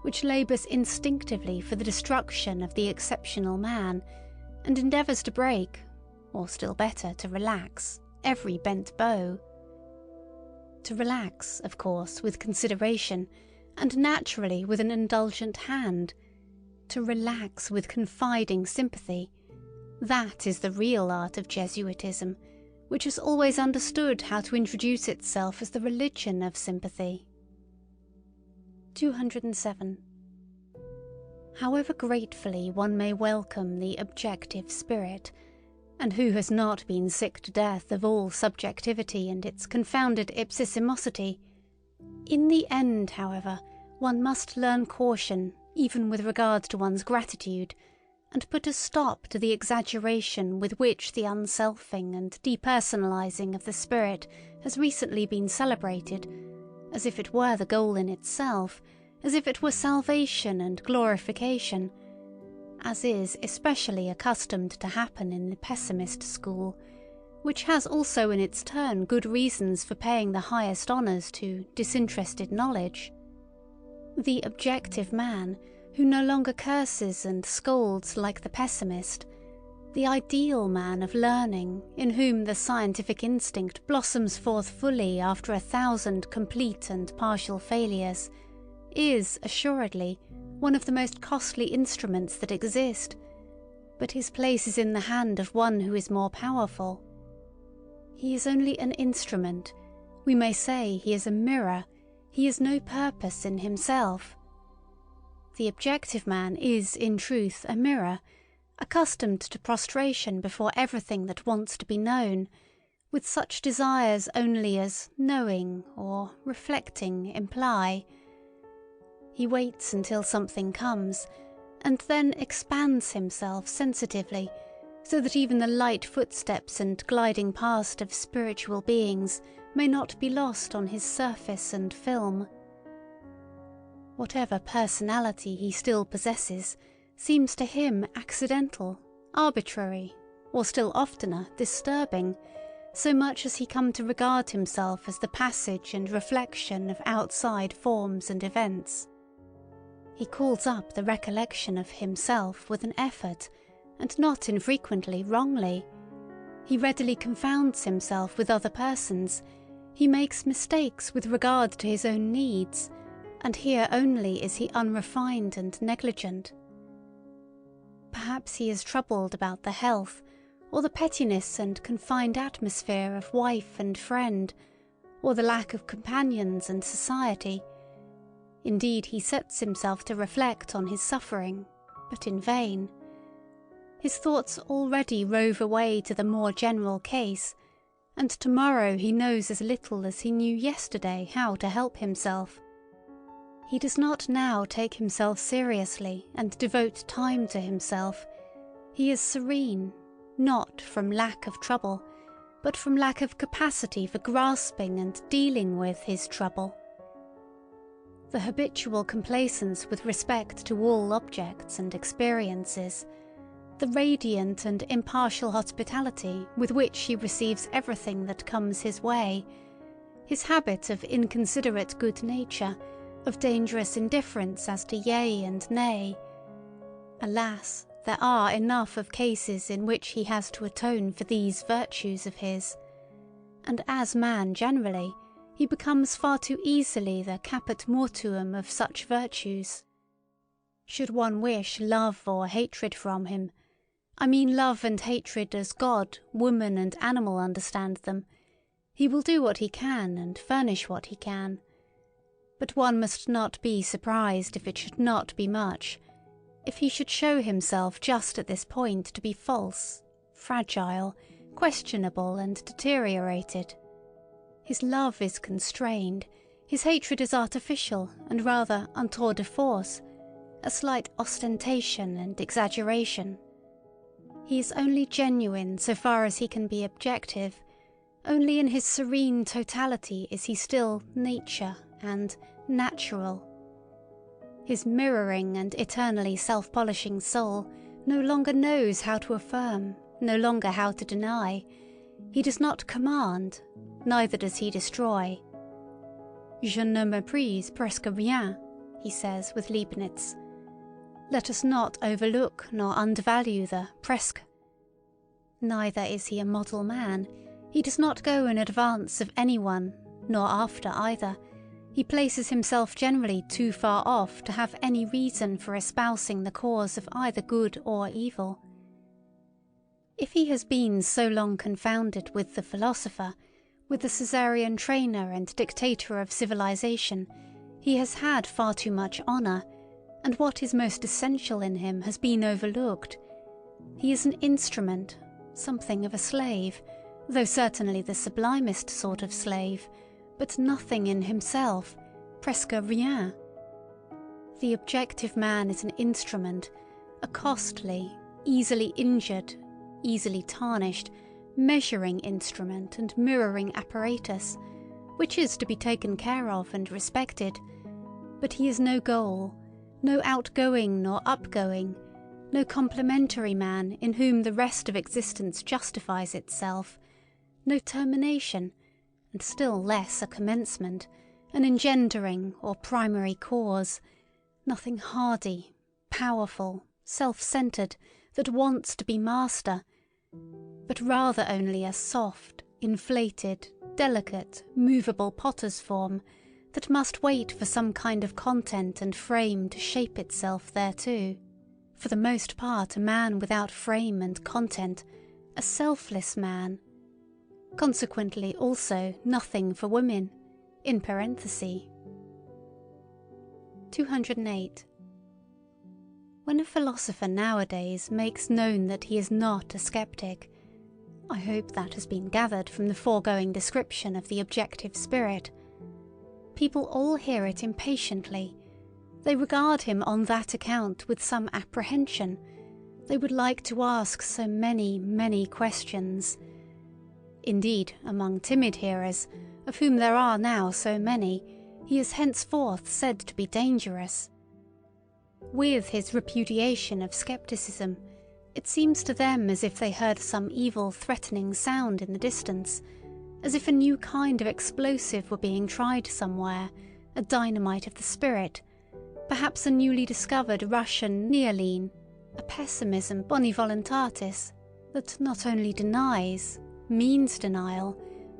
which labours instinctively for the destruction of the exceptional man, and endeavours to break, or still better, to relax, every bent bow. To relax, of course, with consideration, and naturally with an indulgent hand. To relax with confiding sympathy. That is the real art of Jesuitism, which has always understood how to introduce itself as the religion of sympathy. 207. However gratefully one may welcome the objective spirit, and who has not been sick to death of all subjectivity and its confounded ipsissimosity, in the end, however, one must learn caution even with regard to one's gratitude, and put a stop to the exaggeration with which the unselfing and depersonalizing of the spirit has recently been celebrated, as if it were the goal in itself, as if it were salvation and glorification, as is especially accustomed to happen in the pessimist school, which has also in its turn good reasons for paying the highest honours to disinterested knowledge. The objective man, who no longer curses and scolds like the pessimist, the ideal man of learning, in whom the scientific instinct blossoms forth fully after 1,000 complete and partial failures, is, assuredly, one of the most costly instruments that exist, but his place is in the hand of one who is more powerful. He is only an instrument. We may say he is a mirror. He is no purpose in himself. The objective man is, in truth, a mirror, accustomed to prostration before everything that wants to be known, with such desires only as knowing or reflecting imply. He waits until something comes, and then expands himself sensitively, so that even the light footsteps and gliding past of spiritual beings may not be lost on his surface and film. Whatever personality he still possesses seems to him accidental, arbitrary, or still oftener disturbing, so much as he come to regard himself as the passage and reflection of outside forms and events. He calls up the recollection of himself with an effort, and not infrequently wrongly. He readily confounds himself with other persons. He makes mistakes with regard to his own needs, and here only is he unrefined and negligent. Perhaps he is troubled about the health, or the pettiness and confined atmosphere of wife and friend, or the lack of companions and society. Indeed, he sets himself to reflect on his suffering, but in vain. His thoughts already rove away to the more general case, and tomorrow he knows as little as he knew yesterday how to help himself. He does not now take himself seriously and devote time to himself. He is serene, not from lack of trouble, but from lack of capacity for grasping and dealing with his trouble. The habitual complacence with respect to all objects and experiences, the radiant and impartial hospitality with which he receives everything that comes his way, his habit of inconsiderate good nature, of dangerous indifference as to yea and nay. Alas, there are enough of cases in which he has to atone for these virtues of his, and as man generally, he becomes far too easily the caput mortuum of such virtues. Should one wish love or hatred from him, I mean love and hatred as God, woman, and animal understand them, he will do what he can and furnish what he can. But one must not be surprised if it should not be much, if he should show himself just at this point to be false, fragile, questionable and deteriorated. His love is constrained, his hatred is artificial and rather un tour de force, a slight ostentation and exaggeration. He is only genuine so far as he can be objective. Only in his serene totality is he still nature and natural. His mirroring and eternally self-polishing soul no longer knows how to affirm, no longer how to deny. He does not command, neither does he destroy. Je ne méprise presque rien, he says with Leibniz. Let us not overlook nor undervalue the presque. Neither is he a model man. He does not go in advance of anyone, nor after either. He places himself generally too far off to have any reason for espousing the cause of either good or evil. If he has been so long confounded with the philosopher, with the Caesarean trainer and dictator of civilization, he has had far too much honour, and what is most essential in him has been overlooked. He is an instrument, something of a slave, though certainly the sublimest sort of slave, but nothing in himself, presque rien. The objective man is an instrument, a costly, easily injured, easily tarnished, measuring instrument and mirroring apparatus, which is to be taken care of and respected, but he is no goal, no outgoing nor upgoing, no complementary man in whom the rest of existence justifies itself, no termination, and still less a commencement, an engendering or primary cause, nothing hardy, powerful, self-centred, that wants to be master, but rather only a soft, inflated, delicate, movable potter's form that must wait for some kind of content and frame to shape itself thereto. For the most part a man without frame and content, a selfless man. Consequently also nothing for women, in parenthesis. 208. When a philosopher nowadays makes known that he is not a sceptic, I hope that has been gathered from the foregoing description of the objective spirit, people all hear it impatiently. They regard him on that account with some apprehension. They would like to ask so many, many questions. Indeed, among timid hearers, of whom there are now so many, he is henceforth said to be dangerous. With his repudiation of scepticism, it seems to them as if they heard some evil threatening sound in the distance, as if a new kind of explosive were being tried somewhere, a dynamite of the spirit, perhaps a newly discovered Russian neoline, a pessimism boni voluntatis, that not only denies, means denial,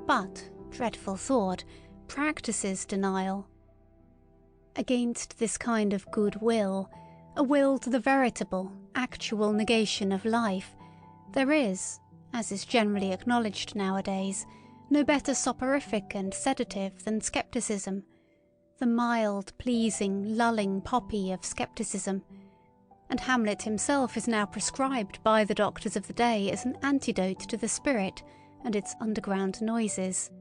but, dreadful thought, practices denial. Against this kind of goodwill, a will to the veritable, actual negation of life, there is, as is generally acknowledged nowadays, no better soporific and sedative than scepticism, the mild, pleasing, lulling poppy of scepticism, and Hamlet himself is now prescribed by the doctors of the day as an antidote to the spirit and its underground noises.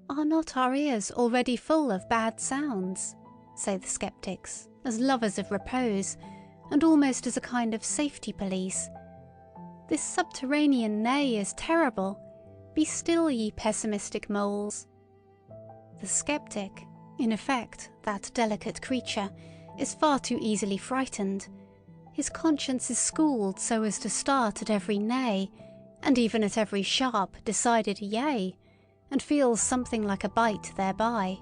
Are not our ears already full of bad sounds, say the sceptics, as lovers of repose, and almost as a kind of safety police? This subterranean neigh is terrible. Be still, ye pessimistic moles. The sceptic, in effect, that delicate creature, is far too easily frightened. His conscience is schooled so as to start at every nay, and even at every sharp, decided yea, and feels something like a bite thereby.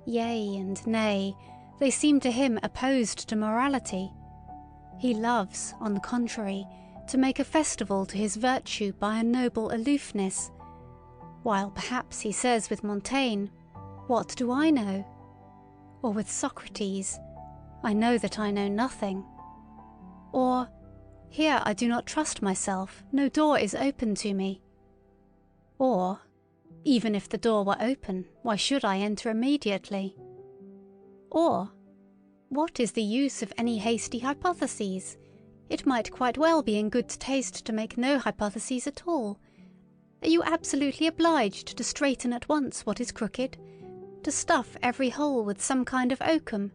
Yea and nay, they seem to him opposed to morality. He loves, on the contrary, to make a festival to his virtue by a noble aloofness, while perhaps he says with Montaigne, "What do I know?" Or with Socrates, "I know that I know nothing." Or, "Here I do not trust myself, no door is open to me." Or, "Even if the door were open, why should I enter immediately?" Or, "What is the use of any hasty hypotheses? It might quite well be in good taste to make no hypotheses at all. Are you absolutely obliged to straighten at once what is crooked? To stuff every hole with some kind of oakum?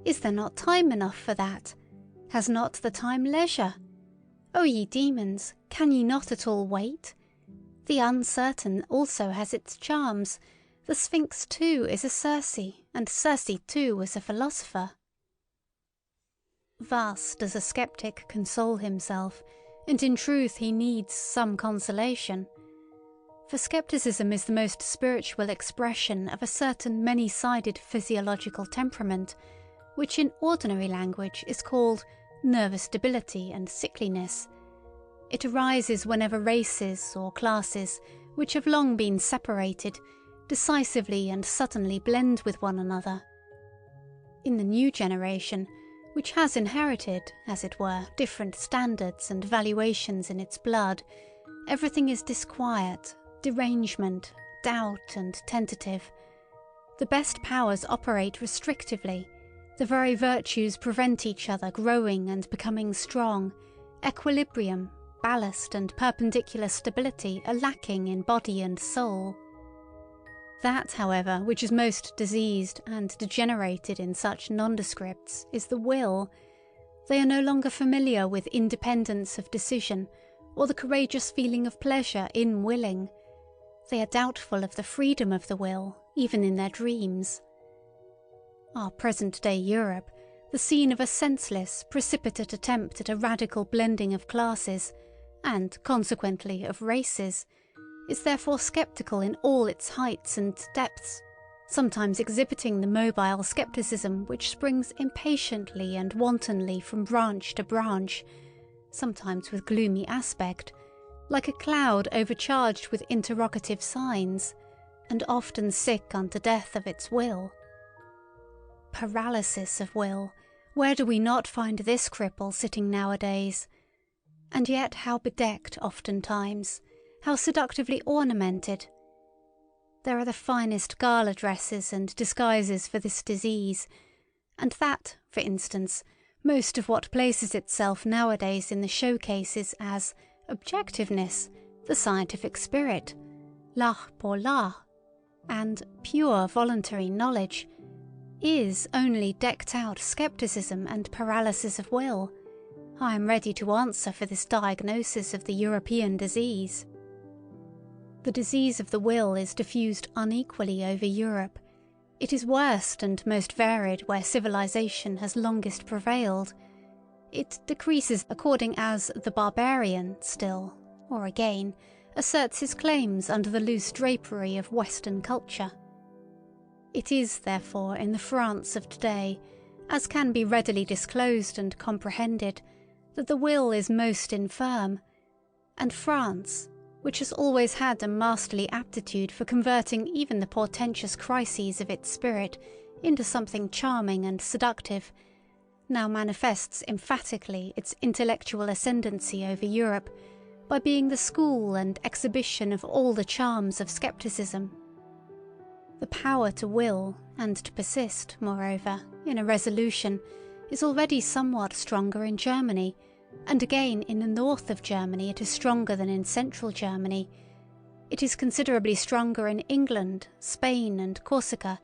Is there not time enough for that? Has not the time leisure? O ye demons, can ye not at all wait? The uncertain also has its charms. The Sphinx too is a Circe, and Circe too is a philosopher. Thus does a sceptic console himself, and in truth he needs some consolation. For scepticism is the most spiritual expression of a certain many-sided physiological temperament, which in ordinary language is called nervous debility and sickliness. It arises whenever races or classes, which have long been separated, decisively and suddenly blend with one another. In the new generation, which has inherited, as it were, different standards and valuations in its blood, everything is disquiet, derangement, doubt, and tentative. The best powers operate restrictively. The very virtues prevent each other growing and becoming strong. Equilibrium, ballast, and perpendicular stability are lacking in body and soul. That, however, which is most diseased and degenerated in such nondescripts is the will. They are no longer familiar with independence of decision, or the courageous feeling of pleasure in willing. They are doubtful of the freedom of the will, even in their dreams. Our present-day Europe, the scene of a senseless, precipitate attempt at a radical blending of classes, and consequently of races, is therefore sceptical in all its heights and depths, sometimes exhibiting the mobile scepticism which springs impatiently and wantonly from branch to branch, sometimes with gloomy aspect, like a cloud overcharged with interrogative signs, and often sick unto death of its will. Paralysis of will, where do we not find this cripple sitting nowadays? And yet how bedecked oftentimes, how seductively ornamented. There are the finest gala dresses and disguises for this disease, and that, for instance, most of what places itself nowadays in the showcases as objectiveness, the scientific spirit, l'art pour l'art, and pure voluntary knowledge, is only decked out scepticism and paralysis of will. I am ready to answer for this diagnosis of the European disease. The disease of the will is diffused unequally over Europe. It is worst and most varied where civilization has longest prevailed. It decreases according as the barbarian still, or again, asserts his claims under the loose drapery of Western culture. It is, therefore, in the France of today, as can be readily disclosed and comprehended, that the will is most infirm, and France, which has always had a masterly aptitude for converting even the portentous crises of its spirit into something charming and seductive, now manifests emphatically its intellectual ascendancy over Europe by being the school and exhibition of all the charms of scepticism. The power to will, and to persist, moreover, in a resolution, is already somewhat stronger in Germany, and again in the north of Germany it is stronger than in central Germany. It is considerably stronger in England, Spain, and Corsica,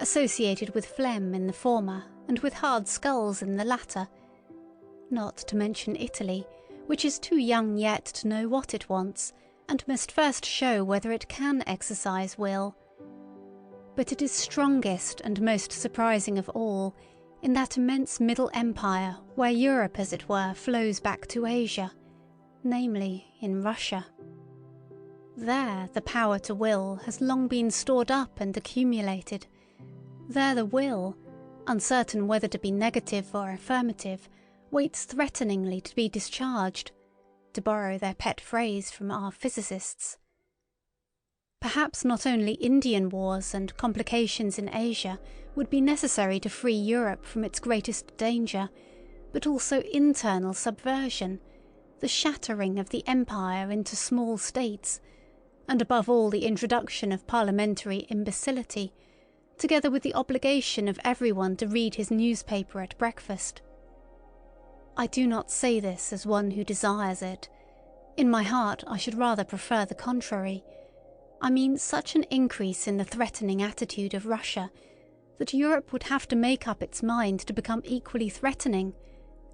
associated with phlegm in the former, and with hard skulls in the latter. Not to mention Italy, which is too young yet to know what it wants, and must first show whether it can exercise will. But it is strongest and most surprising of all in that immense Middle Empire where Europe, as it were, flows back to Asia, namely in Russia. There the power to will has long been stored up and accumulated. There the will, uncertain whether to be negative or affirmative, waits threateningly to be discharged, to borrow their pet phrase from our physicists. Perhaps not only Indian wars and complications in Asia would be necessary to free Europe from its greatest danger, but also internal subversion, the shattering of the empire into small states, and above all the introduction of parliamentary imbecility, together with the obligation of everyone to read his newspaper at breakfast. I do not say this as one who desires it. In my heart I should rather prefer the contrary. I mean such an increase in the threatening attitude of Russia that Europe would have to make up its mind to become equally threatening,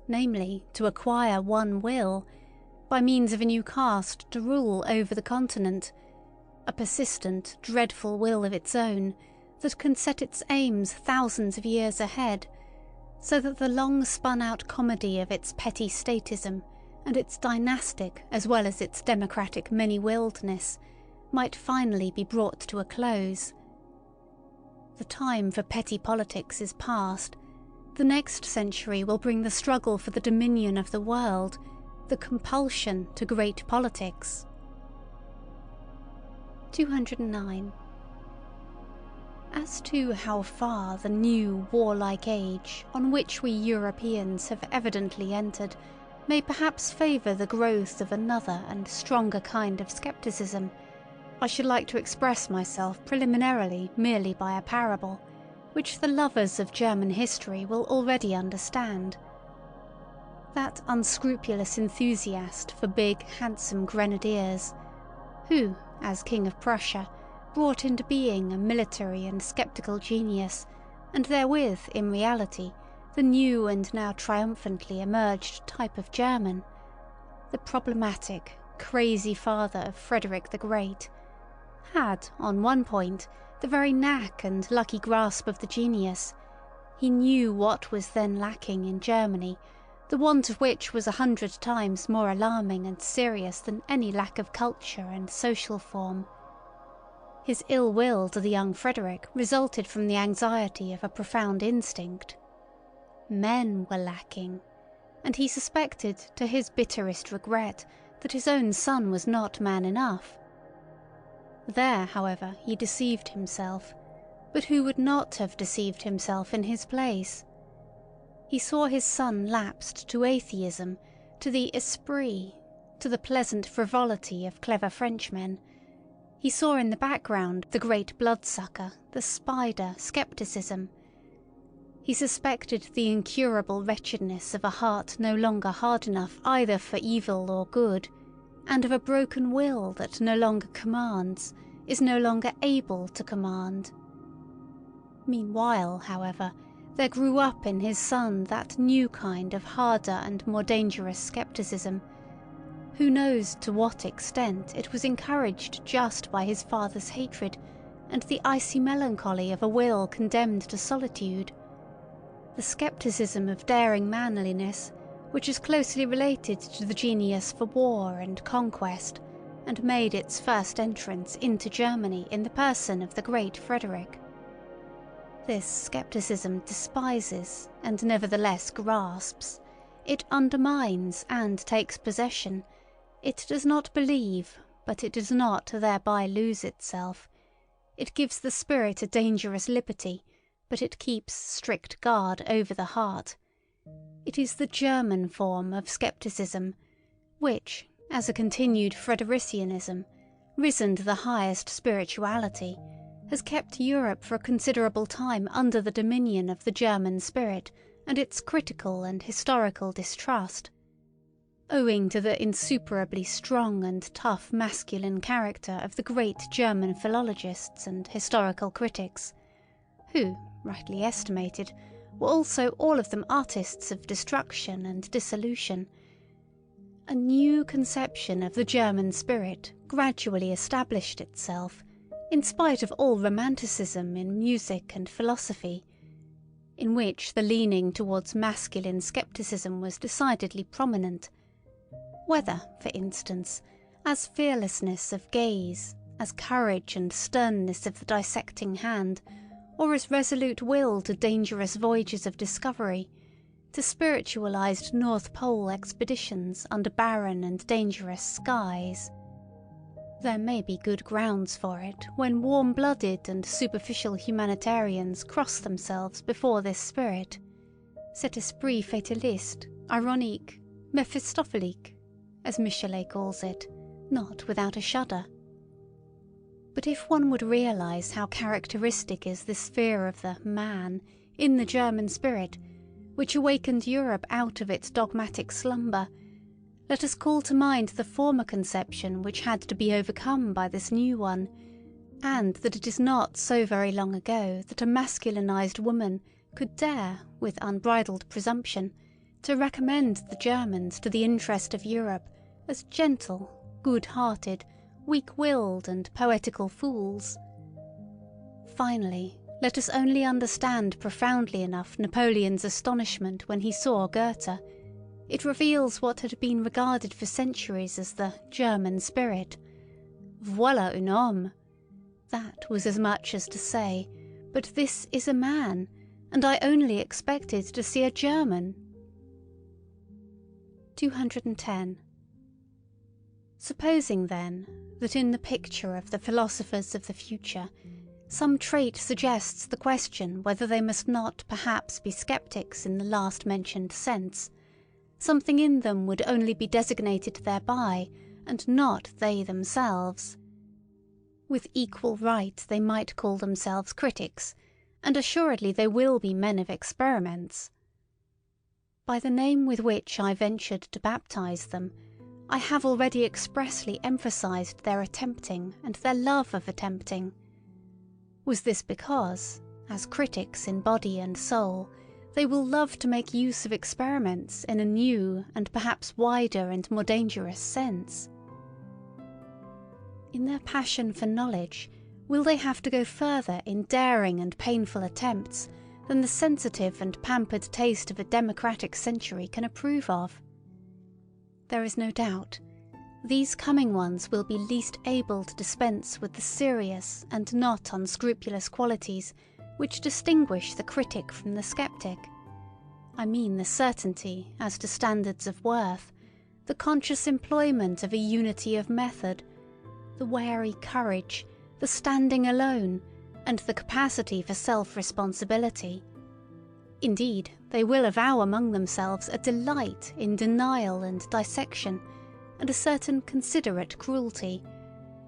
namely, to acquire one will, by means of a new caste to rule over the continent, a persistent, dreadful will of its own that can set its aims thousands of years ahead, so that the long spun-out comedy of its petty statism and its dynastic as well as its democratic many-willedness might finally be brought to a close. The time for petty politics is past. The next century will bring the struggle for the dominion of the world, the compulsion to great politics. 209. As to how far the new warlike age on which we Europeans have evidently entered may perhaps favour the growth of another and stronger kind of scepticism, I should like to express myself preliminarily merely by a parable, which the lovers of German history will already understand. That unscrupulous enthusiast for big, handsome grenadiers, who, as King of Prussia, brought into being a military and sceptical genius, and therewith, in reality, the new and now triumphantly emerged type of German, the problematic, crazy father of Frederick the Great, had, on one point, the very knack and lucky grasp of the genius. He knew what was then lacking in Germany, the want of which was 100 times more alarming and serious than any lack of culture and social form. His ill will to the young Frederick resulted from the anxiety of a profound instinct. Men were lacking, and he suspected, to his bitterest regret, that his own son was not man enough. There, however, he deceived himself, but who would not have deceived himself in his place? He saw his son lapsed to atheism, to the esprit, to the pleasant frivolity of clever Frenchmen. He saw in the background the great bloodsucker, the spider, scepticism. He suspected the incurable wretchedness of a heart no longer hard enough either for evil or good, and of a broken will that no longer commands, is no longer able to command. Meanwhile, however, there grew up in his son that new kind of harder and more dangerous scepticism. Who knows to what extent it was encouraged just by his father's hatred and the icy melancholy of a will condemned to solitude? The scepticism of daring manliness, which is closely related to the genius for war and conquest, and made its first entrance into Germany in the person of the great Frederick. This scepticism despises, and nevertheless grasps. It undermines and takes possession. It does not believe, but it does not thereby lose itself. It gives the spirit a dangerous liberty, but it keeps strict guard over the heart. It is the German form of scepticism, which, as a continued Fredericianism, risen to the highest spirituality, has kept Europe for a considerable time under the dominion of the German spirit and its critical and historical distrust, owing to the insuperably strong and tough masculine character of the great German philologists and historical critics, who, rightly estimated, were also all of them artists of destruction and dissolution. A new conception of the German spirit gradually established itself, in spite of all romanticism in music and philosophy, in which the leaning towards masculine scepticism was decidedly prominent, whether, for instance, as fearlessness of gaze, as courage and sternness of the dissecting hand, or as resolute will to dangerous voyages of discovery, to spiritualized North Pole expeditions under barren and dangerous skies. There may be good grounds for it when warm-blooded and superficial humanitarians cross themselves before this spirit, cet esprit fataliste, ironique, mephistophelique, as Michelet calls it, not without a shudder. But if one would realize how characteristic is this fear of the man in the German spirit, which awakened Europe out of its dogmatic slumber, let us call to mind the former conception which had to be overcome by this new one, and that it is not so very long ago that a masculinized woman could dare, with unbridled presumption, to recommend the Germans to the interest of Europe as gentle, good-hearted, weak-willed and poetical fools. Finally, let us only understand profoundly enough Napoleon's astonishment when he saw Goethe. It reveals what had been regarded for centuries as the German spirit. Voilà un homme! That was as much as to say, but this is a man, and I only expected to see a German. 210. Supposing, then, that in the picture of the philosophers of the future, some trait suggests the question whether they must not perhaps be sceptics in the last-mentioned sense, something in them would only be designated thereby, and not they themselves. With equal right they might call themselves critics, and assuredly they will be men of experiments. By the name with which I ventured to baptize them, I have already expressly emphasized their attempting and their love of attempting. Was this because, as critics in body and soul, they will love to make use of experiments in a new and perhaps wider and more dangerous sense? In their passion for knowledge, will they have to go further in daring and painful attempts than the sensitive and pampered taste of a democratic century can approve of? There is no doubt, these coming ones will be least able to dispense with the serious and not unscrupulous qualities which distinguish the critic from the sceptic. I mean the certainty as to standards of worth, the conscious employment of a unity of method, the wary courage, the standing alone, and the capacity for self-responsibility. Indeed, they will avow among themselves a delight in denial and dissection, and a certain considerate cruelty,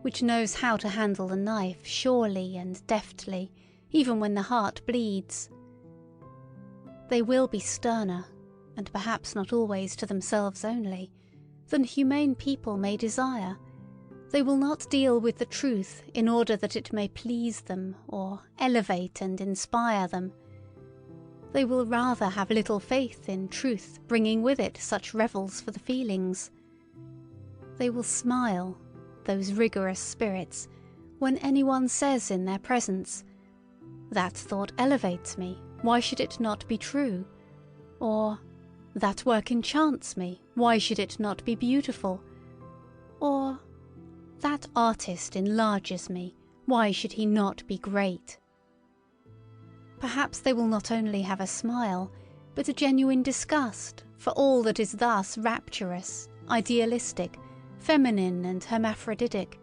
which knows how to handle the knife surely and deftly, even when the heart bleeds. They will be sterner, and perhaps not always to themselves only, than humane people may desire. They will not deal with the truth in order that it may please them or elevate and inspire them. They will rather have little faith in truth bringing with it such revels for the feelings. They will smile, those rigorous spirits, when anyone says in their presence, "That thought elevates me, why should it not be true?" Or, "That work enchants me, why should it not be beautiful?" Or, "That artist enlarges me, why should he not be great?" Perhaps they will not only have a smile, but a genuine disgust for all that is thus rapturous, idealistic, feminine and hermaphroditic.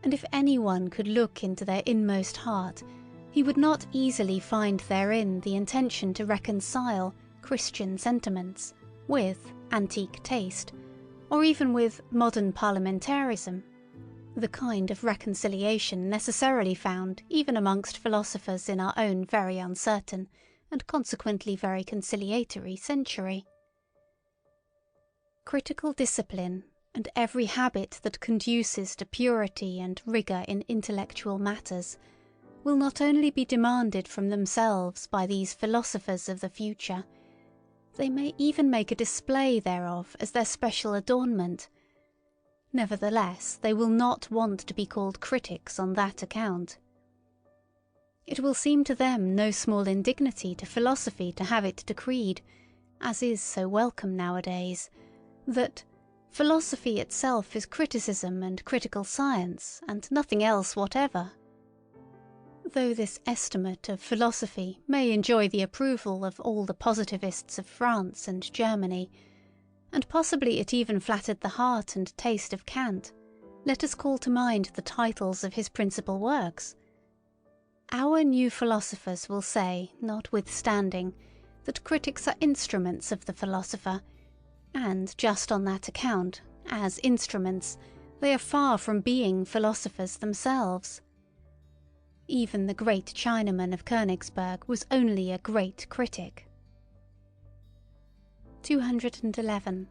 And if anyone could look into their inmost heart, he would not easily find therein the intention to reconcile Christian sentiments with antique taste, or even with modern parliamentarism, the kind of reconciliation necessarily found even amongst philosophers in our own very uncertain, and consequently very conciliatory century. Critical discipline, and every habit that conduces to purity and rigour in intellectual matters, will not only be demanded from themselves by these philosophers of the future, they may even make a display thereof as their special adornment. Nevertheless, they will not want to be called critics on that account. It will seem to them no small indignity to philosophy to have it decreed, as is so welcome nowadays, that philosophy itself is criticism and critical science, and nothing else whatever. Though this estimate of philosophy may enjoy the approval of all the positivists of France and Germany, and possibly it even flattered the heart and taste of Kant, let us call to mind the titles of his principal works. Our new philosophers will say, notwithstanding, that critics are instruments of the philosopher, and just on that account, as instruments, they are far from being philosophers themselves. Even the great Chinaman of Königsberg was only a great critic. 211.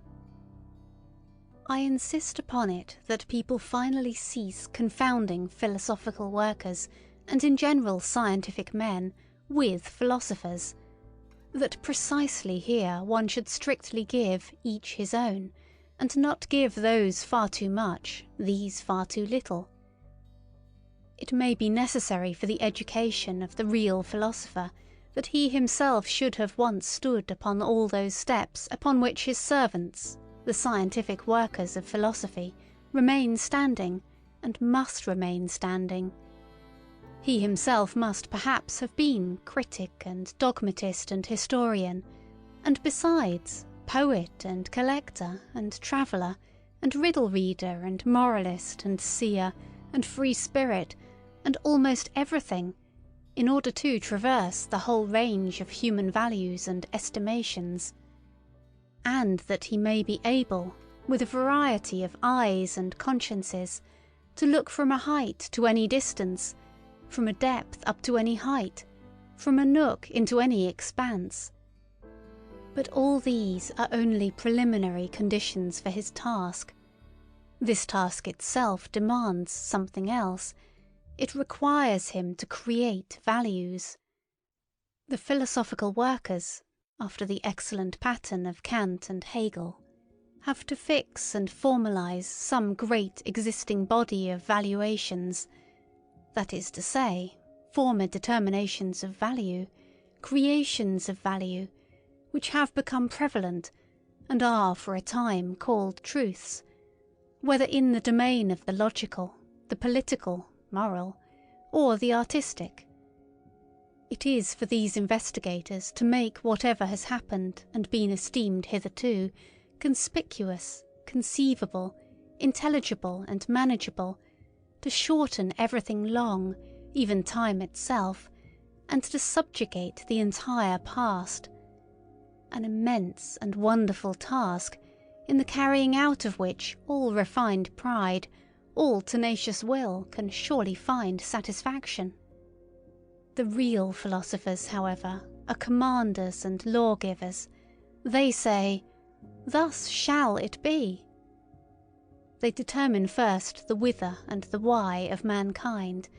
I insist upon it that people finally cease confounding philosophical workers, and in general scientific men, with philosophers, that precisely here one should strictly give each his own, and not give those far too much, these far too little. It may be necessary for the education of the real philosopher that he himself should have once stood upon all those steps upon which his servants, the scientific workers of philosophy, remain standing, and must remain standing. He himself must perhaps have been critic and dogmatist and historian, and besides, poet and collector and traveller, and riddle reader and moralist and seer, and free spirit, and almost everything, in order to traverse the whole range of human values and estimations, and that he may be able, with a variety of eyes and consciences, to look from a height to any distance, from a depth up to any height, from a nook into any expanse. But all these are only preliminary conditions for his task. This task itself demands something else. It requires him to create values. The philosophical workers, after the excellent pattern of Kant and Hegel, have to fix and formalize some great existing body of valuations, that is to say, former determinations of value, creations of value, which have become prevalent, and are for a time called truths, whether in the domain of the logical, the political, moral, or the artistic. It is for these investigators to make whatever has happened and been esteemed hitherto conspicuous, conceivable, intelligible, and manageable, to shorten everything long, even time itself, and to subjugate the entire past. An immense and wonderful task, in the carrying out of which all refined pride, all tenacious will can surely find satisfaction. The real philosophers, however, are commanders and lawgivers. They say, "Thus shall it be." They determine first the whither and the why of mankind,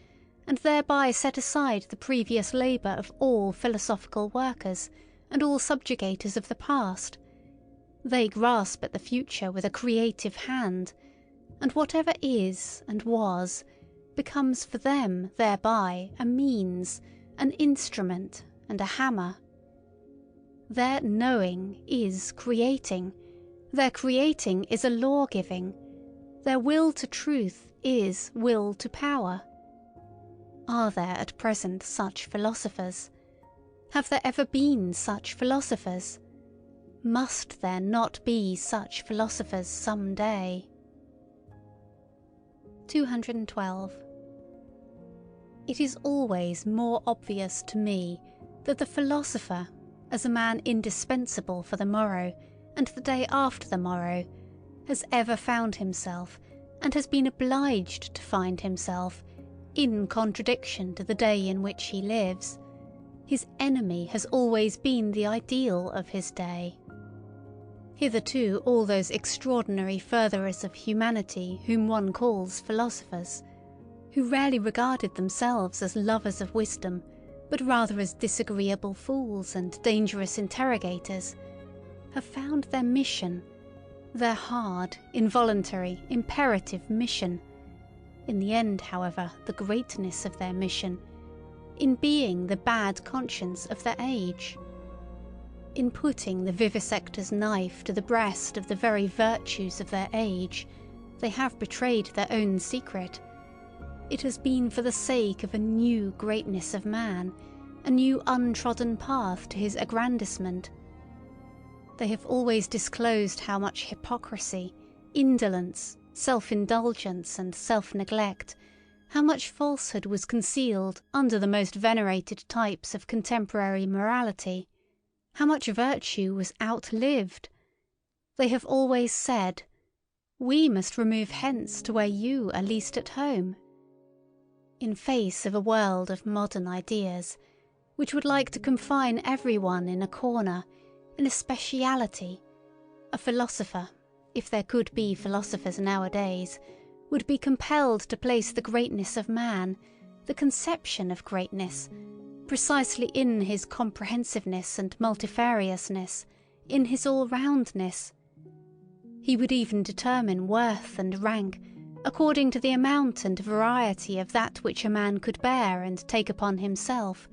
and thereby set aside the previous labour of all philosophical workers and all subjugators of the past. They grasp at the future with a creative hand, and whatever is and was becomes for them thereby a means, an instrument, and a hammer. Their knowing is creating, their creating is a law-giving, their will to truth is will to power. Are there at present such philosophers? Have there ever been such philosophers? Must there not be such philosophers some day? 212. It is always more obvious to me that the philosopher, as a man indispensable for the morrow and the day after the morrow, has ever found himself, and has been obliged to find himself, in contradiction to the day in which he lives. His enemy has always been the ideal of his day. Hitherto all those extraordinary furtherers of humanity whom one calls philosophers, who rarely regarded themselves as lovers of wisdom, but rather as disagreeable fools and dangerous interrogators, have found their mission, their hard, involuntary, imperative mission, in the end, however, the greatness of their mission, in being the bad conscience of their age. In putting the vivisector's knife to the breast of the very virtues of their age, they have betrayed their own secret. It has been for the sake of a new greatness of man, a new untrodden path to his aggrandisement. They have always disclosed how much hypocrisy, indolence, self-indulgence and self-neglect, how much falsehood was concealed under the most venerated types of contemporary morality, how much virtue was outlived. They have always said, "We must remove hence to where you are least at home." In face of a world of modern ideas, which would like to confine everyone in a corner, in a speciality, A philosopher, if there could be philosophers nowadays, would be compelled to place the greatness of man, the conception of greatness, precisely in his comprehensiveness and multifariousness, in his all-roundness. He would even determine worth and rank according to the amount and variety of that which a man could bear and take upon himself,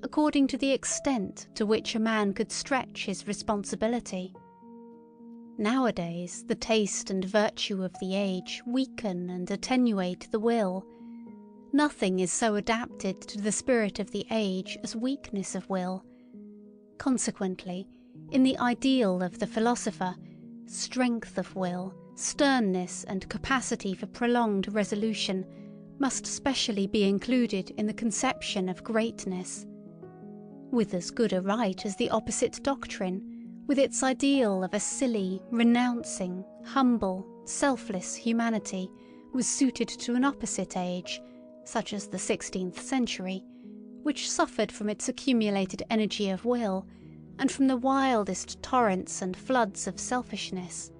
according to the extent to which a man could stretch his responsibility. Nowadays, the taste and virtue of the age weaken and attenuate the will. Nothing is so adapted to the spirit of the age as weakness of will. Consequently, in the ideal of the philosopher, strength of will, sternness and capacity for prolonged resolution must specially be included in the conception of greatness. With as good a right as the opposite doctrine, with its ideal of a silly, renouncing, humble, selfless humanity, was suited to an opposite age, such as the 16th century, which suffered from its accumulated energy of will, and from the wildest torrents and floods of selfishness.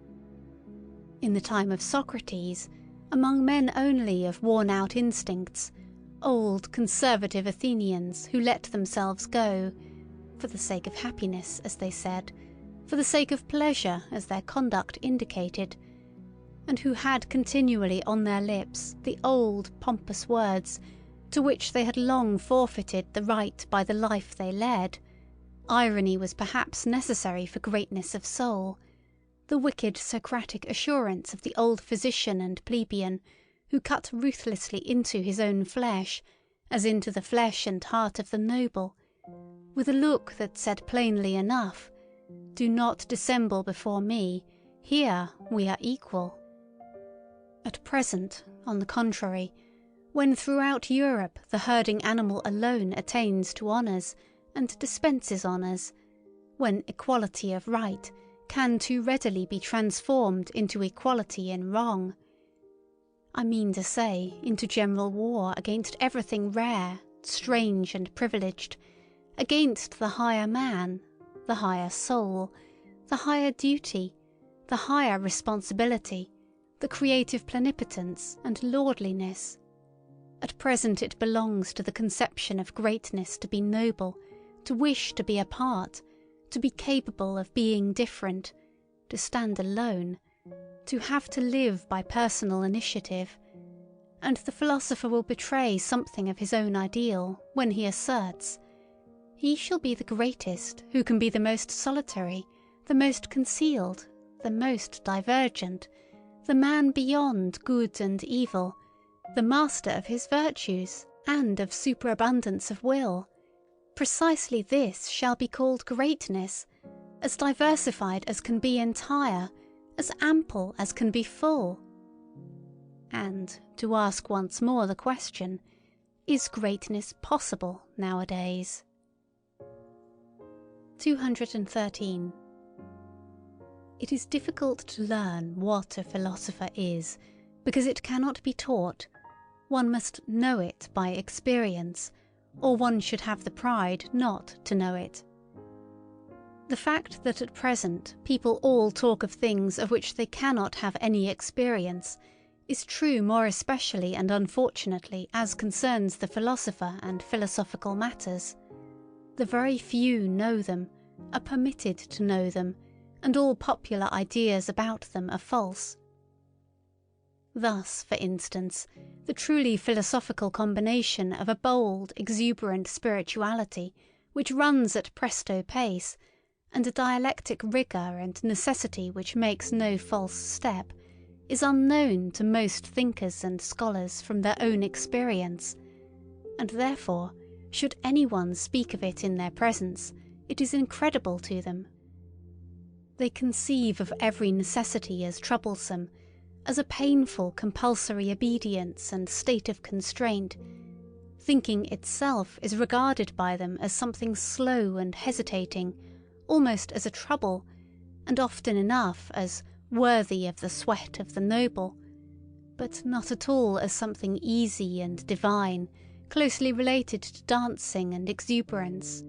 In the time of Socrates, among men only of worn-out instincts, old conservative Athenians who let themselves go, for the sake of happiness, as they said, for the sake of pleasure, as their conduct indicated, and who had continually on their lips the old pompous words to which they had long forfeited the right by the life they led. Irony was perhaps necessary for greatness of soul, the wicked Socratic assurance of the old physician and plebeian who cut ruthlessly into his own flesh, as into the flesh and heart of the noble, with a look that said plainly enough, "Do not dissemble before me, here we are equal." At present, on the contrary, when throughout Europe the herding animal alone attains to honours, and dispenses honours, when equality of right can too readily be transformed into equality in wrong, I mean to say into general war against everything rare, strange and privileged, against the higher man, the higher soul, the higher duty, the higher responsibility, the creative plenipotence and lordliness. At present it belongs to the conception of greatness to be noble, to wish to be apart, to be capable of being different, to stand alone, to have to live by personal initiative, and the philosopher will betray something of his own ideal when he asserts, "He shall be the greatest who can be the most solitary, the most concealed, the most divergent, the man beyond good and evil, the master of his virtues and of superabundance of will. Precisely this shall be called greatness, as diversified as can be entire, as ample as can be full." And, to ask once more the question, is greatness possible nowadays? 213. It is difficult to learn what a philosopher is, because it cannot be taught. One must know it by experience, or one should have the pride not to know it. The fact that at present people all talk of things of which they cannot have any experience is true more especially and unfortunately as concerns the philosopher and philosophical matters. The very few know them, are permitted to know them, and all popular ideas about them are false. Thus, for instance, the truly philosophical combination of a bold, exuberant spirituality which runs at presto pace, and a dialectic rigour and necessity which makes no false step, is unknown to most thinkers and scholars from their own experience, and therefore, should anyone speak of it in their presence, it is incredible to them. They conceive of every necessity as troublesome, as a painful compulsory obedience and state of constraint. Thinking itself is regarded by them as something slow and hesitating, almost as a trouble, and often enough as worthy of the sweat of the noble, but not at all as something easy and divine, closely related to dancing and exuberance.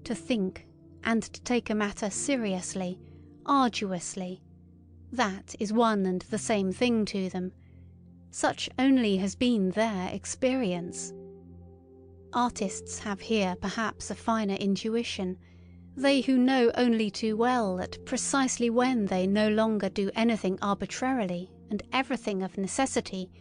To think, and to take a matter seriously, arduously. That is one and the same thing to them. Such only has been their experience. Artists have here perhaps a finer intuition, they who know only too well that precisely when they no longer do anything arbitrarily and everything of necessity,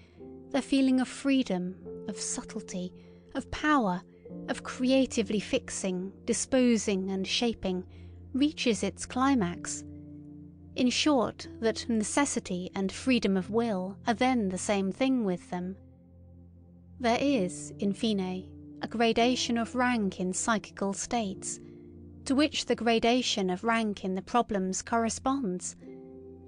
their feeling of freedom, of subtlety, of power, of creatively fixing, disposing and shaping, reaches its climax. In short, that necessity and freedom of will are then the same thing with them. There is, in fine, a gradation of rank in psychical states, to which the gradation of rank in the problems corresponds,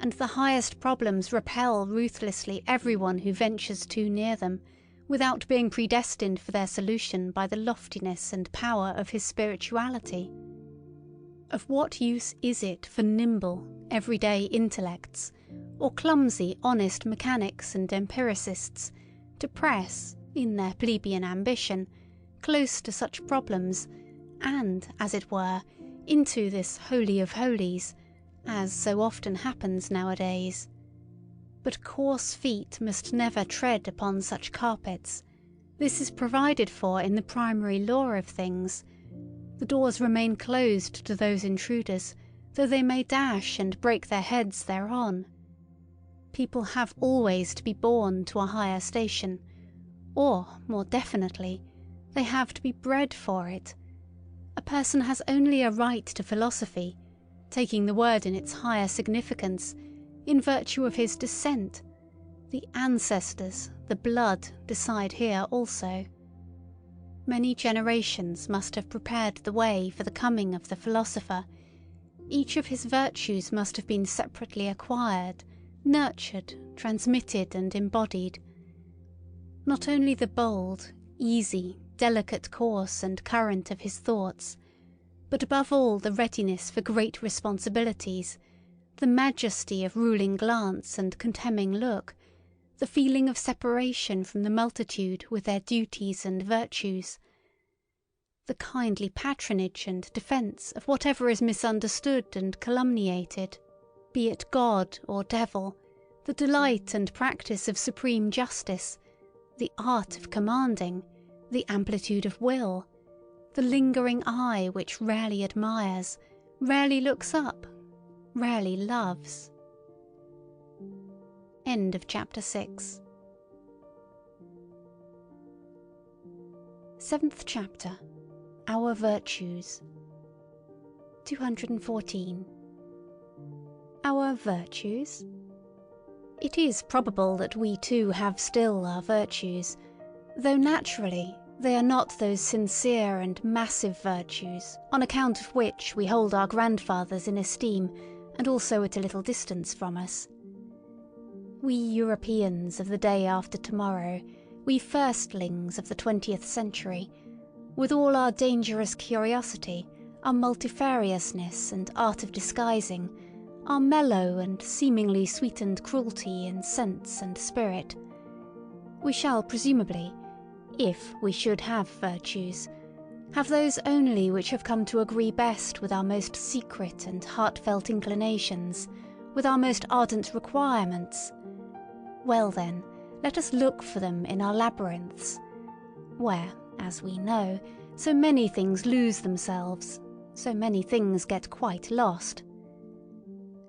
and the highest problems repel ruthlessly everyone who ventures too near them, without being predestined for their solution by the loftiness and power of his spirituality. Of what use is it for nimble, everyday intellects, or clumsy, honest mechanics and empiricists, to press, in their plebeian ambition, close to such problems, and, as it were, into this holy of holies, as so often happens nowadays? But coarse feet must never tread upon such carpets. This is provided for in the primary law of things. The doors remain closed to those intruders, though they may dash and break their heads thereon. People have always to be born to a higher station, or, more definitely, they have to be bred for it. A person has only a right to philosophy, taking the word in its higher significance, in virtue of his descent. The ancestors, the blood, decide here also. Many generations must have prepared the way for the coming of the philosopher. Each of his virtues must have been separately acquired, nurtured, transmitted, and embodied. Not only the bold, easy, delicate course and current of his thoughts, but above all the readiness for great responsibilities, the majesty of ruling glance and contemning look, the feeling of separation from the multitude with their duties and virtues, the kindly patronage and defence of whatever is misunderstood and calumniated, be it God or devil, the delight and practice of supreme justice, the art of commanding, the amplitude of will, the lingering eye which rarely admires, rarely looks up, rarely loves. End of chapter 6. 7th chapter. Our Virtues. 214. Our virtues? It is probable that we too have still our virtues, though naturally they are not those sincere and massive virtues on account of which we hold our grandfathers in esteem and also at a little distance from us. We Europeans of the day after tomorrow, we firstlings of the 20th century, with all our dangerous curiosity, our multifariousness and art of disguising, our mellow and seemingly sweetened cruelty in sense and spirit, we shall presumably, if we should have virtues, have those only which have come to agree best with our most secret and heartfelt inclinations, with our most ardent requirements. Well then, let us look for them in our labyrinths, where, as we know, so many things lose themselves, so many things get quite lost.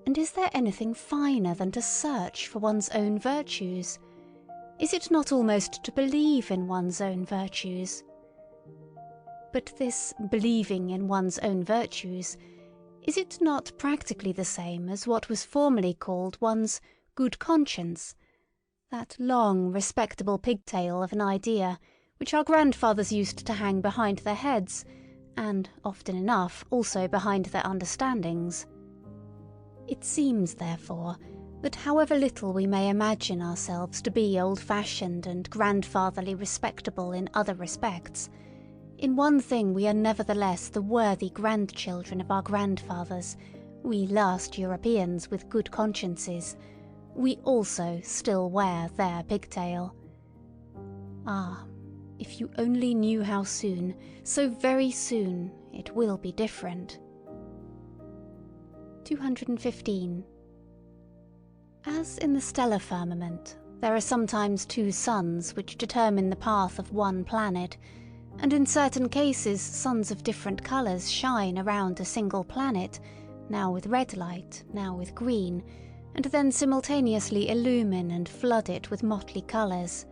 And is there anything finer than to search for one's own virtues? Is it not almost to believe in one's own virtues? But this believing in one's own virtues, is it not practically the same as what was formerly called one's good conscience, that long, respectable pigtail of an idea which our grandfathers used to hang behind their heads, and, often enough, also behind their understandings? It seems, therefore, that however little we may imagine ourselves to be old-fashioned and grandfatherly respectable in other respects, in one thing we are nevertheless the worthy grandchildren of our grandfathers, we last Europeans with good consciences. We also still wear their pigtail. Ah, if you only knew how soon, so very soon, it will be different. 215. As in the stellar firmament, there are sometimes two suns which determine the path of one planet, and in certain cases suns of different colours shine around a single planet, now with red light, now with green, and then simultaneously illumine and flood it with motley colours.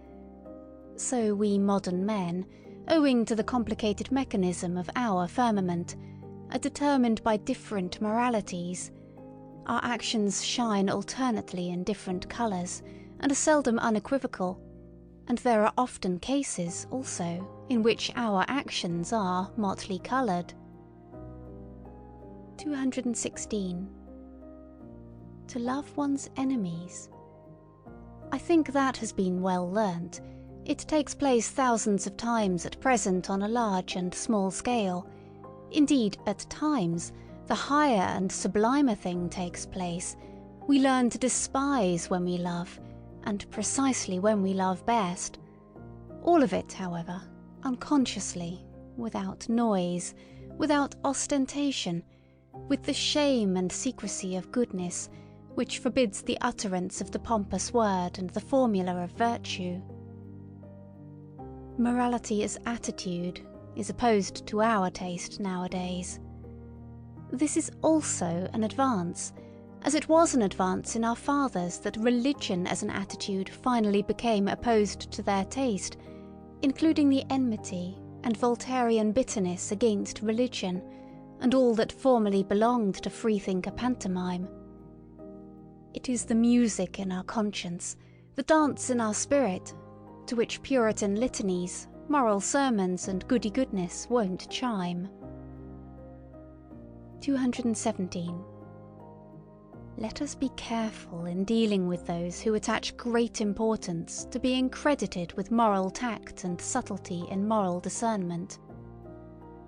So we modern men, owing to the complicated mechanism of our firmament, are determined by different moralities. Our actions shine alternately in different colours, and are seldom unequivocal, and there are often cases, also, in which our actions are motley coloured. 216. To love one's enemies. I think that has been well learnt. It takes place thousands of times at present on a large and small scale. Indeed, at times, the higher and sublimer thing takes place. We learn to despise when we love, and precisely when we love best. All of it, however, unconsciously, without noise, without ostentation, with the shame and secrecy of goodness, which forbids the utterance of the pompous word and the formula of virtue. Morality as attitude is opposed to our taste nowadays. This is also an advance, as it was an advance in our fathers that religion as an attitude finally became opposed to their taste, including the enmity and Voltairean bitterness against religion, and all that formerly belonged to freethinker pantomime. It is the music in our conscience, the dance in our spirit, to which Puritan litanies, moral sermons and goody-goodness won't chime. 217. Let us be careful in dealing with those who attach great importance to being credited with moral tact and subtlety in moral discernment.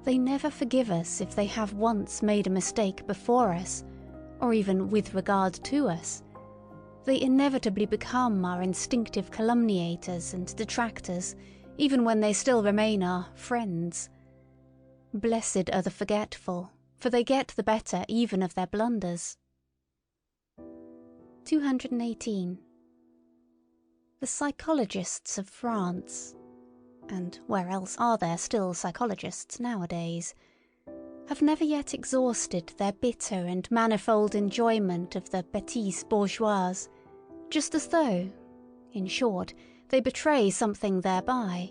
They never forgive us if they have once made a mistake before us, or even with regard to us. They inevitably become our instinctive calumniators and detractors, even when they still remain our friends. Blessed are the forgetful, for they get the better even of their blunders. 218. The psychologists of France, and where else are there still psychologists nowadays, have never yet exhausted their bitter and manifold enjoyment of the bêtise bourgeoise, just as though, in short, they betray something thereby.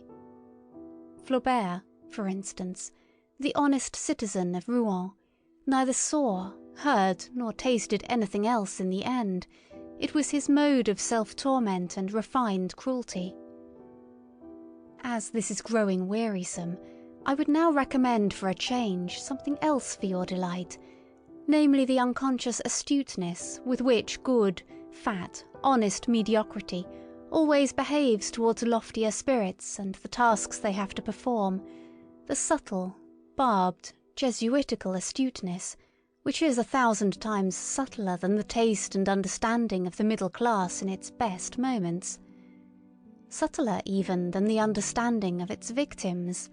Flaubert, for instance, the honest citizen of Rouen, neither saw, heard, nor tasted anything else in the end. It was his mode of self-torment and refined cruelty. As this is growing wearisome, I would now recommend for a change something else for your delight, namely the unconscious astuteness with which good, fat, honest mediocrity always behaves towards loftier spirits and the tasks they have to perform, the subtle, barbed, Jesuitical astuteness, which is 1,000 times subtler than the taste and understanding of the middle class in its best moments, subtler even than the understanding of its victims,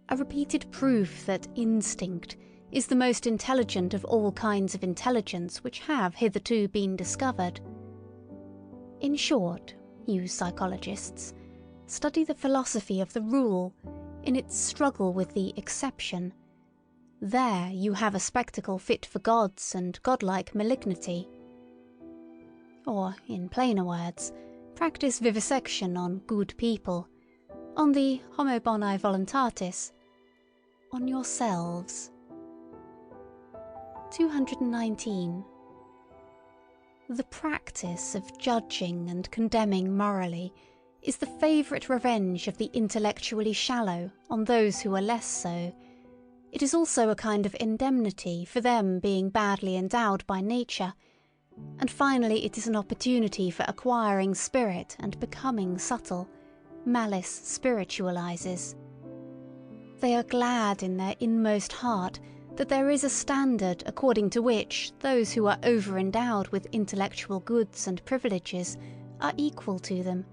a repeated proof that instinct is the most intelligent of all kinds of intelligence which have hitherto been discovered. In short, you psychologists, study the philosophy of the rule in its struggle with the exception. There you have a spectacle fit for gods and godlike malignity. Or, in plainer words, practice vivisection on good people, on the homo bonae voluntatis, on yourselves. 219. The practice of judging and condemning morally is the favourite revenge of the intellectually shallow on those who are less so. It is also a kind of indemnity for them being badly endowed by nature, and finally it is an opportunity for acquiring spirit and becoming subtle. Malice spiritualizes. They are glad in their inmost heart that there is a standard according to which those who are over-endowed with intellectual goods and privileges are equal to them.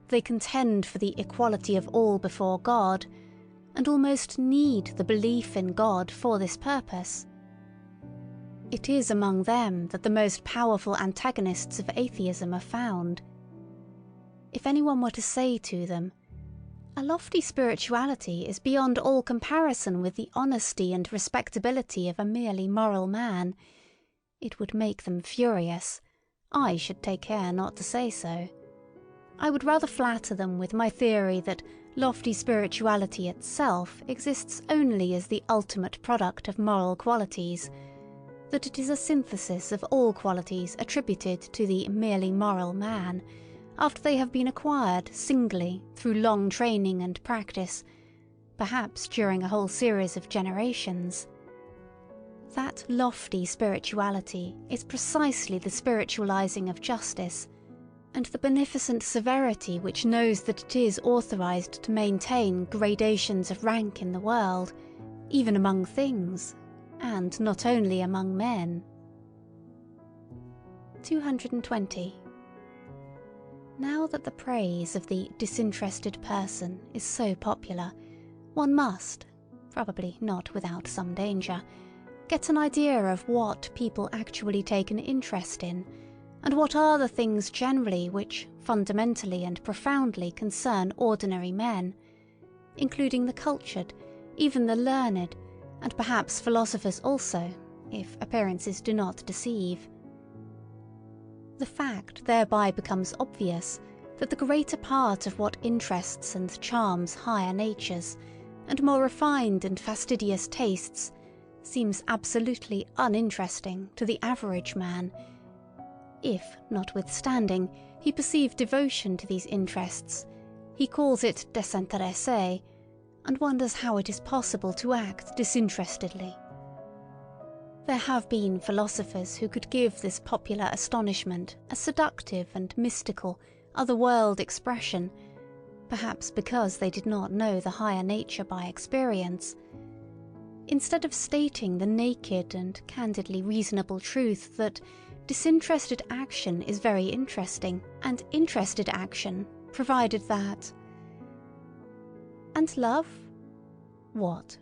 They contend for the equality of all before God, and almost need the belief in God for this purpose. It is among them that the most powerful antagonists of atheism are found. If anyone were to say to them, "A lofty spirituality is beyond all comparison with the honesty and respectability of a merely moral man," it would make them furious. I should take care not to say so. I would rather flatter them with my theory that lofty spirituality itself exists only as the ultimate product of moral qualities, that it is a synthesis of all qualities attributed to the merely moral man, after they have been acquired singly through long training and practice, perhaps during a whole series of generations. That lofty spirituality is precisely the spiritualizing of justice, and the beneficent severity which knows that it is authorized to maintain gradations of rank in the world, even among things, and not only among men. 220. Now that the praise of the disinterested person is so popular, one must, probably not without some danger, get an idea of what people actually take an interest in, and what are the things generally which fundamentally and profoundly concern ordinary men, including the cultured, even the learned, and perhaps philosophers also, if appearances do not deceive. The fact thereby becomes obvious that the greater part of what interests and charms higher natures, and more refined and fastidious tastes, seems absolutely uninteresting to the average man, if, notwithstanding, he perceive devotion to these interests, he calls it désintéressé, and wonders how it is possible to act disinterestedly. There have been philosophers who could give this popular astonishment a seductive and mystical, other-world expression, perhaps because they did not know the higher nature by experience. Instead of stating the naked and candidly reasonable truth that disinterested action is very interesting, and interested action, provided that... And love? What?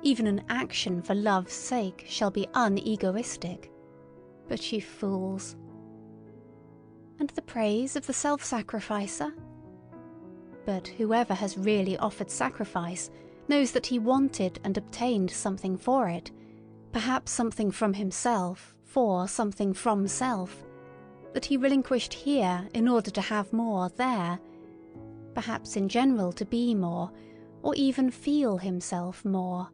Even an action for love's sake shall be unegoistic. But you fools. And the praise of the self-sacrificer? But whoever has really offered sacrifice knows that he wanted and obtained something for it, perhaps something from himself, for something from self, that he relinquished here in order to have more there, perhaps in general to be more, or even feel himself more.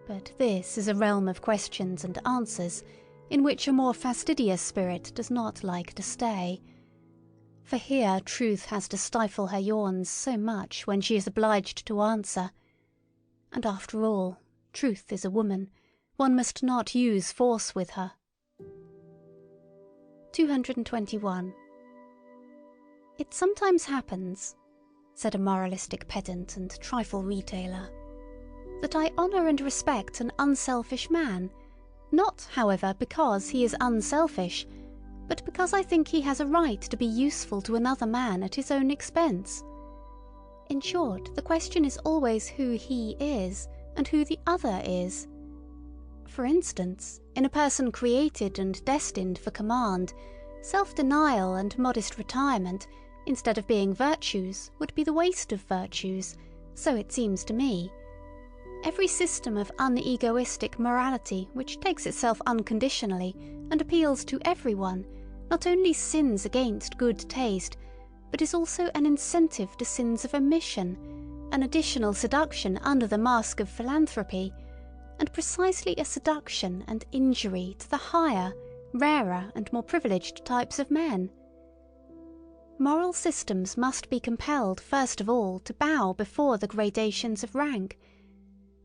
But this is a realm of questions and answers in which a more fastidious spirit does not like to stay, for here truth has to stifle her yawns so much when she is obliged to answer, and after all, truth is a woman, one must not use force with her. 221. It sometimes happens, said a moralistic pedant and trifle retailer, that I honour and respect an unselfish man, not, however, because he is unselfish, but because I think he has a right to be useful to another man at his own expense. In short, the question is always who he is, and who the other is. For instance, in a person created and destined for command, self-denial and modest retirement, instead of being virtues, would be the waste of virtues, so it seems to me. Every system of unegoistic morality which takes itself unconditionally and appeals to everyone not only sins against good taste, but is also an incentive to sins of omission, an additional seduction under the mask of philanthropy, and precisely a seduction and injury to the higher, rarer and more privileged types of men. Moral systems must be compelled first of all to bow before the gradations of rank.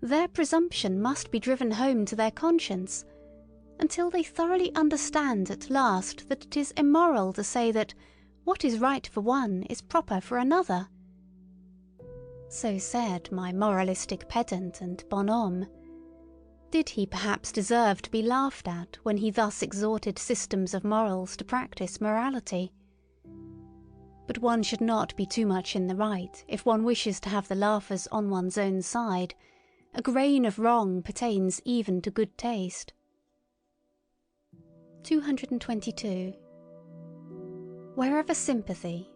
Their presumption must be driven home to their conscience, until they thoroughly understand at last that it is immoral to say that what is right for one is proper for another. So said my moralistic pedant and bonhomme. Did he perhaps deserve to be laughed at when he thus exhorted systems of morals to practice morality? But one should not be too much in the right if one wishes to have the laughers on one's own side. A grain of wrong pertains even to good taste. 222. Wherever sympathy,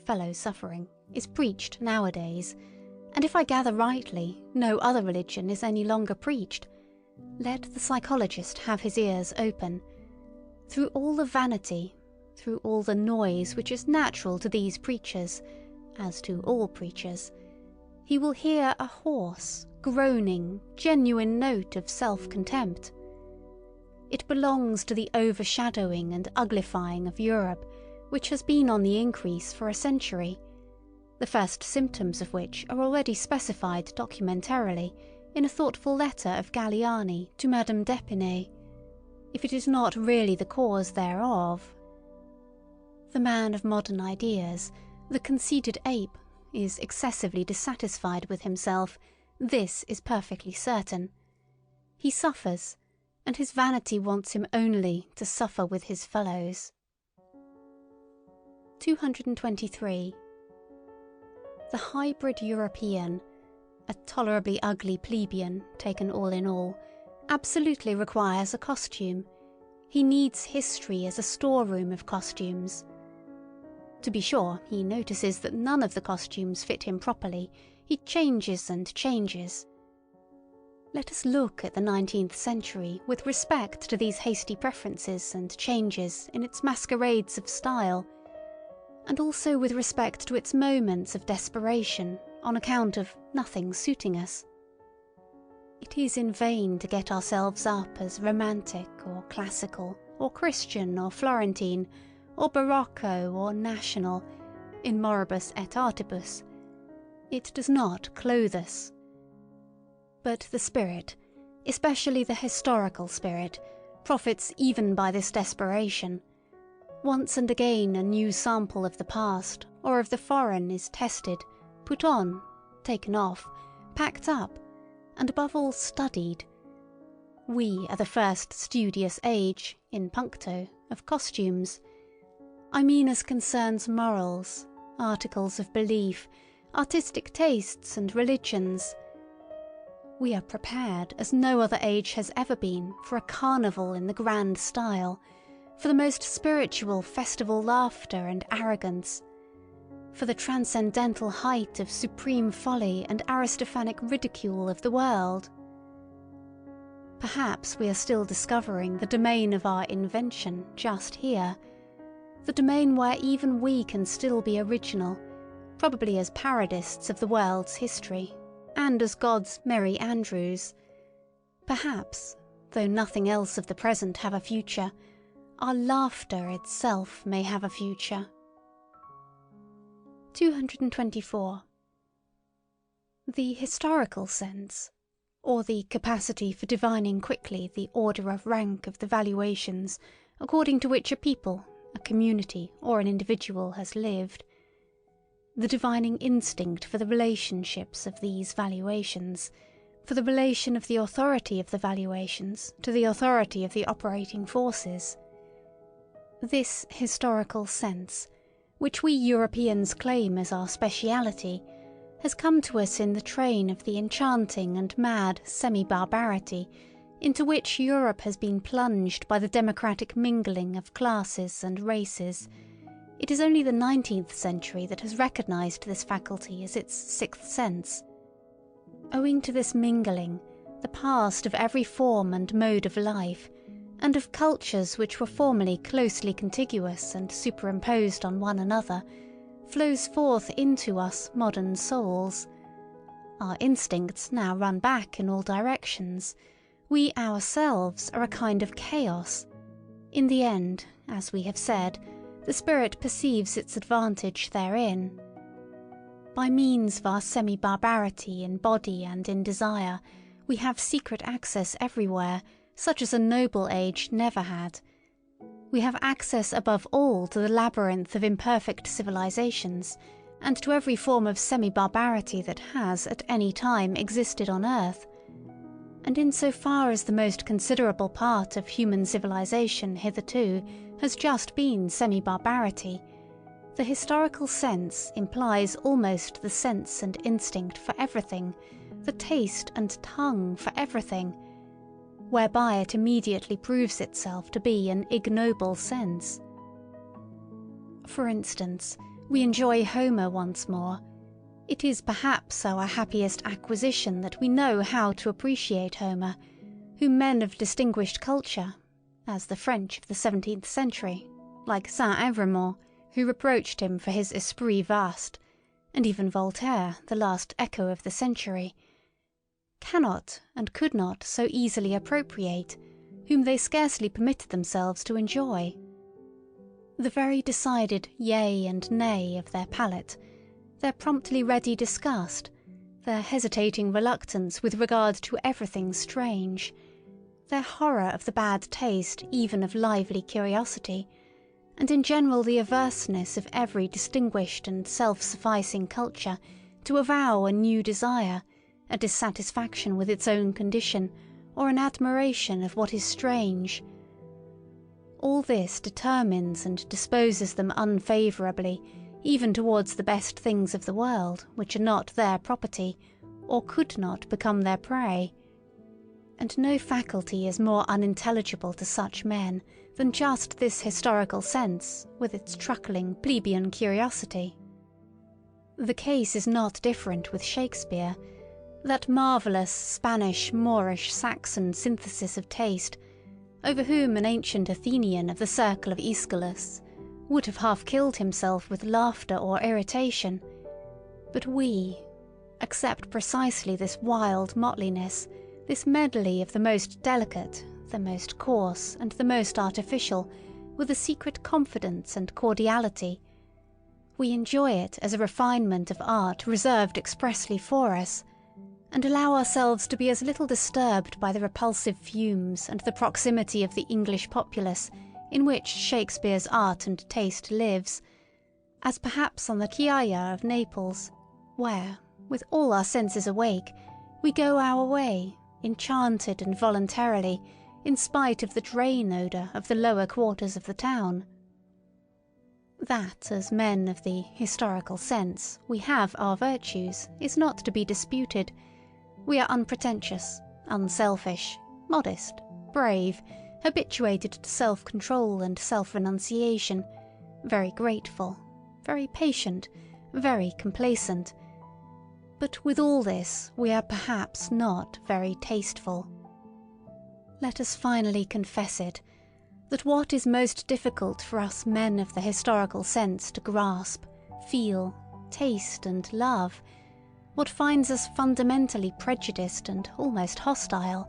fellow suffering, is preached nowadays, and if I gather rightly, no other religion is any longer preached, let the psychologist have his ears open. Through all the vanity, through all the noise which is natural to these preachers, as to all preachers, he will hear a hoarse, groaning, genuine note of self-contempt. It belongs to the overshadowing and uglifying of Europe, which has been on the increase for a century, the first symptoms of which are already specified documentarily in a thoughtful letter of Galliani to Madame d'Epinay, if it is not really the cause thereof. The man of modern ideas, the conceited ape, is excessively dissatisfied with himself, this is perfectly certain. He suffers, and his vanity wants him only to suffer with his fellows. 223. The hybrid European, a tolerably ugly plebeian, taken all in all, absolutely requires a costume. He needs history as a storeroom of costumes. To be sure, he notices that none of the costumes fit him properly. He changes and changes. Let us look at the 19th century with respect to these hasty preferences and changes in its masquerades of style, and also with respect to its moments of desperation on account of nothing suiting us. It is in vain to get ourselves up as romantic or classical or Christian or Florentine or Barocco or national, in moribus et artibus. It does not clothe us. But the spirit, especially the historical spirit, profits even by this desperation. Once and again a new sample of the past or of the foreign is tested, put on, taken off, packed up, and above all studied. We are the first studious age, in puncto, of costumes. I mean as concerns morals, articles of belief, artistic tastes and religions. We are prepared as no other age has ever been for a carnival in the grand style, for the most spiritual festival laughter and arrogance, for the transcendental height of supreme folly and Aristophanic ridicule of the world. Perhaps we are still discovering the domain of our invention just here, the domain where even we can still be original, probably as parodists of the world's history, and as God's merry andrews. Perhaps, though nothing else of the present have a future, our laughter itself may have a future. 224. The historical sense, or the capacity for divining quickly the order of rank of the valuations according to which a people, a community, or an individual has lived, the divining instinct for the relationships of these valuations, for the relation of the authority of the valuations to the authority of the operating forces. This historical sense, which we Europeans claim as our speciality, has come to us in the train of the enchanting and mad semi-barbarity into which Europe has been plunged by the democratic mingling of classes and races. It is only the 19th century that has recognized this faculty as its sixth sense. Owing to this mingling, the past of every form and mode of life, and of cultures which were formerly closely contiguous and superimposed on one another, flows forth into us modern souls. Our instincts now run back in all directions. We ourselves are a kind of chaos. In the end, as we have said, the spirit perceives its advantage therein. By means of our semi-barbarity in body and in desire, we have secret access everywhere, such as a noble age never had. We have access above all to the labyrinth of imperfect civilizations, and to every form of semi-barbarity that has at any time existed on earth. And in so far as the most considerable part of human civilization hitherto has just been semi-barbarity, the historical sense implies almost the sense and instinct for everything, the taste and tongue for everything. whereby it immediately proves itself to be an ignoble sense. For instance, we enjoy Homer once more. It is perhaps our happiest acquisition that we know how to appreciate Homer, whom men of distinguished culture, as the French of the 17th century, like Saint-Evremond, who reproached him for his esprit vaste, and even Voltaire, the last echo of the century, cannot and could not so easily appropriate, whom they scarcely permitted themselves to enjoy. The very decided yea and nay of their palate, their promptly ready disgust, their hesitating reluctance with regard to everything strange, their horror of the bad taste even of lively curiosity, and in general the averseness of every distinguished and self-sufficing culture to avow a new desire, a dissatisfaction with its own condition, or an admiration of what is strange. All this determines and disposes them unfavourably, even towards the best things of the world, which are not their property, or could not become their prey. And no faculty is more unintelligible to such men than just this historical sense, with its truckling, plebeian curiosity. The case is not different with Shakespeare, that marvellous Spanish, Moorish, Saxon synthesis of taste, over whom an ancient Athenian of the circle of Aeschylus would have half killed himself with laughter or irritation. But we accept precisely this wild mottliness, this medley of the most delicate, the most coarse, and the most artificial, with a secret confidence and cordiality. We enjoy it as a refinement of art reserved expressly for us, and allow ourselves to be as little disturbed by the repulsive fumes and the proximity of the English populace in which Shakespeare's art and taste lives, as perhaps on the Chiaia of Naples, where, with all our senses awake, we go our way, enchanted and voluntarily, in spite of the drain odour of the lower quarters of the town. That, as men of the historical sense, we have our virtues, is not to be disputed. We are unpretentious, unselfish, modest, brave, habituated to self-control and self-renunciation, very grateful, very patient, very complacent. But with all this, we are perhaps not very tasteful. Let us finally confess it, that what is most difficult for us men of the historical sense to grasp, feel, taste and love, what finds us fundamentally prejudiced and almost hostile,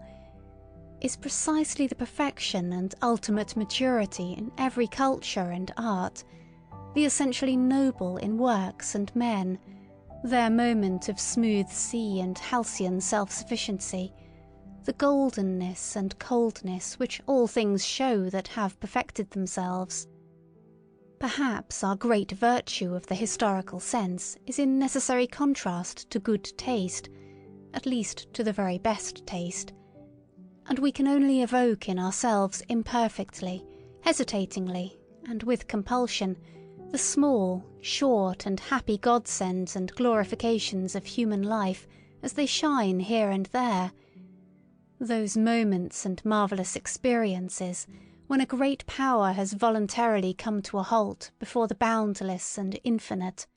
is precisely the perfection and ultimate maturity in every culture and art, the essentially noble in works and men, their moment of smooth sea and halcyon self-sufficiency, the goldenness and coldness which all things show that have perfected themselves. Perhaps our great virtue of the historical sense is in necessary contrast to good taste, at least to the very best taste, and we can only evoke in ourselves imperfectly, hesitatingly, and with compulsion, the small, short, and happy godsends and glorifications of human life as they shine here and there, those moments and marvellous experiences when a great power has voluntarily come to a halt before the boundless and infinite,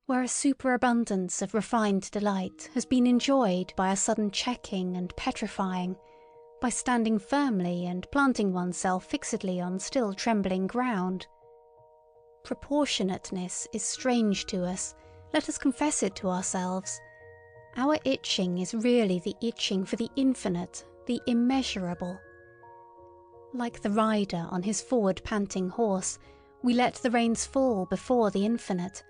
where a superabundance of refined delight has been enjoyed by a sudden checking and petrifying, by standing firmly and planting oneself fixedly on still trembling ground. Proportionateness is strange to us, let us confess it to ourselves. Our itching is really the itching for the infinite, the immeasurable. Like the rider on his forward panting horse, we let the reins fall before the infinite,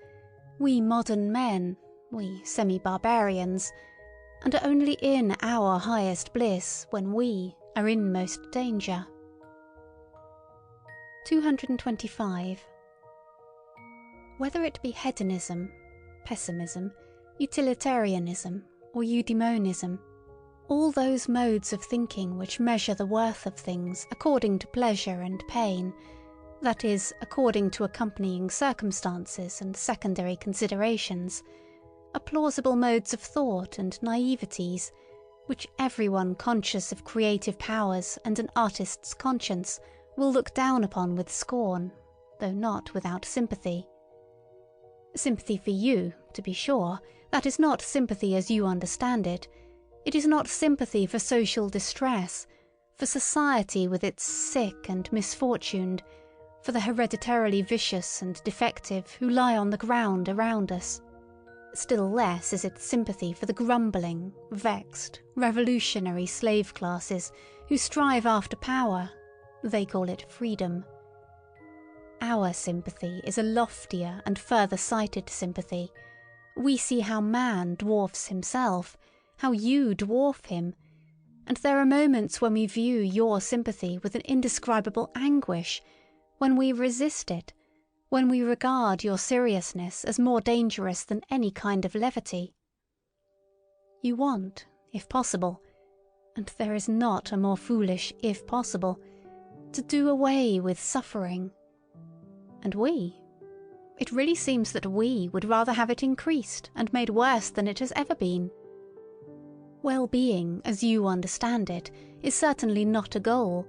we modern men, we semi-barbarians, and are only in our highest bliss when we are in most danger. 225. Whether it be hedonism, pessimism, utilitarianism, or eudaimonism, all those modes of thinking which measure the worth of things according to pleasure and pain, that is, according to accompanying circumstances and secondary considerations, are plausible modes of thought and naiveties, which everyone conscious of creative powers and an artist's conscience will look down upon with scorn, though not without sympathy. Sympathy for you, to be sure, that is not sympathy as you understand it. It is not sympathy for social distress, for society with its sick and misfortuned, for the hereditarily vicious and defective who lie on the ground around us. Still less is it sympathy for the grumbling, vexed, revolutionary slave classes who strive after power. They call it freedom. Our sympathy is a loftier and further-sighted sympathy. We see how man dwarfs himself, how you dwarf him, and there are moments when we view your sympathy with an indescribable anguish, when we resist it, when we regard your seriousness as more dangerous than any kind of levity. You want, if possible, and there is not a more foolish if possible, to do away with suffering. And it really seems that we would rather have it increased and made worse than it has ever been. Well-being, as you understand it, is certainly not a goal.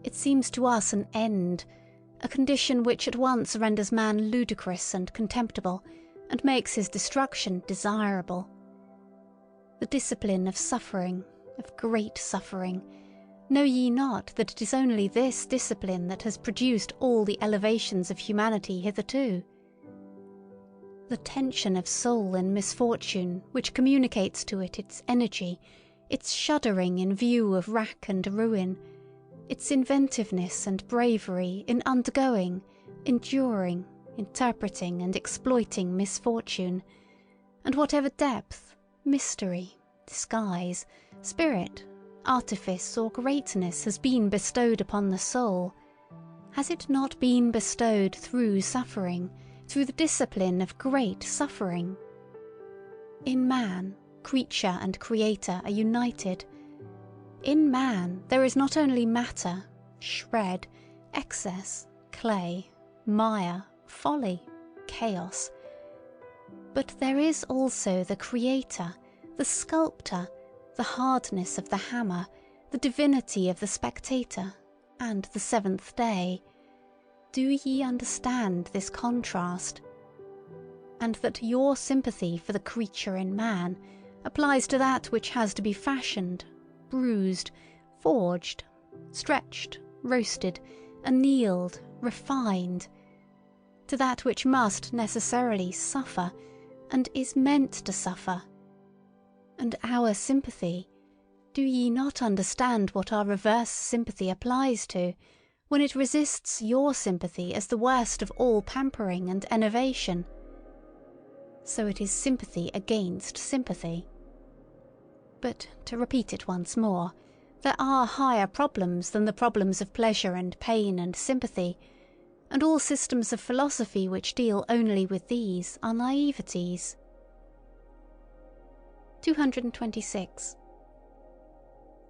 It seems to us an end, a condition which at once renders man ludicrous and contemptible, and makes his destruction desirable. The discipline of suffering, of great suffering, know ye not that it is only this discipline that has produced all the elevations of humanity hitherto? The tension of soul in misfortune which communicates to it its energy, its shuddering in view of wrack and ruin, its inventiveness and bravery in undergoing, enduring, interpreting and exploiting misfortune, and whatever depth, mystery, disguise, spirit, artifice or greatness has been bestowed upon the soul, has it not been bestowed through suffering, through the discipline of great suffering? In man, creature and creator are united. In man there is not only matter, shred, excess, clay, mire, folly, chaos, but there is also the creator, the sculptor, the hardness of the hammer, the divinity of the spectator, and the seventh day. Do ye understand this contrast? And that your sympathy for the creature in man applies to that which has to be fashioned, bruised, forged, stretched, roasted, annealed, refined, to that which must necessarily suffer, and is meant to suffer. And our sympathy, do ye not understand what our reverse sympathy applies to, when it resists your sympathy as the worst of all pampering and enervation? So it is sympathy against sympathy. But, to repeat it once more, there are higher problems than the problems of pleasure and pain and sympathy, and all systems of philosophy which deal only with these are naiveties. 226.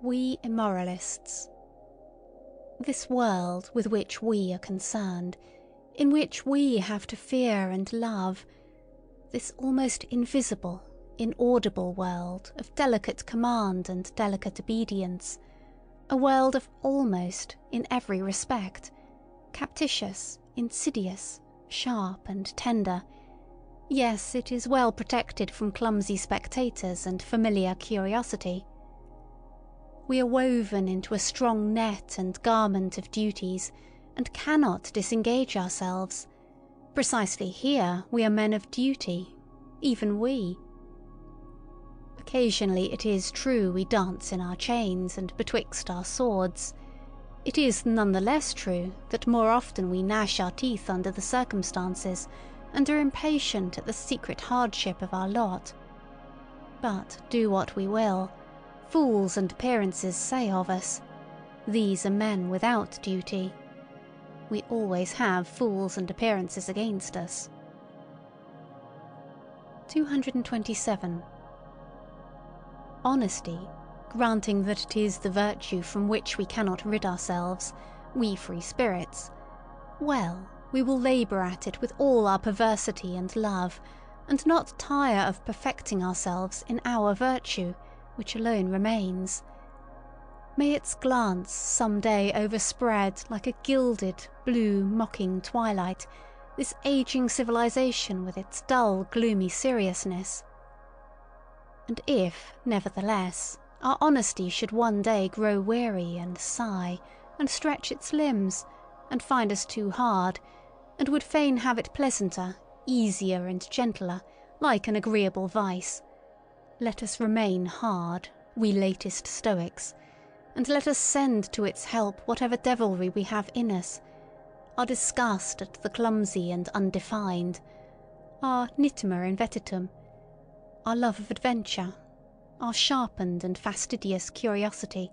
We immoralists. This world with which we are concerned, in which we have to fear and love, this almost invisible, inaudible world of delicate command and delicate obedience, a world of almost in every respect, captious, insidious, sharp and tender. Yes, it is well protected from clumsy spectators and familiar curiosity. We are woven into a strong net and garment of duties, and cannot disengage ourselves. Precisely here we are men of duty, even we. Occasionally it is true we dance in our chains and betwixt our swords. It is none the less true that more often we gnash our teeth under the circumstances, and are impatient at the secret hardship of our lot. But do what we will, fools and appearances say of us, "These are men without duty." We always have fools and appearances against us. 227. Honesty, granting that it is the virtue from which we cannot rid ourselves, we free spirits, well, we will labour at it with all our perversity and love, and not tire of perfecting ourselves in our virtue, which alone remains. May its glance some day overspread like a gilded, blue, mocking twilight this aging civilization with its dull, gloomy seriousness. And if, nevertheless, our honesty should one day grow weary and sigh, and stretch its limbs, and find us too hard, and would fain have it pleasanter, easier and gentler, like an agreeable vice, let us remain hard, we latest Stoics, and let us send to its help whatever devilry we have in us, our disgust at the clumsy and undefined, our nittima invetitum, our love of adventure, our sharpened and fastidious curiosity,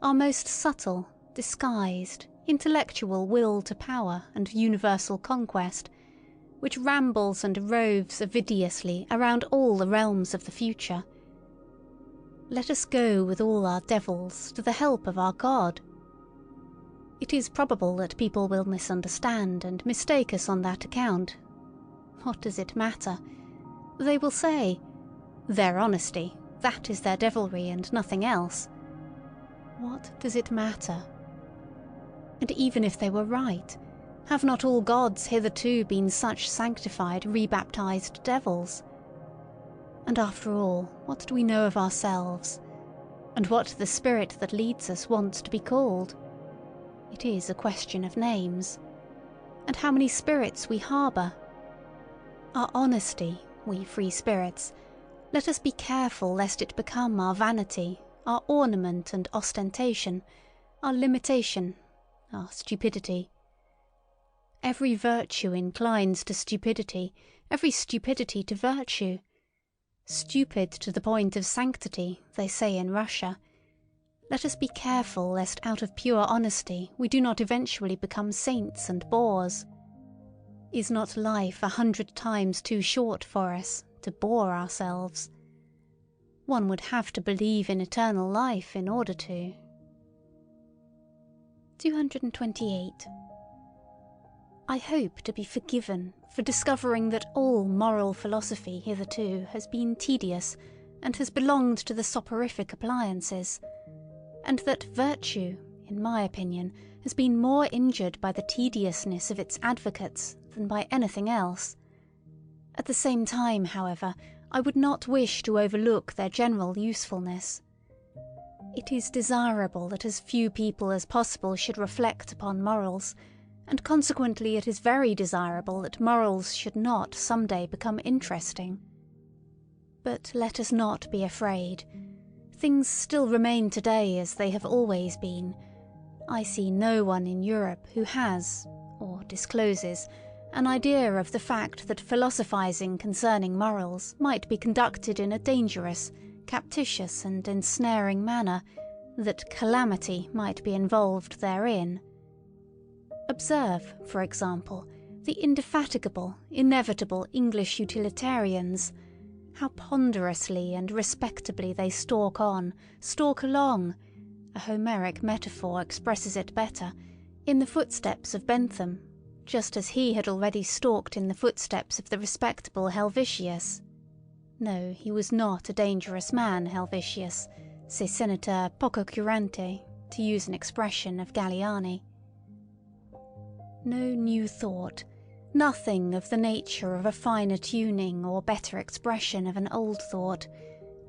our most subtle, disguised, intellectual will to power and universal conquest, which rambles and roves avidiously around all the realms of the future. Let us go with all our devils to the help of our God. It is probable that people will misunderstand and mistake us on that account. What does it matter? They will say, "Their honesty, that is their devilry and nothing else." What does it matter? And even if they were right, have not all gods hitherto been such sanctified, rebaptized devils? And after all, what do we know of ourselves? And what the spirit that leads us wants to be called? It is a question of names. And how many spirits we harbour? Our honesty, we free spirits, let us be careful lest it become our vanity, our ornament and ostentation, our limitation, our stupidity. Every virtue inclines to stupidity, every stupidity to virtue. Stupid to the point of sanctity, they say in Russia. Let us be careful lest out of pure honesty we do not eventually become saints and bores. Is not life 100 times too short for us to bore ourselves? One would have to believe in eternal life in order to. 228. I hope to be forgiven for discovering that all moral philosophy hitherto has been tedious and has belonged to the soporific appliances, and that virtue, in my opinion, has been more injured by the tediousness of its advocates than by anything else. At the same time, however, I would not wish to overlook their general usefulness. It is desirable that as few people as possible should reflect upon morals, and consequently it is very desirable that morals should not some day become interesting. But let us not be afraid. Things still remain today as they have always been. I see no one in Europe who has, or discloses, an idea of the fact that philosophizing concerning morals might be conducted in a dangerous, captious and ensnaring manner, that calamity might be involved therein. Observe, for example, the indefatigable, inevitable English utilitarians, how ponderously and respectably they stalk on, stalk along, a Homeric metaphor expresses it better, in the footsteps of Bentham, just as he had already stalked in the footsteps of the respectable Helvetius. No, he was not a dangerous man, Helvetius, se senator poco curante, to use an expression of Galliani. No new thought, nothing of the nature of a finer tuning or better expression of an old thought,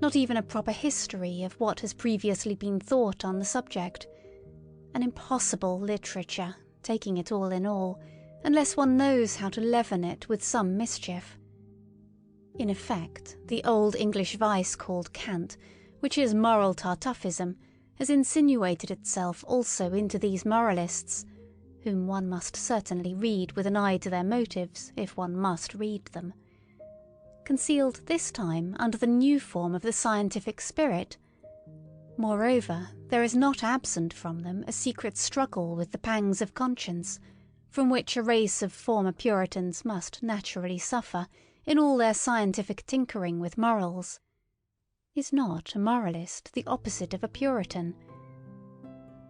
not even a proper history of what has previously been thought on the subject. An impossible literature, taking it all in all, unless one knows how to leaven it with some mischief. In effect, the old English vice called cant, which is moral Tartuffism, has insinuated itself also into these moralists, whom one must certainly read with an eye to their motives, if one must read them, concealed this time under the new form of the scientific spirit. Moreover, there is not absent from them a secret struggle with the pangs of conscience, from which a race of former Puritans must naturally suffer in all their scientific tinkering with morals. Is not a moralist the opposite of a Puritan?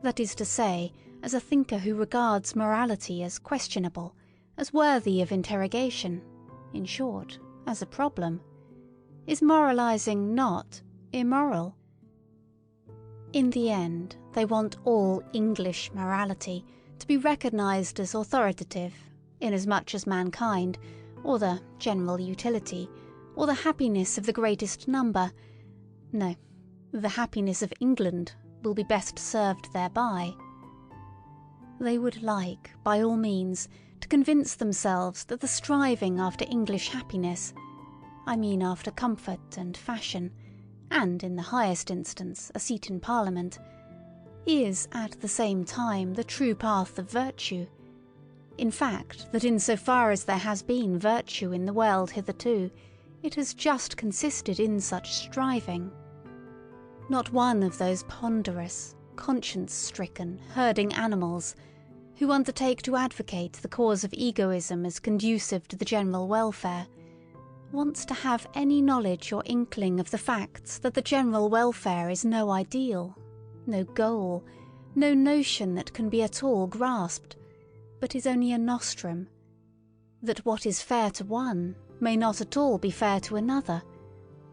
That is to say, as a thinker who regards morality as questionable, as worthy of interrogation, in short, as a problem. Is moralizing not, immoral. In the end, they want all English morality to be recognised as authoritative, inasmuch as mankind, or the general utility, or the happiness of the greatest number, no, the happiness of England, will be best served thereby. They would like, by all means, to convince themselves that the striving after English happiness, I mean after comfort and fashion, and in the highest instance a seat in Parliament, is at the same time the true path of virtue. In fact, that in so far as there has been virtue in the world hitherto, it has just consisted in such striving. Not one of those ponderous, conscience-stricken, herding animals, who undertake to advocate the cause of egoism as conducive to the general welfare, wants to have any knowledge or inkling of the facts that the general welfare is no ideal, no goal, no notion that can be at all grasped, but is only a nostrum, that what is fair to one may not at all be fair to another,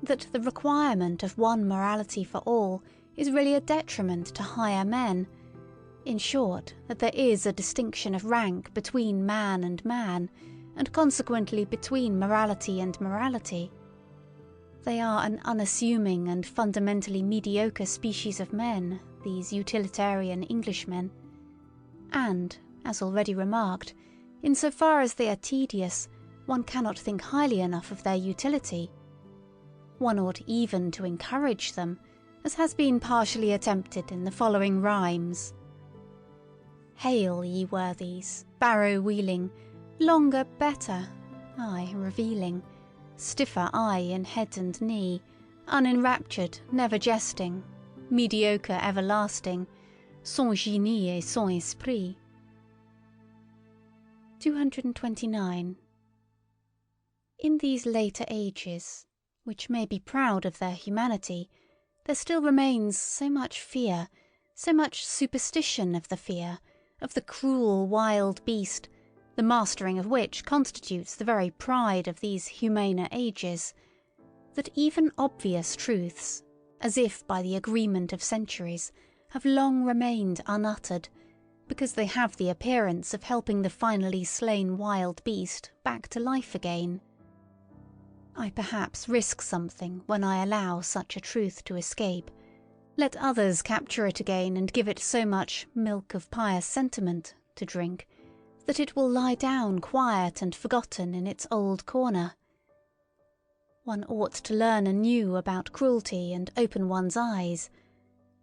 that the requirement of one morality for all is really a detriment to higher men, in short, that there is a distinction of rank between man, and consequently between morality and morality. They are an unassuming and fundamentally mediocre species of men, these utilitarian Englishmen, and, as already remarked, in so far as they are tedious, one cannot think highly enough of their utility. One ought even to encourage them, as has been partially attempted in the following rhymes. Hail, ye worthies, barrow-wheeling, longer, better, aye, revealing, stiffer eye in head and knee, unenraptured, never jesting, mediocre everlasting, sans génie et sans esprit. 229. In these later ages, which may be proud of their humanity, there still remains so much fear, so much superstition of the fear, of the cruel wild beast, the mastering of which constitutes the very pride of these humaner ages, that even obvious truths, as if by the agreement of centuries, have long remained unuttered, because they have the appearance of helping the finally slain wild beast back to life again. I perhaps risk something when I allow such a truth to escape. Let others capture it again and give it so much milk of pious sentiment to drink, that it will lie down quiet and forgotten in its old corner. One ought to learn anew about cruelty and open one's eyes.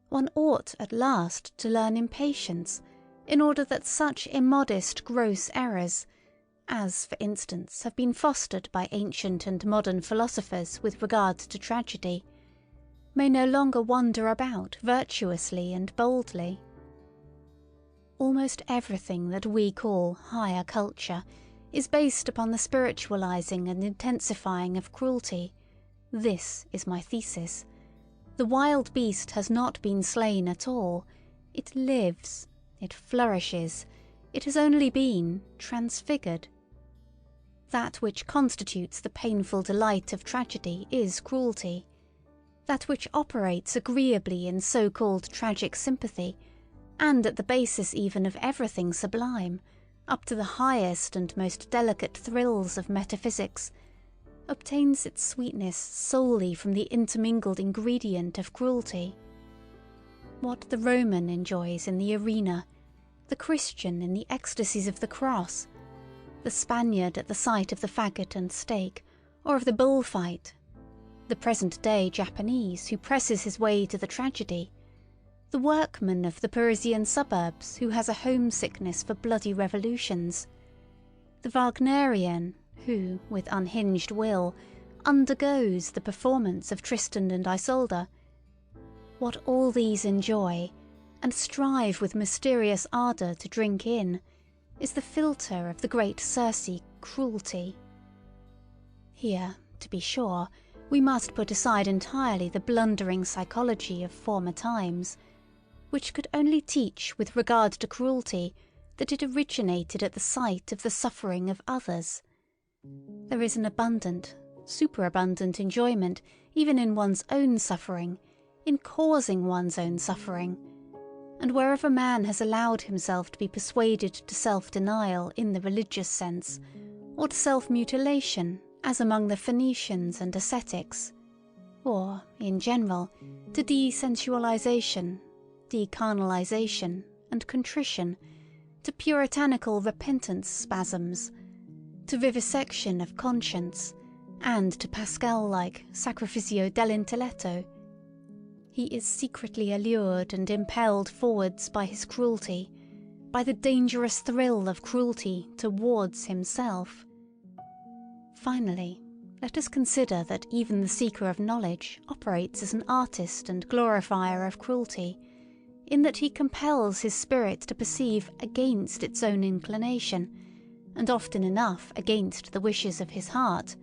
One ought at last to learn impatience, in order that such immodest gross errors, as, for instance, have been fostered by ancient and modern philosophers with regard to tragedy, may no longer wander about virtuously and boldly. Almost everything that we call higher culture is based upon the spiritualizing and intensifying of cruelty. This is my thesis. The wild beast has not been slain at all. It lives. It flourishes. It has only been transfigured. That which constitutes the painful delight of tragedy is cruelty. That which operates agreeably in so-called tragic sympathy, and at the basis even of everything sublime, up to the highest and most delicate thrills of metaphysics, obtains its sweetness solely from the intermingled ingredient of cruelty. What the Roman enjoys in the arena, the Christian in the ecstasies of the cross, the Spaniard at the sight of the faggot and stake, or of the bullfight, the present-day Japanese who presses his way to the tragedy, the workman of the Parisian suburbs who has a homesickness for bloody revolutions, the Wagnerian who, with unhinged will, undergoes the performance of Tristan and Isolde, what all these enjoy, and strive with mysterious ardour to drink in, is the philtre of the great Circe cruelty. Here, to be sure, we must put aside entirely the blundering psychology of former times, which could only teach with regard to cruelty that it originated at the sight of the suffering of others. There is an abundant, superabundant enjoyment even in one's own suffering, in causing one's own suffering, and wherever man has allowed himself to be persuaded to self-denial in the religious sense, or to self-mutilation, as among the Phoenicians and ascetics, or, in general, to desensualization, decarnalization, and contrition, to puritanical repentance spasms, to vivisection of conscience, and to Pascal-like sacrificio dell'intelletto, he is secretly allured and impelled forwards by his cruelty, by the dangerous thrill of cruelty towards himself. Finally, let us consider that even the seeker of knowledge operates as an artist and glorifier of cruelty, in that he compels his spirit to perceive against its own inclination, and often enough against the wishes of his heart.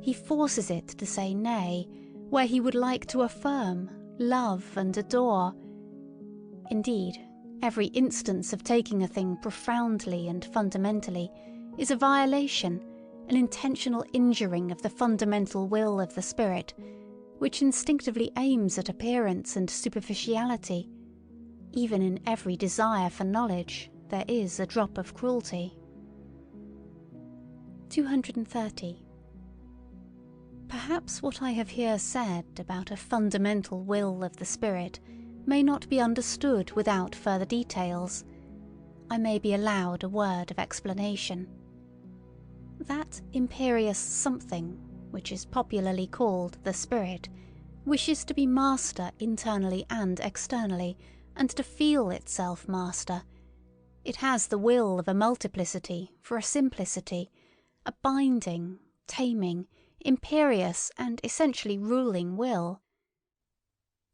He forces it to say nay, where he would like to affirm, love, and adore. Indeed, every instance of taking a thing profoundly and fundamentally is a violation, an intentional injuring of the fundamental will of the spirit, which instinctively aims at appearance and superficiality. Even in every desire for knowledge there is a drop of cruelty. 230. Perhaps what I have here said about a fundamental will of the spirit may not be understood without further details. I may be allowed a word of explanation. That imperious something, which is popularly called the spirit, wishes to be master internally and externally, and to feel itself master. It has the will of a multiplicity for a simplicity, a binding, taming, imperious, and essentially ruling will.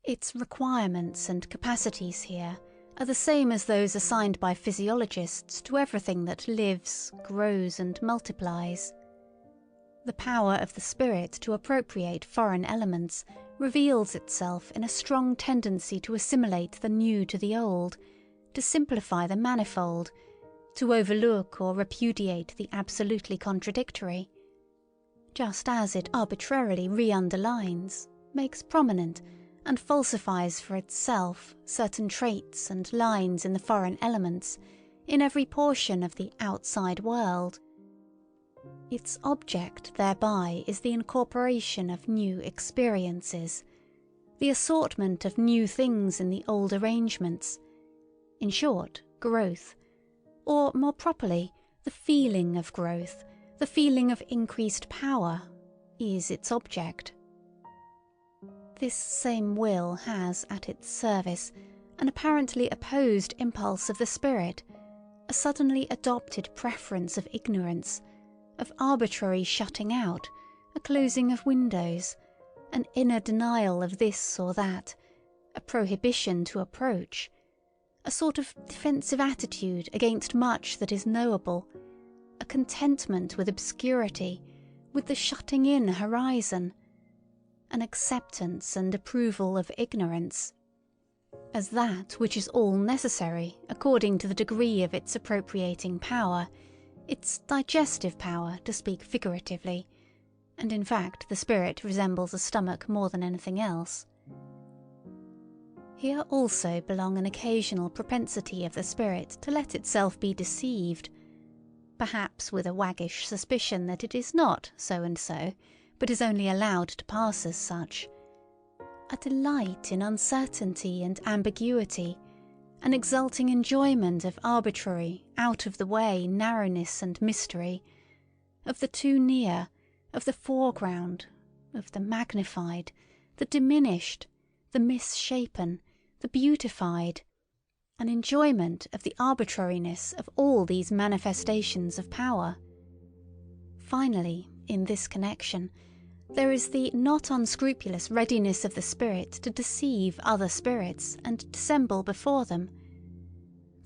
Its requirements and capacities here are the same as those assigned by physiologists to everything that lives, grows, and multiplies. The power of the spirit to appropriate foreign elements reveals itself in a strong tendency to assimilate the new to the old, to simplify the manifold, to overlook or repudiate the absolutely contradictory, just as it arbitrarily re-underlines, makes prominent, and falsifies for itself certain traits and lines in the foreign elements, in every portion of the outside world. Its object thereby is the incorporation of new experiences, the assortment of new things in the old arrangements, in short, growth, or more properly, the feeling of growth, the feeling of increased power, is its object. This same will has at its service an apparently opposed impulse of the spirit, a suddenly adopted preference of ignorance, of arbitrary shutting out, a closing of windows, an inner denial of this or that, a prohibition to approach, a sort of defensive attitude against much that is knowable, a contentment with obscurity, with the shutting in horizon, an acceptance and approval of ignorance, as that which is all necessary according to the degree of its appropriating power, its digestive power, to speak figuratively, and in fact the spirit resembles a stomach more than anything else. Here also belong an occasional propensity of the spirit to let itself be deceived, perhaps with a waggish suspicion that it is not so and so, but is only allowed to pass as such, a delight in uncertainty and ambiguity, an exulting enjoyment of arbitrary, out-of-the-way narrowness and mystery, of the too near, of the foreground, of the magnified, the diminished, the misshapen, the beautified, an enjoyment of the arbitrariness of all these manifestations of power. Finally, in this connection, there is the not unscrupulous readiness of the spirit to deceive other spirits and dissemble before them,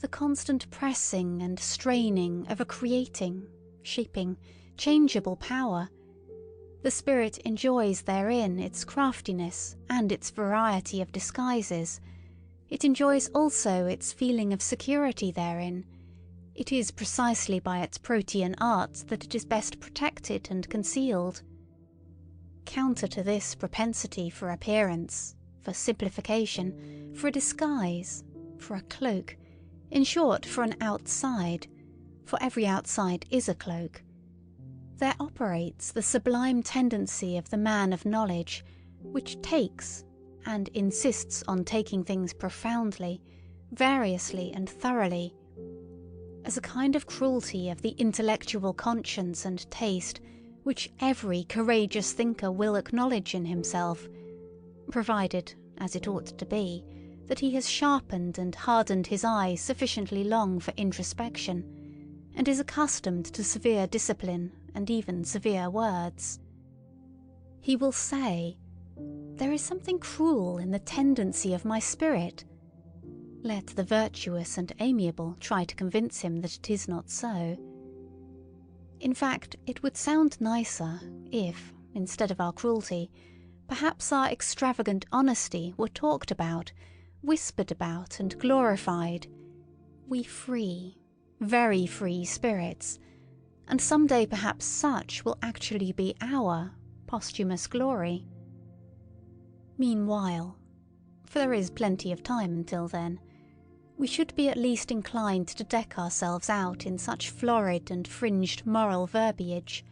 the constant pressing and straining of a creating, shaping, changeable power. The spirit enjoys therein its craftiness and its variety of disguises. It enjoys also its feeling of security therein. It is precisely by its protean arts that it is best protected and concealed. Counter to this propensity for appearance, for simplification, for a disguise, for a cloak, in short, for an outside, for every outside is a cloak, there operates the sublime tendency of the man of knowledge, which takes, and insists on taking things profoundly, variously and thoroughly, as a kind of cruelty of the intellectual conscience and taste which every courageous thinker will acknowledge in himself, provided, as it ought to be, that he has sharpened and hardened his eye sufficiently long for introspection, and is accustomed to severe discipline and even severe words. He will say, "There is something cruel in the tendency of my spirit." Let the virtuous and amiable try to convince him that it is not so. In fact, it would sound nicer if, instead of our cruelty, perhaps our extravagant honesty were talked about, whispered about, and glorified. We free, very free spirits, and some day perhaps such will actually be our posthumous glory. Meanwhile, for there is plenty of time until then, we should be at least inclined to deck ourselves out in such florid and fringed moral verbiage.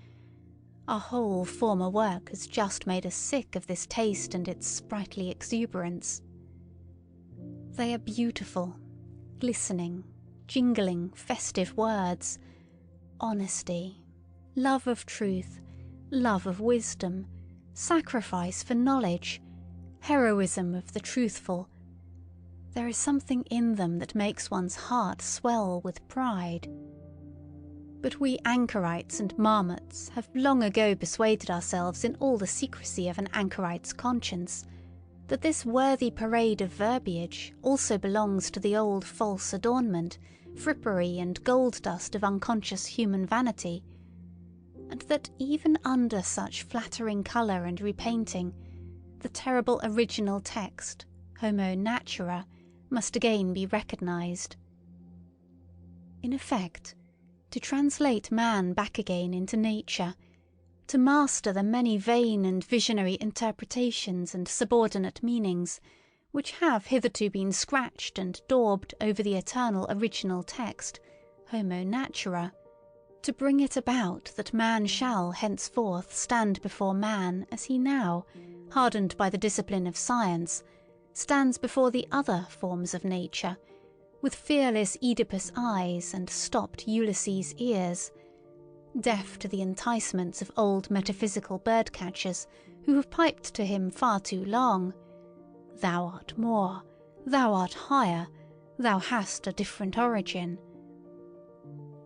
Our whole former work has just made us sick of this taste and its sprightly exuberance. They are beautiful, glistening, jingling, festive words. Honesty, love of truth, love of wisdom, sacrifice for knowledge, heroism of the truthful. There is something in them that makes one's heart swell with pride. But we anchorites and marmots have long ago persuaded ourselves in all the secrecy of an anchorite's conscience that this worthy parade of verbiage also belongs to the old false adornment, frippery and gold dust of unconscious human vanity, and that even under such flattering colour and repainting, the terrible original text, homo natura, must again be recognized. In effect, to translate man back again into nature, to master the many vain and visionary interpretations and subordinate meanings which have hitherto been scratched and daubed over the eternal original text, homo natura, to bring it about that man shall henceforth stand before man as he now, hardened by the discipline of science, stands before the other forms of nature, with fearless Oedipus eyes and stopped Ulysses ears, deaf to the enticements of old metaphysical bird-catchers who have piped to him far too long. Thou art more, thou art higher, thou hast a different origin.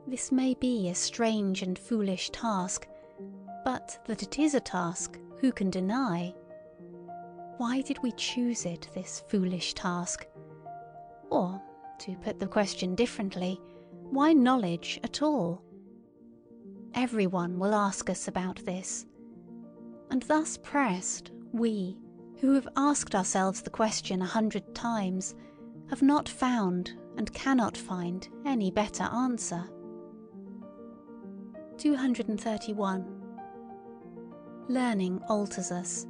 This may be a strange and foolish task, but that it is a task, who can deny? Why did we choose it, this foolish task? Or, to put the question differently, why knowledge at all? Everyone will ask us about this. And thus pressed, we, who have asked ourselves the question 100 times, have not found and cannot find any better answer. 231. Learning alters us.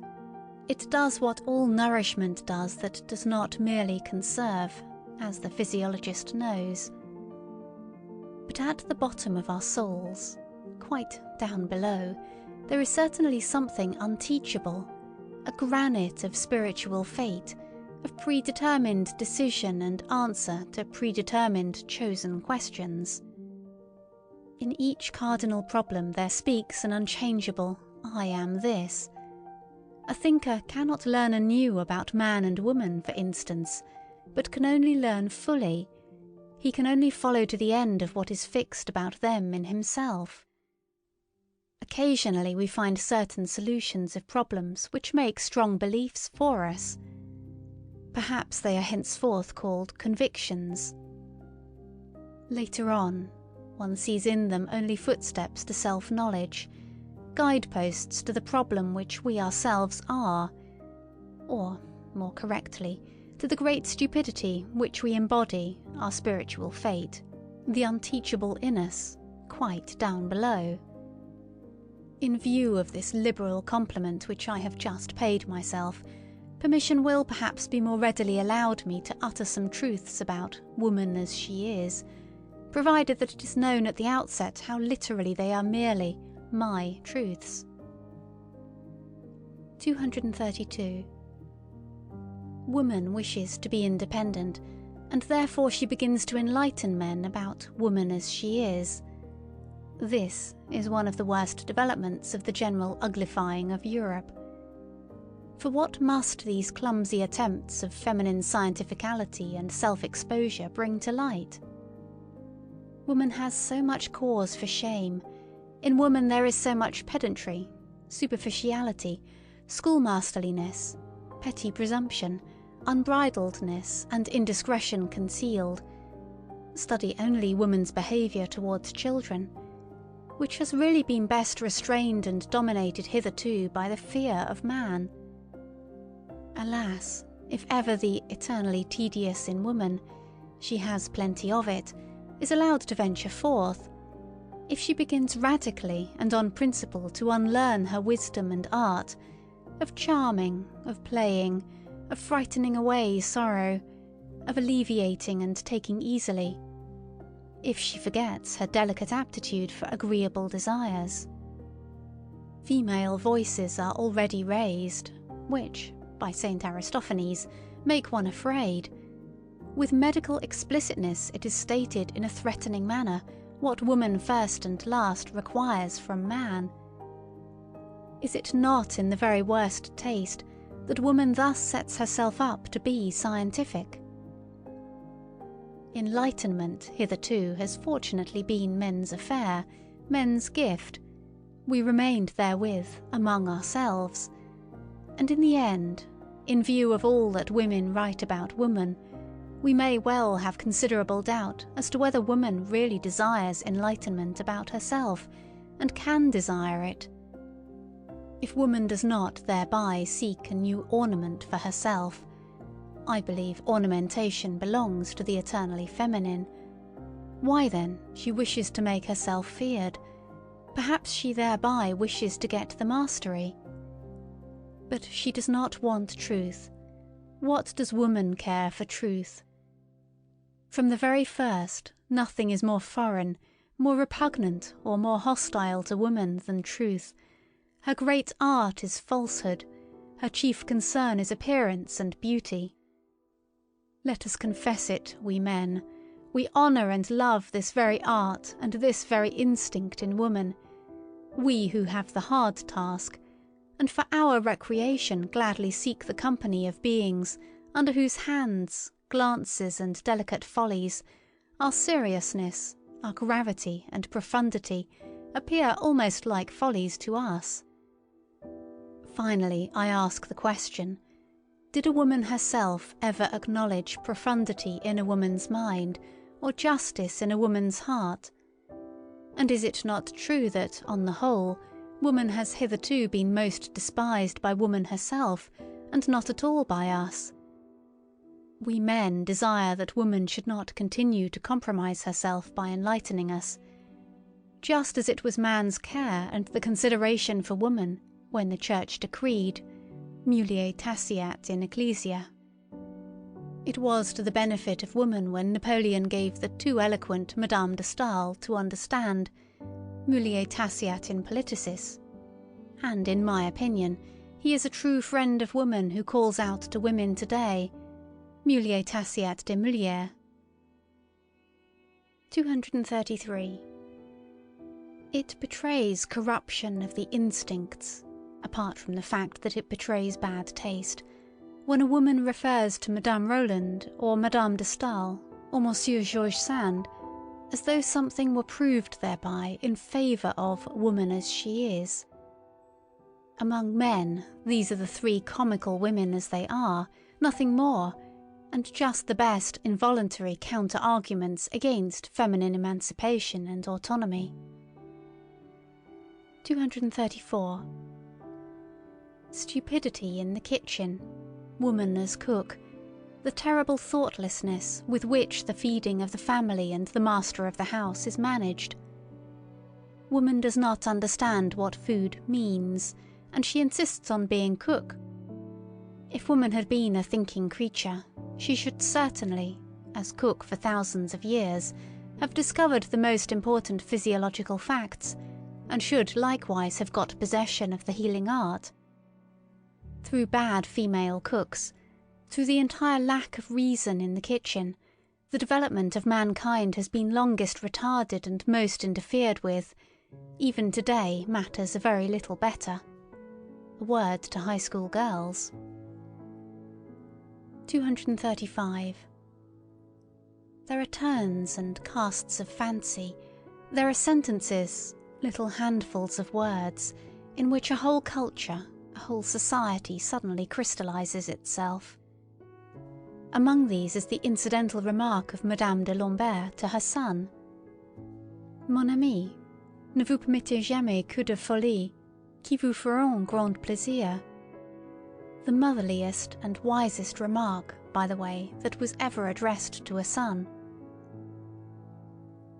It does what all nourishment does that does not merely conserve, as the physiologist knows. But at the bottom of our souls, quite down below, there is certainly something unteachable, a granite of spiritual fate, of predetermined decision and answer to predetermined chosen questions. In each cardinal problem there speaks an unchangeable "I am this." A thinker cannot learn anew about man and woman, for instance, but can only learn fully. He can only follow to the end of what is fixed about them in himself. Occasionally we find certain solutions of problems which make strong beliefs for us. Perhaps they are henceforth called convictions. Later on, one sees in them only footsteps to self-knowledge, guideposts to the problem which we ourselves are, or, more correctly, to the great stupidity which we embody, our spiritual fate, the unteachable in us, quite down below. In view of this liberal compliment which I have just paid myself, permission will perhaps be more readily allowed me to utter some truths about woman as she is, provided that it is known at the outset how literally they are merely my truths. 232. Woman wishes to be independent, and therefore she begins to enlighten men about woman as she is. This is one of the worst developments of the general uglifying of Europe. For what must these clumsy attempts of feminine scientificality and self-exposure bring to light? Woman has so much cause for shame. In woman there is so much pedantry, superficiality, schoolmasterliness, petty presumption, unbridledness, and indiscretion concealed. Study only woman's behaviour towards children, which has really been best restrained and dominated hitherto by the fear of man. Alas, if ever the eternally tedious in woman, she has plenty of it, is allowed to venture forth, if she begins radically and on principle to unlearn her wisdom and art, of charming, of playing, of frightening away sorrow, of alleviating and taking easily, if she forgets her delicate aptitude for agreeable desires. Female voices are already raised, which, by St. Aristophanes, make one afraid. With medical explicitness it is stated in a threatening manner what woman first and last requires from man. Is it not in the very worst taste that woman thus sets herself up to be scientific? Enlightenment hitherto has fortunately been men's affair, men's gift. We remained therewith among ourselves, and in the end, in view of all that women write about woman, we may well have considerable doubt as to whether woman really desires enlightenment about herself, and can desire it. If woman does not thereby seek a new ornament for herself, I believe ornamentation belongs to the eternally feminine. Why then she wishes to make herself feared? Perhaps she thereby wishes to get the mastery. But she does not want truth. What does woman care for truth? From the very first, nothing is more foreign, more repugnant, or more hostile to woman than truth. Her great art is falsehood. Her chief concern is appearance and beauty. Let us confess it, we men. We honour and love this very art and this very instinct in woman. We who have the hard task, and for our recreation gladly seek the company of beings under whose hands, glances, and delicate follies, our seriousness, our gravity and profundity appear almost like follies to us. Finally, I ask the question, did a woman herself ever acknowledge profundity in a woman's mind, or justice in a woman's heart? And is it not true that, on the whole, woman has hitherto been most despised by woman herself, and not at all by us? We men desire that woman should not continue to compromise herself by enlightening us, just as it was man's care and the consideration for woman, when the Church decreed, mulier taceat in ecclesia. It was to the benefit of woman when Napoleon gave the too eloquent Madame de Staël to understand, mulier taceat in politicis. And in my opinion, he is a true friend of woman who calls out to women today, mulier taceat de mulier. 233. It betrays corruption of the instincts, apart from the fact that it betrays bad taste, when a woman refers to Madame Roland or Madame de Staël or Monsieur George Sand as though something were proved thereby in favour of woman as she is. Among men, these are the three comical women as they are, nothing more, and just the best involuntary counter-arguments against feminine emancipation and autonomy. 234. Stupidity in the kitchen, woman as cook, the terrible thoughtlessness with which the feeding of the family and the master of the house is managed. woman does not understand what food means, and she insists on being cook. If woman had been a thinking creature, she should certainly, as cook for thousands of years, have discovered the most important physiological facts, and should likewise have got possession of the healing art. Through bad female cooks, through the entire lack of reason in the kitchen, the development of mankind has been longest retarded and most interfered with. Even today matters are very little better. A word to high school girls. 235. There are turns and casts of fancy. There are sentences, little handfuls of words, in which a whole culture, a whole society suddenly crystallizes itself. Among these is the incidental remark of Madame de Lambert to her son. Mon ami, ne vous permettez jamais que de folie, qui vous feront grand plaisir. The motherliest and wisest remark, by the way, that was ever addressed to a son.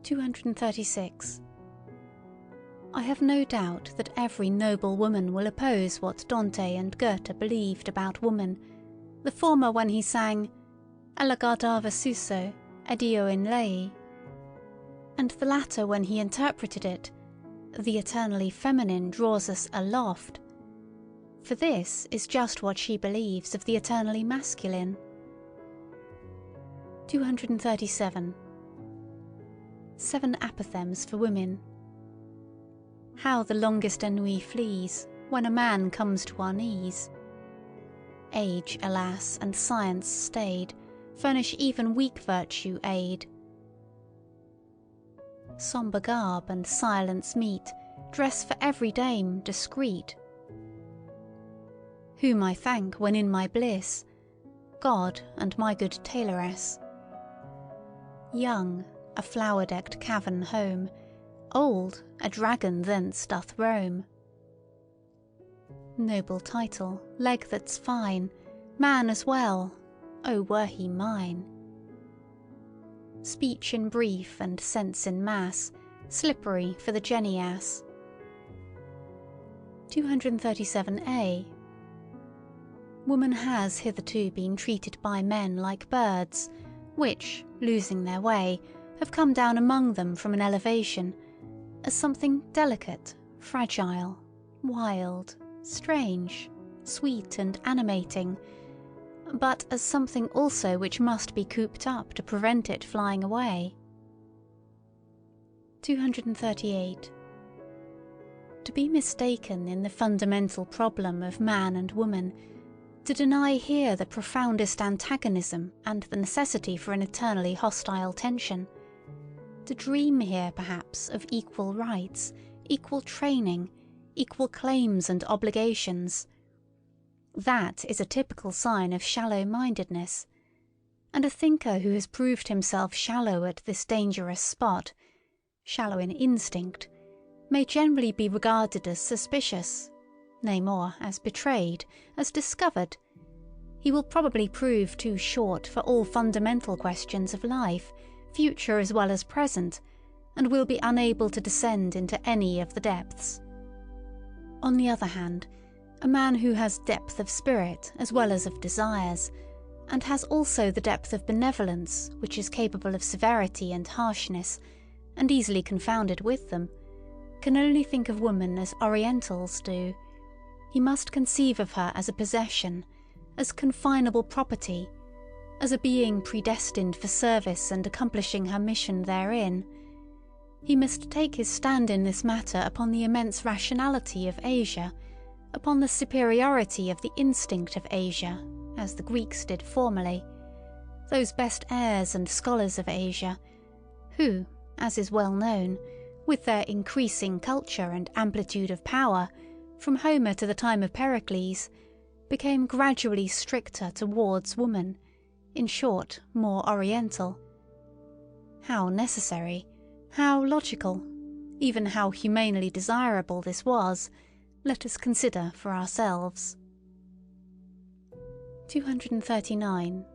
236. I have no doubt that every noble woman will oppose what Dante and Goethe believed about woman, the former when he sang Alla guardava suso, ed io in lei, and the latter when he interpreted it, the eternally feminine draws us aloft. For this is just what she believes of the eternally masculine. 237. 7 apophthegms for women. How the longest ennui flees when a man comes to our knees. Age, alas, and science stayed, furnish even weak virtue aid. Sombre garb and silence meet, dress for every dame discreet. Whom I thank when in my bliss, God and my good tailoress. Young, a flower-decked cavern home, old, a dragon thence doth roam. Noble title, leg that's fine, man as well, oh were he mine. Speech in brief and sense in mass, slippery for the jenny ass. 237a. Woman has hitherto been treated by men like birds, which, losing their way, have come down among them from an elevation, as something delicate, fragile, wild, strange, sweet and animating, but as something also which must be cooped up to prevent it flying away. 238. To be mistaken in the fundamental problem of man and woman, to deny here the profoundest antagonism and the necessity for an eternally hostile tension, to dream here perhaps of equal rights, equal training, equal claims and obligations, that is a typical sign of shallow-mindedness, and a thinker who has proved himself shallow at this dangerous spot, shallow in instinct, may generally be regarded as suspicious, nay more, as betrayed, as discovered. He will probably prove too short for all fundamental questions of life, future as well as present, and will be unable to descend into any of the depths. On the other hand, a man who has depth of spirit as well as of desires, and has also the depth of benevolence which is capable of severity and harshness, and easily confounded with them, can only think of woman as Orientals do. He must conceive of her as a possession, as confinable property, as a being predestined for service and accomplishing her mission therein. He must take his stand in this matter upon the immense rationality of Asia, upon the superiority of the instinct of Asia, as the Greeks did formerly, those best heirs and scholars of Asia, who, as is well known, with their increasing culture and amplitude of power, from Homer to the time of Pericles, became gradually stricter towards woman, in short, more oriental. How necessary, how logical, even how humanely desirable this was, let us consider for ourselves. 239.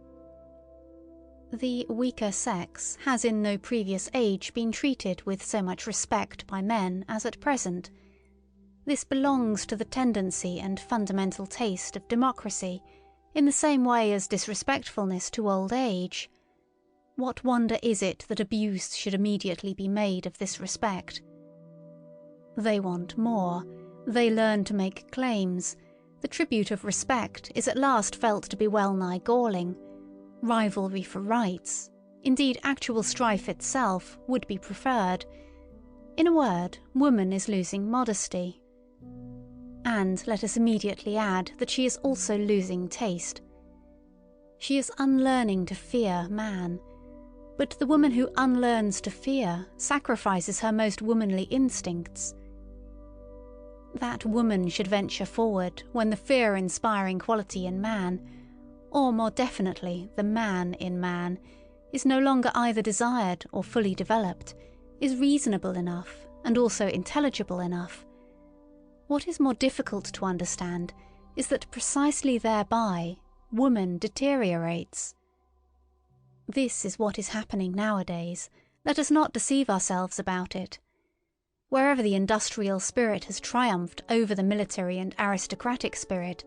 The weaker sex has in no previous age been treated with so much respect by men as at present. This belongs to the tendency and fundamental taste of democracy, in the same way as disrespectfulness to old age. What wonder is it that abuse should immediately be made of this respect? They want more. They learn to make claims. The tribute of respect is at last felt to be well-nigh galling. Rivalry for rights, indeed actual strife itself, would be preferred. In a word, woman is losing modesty. And let us immediately add that she is also losing taste. She is unlearning to fear man. But the woman who unlearns to fear sacrifices her most womanly instincts. That woman should venture forward when the fear-inspiring quality in man, or more definitely the man in man, is no longer either desired or fully developed, is reasonable enough and also intelligible enough. What is more difficult to understand is that precisely thereby woman deteriorates. This is what is happening nowadays. Let us not deceive ourselves about it. Wherever the industrial spirit has triumphed over the military and aristocratic spirit,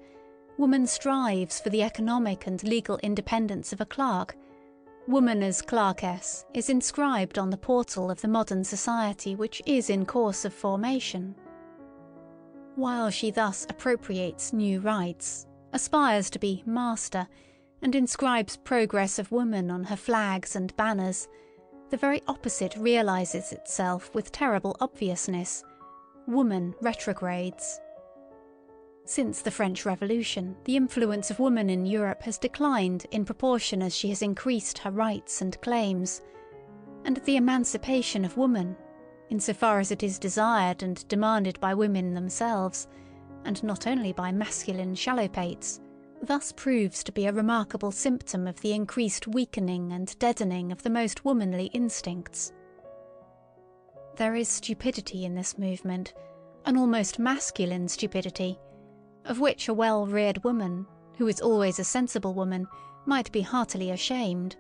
woman strives for the economic and legal independence of a clerk. Woman as clerkess is inscribed on the portal of the modern society which is in course of formation. While she thus appropriates new rights, aspires to be master, and inscribes progress of woman on her flags and banners, the very opposite realizes itself with terrible obviousness. Woman retrogrades. Since the French Revolution, the influence of woman in Europe has declined in proportion as she has increased her rights and claims, and the emancipation of woman, insofar as it is desired and demanded by women themselves, and not only by masculine shallowpates, thus proves to be a remarkable symptom of the increased weakening and deadening of the most womanly instincts. There is stupidity in this movement, an almost masculine stupidity, of which a well-reared woman, who is always a sensible woman, might be heartily ashamed.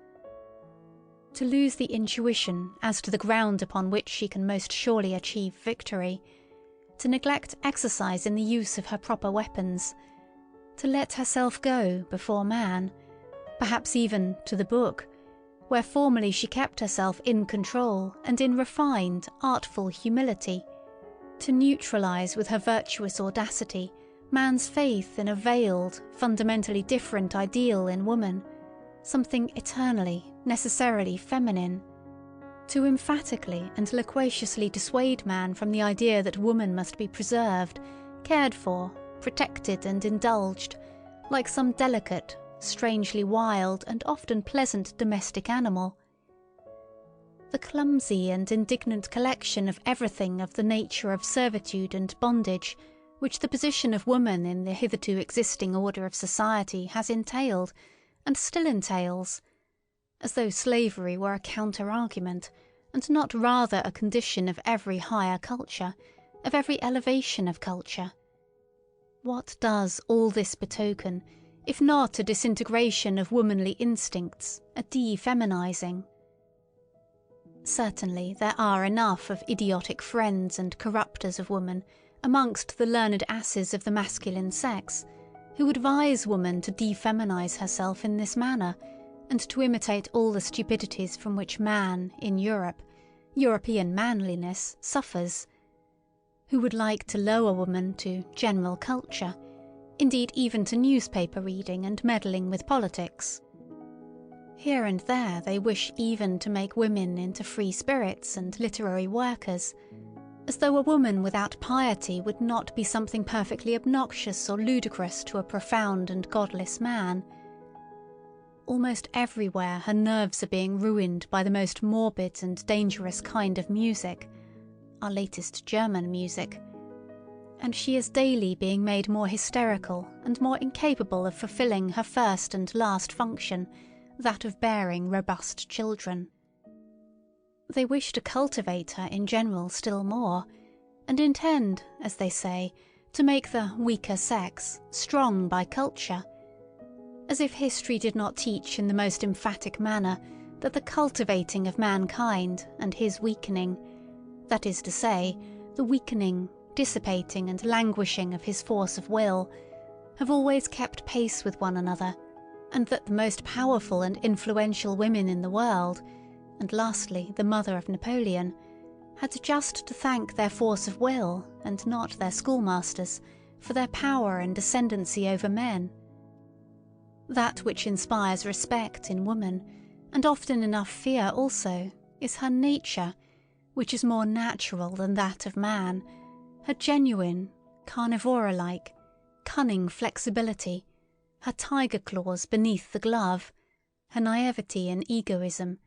To lose the intuition as to the ground upon which she can most surely achieve victory, to neglect exercise in the use of her proper weapons, to let herself go before man, perhaps even to the book, where formerly she kept herself in control and in refined, artful humility, to neutralize with her virtuous audacity man's faith in a veiled, fundamentally different ideal in woman, something eternally, necessarily feminine, to emphatically and loquaciously dissuade man from the idea that woman must be preserved, cared for, protected and indulged, like some delicate, strangely wild and often pleasant domestic animal. The clumsy and indignant collection of everything of the nature of servitude and bondage which the position of woman in the hitherto existing order of society has entailed, and still entails, as though slavery were a counter-argument, and not rather a condition of every higher culture, of every elevation of culture. What does all this betoken, if not a disintegration of womanly instincts, a defeminizing? Certainly there are enough of idiotic friends and corrupters of woman amongst the learned asses of the masculine sex, who advise woman to defeminize herself in this manner, and to imitate all the stupidities from which man, in Europe, European manliness, suffers, who would like to lower woman to general culture, indeed even to newspaper reading and meddling with politics. Here and there they wish even to make women into free spirits and literary workers, as though a woman without piety would not be something perfectly obnoxious or ludicrous to a profound and godless man. Almost everywhere her nerves are being ruined by the most morbid and dangerous kind of music, our latest German music, and she is daily being made more hysterical and more incapable of fulfilling her first and last function, that of bearing robust children. They wish to cultivate her in general still more, and intend, as they say, to make the weaker sex strong by culture. As if history did not teach in the most emphatic manner that the cultivating of mankind and his weakening, that is to say, the weakening, dissipating and languishing of his force of will, have always kept pace with one another, and that the most powerful and influential women in the world, and lastly the mother of Napoleon, had just to thank their force of will, and not their schoolmasters, for their power and ascendancy over men. That which inspires respect in woman, and often enough fear also, is her nature, which is more natural than that of man, her genuine, carnivora-like, cunning flexibility, her tiger claws beneath the glove, her naivety and egoism,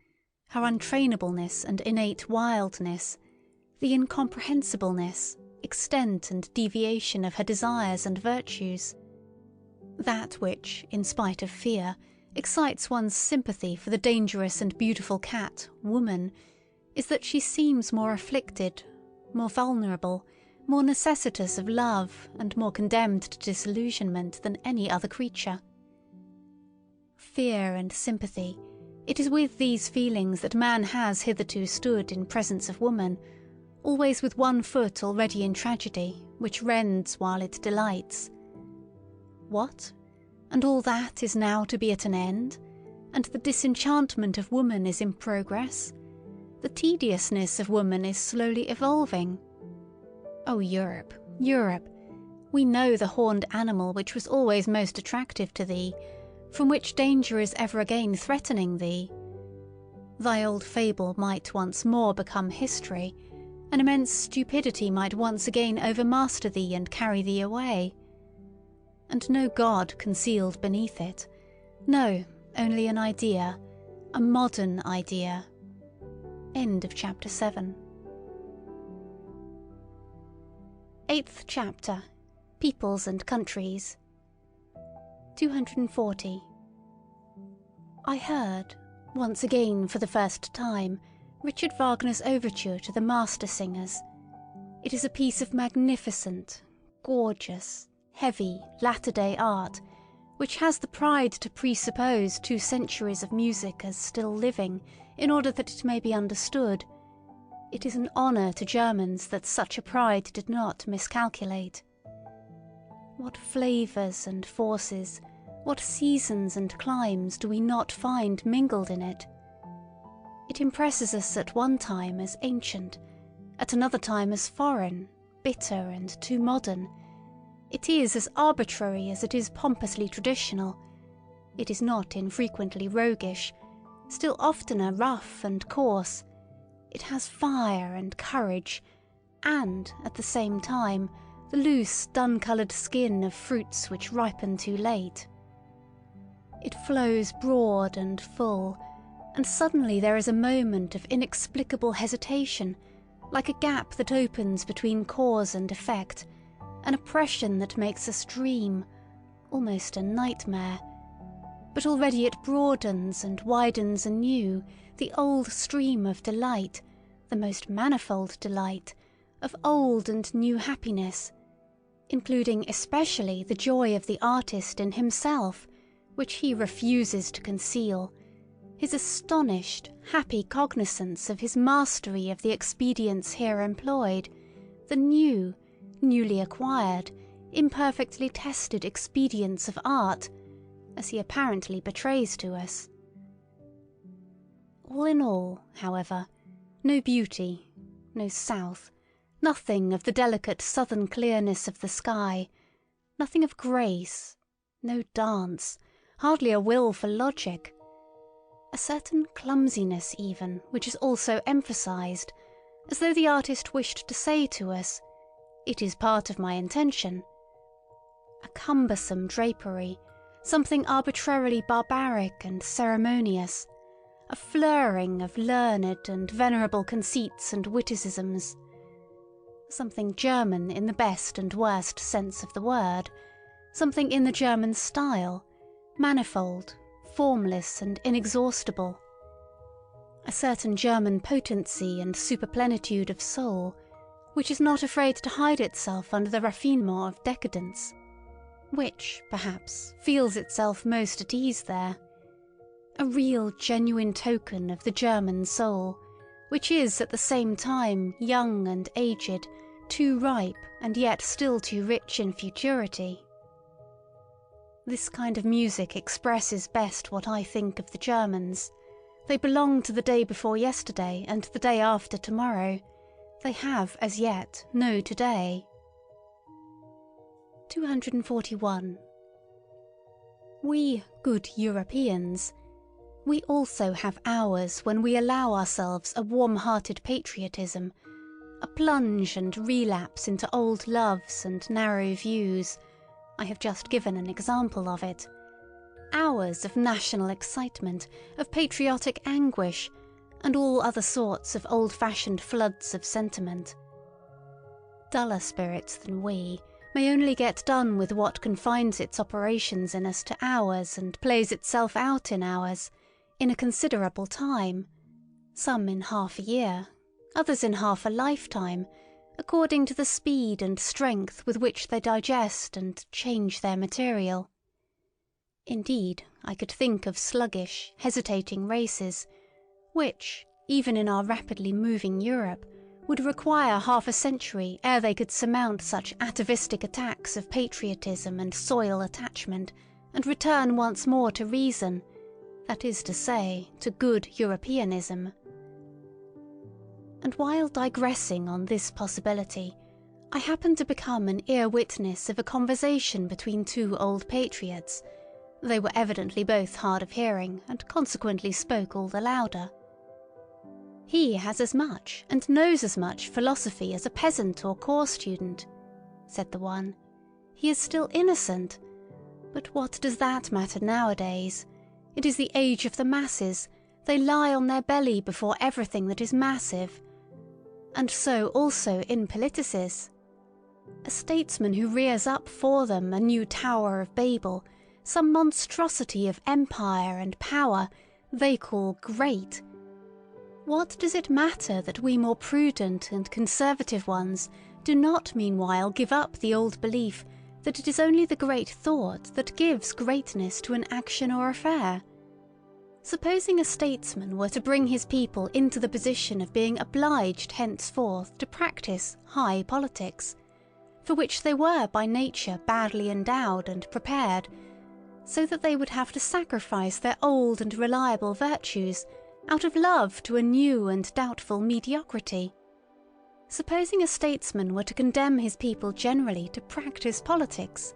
her untrainableness and innate wildness, the incomprehensibleness, extent and deviation of her desires and virtues. That which, in spite of fear, excites one's sympathy for the dangerous and beautiful cat, woman, is that she seems more afflicted, more vulnerable, more necessitous of love, and more condemned to disillusionment than any other creature. Fear and sympathy, it is with these feelings that man has hitherto stood in presence of woman, always with one foot already in tragedy, which rends while it delights. What? And all that is now to be at an end? And the disenchantment of woman is in progress? The tediousness of woman is slowly evolving? Oh, Europe, Europe! We know the horned animal which was always most attractive to thee, from which danger is ever again threatening thee. Thy old fable might once more become history, an immense stupidity might once again overmaster thee and carry thee away. And no God concealed beneath it. No, only an idea, a modern idea. End of chapter 7. 8th chapter, Peoples and Countries. 240. I heard, once again for the first time, Richard Wagner's overture to the Master Singers. It is a piece of magnificent, gorgeous, heavy, latter-day art, which has the pride to presuppose 2 centuries of music as still living, in order that it may be understood. It is an honour to Germans that such a pride did not miscalculate. What flavours and forces, what seasons and climes do we not find mingled in it? It impresses us at one time as ancient, at another time as foreign, bitter and too modern. It is as arbitrary as it is pompously traditional. It is not infrequently roguish, still oftener rough and coarse. It has fire and courage, and, at the same time, the loose, dun-coloured skin of fruits which ripen too late. It flows broad and full, and suddenly there is a moment of inexplicable hesitation, like a gap that opens between cause and effect, an oppression that makes us dream, almost a nightmare. But already it broadens and widens anew the old stream of delight, the most manifold delight, of old and new happiness, including especially the joy of the artist in himself, which he refuses to conceal, his astonished, happy cognizance of his mastery of the expedients here employed, the newly acquired, imperfectly tested expedients of art, as he apparently betrays to us. All in all, however, no beauty, no south, nothing of the delicate southern clearness of the sky, nothing of grace, no dance, hardly a will for logic. A certain clumsiness even, which is also emphasized, as though the artist wished to say to us, "It is part of my intention." A cumbersome drapery, something arbitrarily barbaric and ceremonious, a flurring of learned and venerable conceits and witticisms. Something German in the best and worst sense of the word, something in the German style, manifold, formless and inexhaustible. A certain German potency and superplenitude of soul, which is not afraid to hide itself under the raffinement of decadence. which, perhaps, feels itself most at ease there. A real, genuine token of the German soul, which is at the same time young and aged, too ripe and yet still too rich in futurity. This kind of music expresses best what I think of the Germans. They belong to the day before yesterday and the day after tomorrow. They have, as yet, no today. 241. We, good Europeans, we also have hours when we allow ourselves a warm-hearted patriotism, a plunge and relapse into old loves and narrow views. I have just given an example of it. Hours of national excitement, of patriotic anguish, and all other sorts of old-fashioned floods of sentiment. Duller spirits than we may only get done with what confines its operations in us to hours and plays itself out in hours, in a considerable time, some in half a year, others in half a lifetime, according to the speed and strength with which they digest and change their material. Indeed, I could think of sluggish, hesitating races, which, even in our rapidly moving Europe, would require half a century ere they could surmount such atavistic attacks of patriotism and soil attachment, and return once more to reason, that is to say, to good Europeanism. And while digressing on this possibility, I happened to become an ear-witness of a conversation between two old patriots. They were evidently both hard of hearing, and consequently spoke all the louder. He has as much, and knows as much philosophy as a peasant or corps student, said the one. He is still innocent. But what does that matter nowadays? It is the age of the masses. They lie on their belly before everything that is massive. And so also in politices. A statesman who rears up for them a new Tower of Babel, some monstrosity of empire and power, they call great. What does it matter that we more prudent and conservative ones do not meanwhile give up the old belief that it is only the great thought that gives greatness to an action or affair? Supposing a statesman were to bring his people into the position of being obliged henceforth to practice high politics, for which they were by nature badly endowed and prepared, so that they would have to sacrifice their old and reliable virtues out of love to a new and doubtful mediocrity. Supposing a statesman were to condemn his people generally to practice politics,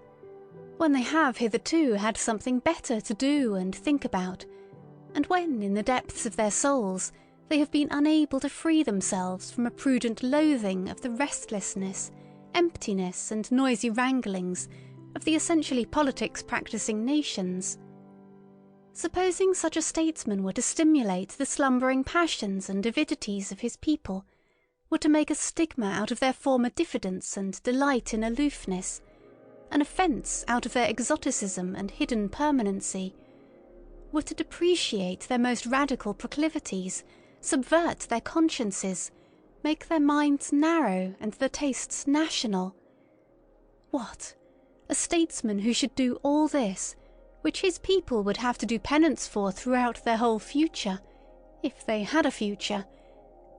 when they have hitherto had something better to do and think about, and when in the depths of their souls they have been unable to free themselves from a prudent loathing of the restlessness, emptiness, and noisy wranglings of the essentially politics-practising nations. Supposing such a statesman were to stimulate the slumbering passions and avidities of his people, were to make a stigma out of their former diffidence and delight in aloofness, an offence out of their exoticism and hidden permanency, were to depreciate their most radical proclivities, subvert their consciences, make their minds narrow and their tastes national. What? A statesman who should do all this, which his people would have to do penance for throughout their whole future, if they had a future,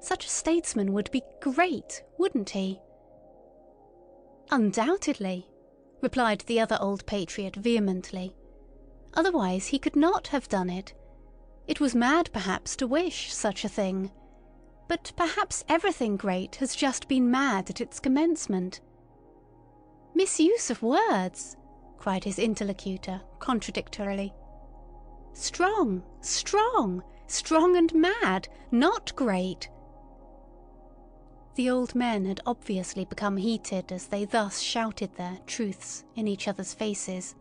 such a statesman would be great, wouldn't he? Undoubtedly, replied the other old patriot vehemently. Otherwise he could not have done it. It was mad, perhaps, to wish such a thing. But perhaps everything great has just been mad at its commencement. Misuse of words, cried his interlocutor contradictorily. Strong, strong, strong and mad, not great. The old men had obviously become heated as they thus shouted their truths in each other's faces.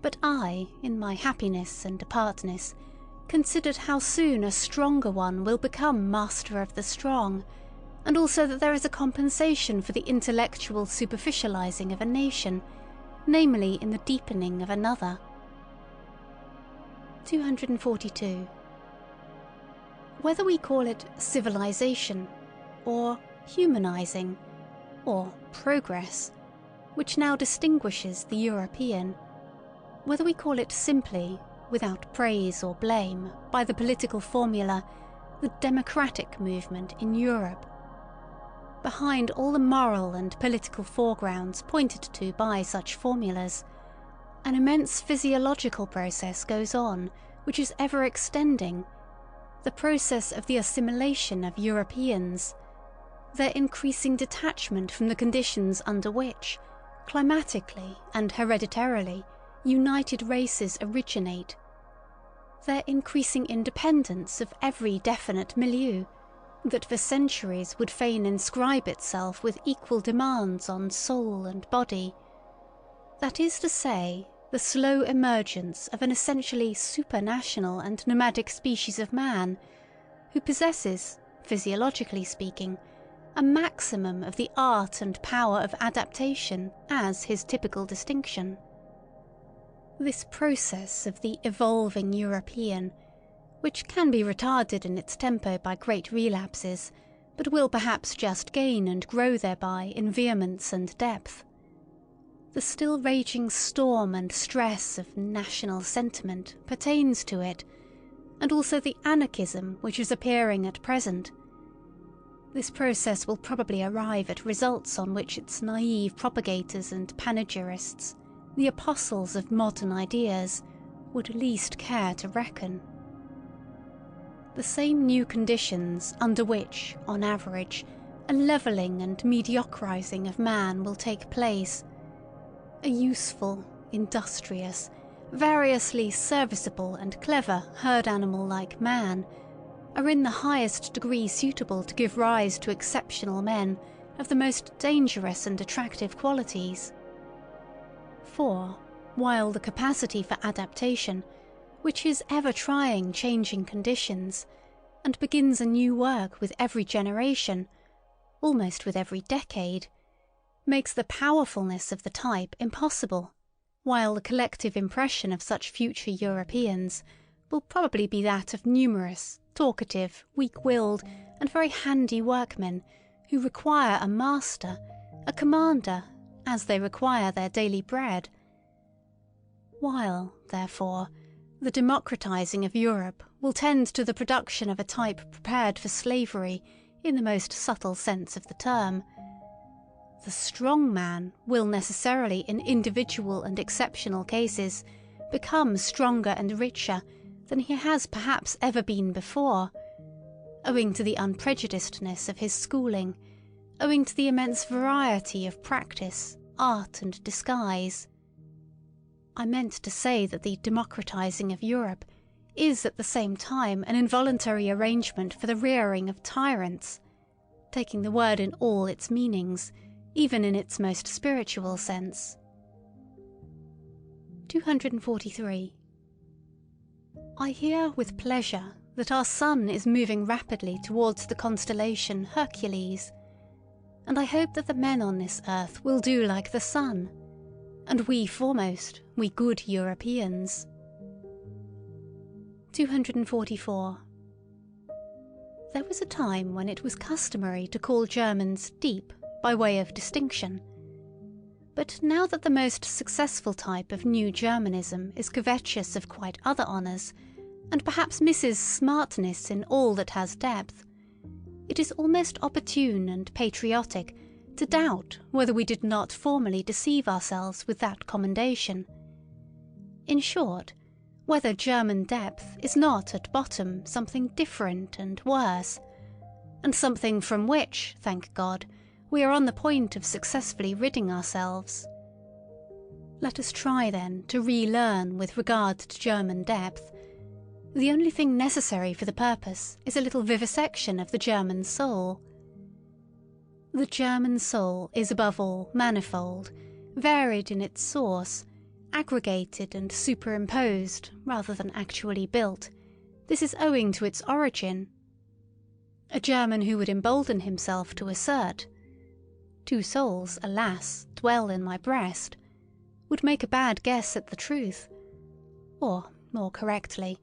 But I, in my happiness and apartness, considered how soon a stronger one will become master of the strong, and also that there is a compensation for the intellectual superficializing of a nation, namely in the deepening of another. 242. Whether we call it civilization, or humanizing, or progress, which now distinguishes the European, whether we call it simply, without praise or blame, by the political formula, the democratic movement in Europe. Behind all the moral and political foregrounds pointed to by such formulas, an immense physiological process goes on which is ever extending, the process of the assimilation of Europeans, their increasing detachment from the conditions under which, climatically and hereditarily, united races originate, their increasing independence of every definite milieu, that for centuries would fain inscribe itself with equal demands on soul and body. That is to say, the slow emergence of an essentially supranational and nomadic species of man, who possesses, physiologically speaking, a maximum of the art and power of adaptation as his typical distinction. This process of the evolving European, which can be retarded in its tempo by great relapses, but will perhaps just gain and grow thereby in vehemence and depth. The still raging storm and stress of national sentiment pertains to it, and also the anarchism which is appearing at present. This process will probably arrive at results on which its naive propagators and panegyrists, the apostles of modern ideas, would least care to reckon. The same new conditions under which, on average, a levelling and mediocrising of man will take place, a useful, industrious, variously serviceable and clever herd animal like man, are in the highest degree suitable to give rise to exceptional men of the most dangerous and attractive qualities. For, while the capacity for adaptation, which is ever trying changing conditions, and begins a new work with every generation, almost with every decade, makes the powerfulness of the type impossible, while the collective impression of such future Europeans will probably be that of numerous, talkative, weak-willed, and very handy workmen who require a master, a commander, as they require their daily bread. While, therefore, the democratizing of Europe will tend to the production of a type prepared for slavery in the most subtle sense of the term, the strong man will necessarily in individual and exceptional cases become stronger and richer than he has perhaps ever been before, owing to the unprejudicedness of his schooling, owing to the immense variety of practice, art and disguise. I meant to say that the democratizing of Europe is at the same time an involuntary arrangement for the rearing of tyrants, taking the word in all its meanings, even in its most spiritual sense. 243. I hear with pleasure that our sun is moving rapidly towards the constellation Hercules, and I hope that the men on this earth will do like the sun, and we foremost, we good Europeans. 244. There was a time when it was customary to call Germans deep by way of distinction, but now that the most successful type of new Germanism is covetous of quite other honours, and perhaps misses smartness in all that has depth, it is almost opportune and patriotic to doubt whether we did not formerly deceive ourselves with that commendation. In short, whether German depth is not at bottom something different and worse, and something from which, thank God, we are on the point of successfully ridding ourselves. Let us try then to relearn with regard to German depth. The only thing necessary for the purpose is a little vivisection of the German soul. The German soul is above all manifold, varied in its source, aggregated and superimposed rather than actually built. This is owing to its origin. A German who would embolden himself to assert, "Two souls, alas, dwell in my breast," would make a bad guess at the truth. Or, more correctly,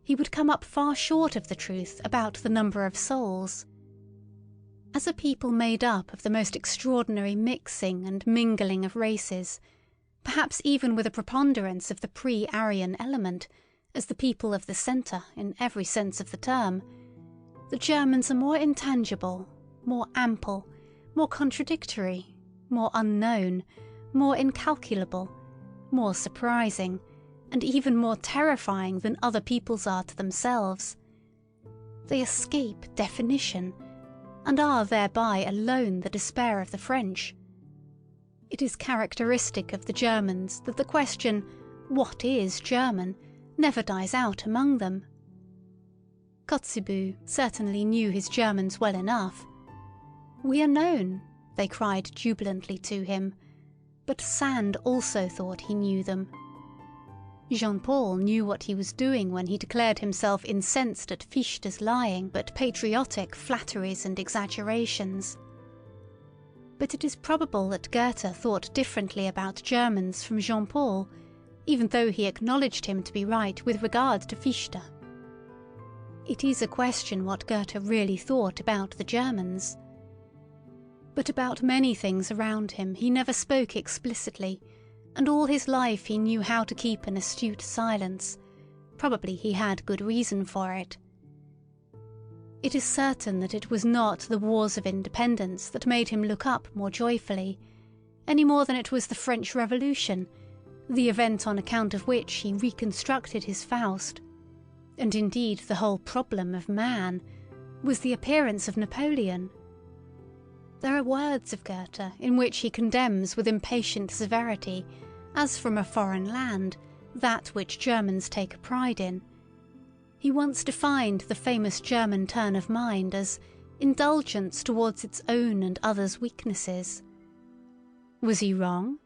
he would come up far short of the truth about the number of souls. As a people made up of the most extraordinary mixing and mingling of races, perhaps even with a preponderance of the pre-Aryan element, as the people of the centre in every sense of the term, the Germans are more intangible, more ample, more contradictory, more unknown, more incalculable, more surprising, and even more terrifying than other peoples are to themselves. They escape definition, and are thereby alone the despair of the French. It is characteristic of the Germans that the question, "What is German?" never dies out among them. Kotzebue certainly knew his Germans well enough. "We are known," they cried jubilantly to him, but Sand also thought he knew them. Jean-Paul knew what he was doing when he declared himself incensed at Fichte's lying but patriotic flatteries and exaggerations. But it is probable that Goethe thought differently about Germans from Jean-Paul, even though he acknowledged him to be right with regard to Fichte. It is a question what Goethe really thought about the Germans. But about many things around him he never spoke explicitly, and all his life he knew how to keep an astute silence. Probably he had good reason for it. It is certain that it was not the wars of independence that made him look up more joyfully, any more than it was the French Revolution, the event on account of which he reconstructed his Faust. And indeed the whole problem of man was the appearance of Napoleon. There are words of Goethe in which he condemns with impatient severity, as from a foreign land, that which Germans take a pride in. He once defined the famous German turn of mind as indulgence towards its own and others' weaknesses. Was he wrong?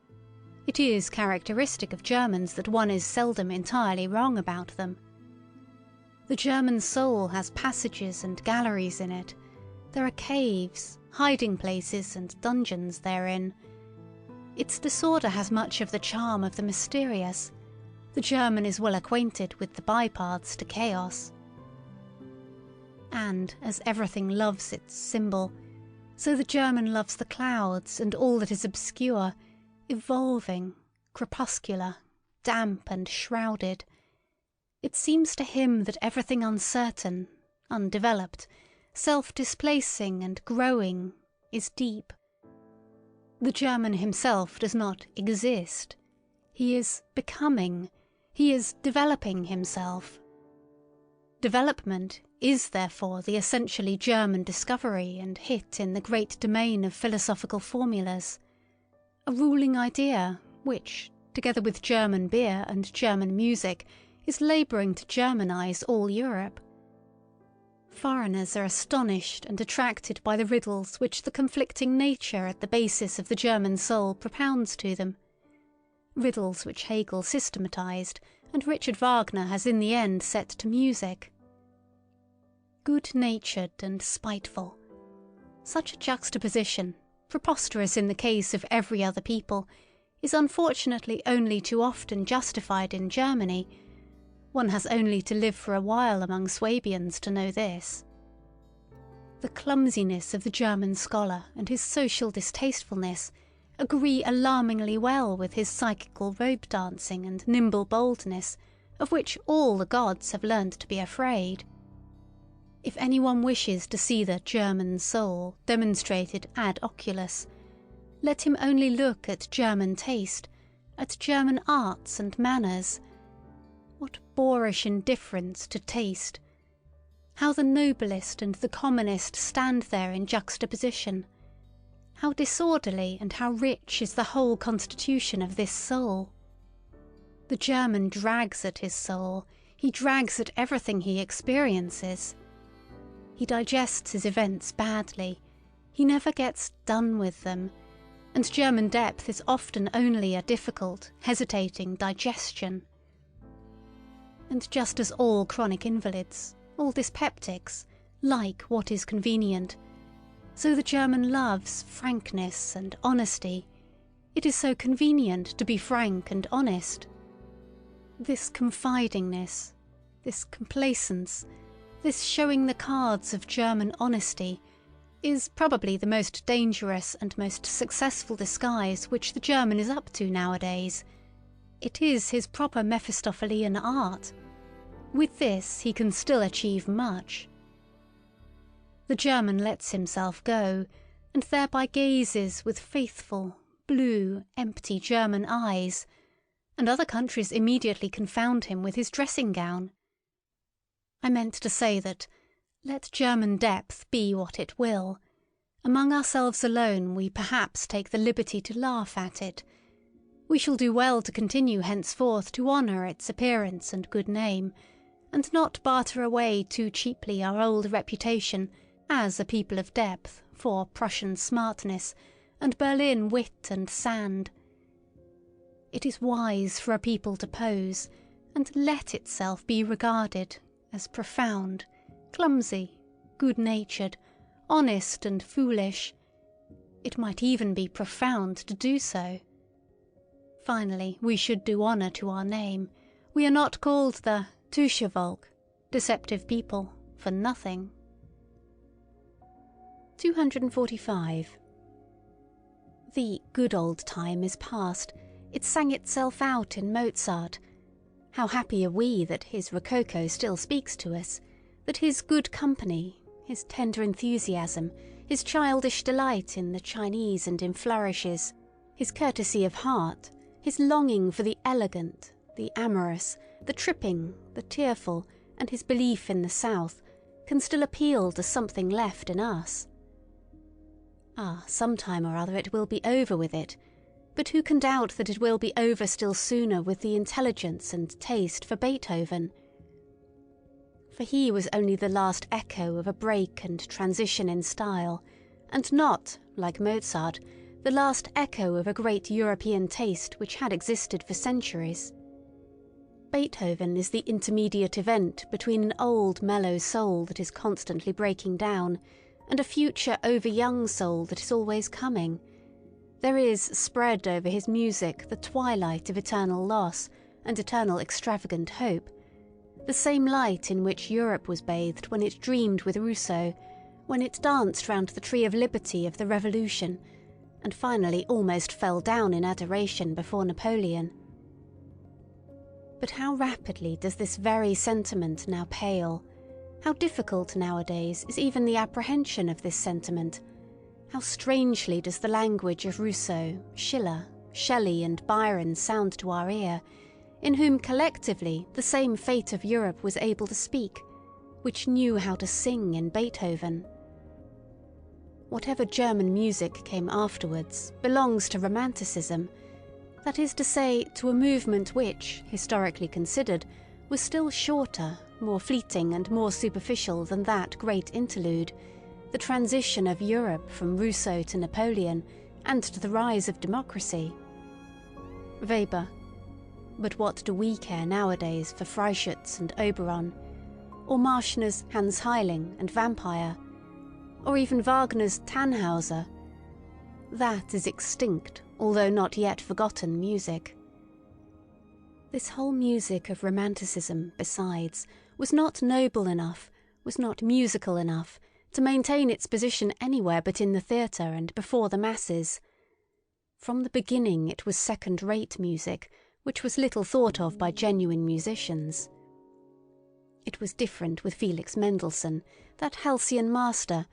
It is characteristic of Germans that one is seldom entirely wrong about them. The German soul has passages and galleries in it. There are caves, hiding places and dungeons therein. Its disorder has much of the charm of the mysterious. The German is well acquainted with the bypaths to chaos. And as everything loves its symbol, so the German loves the clouds and all that is obscure, evolving, crepuscular, damp and shrouded. It seems to him that everything uncertain, undeveloped, self-displacing and growing, is deep. The German himself does not exist. He is becoming. He is developing himself. Development is therefore the essentially German discovery and hit in the great domain of philosophical formulas, a ruling idea which, together with German beer and German music, is labouring to Germanize all Europe. Foreigners are astonished and attracted by the riddles which the conflicting nature at the basis of the German soul propounds to them, riddles which Hegel systematized and Richard Wagner has in the end set to music. Good-natured and spiteful. Such a juxtaposition, preposterous in the case of every other people, is unfortunately only too often justified in Germany. One has only to live for a while among Swabians to know this. The clumsiness of the German scholar and his social distastefulness agree alarmingly well with his psychical rope dancing and nimble boldness, of which all the gods have learnt to be afraid. If anyone wishes to see the German soul demonstrated ad oculus, let him only look at German taste, at German arts and manners. What boorish indifference to taste! How the noblest and the commonest stand there in juxtaposition! How disorderly and how rich is the whole constitution of this soul! The German drags at his soul, he drags at everything he experiences. He digests his events badly, he never gets done with them, and German depth is often only a difficult, hesitating digestion. And just as all chronic invalids, all dyspeptics, like what is convenient, so the German loves frankness and honesty. It is so convenient to be frank and honest. This confidingness, this complacence, this showing the cards of German honesty, is probably the most dangerous and most successful disguise which the German is up to nowadays. It is his proper Mephistophelian art. With this he can still achieve much. The German lets himself go, and thereby gazes with faithful, blue, empty German eyes, and other countries immediately confound him with his dressing gown. I meant to say that, let German depth be what it will, among ourselves alone we perhaps take the liberty to laugh at it. We shall do well to continue henceforth to honour its appearance and good name, and not barter away too cheaply our old reputation as a people of depth for Prussian smartness and Berlin wit and sand. It is wise for a people to pose and let itself be regarded as profound, clumsy, good-natured, honest and foolish. It might even be profound to do so. Finally, we should do honour to our name. We are not called the Tuschevolk, deceptive people, for nothing. 245. The good old time is past. It sang itself out in Mozart. How happy are we that his Rococo still speaks to us, that his good company, his tender enthusiasm, his childish delight in the Chinese and in flourishes, his courtesy of heart, his longing for the elegant, the amorous, the tripping, the tearful, and his belief in the South, can still appeal to something left in us. Ah, some time or other it will be over with it, but who can doubt that it will be over still sooner with the intelligence and taste for Beethoven? For he was only the last echo of a break and transition in style, and not, like Mozart, the last echo of a great European taste which had existed for centuries. Beethoven is the intermediate event between an old mellow soul that is constantly breaking down, and a future over-young soul that is always coming. There is spread over his music the twilight of eternal loss and eternal extravagant hope, the same light in which Europe was bathed when it dreamed with Rousseau, when it danced round the tree of liberty of the Revolution, and finally almost fell down in adoration before Napoleon. But how rapidly does this very sentiment now pale? How difficult nowadays is even the apprehension of this sentiment? How strangely does the language of Rousseau, Schiller, Shelley and Byron sound to our ear, in whom collectively the same fate of Europe was able to speak, which knew how to sing in Beethoven. Whatever German music came afterwards belongs to Romanticism, that is to say, to a movement which, historically considered, was still shorter, more fleeting and more superficial than that great interlude, the transition of Europe from Rousseau to Napoleon and to the rise of democracy. Weber. But what do we care nowadays for Freischütz and Oberon, or Marschner's Hans Heiling and Vampire, or even Wagner's Tannhauser? That is extinct, although not yet forgotten music. This whole music of Romanticism, besides, was not noble enough, was not musical enough, to maintain its position anywhere but in the theatre and before the masses. From the beginning it was second-rate music, which was little thought of by genuine musicians. It was different with Felix Mendelssohn, that halcyon master,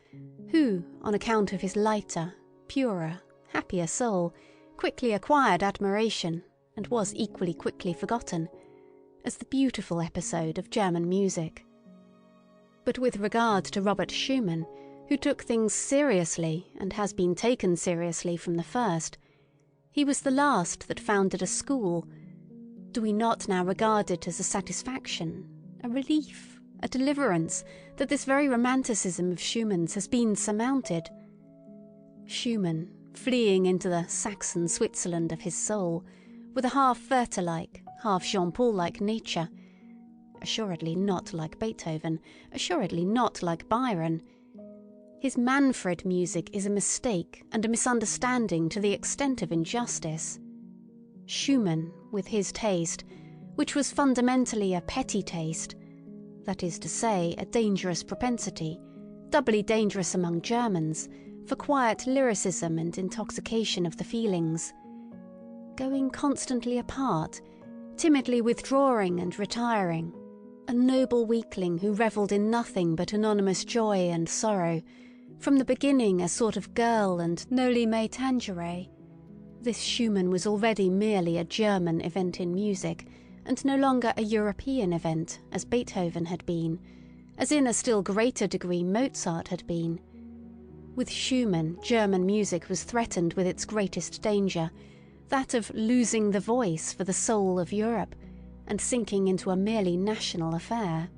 who, on account of his lighter, purer, happier soul, quickly acquired admiration, and was equally quickly forgotten, as the beautiful episode of German music. But with regard to Robert Schumann, who took things seriously and has been taken seriously from the first, he was the last that founded a school. Do we not now regard it as a satisfaction, a relief, a deliverance, that this very Romanticism of Schumann's has been surmounted? Schumann, fleeing into the Saxon Switzerland of his soul, with a half Werther-like, half Jean-Paul-like nature, assuredly not like Beethoven, assuredly not like Byron. His Manfred music is a mistake and a misunderstanding to the extent of injustice. Schumann, with his taste, which was fundamentally a petty taste, that is to say, a dangerous propensity, doubly dangerous among Germans, for quiet lyricism and intoxication of the feelings. Going constantly apart, timidly withdrawing and retiring, a noble weakling who revelled in nothing but anonymous joy and sorrow, from the beginning a sort of girl and noli me tangere. This Schumann was already merely a German event in music, and no longer a European event, as Beethoven had been, as in a still greater degree Mozart had been. With Schumann, German music was threatened with its greatest danger, that of losing the voice for the soul of Europe, and sinking into a merely national affair.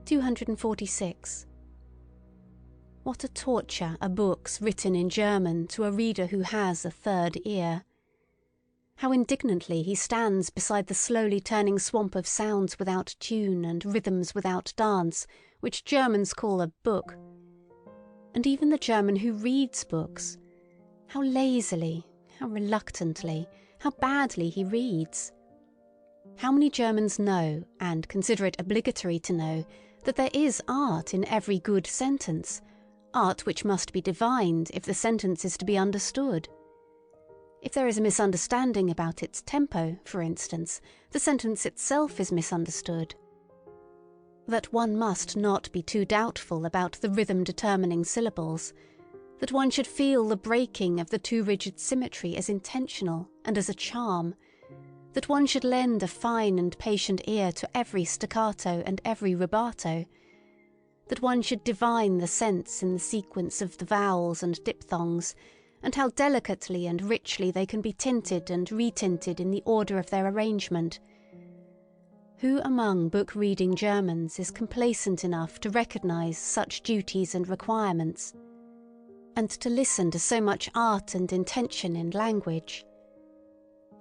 246. What a torture are books written in German to a reader who has a third ear! How indignantly he stands beside the slowly turning swamp of sounds without tune and rhythms without dance, which Germans call a book. And even the German who reads books, how lazily, how reluctantly, how badly he reads. How many Germans know, and consider it obligatory to know, that there is art in every good sentence, art which must be divined if the sentence is to be understood. If there is a misunderstanding about its tempo, for instance, the sentence itself is misunderstood. That one must not be too doubtful about the rhythm-determining syllables, that one should feel the breaking of the too rigid symmetry as intentional and as a charm, that one should lend a fine and patient ear to every staccato and every rubato, that one should divine the sense in the sequence of the vowels and diphthongs, and how delicately and richly they can be tinted and retinted in the order of their arrangement. Who among book-reading Germans is complacent enough to recognise such duties and requirements, and to listen to so much art and intention in language?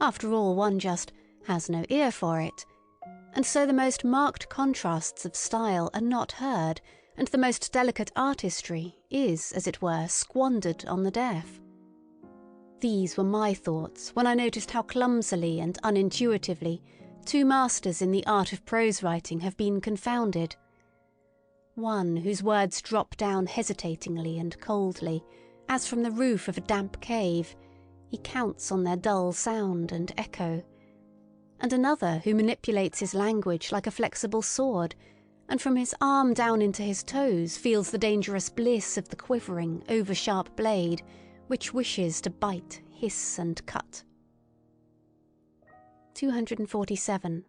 After all, one just has no ear for it, and so the most marked contrasts of style are not heard, and the most delicate artistry is, as it were, squandered on the deaf. These were my thoughts when I noticed how clumsily and unintuitively two masters in the art of prose writing have been confounded. One whose words drop down hesitatingly and coldly, as from the roof of a damp cave, he counts on their dull sound and echo, and another who manipulates his language like a flexible sword, and from his arm down into his toes feels the dangerous bliss of the quivering, over-sharp blade, which wishes to bite, hiss, and cut. 247.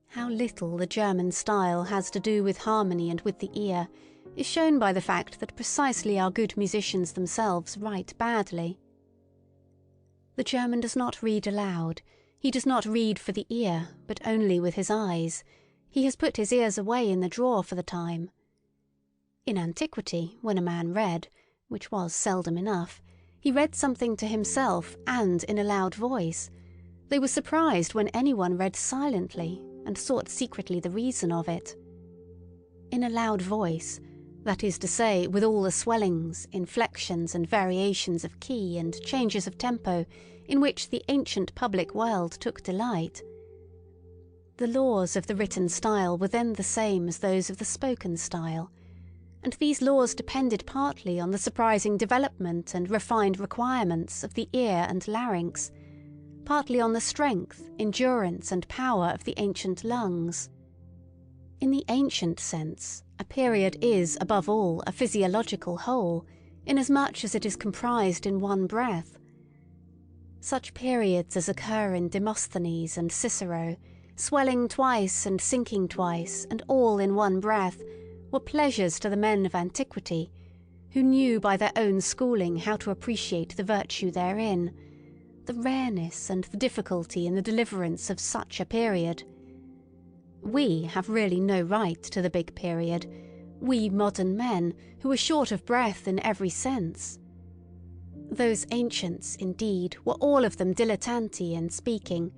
How little the German style has to do with harmony and with the ear is shown by the fact that precisely our good musicians themselves write badly. The German does not read aloud, he does not read for the ear, but only with his eyes. He has put his ears away in the drawer for the time. In antiquity, when a man read, which was seldom enough, he read something to himself and in a loud voice. They were surprised when anyone read silently, and sought secretly the reason of it. In a loud voice, that is to say, with all the swellings, inflections and variations of key and changes of tempo in which the ancient public world took delight. The laws of the written style were then the same as those of the spoken style, and these laws depended partly on the surprising development and refined requirements of the ear and larynx, partly on the strength, endurance and power of the ancient lungs. In the ancient sense, a period is, above all, a physiological whole, inasmuch as it is comprised in one breath. Such periods as occur in Demosthenes and Cicero, swelling twice and sinking twice, and all in one breath, were pleasures to the men of antiquity, who knew by their own schooling how to appreciate the virtue therein, the rareness and the difficulty in the deliverance of such a period. We have really no right to the big period, we modern men, who are short of breath in every sense. Those ancients, indeed, were all of them dilettanti in speaking,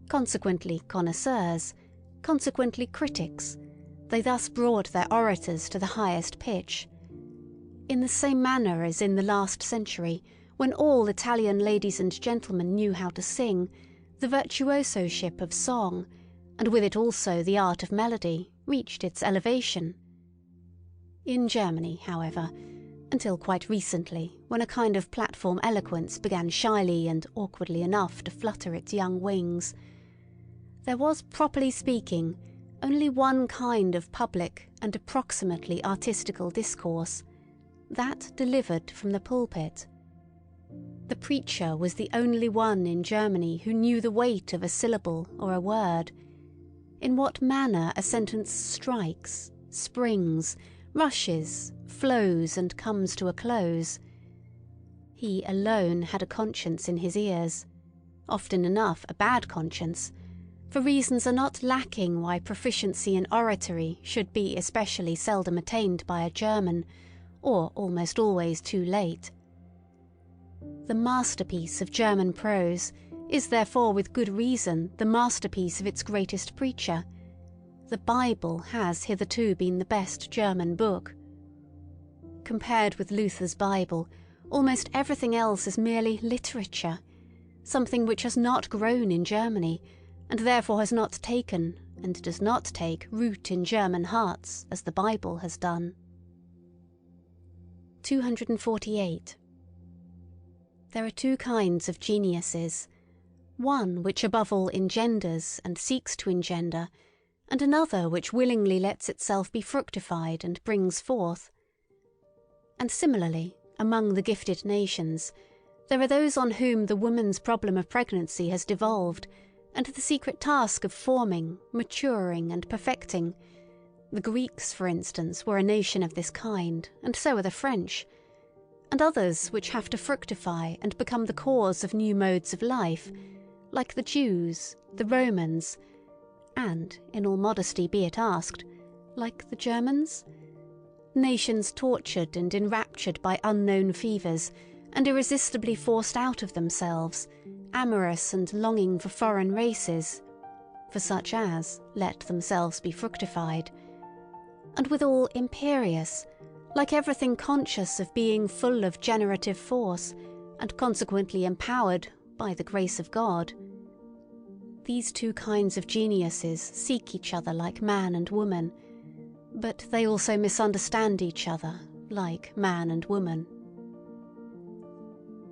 consequently connoisseurs, consequently critics. They thus brought their orators to the highest pitch. In the same manner as in the last century, when all Italian ladies and gentlemen knew how to sing, the virtuosoship of song, and with it also the art of melody, reached its elevation. In Germany, however, until quite recently, when a kind of platform eloquence began shyly and awkwardly enough to flutter its young wings, there was, properly speaking, only one kind of public and approximately artistical discourse, that delivered from the pulpit. The preacher was the only one in Germany who knew the weight of a syllable or a word, in what manner a sentence strikes, springs, rushes, flows, and comes to a close. He alone had a conscience in his ears, often enough a bad conscience, for reasons are not lacking why proficiency in oratory should be especially seldom attained by a German, or almost always too late. The masterpiece of German prose is therefore with good reason the masterpiece of its greatest preacher. The Bible has hitherto been the best German book. Compared with Luther's Bible, almost everything else is merely literature, something which has not grown in Germany, and therefore has not taken, and does not take, root in German hearts, as the Bible has done. 248. There are two kinds of geniuses, one which above all engenders and seeks to engender, and another which willingly lets itself be fructified and brings forth. And similarly, among the gifted nations, there are those on whom the woman's problem of pregnancy has devolved, and the secret task of forming, maturing, and perfecting. The Greeks, for instance, were a nation of this kind, and so are the French, and others which have to fructify and become the cause of new modes of life, like the Jews, the Romans, and, in all modesty be it asked, like the Germans? Nations tortured and enraptured by unknown fevers, and irresistibly forced out of themselves, amorous and longing for foreign races, for such as let themselves be fructified, and withal imperious, like everything conscious of being full of generative force, and consequently empowered by the grace of God. These two kinds of geniuses seek each other like man and woman, but they also misunderstand each other like man and woman.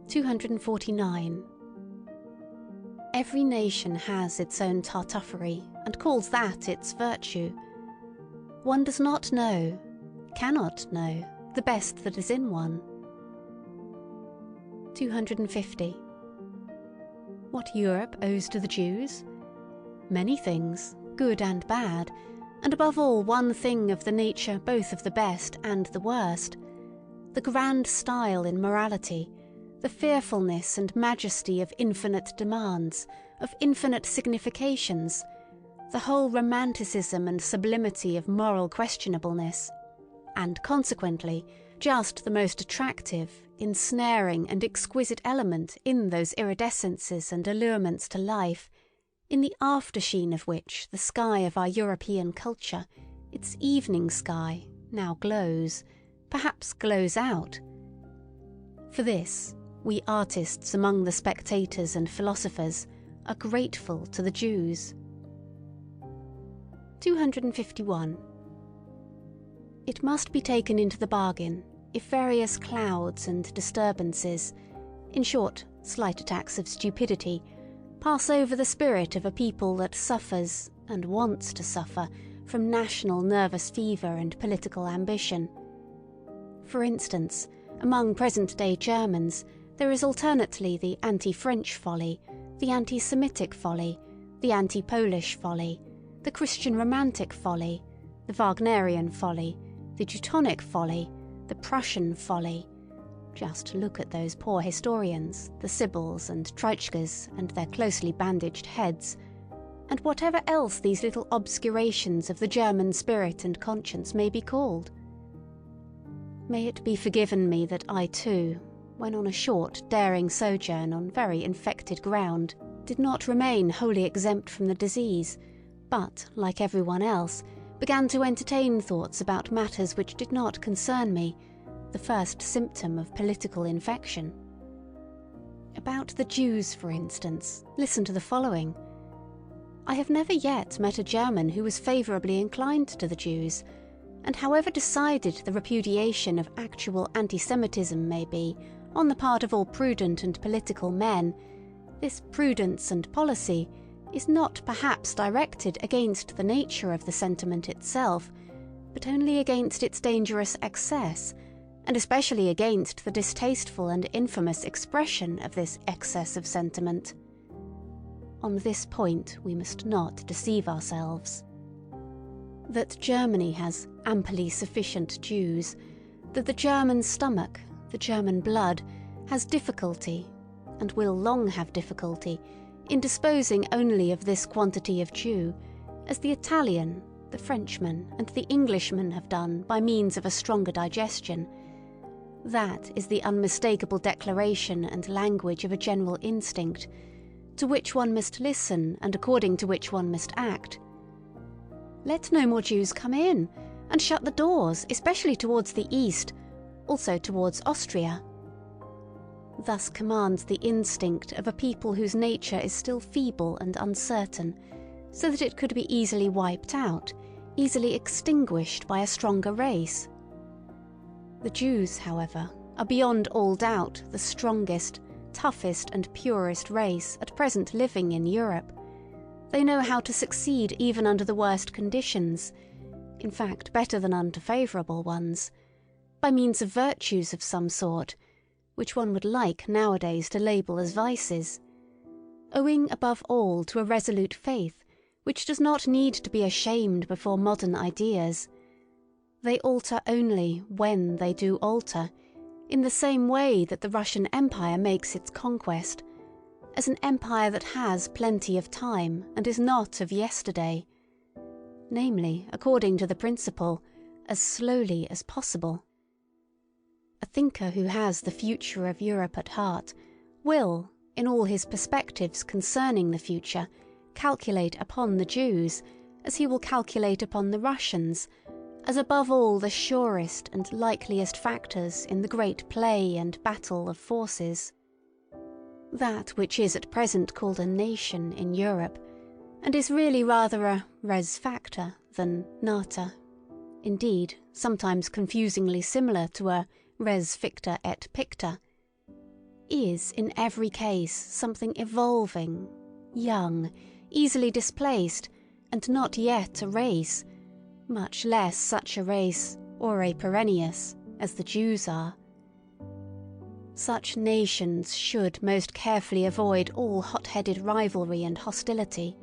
249. Every nation has its own Tartuffery, and calls that its virtue. One does not know, cannot know, the best that is in one. 250. What Europe owes to the Jews? Many things, good and bad, and above all one thing of the nature both of the best and the worst: the grand style in morality, the fearfulness and majesty of infinite demands, of infinite significations, the whole romanticism and sublimity of moral questionableness, and consequently just the most attractive, ensnaring and exquisite element in those iridescences and allurements to life, in the aftersheen of which the sky of our European culture, its evening sky, now glows, perhaps glows out. For this, we artists among the spectators and philosophers are grateful to the Jews. 251. It must be taken into the bargain if various clouds and disturbances, in short, slight attacks of stupidity, pass over the spirit of a people that suffers, and wants to suffer, from national nervous fever and political ambition. For instance, among present-day Germans, there is alternately the anti-French folly, the anti-Semitic folly, the anti-Polish folly, the Christian romantic folly, the Wagnerian folly, the Teutonic folly, the Prussian folly. Just look at those poor historians, the Sibyls and Treitschkes and their closely bandaged heads, and whatever else these little obscurations of the German spirit and conscience may be called. May it be forgiven me that I too, when on a short, daring sojourn on very infected ground, did not remain wholly exempt from the disease, but, like everyone else, began to entertain thoughts about matters which did not concern me, the first symptom of political infection. About the Jews, for instance, listen to the following. I have never yet met a German who was favourably inclined to the Jews, and however decided the repudiation of actual anti-Semitism may be on the part of all prudent and political men, this prudence and policy is not perhaps directed against the nature of the sentiment itself, but only against its dangerous excess, and especially against the distasteful and infamous expression of this excess of sentiment. On this point we must not deceive ourselves. That Germany has amply sufficient Jews, that the German stomach, the German blood, has difficulty, and will long have difficulty, in disposing only of this quantity of Jew, as the Italian, the Frenchman, and the Englishman have done by means of a stronger digestion. That is the unmistakable declaration and language of a general instinct, to which one must listen and according to which one must act. Let no more Jews come in, and shut the doors, especially towards the east, also towards Austria. Thus commands the instinct of a people whose nature is still feeble and uncertain, so that it could be easily wiped out, easily extinguished by a stronger race. The Jews, however, are beyond all doubt the strongest, toughest and purest race at present living in Europe. They know how to succeed even under the worst conditions, in fact better than under favourable ones, by means of virtues of some sort, which one would like nowadays to label as vices, owing above all to a resolute faith which does not need to be ashamed before modern ideas. They alter only when they do alter, in the same way that the Russian Empire makes its conquest, as an empire that has plenty of time and is not of yesterday, namely, according to the principle, as slowly as possible. A thinker who has the future of Europe at heart will, in all his perspectives concerning the future, calculate upon the Jews, as he will calculate upon the Russians, as above all the surest and likeliest factors in the great play and battle of forces. That which is at present called a nation in Europe, and is really rather a res facta than nata, indeed sometimes confusingly similar to a res ficta et picta, is in every case something evolving, young, easily displaced, and not yet a race, much less such a race, or a perennius, as the Jews are. Such nations should most carefully avoid all hot-headed rivalry and hostility.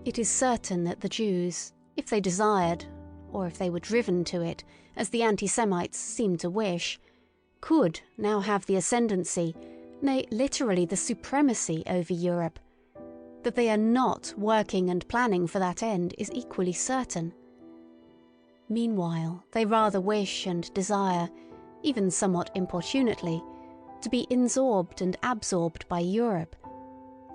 It is certain that the Jews, if they desired, or if they were driven to it, as the anti-Semites seem to wish, could now have the ascendancy, nay, literally the supremacy over Europe. That they are not working and planning for that end is equally certain. Meanwhile, they rather wish and desire, even somewhat importunately, to be insorbed and absorbed by Europe.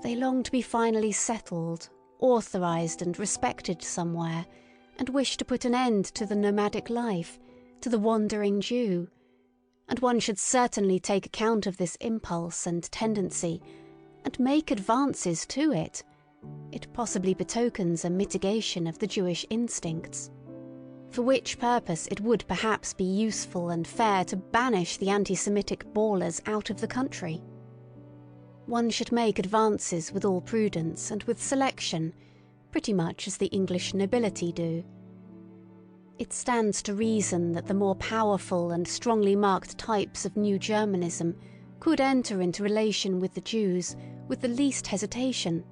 They long to be finally settled, authorized and respected somewhere, and wish to put an end to the nomadic life, to the wandering Jew, and one should certainly take account of this impulse and tendency, and make advances to it. It possibly betokens a mitigation of the Jewish instincts, for which purpose it would perhaps be useful and fair to banish the anti-Semitic bawlers out of the country. One should make advances with all prudence and with selection, pretty much as the English nobility do. It stands to reason that the more powerful and strongly marked types of New Germanism could enter into relation with the Jews with the least hesitation.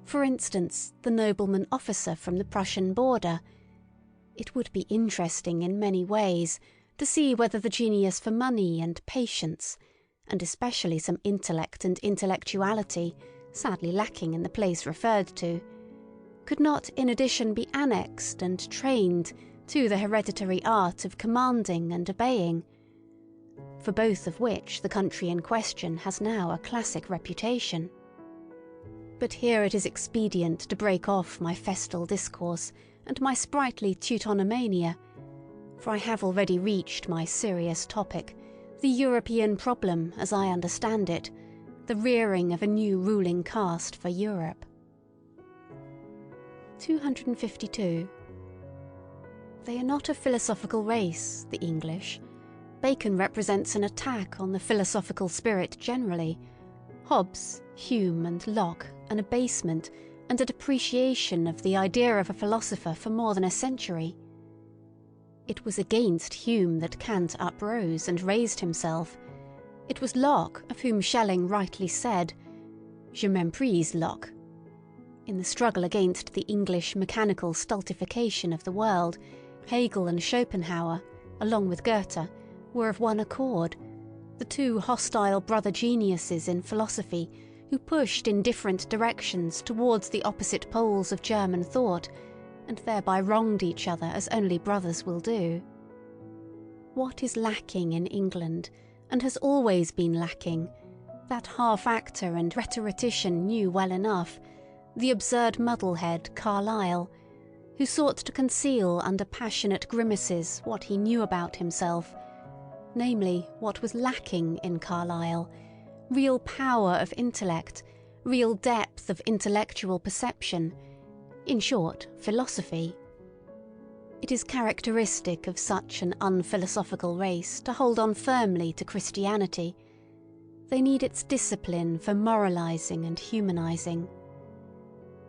For instance, the nobleman officer from the Prussian border. It would be interesting in many ways to see whether the genius for money and patience, and especially some intellect and intellectuality, sadly lacking in the place referred to, could not in addition be annexed and trained to the hereditary art of commanding and obeying, for both of which the country in question has now a classic reputation. But here it is expedient to break off my festal discourse and my sprightly Teutonomania, for I have already reached my serious topic, the European problem as I understand it, the rearing of a new ruling caste for Europe. 252. They are not a philosophical race, the English. Bacon represents an attack on the philosophical spirit generally. Hobbes, Hume and Locke an abasement and a depreciation of the idea of a philosopher for more than a century. It was against Hume that Kant uprose and raised himself. It was Locke of whom Schelling rightly said, "Je méprise Locke." In the struggle against the English mechanical stultification of the world, Hegel and Schopenhauer, along with Goethe, were of one accord, the two hostile brother geniuses in philosophy who pushed in different directions towards the opposite poles of German thought, and thereby wronged each other as only brothers will do. What is lacking in England, and has always been lacking, that half-actor and rhetorician knew well enough, the absurd muddlehead Carlyle, who sought to conceal under passionate grimaces what he knew about himself, namely what was lacking in Carlyle, real power of intellect, real depth of intellectual perception, in short, philosophy. It is characteristic of such an unphilosophical race to hold on firmly to Christianity. They need its discipline for moralizing and humanizing.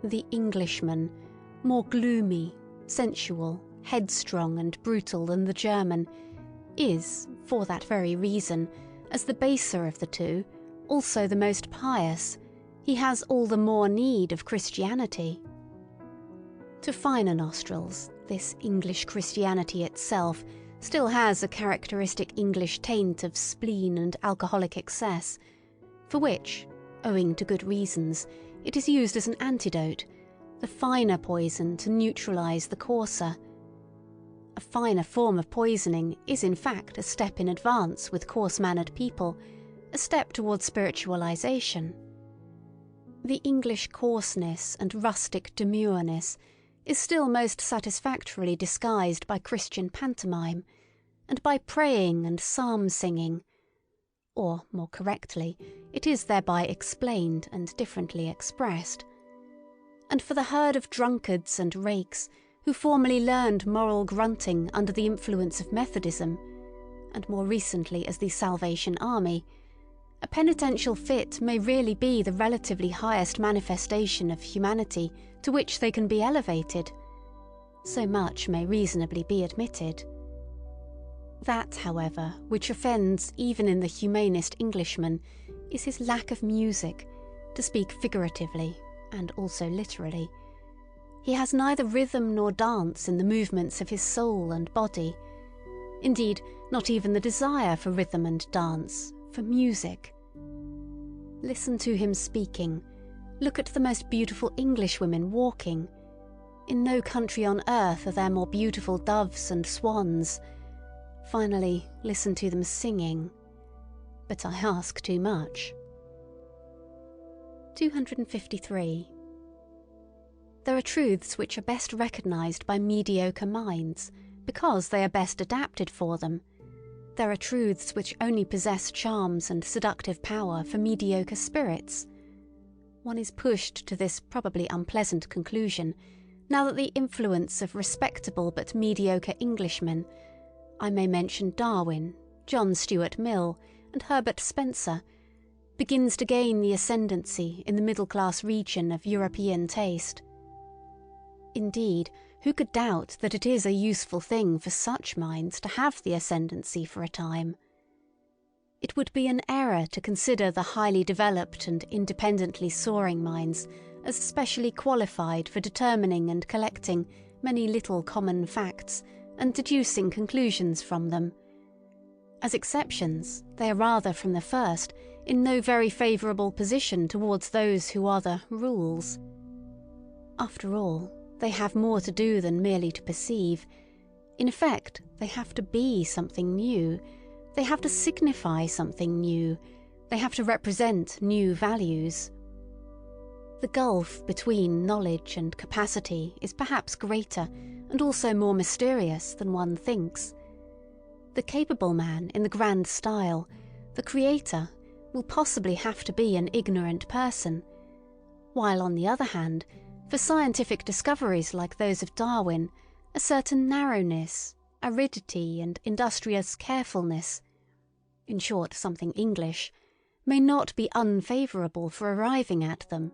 The Englishman, more gloomy, sensual, headstrong and brutal than the German, is, for that very reason, as the baser of the two, also the most pious. He has all the more need of Christianity. To finer nostrils, this English Christianity itself still has a characteristic English taint of spleen and alcoholic excess, for which, owing to good reasons, it is used as an antidote, the finer poison to neutralise the coarser. A finer form of poisoning is in fact a step in advance with coarse-mannered people, a step towards spiritualisation. The English coarseness and rustic demureness is still most satisfactorily disguised by Christian pantomime, and by praying and psalm-singing, or, more correctly, it is thereby explained and differently expressed. And for the herd of drunkards and rakes who formerly learned moral grunting under the influence of Methodism, and more recently as the Salvation Army, a penitential fit may really be the relatively highest manifestation of humanity to which they can be elevated. So much may reasonably be admitted. That, however, which offends even in the humanest Englishman is his lack of music, to speak figuratively, and also literally. He has neither rhythm nor dance in the movements of his soul and body. Indeed, not even the desire for rhythm and dance, for music. Listen to him speaking. Look at the most beautiful Englishwomen walking. In no country on earth are there more beautiful doves and swans. Finally, listen to them singing. But I ask too much. 253. There are truths which are best recognised by mediocre minds, because they are best adapted for them. There are truths which only possess charms and seductive power for mediocre spirits. One is pushed to this probably unpleasant conclusion, now that the influence of respectable but mediocre Englishmen, I may mention Darwin, John Stuart Mill, and Herbert Spencer, begins to gain the ascendancy in the middle-class region of European taste. Indeed, who could doubt that it is a useful thing for such minds to have the ascendancy for a time? It would be an error to consider the highly developed and independently soaring minds as specially qualified for determining and collecting many little common facts and deducing conclusions from them. As exceptions, they are rather from the first in no very favourable position towards those who are the rules. After all, they have more to do than merely to perceive. In effect, they have to be something new. They have to signify something new. They have to represent new values. The gulf between knowledge and capacity is perhaps greater and also more mysterious than one thinks. The capable man in the grand style, the creator, will possibly have to be an ignorant person, while on the other hand, for scientific discoveries like those of Darwin, a certain narrowness, aridity and industrious carefulness, in short something English, may not be unfavourable for arriving at them.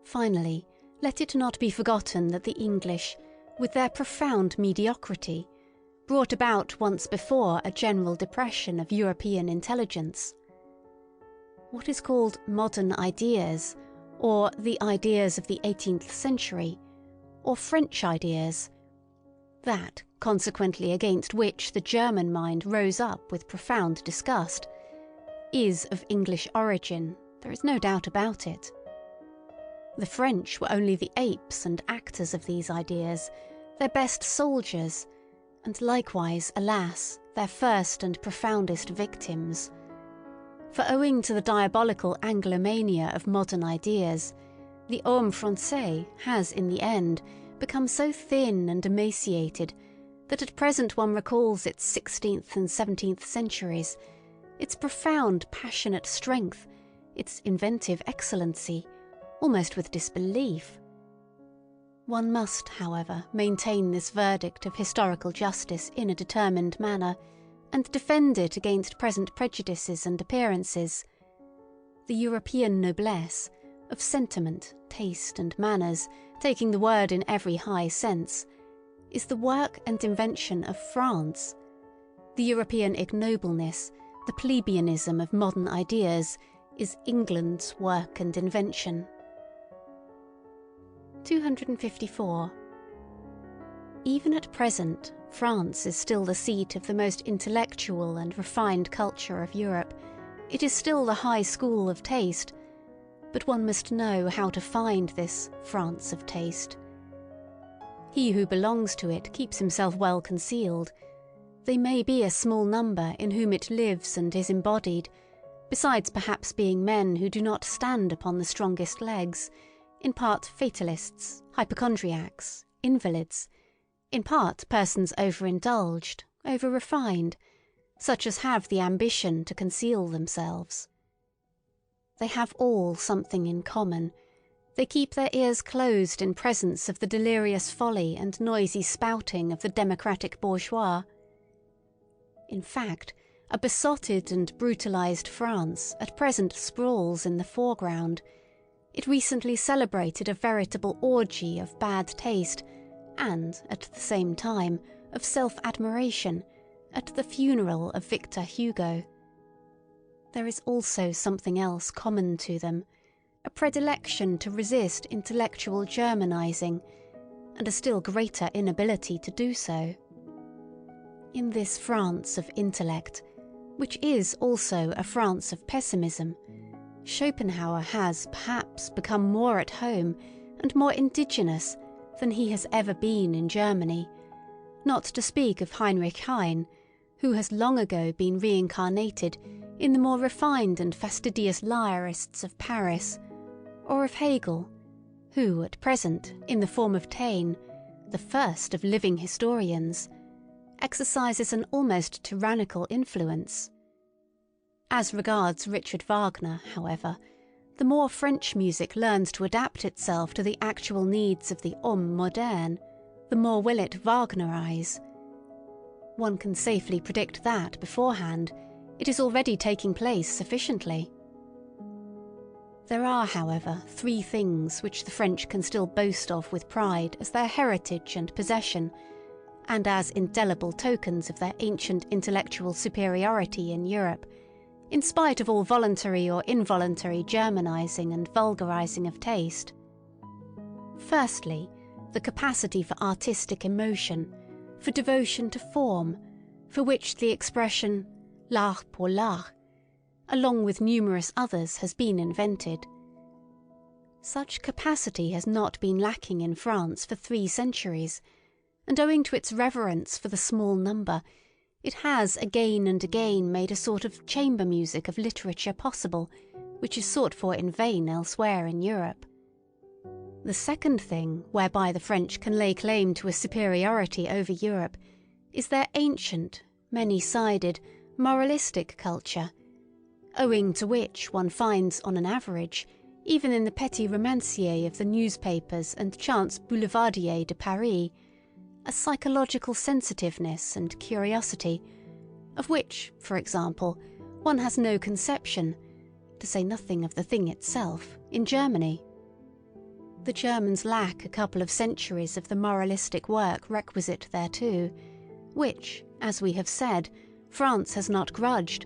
Finally, let it not be forgotten that the English, with their profound mediocrity, brought about once before a general depression of European intelligence. What is called modern ideas, or the ideas of the 18th century, or French ideas, that, consequently against which the German mind rose up with profound disgust, is of English origin, there is no doubt about it. The French were only the apes and actors of these ideas, their best soldiers, and likewise, alas, their first and profoundest victims. For owing to the diabolical Anglomania of modern ideas, the homme français has in the end become so thin and emaciated that at present one recalls its 16th and 17th centuries, its profound passionate strength, its inventive excellency, almost with disbelief. One must, however, maintain this verdict of historical justice in a determined manner, and defend it against present prejudices and appearances. The European noblesse, of sentiment, taste, and manners, taking the word in every high sense, is the work and invention of France. The European ignobleness, the plebeianism of modern ideas, is England's work and invention. 254. Even at present, France is still the seat of the most intellectual and refined culture of Europe. It is still the high school of taste, but one must know how to find this France of taste. He who belongs to it keeps himself well concealed. They may be a small number in whom it lives and is embodied, besides perhaps being men who do not stand upon the strongest legs, in part fatalists, hypochondriacs, invalids, in part persons overindulged, over-refined, such as have the ambition to conceal themselves. They have all something in common. They keep their ears closed in presence of the delirious folly and noisy spouting of the democratic bourgeois. In fact, a besotted and brutalized France at present sprawls in the foreground. It recently celebrated a veritable orgy of bad taste and, at the same time, of self-admiration at the funeral of Victor Hugo. There is also something else common to them, a predilection to resist intellectual Germanizing, and a still greater inability to do so. In this France of intellect, which is also a France of pessimism, Schopenhauer has perhaps become more at home and more indigenous than he has ever been in Germany, not to speak of Heinrich Heine, who has long ago been reincarnated in the more refined and fastidious lyrists of Paris, or of Hegel, who at present, in the form of Taine, the first of living historians, exercises an almost tyrannical influence. As regards Richard Wagner, however, the more French music learns to adapt itself to the actual needs of the homme moderne, the more will it Wagnerize. One can safely predict that beforehand. It is already taking place sufficiently. There are, however, three things which the French can still boast of with pride as their heritage and possession, and as indelible tokens of their ancient intellectual superiority in Europe, in spite of all voluntary or involuntary Germanizing and vulgarizing of taste. Firstly, the capacity for artistic emotion, for devotion to form, for which the expression l'art pour l'art, along with numerous others, has been invented. Such capacity has not been lacking in France for 3 centuries, and owing to its reverence for the small number, it has again and again made a sort of chamber music of literature possible, which is sought for in vain elsewhere in Europe. The second thing whereby the French can lay claim to a superiority over Europe is their ancient, many-sided, moralistic culture, owing to which one finds on an average, even in the petit romancier of the newspapers and chance boulevardier de Paris, a psychological sensitiveness and curiosity, of which, for example, one has no conception, to say nothing of the thing itself, in Germany. The Germans lack a couple of centuries of the moralistic work requisite thereto, which, as we have said, France has not grudged.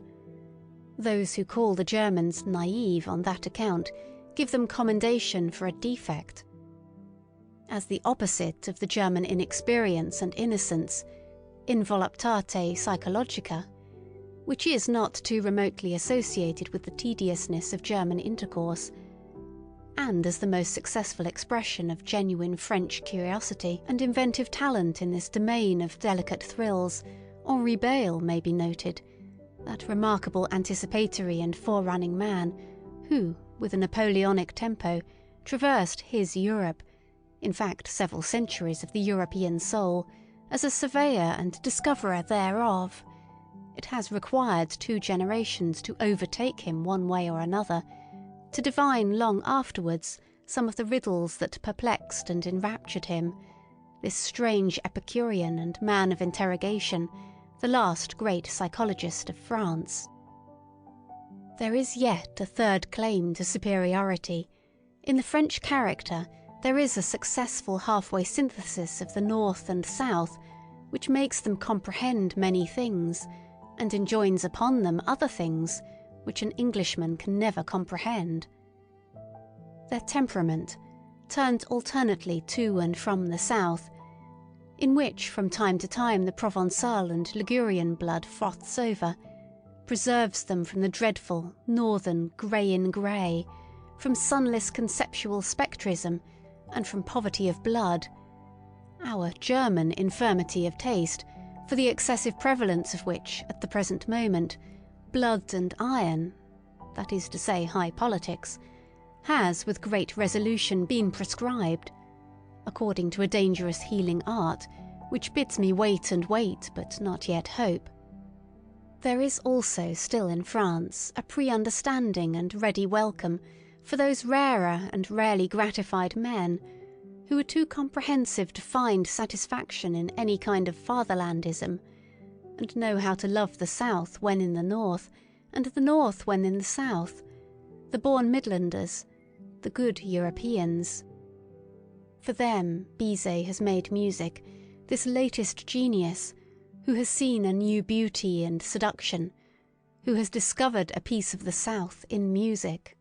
Those who call the Germans naive on that account give them commendation for a defect. As the opposite of the German inexperience and innocence, involuptate psychologica, which is not too remotely associated with the tediousness of German intercourse, and as the most successful expression of genuine French curiosity and inventive talent in this domain of delicate thrills, Henri Bayle may be noted, that remarkable anticipatory and forerunning man who, with a Napoleonic tempo, traversed his Europe, in fact several centuries of the European soul, as a surveyor and discoverer thereof. It has required 2 generations to overtake him one way or another, to divine long afterwards some of the riddles that perplexed and enraptured him, this strange Epicurean and man of interrogation, the last great psychologist of France. There is yet a third claim to superiority. In the French character there is a successful halfway synthesis of the North and South, which makes them comprehend many things, and enjoins upon them other things which an Englishman can never comprehend. Their temperament, turned alternately to and from the south, in which from time to time the Provençal and Ligurian blood froths over, preserves them from the dreadful northern grey in grey, from sunless conceptual spectrism, and from poverty of blood, our German infirmity of taste, for the excessive prevalence of which, at the present moment, blood and iron, that is to say high politics, has with great resolution been prescribed, according to a dangerous healing art, which bids me wait and wait, but not yet hope. There is also still in France a pre-understanding and ready welcome for those rarer and rarely gratified men who are too comprehensive to find satisfaction in any kind of fatherlandism, and know how to love the South when in the North, and the North when in the South, the born Midlanders, the good Europeans. For them Bizet has made music, this latest genius, who has seen a new beauty and seduction, who has discovered a piece of the South in music.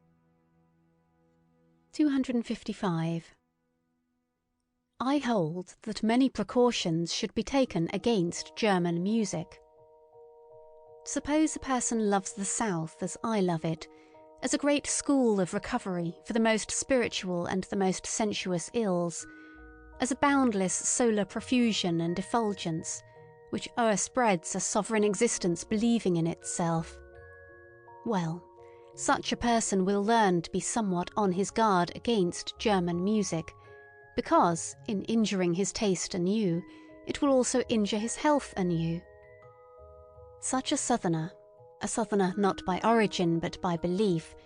255. I hold that many precautions should be taken against German music. Suppose a person loves the South as I love it, as a great school of recovery for the most spiritual and the most sensuous ills, as a boundless solar profusion and effulgence, which o'erspreads a sovereign existence believing in itself. Well, such a person will learn to be somewhat on his guard against German music, because, in injuring his taste anew, it will also injure his health anew. Such a southerner not by origin but by belief,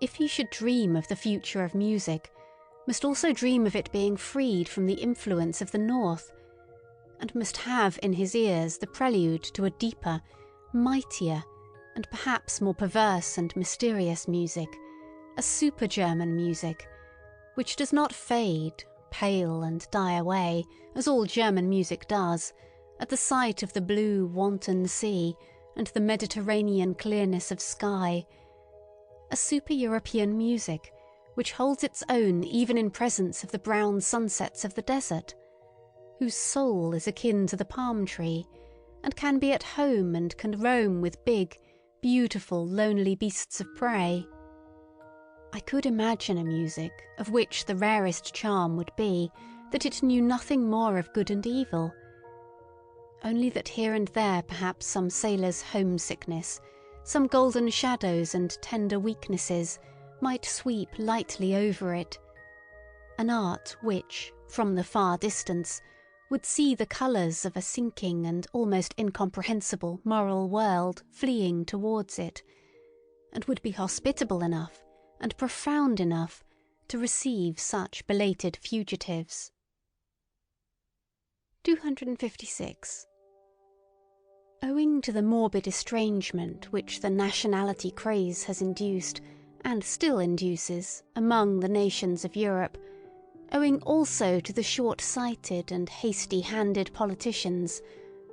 if he should dream of the future of music, must also dream of it being freed from the influence of the North, and must have in his ears the prelude to a deeper, mightier, and perhaps more perverse and mysterious music, a super-German music, which does not fade, pale and die away, as all German music does, at the sight of the blue, wanton sea and the Mediterranean clearness of sky, a super-European music which holds its own even in presence of the brown sunsets of the desert, whose soul is akin to the palm tree, and can be at home and can roam with big, beautiful, lonely beasts of prey. I could imagine a music of which the rarest charm would be that it knew nothing more of good and evil, only that here and there perhaps some sailor's homesickness, some golden shadows and tender weaknesses might sweep lightly over it, an art which, from the far distance, would see the colours of a sinking and almost incomprehensible moral world fleeing towards it, and would be hospitable enough and profound enough to receive such belated fugitives. 256. Owing to the morbid estrangement which the nationality craze has induced, and still induces, among the nations of Europe, owing also to the short-sighted and hasty-handed politicians,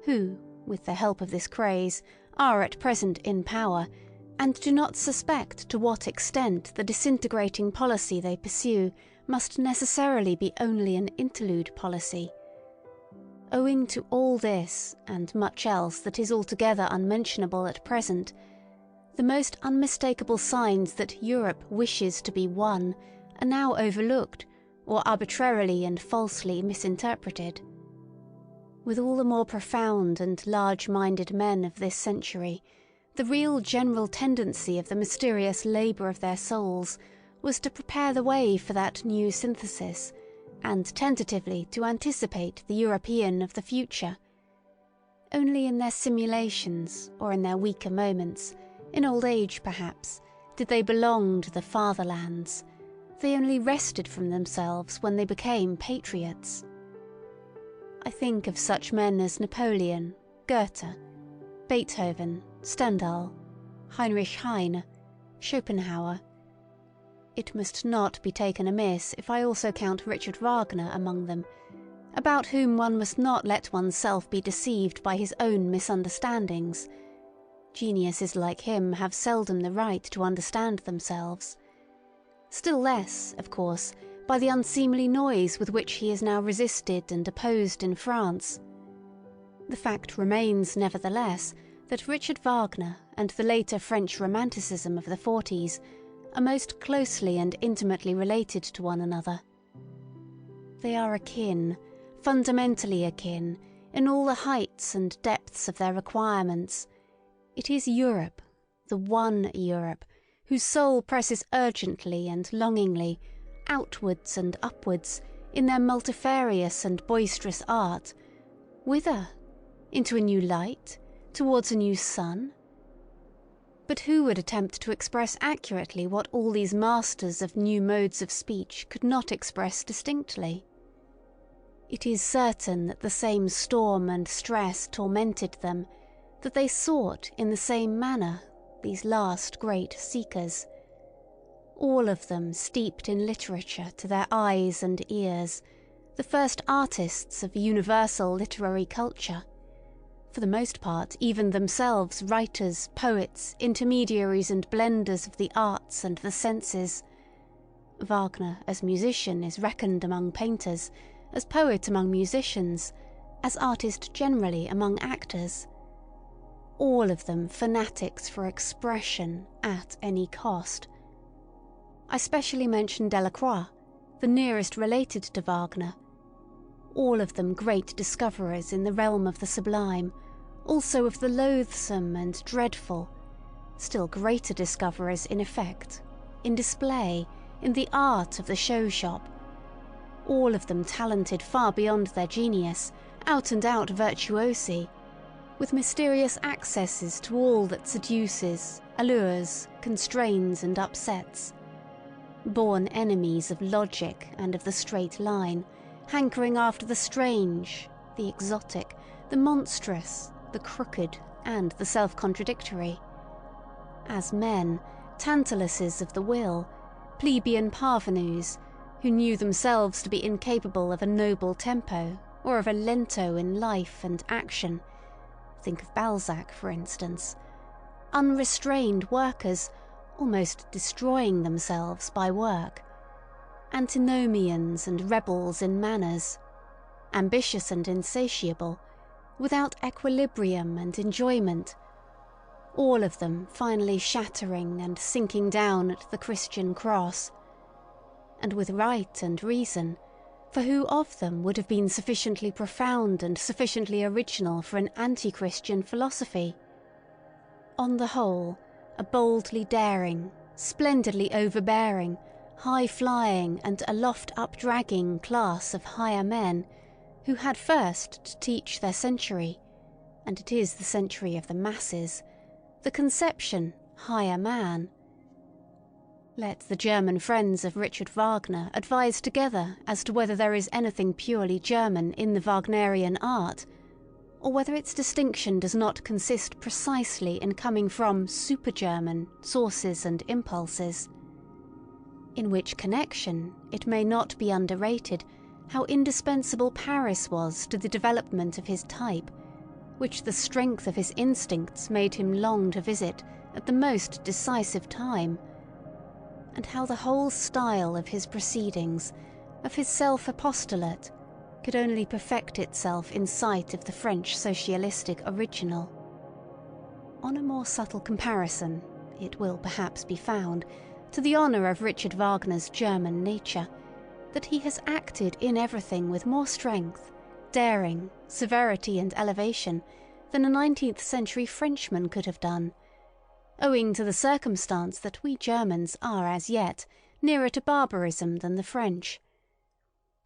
who, with the help of this craze, are at present in power, and do not suspect to what extent the disintegrating policy they pursue must necessarily be only an interlude policy. Owing to all this, and much else that is altogether unmentionable at present, the most unmistakable signs that Europe wishes to be one are now overlooked, or arbitrarily and falsely misinterpreted. With all the more profound and large-minded men of this century, the real general tendency of the mysterious labour of their souls was to prepare the way for that new synthesis, and tentatively to anticipate the European of the future. Only in their simulations, or in their weaker moments, in old age perhaps, did they belong to the fatherlands. They only wrested from themselves when they became patriots. I think of such men as Napoleon, Goethe, Beethoven, Stendhal, Heinrich Heine, Schopenhauer. It must not be taken amiss if I also count Richard Wagner among them, about whom one must not let oneself be deceived by his own misunderstandings. Geniuses like him have seldom the right to understand themselves. Still less, of course, by the unseemly noise with which he is now resisted and opposed in France. The fact remains, nevertheless, that Richard Wagner and the later French Romanticism of the 40s are most closely and intimately related to one another. They are akin, fundamentally akin, in all the heights and depths of their requirements. It is Europe, the one Europe, whose soul presses urgently and longingly, outwards and upwards, in their multifarious and boisterous art. Whither? Into a new light? Towards a new sun? But who would attempt to express accurately what all these masters of new modes of speech could not express distinctly? It is certain that the same storm and stress tormented them, that they sought in the same manner, these last great seekers. All of them steeped in literature to their eyes and ears, the first artists of universal literary culture. For the most part, even themselves writers, poets, intermediaries and blenders of the arts and the senses. Wagner as musician is reckoned among painters, as poet among musicians, as artist generally among actors. All of them fanatics for expression at any cost. I specially mention Delacroix, the nearest related to Wagner. All of them great discoverers in the realm of the sublime, also of the loathsome and dreadful, still greater discoverers in effect, in display, in the art of the show shop. All of them talented far beyond their genius, out-and-out virtuosi, with mysterious accesses to all that seduces, allures, constrains and upsets. Born enemies of logic and of the straight line, hankering after the strange, the exotic, the monstrous, the crooked, and the self-contradictory. As men, Tantalases of the will, plebeian parvenus, who knew themselves to be incapable of a noble tempo, or of a lento in life and action. Think of Balzac, for instance. Unrestrained workers, almost destroying themselves by work. Antinomians and rebels in manners. Ambitious and insatiable, without equilibrium and enjoyment. All of them finally shattering and sinking down at the Christian cross. And with right and reason, for who of them would have been sufficiently profound and sufficiently original for an anti-Christian philosophy? On the whole, a boldly daring, splendidly overbearing, high-flying and aloft-up-dragging class of higher men, who had first to teach their century, and it is the century of the masses, the conception higher man. Let the German friends of Richard Wagner advise together as to whether there is anything purely German in the Wagnerian art, or whether its distinction does not consist precisely in coming from super-German sources and impulses. In which connection, it may not be underrated how indispensable Paris was to the development of his type, which the strength of his instincts made him long to visit at the most decisive time, and how the whole style of his proceedings, of his self-apostolate, could only perfect itself in sight of the French socialistic original. On a more subtle comparison, it will perhaps be found, to the honour of Richard Wagner's German nature, that he has acted in everything with more strength, daring, severity and elevation than a 19th century Frenchman could have done, owing to the circumstance that we Germans are as yet nearer to barbarism than the French.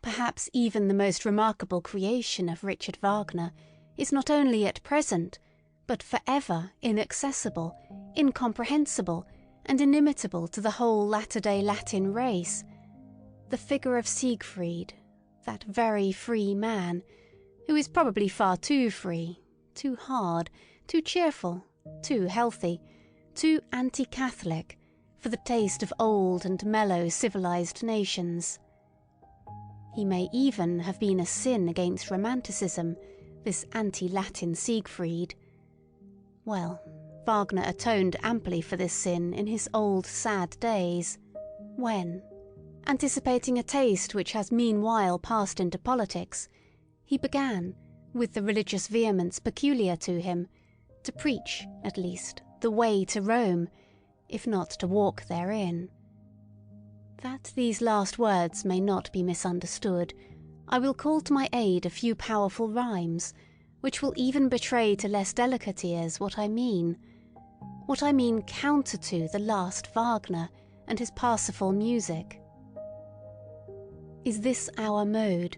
Perhaps even the most remarkable creation of Richard Wagner is not only at present, but forever inaccessible, incomprehensible, and inimitable to the whole latter-day Latin race, the figure of Siegfried, that very free man, who is probably far too free, too hard, too cheerful, too healthy, too anti-Catholic for the taste of old and mellow civilized nations. He may even have been a sin against romanticism, this anti-Latin Siegfried. Well, Wagner atoned amply for this sin in his old sad days, when, anticipating a taste which has meanwhile passed into politics, he began, with the religious vehemence peculiar to him, to preach, at least, the way to Rome, if not to walk therein. That these last words may not be misunderstood, I will call to my aid a few powerful rhymes, which will even betray to less delicate ears what I mean counter to the last Wagner and his Parsifal music. Is this our mode?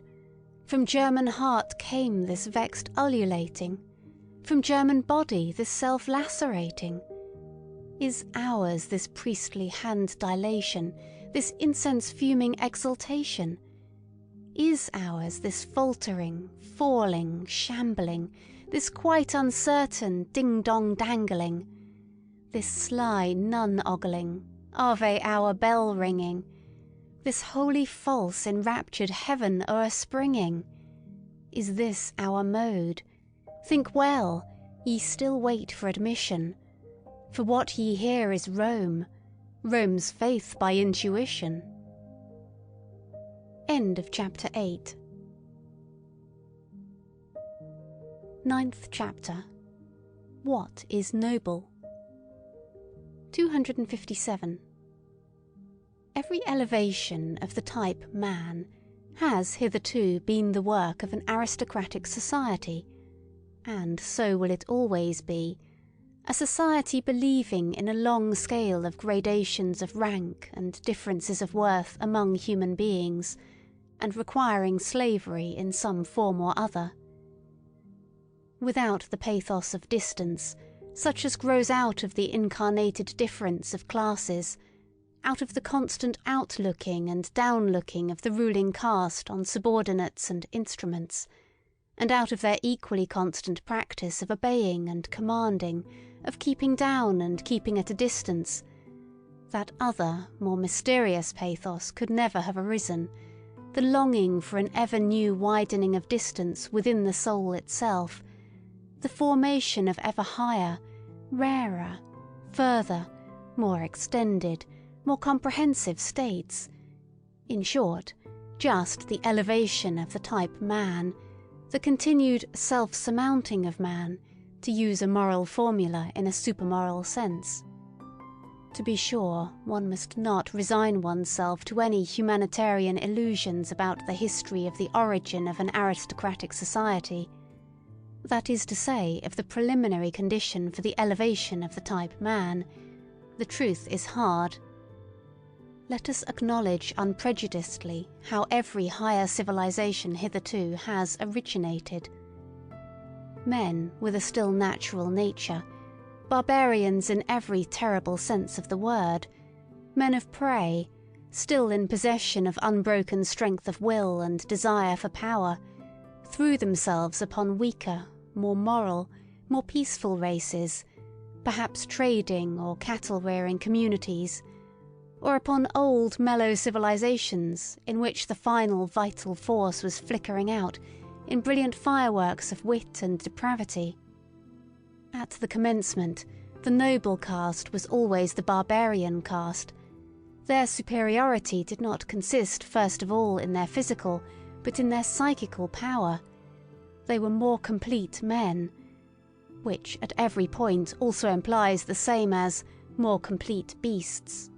From German heart came this vexed ululating, from German body this self-lacerating. Is ours this priestly hand dilation, this incense-fuming exaltation? Is ours this faltering, falling, shambling, this quite uncertain ding-dong dangling, this sly nun-ogling, Ave-hour bell-ringing, this holy false enraptured heaven o'erspringing? Is this our mode? Think well, ye still wait for admission, for what ye hear is Rome, Rome's faith by intuition. End of chapter 8. 9th chapter. What is noble? 257. Every elevation of the type man has hitherto been the work of an aristocratic society, and so will it always be, a society believing in a long scale of gradations of rank and differences of worth among human beings, and requiring slavery in some form or other. Without the pathos of distance, such as grows out of the incarnated difference of classes, out of the constant outlooking and downlooking of the ruling caste on subordinates and instruments, and out of their equally constant practice of obeying and commanding, of keeping down and keeping at a distance, that other, more mysterious pathos could never have arisen, the longing for an ever-new widening of distance within the soul itself, the formation of ever higher, rarer, further, more extended, more comprehensive states. In short, just the elevation of the type man, the continued self-surmounting of man, to use a moral formula in a supermoral sense. To be sure, one must not resign oneself to any humanitarian illusions about the history of the origin of an aristocratic society. That is to say, of the preliminary condition for the elevation of the type man. The truth is hard. Let us acknowledge unprejudicedly how every higher civilization hitherto has originated. Men with a still natural nature, barbarians in every terrible sense of the word, men of prey, still in possession of unbroken strength of will and desire for power, threw themselves upon weaker, more moral, more peaceful races, perhaps trading or cattle-rearing communities, or upon old, mellow civilizations in which the final vital force was flickering out in brilliant fireworks of wit and depravity. At the commencement, the noble caste was always the barbarian caste. Their superiority did not consist first of all in their physical, but in their psychical power. They were more complete men, which at every point also implies the same as more complete beasts.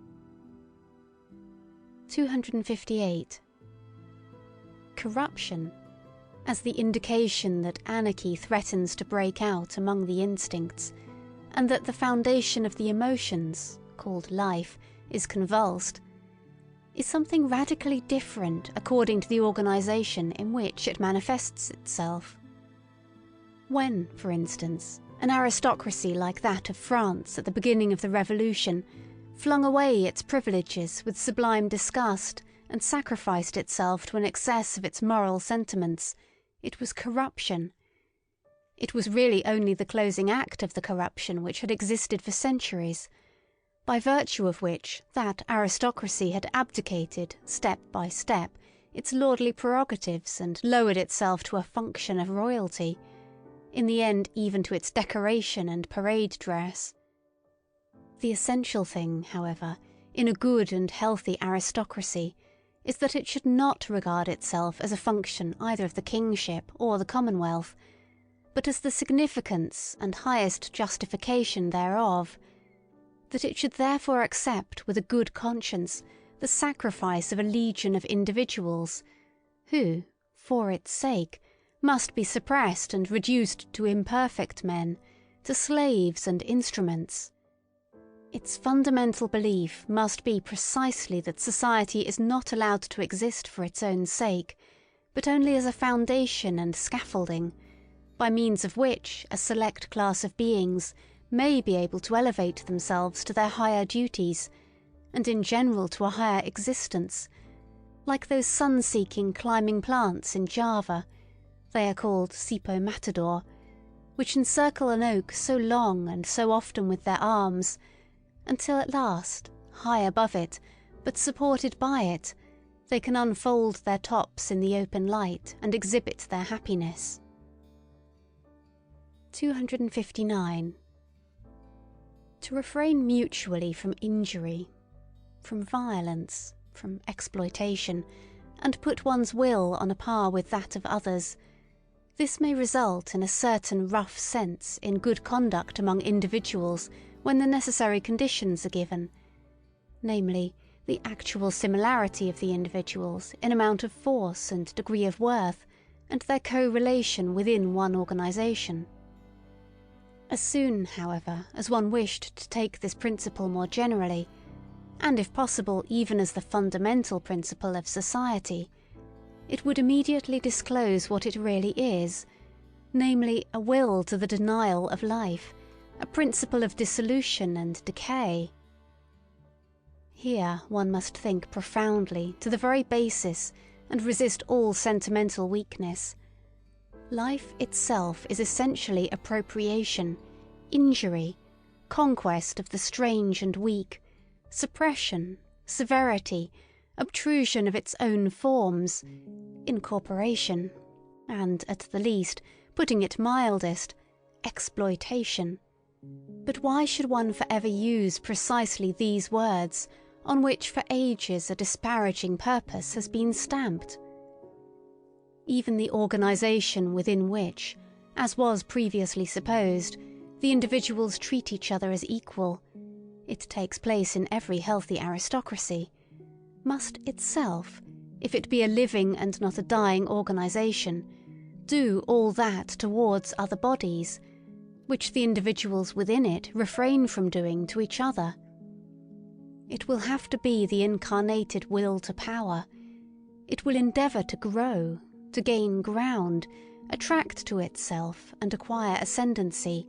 258. Corruption, as the indication that anarchy threatens to break out among the instincts, and that the foundation of the emotions, called life, is convulsed, is something radically different according to the organisation in which it manifests itself. When, for instance, an aristocracy like that of France at the beginning of the Revolution flung away its privileges with sublime disgust and sacrificed itself to an excess of its moral sentiments, it was corruption. It was really only the closing act of the corruption which had existed for centuries, by virtue of which that aristocracy had abdicated, step by step, its lordly prerogatives and lowered itself to a function of royalty, in the end even to its decoration and parade dress. The essential thing, however, in a good and healthy aristocracy is that it should not regard itself as a function either of the kingship or the commonwealth, but as the significance and highest justification thereof, that it should therefore accept with a good conscience the sacrifice of a legion of individuals, who, for its sake, must be suppressed and reduced to imperfect men, to slaves and instruments. Its fundamental belief must be precisely that society is not allowed to exist for its own sake, but only as a foundation and scaffolding, by means of which a select class of beings may be able to elevate themselves to their higher duties, and in general to a higher existence, like those sun-seeking climbing plants in Java, they are called sipo matador, which encircle an oak so long and so often with their arms, until at last, high above it, but supported by it, they can unfold their tops in the open light and exhibit their happiness. 259. To refrain mutually from injury, from violence, from exploitation, and put one's will on a par with that of others, this may result in a certain rough sense in good conduct among individuals when the necessary conditions are given, namely, the actual similarity of the individuals in amount of force and degree of worth, and their co-relation within one organisation. As soon, however, as one wished to take this principle more generally, and if possible even as the fundamental principle of society, it would immediately disclose what it really is, namely a will to the denial of life, a principle of dissolution and decay. Here one must think profoundly to the very basis and resist all sentimental weakness. Life itself is essentially appropriation, injury, conquest of the strange and weak, suppression, severity, obtrusion of its own forms, incorporation, and, at the least, putting it mildest, exploitation. But why should one forever use precisely these words, on which for ages a disparaging purpose has been stamped? Even the organisation within which, as was previously supposed, the individuals treat each other as equal, it takes place in every healthy aristocracy, must itself, if it be a living and not a dying organisation, do all that towards other bodies, which the individuals within it refrain from doing to each other. It will have to be the incarnated will to power. It will endeavour to grow, to gain ground, attract to itself and acquire ascendancy,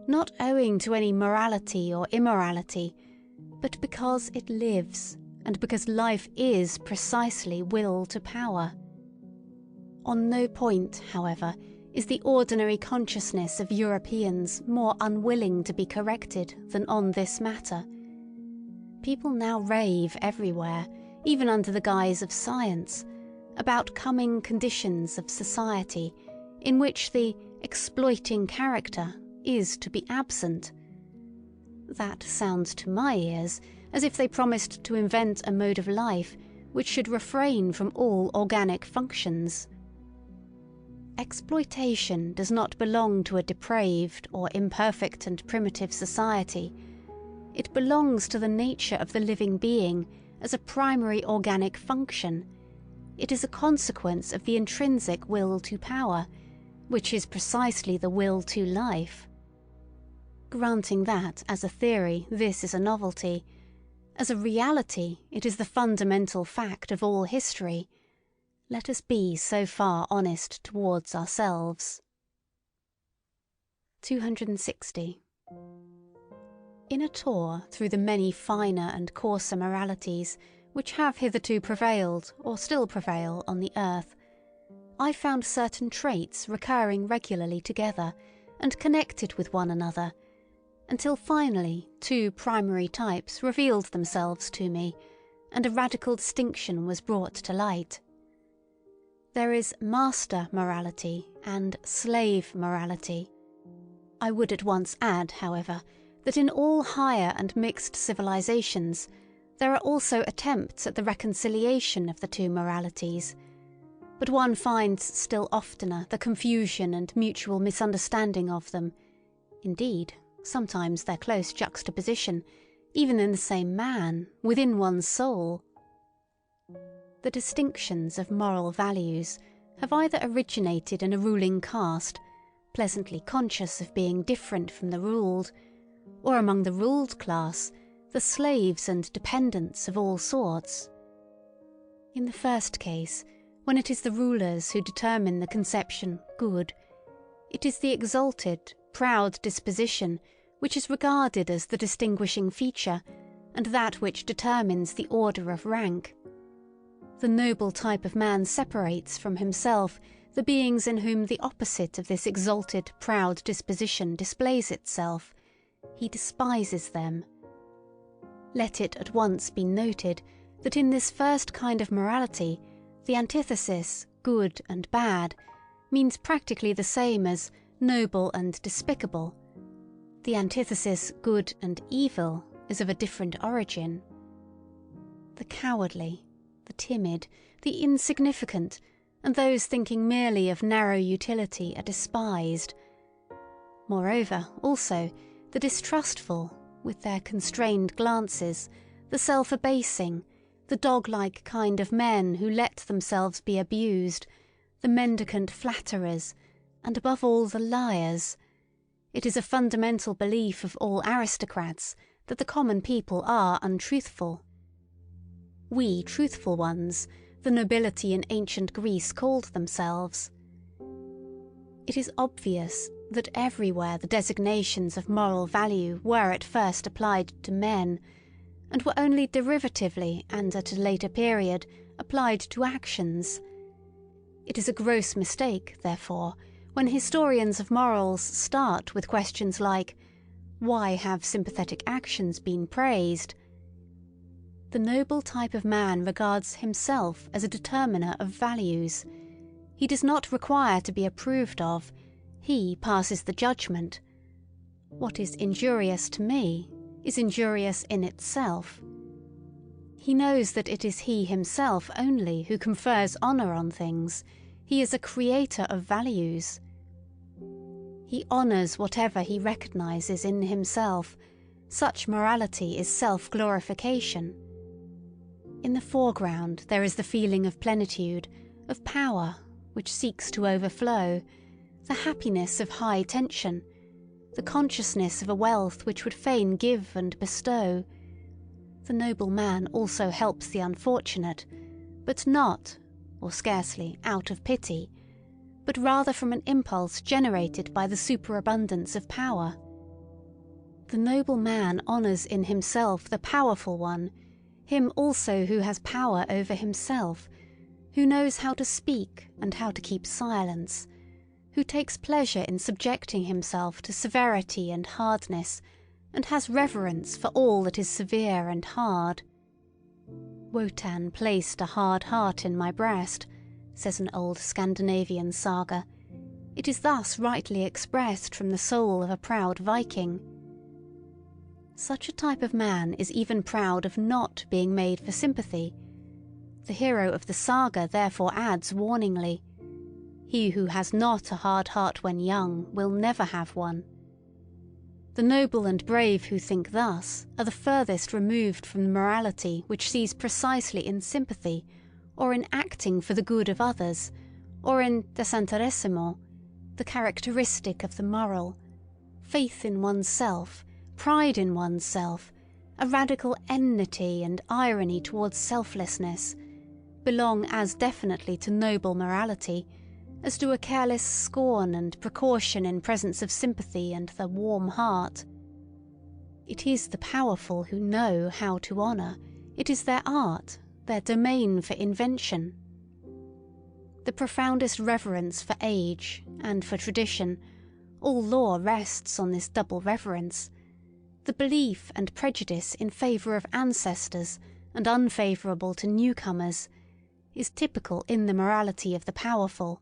not owing to any morality or immorality, but because it lives, and because life is precisely will to power. On no point, however, is the ordinary consciousness of Europeans more unwilling to be corrected than on this matter. People now rave everywhere, even under the guise of science, about coming conditions of society in which the exploiting character is to be absent. That sounds to my ears as if they promised to invent a mode of life which should refrain from all organic functions. Exploitation does not belong to a depraved or imperfect and primitive society. It belongs to the nature of the living being as a primary organic function. It is a consequence of the intrinsic will to power, which is precisely the will to life. Granting that, as a theory, this is a novelty, as a reality it is the fundamental fact of all history, let us be so far honest towards ourselves. 260. In a tour through the many finer and coarser moralities which have hitherto prevailed or still prevail on the earth, I found certain traits recurring regularly together and connected with one another, until finally two primary types revealed themselves to me, and a radical distinction was brought to light. There is master morality and slave morality. I would at once add, however, that in all higher and mixed civilizations there are also attempts at the reconciliation of the two moralities, but one finds still oftener the confusion and mutual misunderstanding of them, indeed, sometimes their close juxtaposition, even in the same man, within one's soul. The distinctions of moral values have either originated in a ruling caste, pleasantly conscious of being different from the ruled, or among the ruled class, the slaves and dependents of all sorts. In the first case, when it is the rulers who determine the conception good, it is the exalted, proud disposition which is regarded as the distinguishing feature, and that which determines the order of rank. The noble type of man separates from himself the beings in whom the opposite of this exalted, proud disposition displays itself. He despises them. Let it at once be noted that in this first kind of morality, the antithesis, good and bad, means practically the same as noble and despicable. The antithesis, good and evil, is of a different origin. The cowardly, the timid, the insignificant, and those thinking merely of narrow utility are despised. Moreover, also, the distrustful, with their constrained glances, the self-abasing, the dog-like kind of men who let themselves be abused, the mendicant flatterers, and above all the liars. It is a fundamental belief of all aristocrats that the common people are untruthful. We truthful ones, the nobility in ancient Greece called themselves. It is obvious that everywhere the designations of moral value were at first applied to men, and were only derivatively and at a later period applied to actions. It is a gross mistake, therefore, when historians of morals start with questions like, why have sympathetic actions been praised? The noble type of man regards himself as a determiner of values. He does not require to be approved of. He passes the judgment. What is injurious to me is injurious in itself. He knows that it is he himself only who confers honour on things. He is a creator of values. He honours whatever he recognises in himself. Such morality is self-glorification. In the foreground there is the feeling of plenitude, of power, which seeks to overflow, the happiness of high tension, the consciousness of a wealth which would fain give and bestow. The noble man also helps the unfortunate, but not, or scarcely, out of pity, but rather from an impulse generated by the superabundance of power. The noble man honours in himself the powerful one, him also who has power over himself, who knows how to speak and how to keep silence, who takes pleasure in subjecting himself to severity and hardness, and has reverence for all that is severe and hard. Wotan placed a hard heart in my breast, says an old Scandinavian saga. It is thus rightly expressed from the soul of a proud Viking. Such a type of man is even proud of not being made for sympathy. The hero of the saga therefore adds warningly, "He who has not a hard heart when young will never have one." The noble and brave who think thus are the furthest removed from the morality which sees precisely in sympathy, or in acting for the good of others, or in desinteressement, the characteristic of the moral, faith in oneself, pride in oneself, a radical enmity and irony towards selflessness, belong as definitely to noble morality as do a careless scorn and precaution in presence of sympathy and the warm heart. It is the powerful who know how to honour. It is their art, their domain for invention. The profoundest reverence for age and for tradition, all law rests on this double reverence. The belief and prejudice in favour of ancestors and unfavourable to newcomers is typical in the morality of the powerful.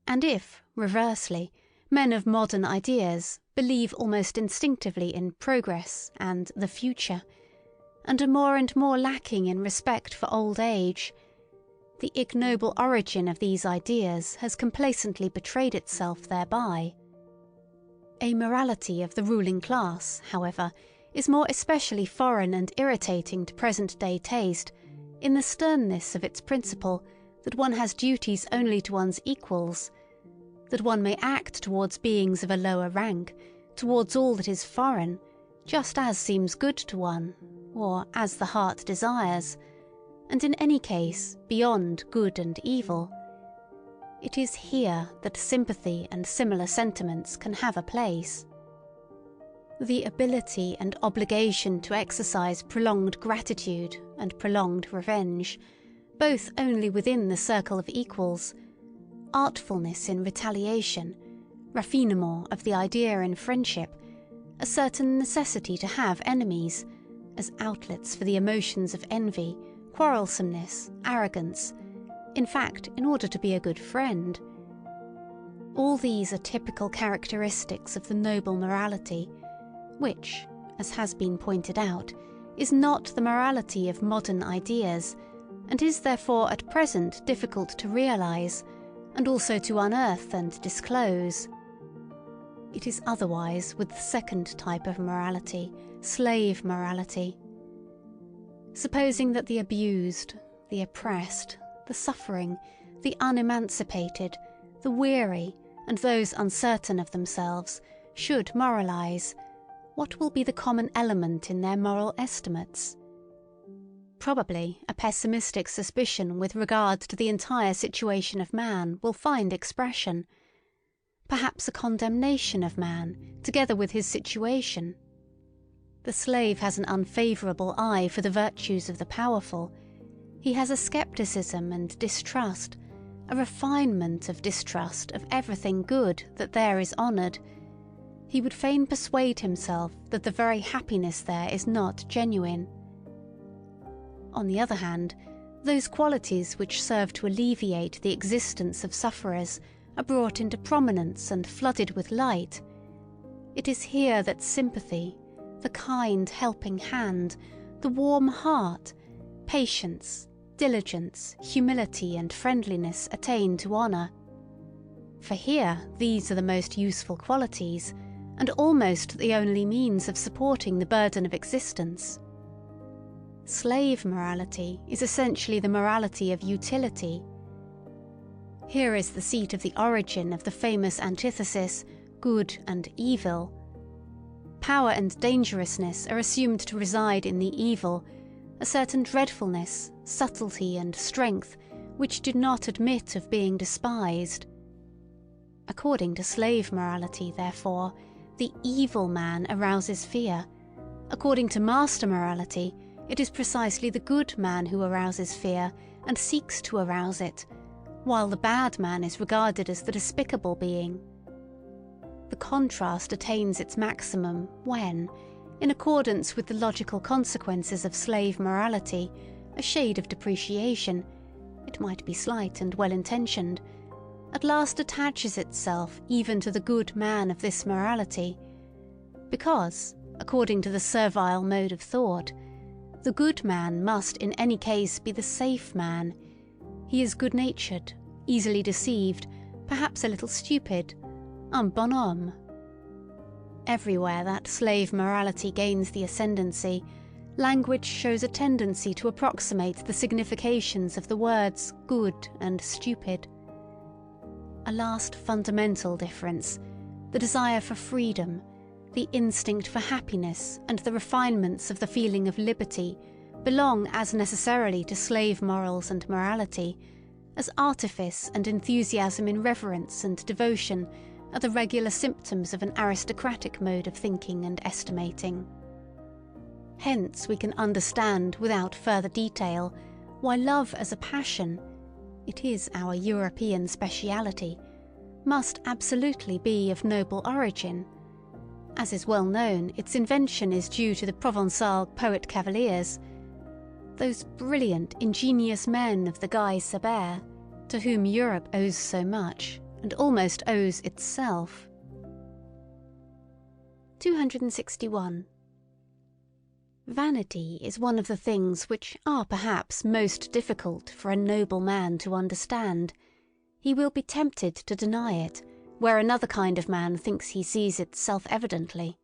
And if, reversely, men of modern ideas believe almost instinctively in progress and the future, and are more and more lacking in respect for old age, the ignoble origin of these ideas has complacently betrayed itself thereby. A morality of the ruling class, however, is more especially foreign and irritating to present-day taste in the sternness of its principle that one has duties only to one's equals, that one may act towards beings of a lower rank, towards all that is foreign, just as seems good to one, or as the heart desires, and in any case beyond good and evil. It is here that sympathy and similar sentiments can have a place. The ability and obligation to exercise prolonged gratitude and prolonged revenge, both only within the circle of equals, artfulness in retaliation, raffinement of the idea in friendship, a certain necessity to have enemies, as outlets for the emotions of envy, quarrelsomeness, arrogance, in fact, in order to be a good friend. All these are typical characteristics of the noble morality, which, as has been pointed out, is not the morality of modern ideas, and is therefore at present difficult to realise, and also to unearth and disclose. It is otherwise with the second type of morality, slave morality. Supposing that the abused, the oppressed, the suffering, the unemancipated, the weary, and those uncertain of themselves should moralise, what will be the common element in their moral estimates? Probably a pessimistic suspicion with regard to the entire situation of man will find expression. Perhaps a condemnation of man, together with his situation. The slave has an unfavourable eye for the virtues of the powerful. He has a scepticism and distrust, a refinement of distrust of everything good that there is honoured. He would fain persuade himself that the very happiness there is not genuine. On the other hand, those qualities which serve to alleviate the existence of sufferers are brought into prominence and flooded with light. It is here that sympathy, the kind helping hand, the warm heart, patience, diligence, humility and friendliness attain to honour. For here these are the most useful qualities, and almost the only means of supporting the burden of existence. Slave morality is essentially the morality of utility. Here is the seat of the origin of the famous antithesis, good and evil. Power and dangerousness are assumed to reside in the evil, a certain dreadfulness, subtlety and strength which do not admit of being despised. According to slave morality, therefore, The evil man arouses fear. According to master morality, it is precisely the good man who arouses fear and seeks to arouse it, while the bad man is regarded as the despicable being. The contrast attains its maximum when, in accordance with the logical consequences of slave morality, a shade of depreciation, it might be slight and well-intentioned, at last attaches itself even to the good man of this morality, because, according to the servile mode of thought, the good man must in any case be the safe man. He is good-natured, easily deceived, perhaps a little stupid, un bonhomme. Everywhere that slave morality gains the ascendancy, language shows a tendency to approximate the significations of the words good and stupid. A last fundamental difference, the desire for freedom, the instinct for happiness and the refinements of the feeling of liberty belong as necessarily to slave morals and morality as artifice and enthusiasm in reverence and devotion are the regular symptoms of an aristocratic mode of thinking and estimating. Hence we can understand without further detail why love as a passion, it is our European speciality, must absolutely be of noble origin. As is well known, its invention is due to the Provençal poet-cavaliers, those brilliant, ingenious men of the Guy Sabert, to whom Europe owes so much, and almost owes itself. 261. Vanity is one of the things which are perhaps most difficult for a noble man to understand. He will be tempted to deny it, where another kind of man thinks he sees it self-evidently.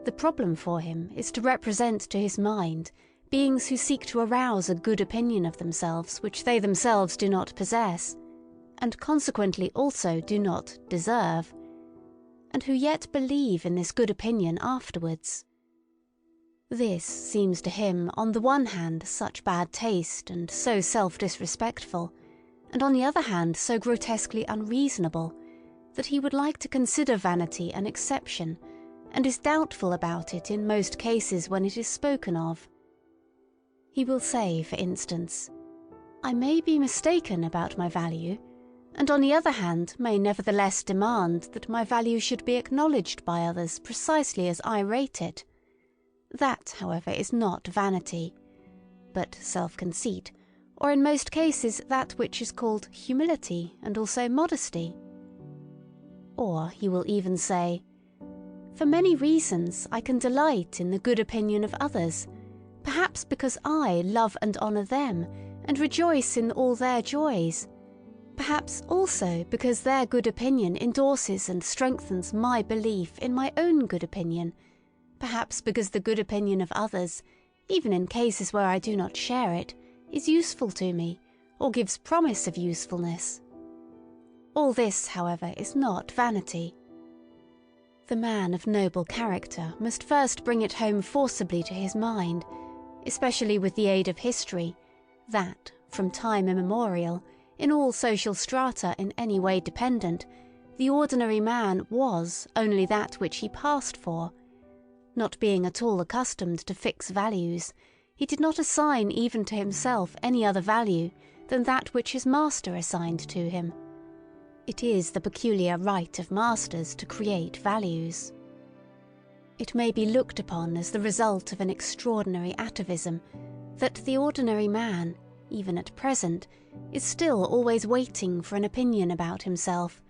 The problem for him is to represent to his mind beings who seek to arouse a good opinion of themselves which they themselves do not possess, and consequently also do not deserve, and who yet believe in this good opinion afterwards. This seems to him on the one hand such bad taste and so self-disrespectful, and on the other hand so grotesquely unreasonable, that he would like to consider vanity an exception, and is doubtful about it in most cases when it is spoken of. He will say, for instance, "I may be mistaken about my value, and on the other hand may nevertheless demand that my value should be acknowledged by others precisely as I rate it. That, however, is not vanity, but self-conceit, or in most cases that which is called humility and also modesty." Or he will even say, "For many reasons I can delight in the good opinion of others, perhaps because I love and honour them and rejoice in all their joys, perhaps also because their good opinion endorses and strengthens my belief in my own good opinion, perhaps because the good opinion of others, even in cases where I do not share it, is useful to me, or gives promise of usefulness." All this, however, is not vanity. The man of noble character must first bring it home forcibly to his mind, especially with the aid of history, that, from time immemorial, in all social strata in any way dependent, the ordinary man was only that which he passed for. Not being at all accustomed to fix values, he did not assign even to himself any other value than that which his master assigned to him. It is the peculiar right of masters to create values. It may be looked upon as the result of an extraordinary atavism that the ordinary man, even at present, is still always waiting for an opinion about himself,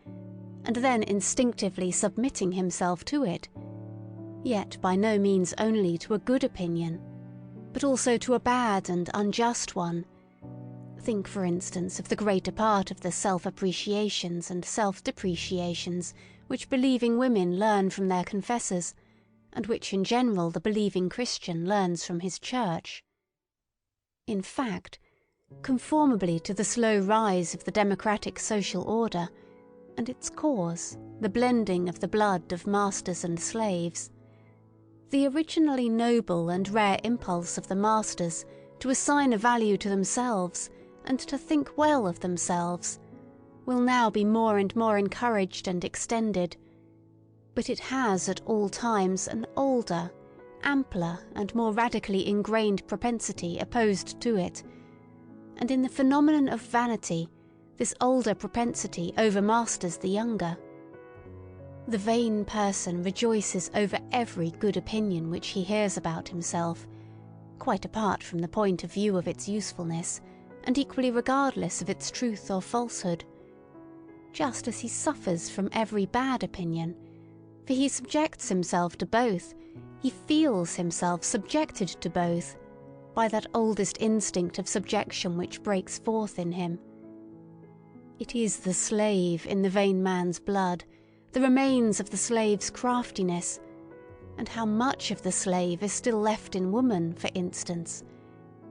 and then instinctively submitting himself to it, yet by no means only to a good opinion, but also to a bad and unjust one. Think, for instance, of the greater part of the self-appreciations and self-depreciations which believing women learn from their confessors, and which in general the believing Christian learns from his church. In fact, conformably to the slow rise of the democratic social order, and its cause, the blending of the blood of masters and slaves, the originally noble and rare impulse of the masters to assign a value to themselves and to think well of themselves will now be more and more encouraged and extended. but it has at all times an older, ampler and more radically ingrained propensity opposed to it, and in the phenomenon of vanity, this older propensity overmasters the younger. The vain person rejoices over every good opinion which he hears about himself, quite apart from the point of view of its usefulness, and equally regardless of its truth or falsehood, just as he suffers from every bad opinion, for he subjects himself to both, he feels himself subjected to both, by that oldest instinct of subjection which breaks forth in him. It is the slave in the vain man's blood, the remains of the slave's craftiness, and how much of the slave is still left in woman, for instance,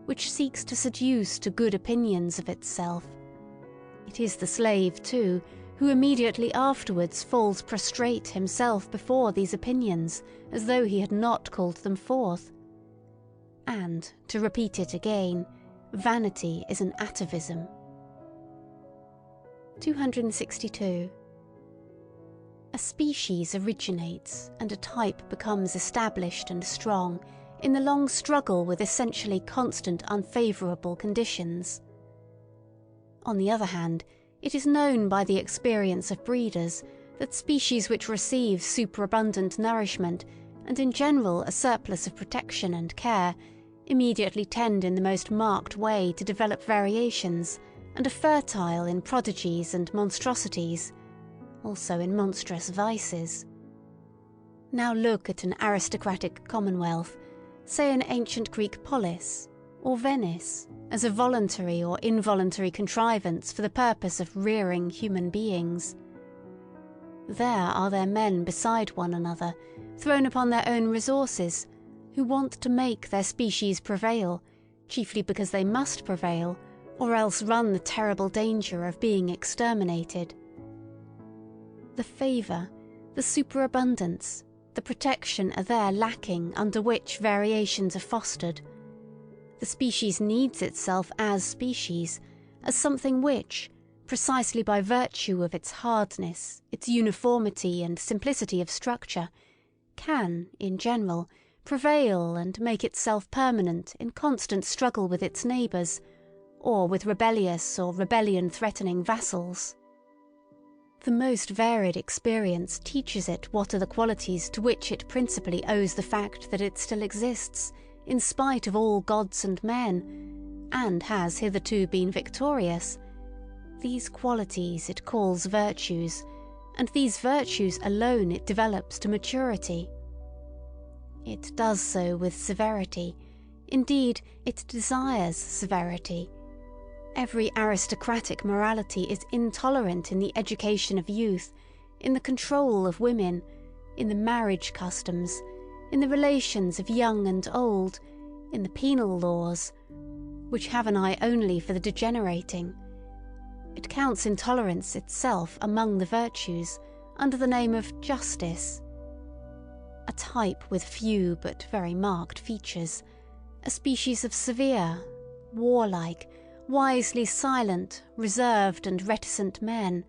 which seeks to seduce to good opinions of itself. It is the slave, too, who immediately afterwards falls prostrate himself before these opinions, as though he had not called them forth. And, to repeat it again, vanity is an atavism. 262. A species originates and a type becomes established and strong in the long struggle with essentially constant unfavourable conditions. On the other hand, it is known by the experience of breeders that species which receive superabundant nourishment and in general a surplus of protection and care immediately tend in the most marked way to develop variations and are fertile in prodigies and monstrosities, also in monstrous vices. Now look at an aristocratic commonwealth, say an ancient Greek polis, or Venice, as a voluntary or involuntary contrivance for the purpose of rearing human beings. There are their men beside one another, thrown upon their own resources, who want to make their species prevail, chiefly because they must prevail, or else run the terrible danger of being exterminated. The favour, the superabundance, the protection are there lacking under which variations are fostered. The species needs itself as species, as something which, precisely by virtue of its hardness, its uniformity and simplicity of structure, can, in general, prevail and make itself permanent in constant struggle with its neighbours, or with rebellious or rebellion-threatening vassals. The most varied experience teaches it what are the qualities to which it principally owes the fact that it still exists, in spite of all gods and men, and has hitherto been victorious. These qualities it calls virtues, and these virtues alone it develops to maturity. It does so with severity. Indeed, it desires severity. Every aristocratic morality is intolerant in the education of youth, in the control of women, in the marriage customs, in the relations of young and old, in the penal laws, which have an eye only for the degenerating. It counts intolerance itself among the virtues, under the name of justice. A type with few but very marked features, a species of severe, warlike, wisely silent, reserved and reticent men,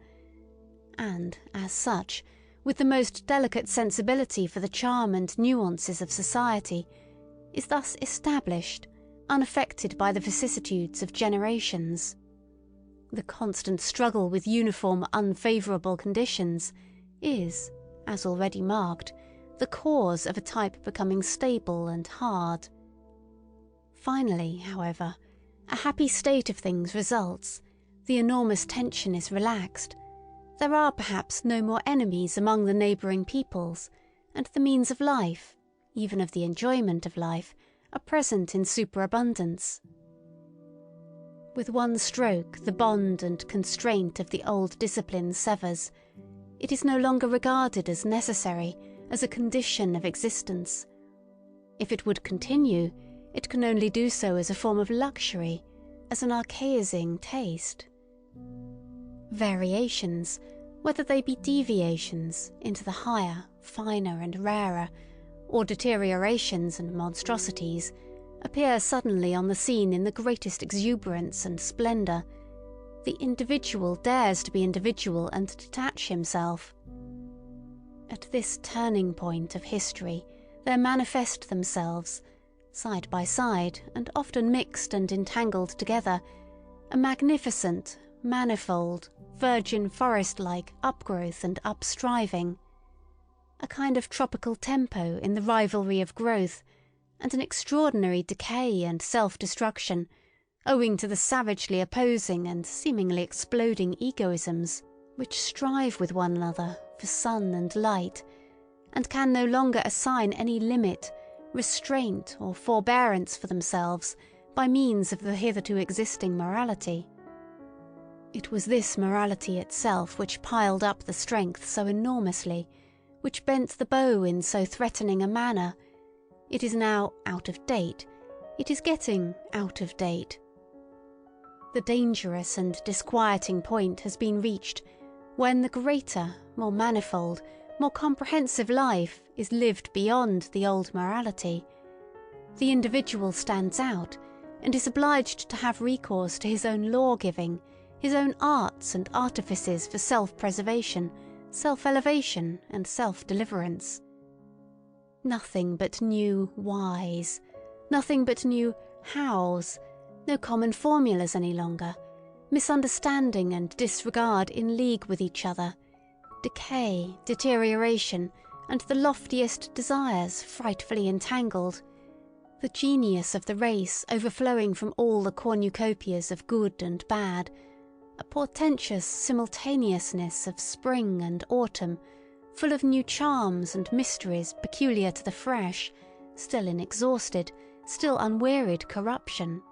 and, as such, with the most delicate sensibility for the charm and nuances of society, is thus established, unaffected by the vicissitudes of generations. The constant struggle with uniform unfavourable conditions is, as already marked, the cause of a type becoming stable and hard. Finally, however, a happy state of things results, the enormous tension is relaxed, there are perhaps no more enemies among the neighbouring peoples, and the means of life, even of the enjoyment of life, are present in superabundance. With one stroke the bond and constraint of the old discipline severs. It is no longer regarded as necessary, as a condition of existence. If it would continue, it can only do so as a form of luxury, as an archaising taste. Variations, whether they be deviations into the higher, finer and rarer, or deteriorations and monstrosities, appear suddenly on the scene in the greatest exuberance and splendour. The individual dares to be individual and detach himself. At this turning point of history there manifest themselves, side by side and often mixed and entangled together, a magnificent, manifold, virgin forest-like upgrowth and upstriving, a kind of tropical tempo in the rivalry of growth, and an extraordinary decay and self-destruction, owing to the savagely opposing and seemingly exploding egoisms which strive with one another for sun and light, and can no longer assign any limit, restraint, or forbearance for themselves by means of the hitherto existing morality. It was this morality itself which piled up the strength so enormously, which bent the bow in so threatening a manner. It is now out of date. It is getting out of date. The dangerous and disquieting point has been reached when the greater, more manifold, more comprehensive life is lived beyond the old morality. The individual stands out and is obliged to have recourse to his own law-giving, his own arts and artifices for self-preservation, self-elevation and self-deliverance. Nothing but new whys, nothing but new hows, no common formulas any longer, misunderstanding and disregard in league with each other, decay, deterioration, and the loftiest desires frightfully entangled, the genius of the race overflowing from all the cornucopias of good and bad, a portentous simultaneousness of spring and autumn, full of new charms and mysteries peculiar to the fresh, still inexhausted, still unwearied corruption.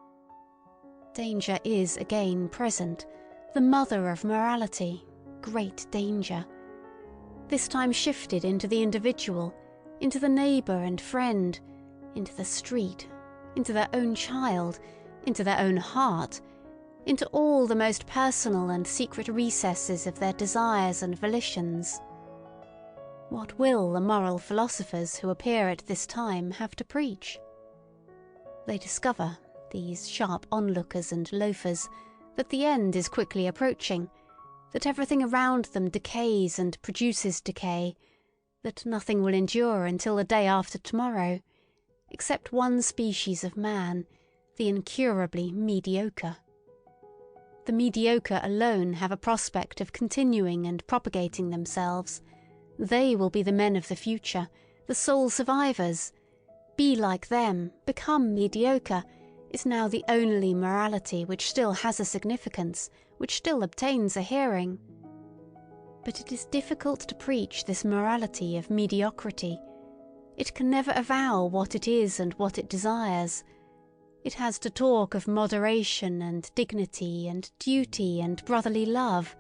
Danger is again present, the mother of morality, great danger. This time shifted into the individual, into the neighbour and friend, into the street, into their own child, into their own heart, into all the most personal and secret recesses of their desires and volitions. What will the moral philosophers who appear at this time have to preach? They discover, these sharp onlookers and loafers, that the end is quickly approaching, that everything around them decays and produces decay, that nothing will endure until the day after tomorrow, except one species of man, the incurably mediocre. The mediocre alone have a prospect of continuing and propagating themselves. They will be the men of the future, the sole survivors. Be like them, become mediocre, is now the only morality which still has a significance, which still obtains a hearing. But it is difficult to preach this morality of mediocrity. It can never avow what it is and what it desires. It has to talk of moderation and dignity and duty and brotherly love.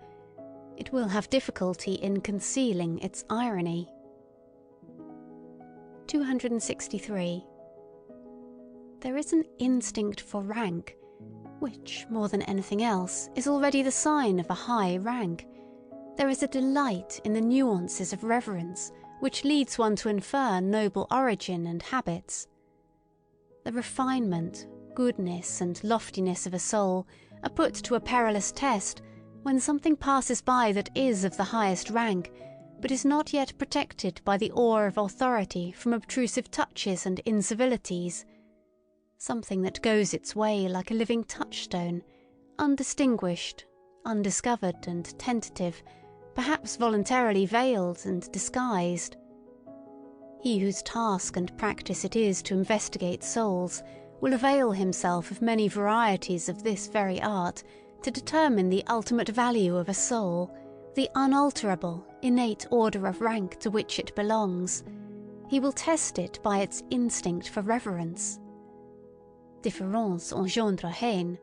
It will have difficulty in concealing its irony. 263. There is an instinct for rank, which, more than anything else, is already the sign of a high rank. There is a delight in the nuances of reverence, which leads one to infer noble origin and habits. The refinement, goodness, and loftiness of a soul are put to a perilous test when something passes by that is of the highest rank, but is not yet protected by the awe of authority from obtrusive touches and incivilities. Something that goes its way like a living touchstone, undistinguished, undiscovered and tentative, perhaps voluntarily veiled and disguised. He whose task and practice it is to investigate souls will avail himself of many varieties of this very art to determine the ultimate value of a soul, the unalterable, innate order of rank to which it belongs. He will test it by its instinct for reverence. Différence engendre haine.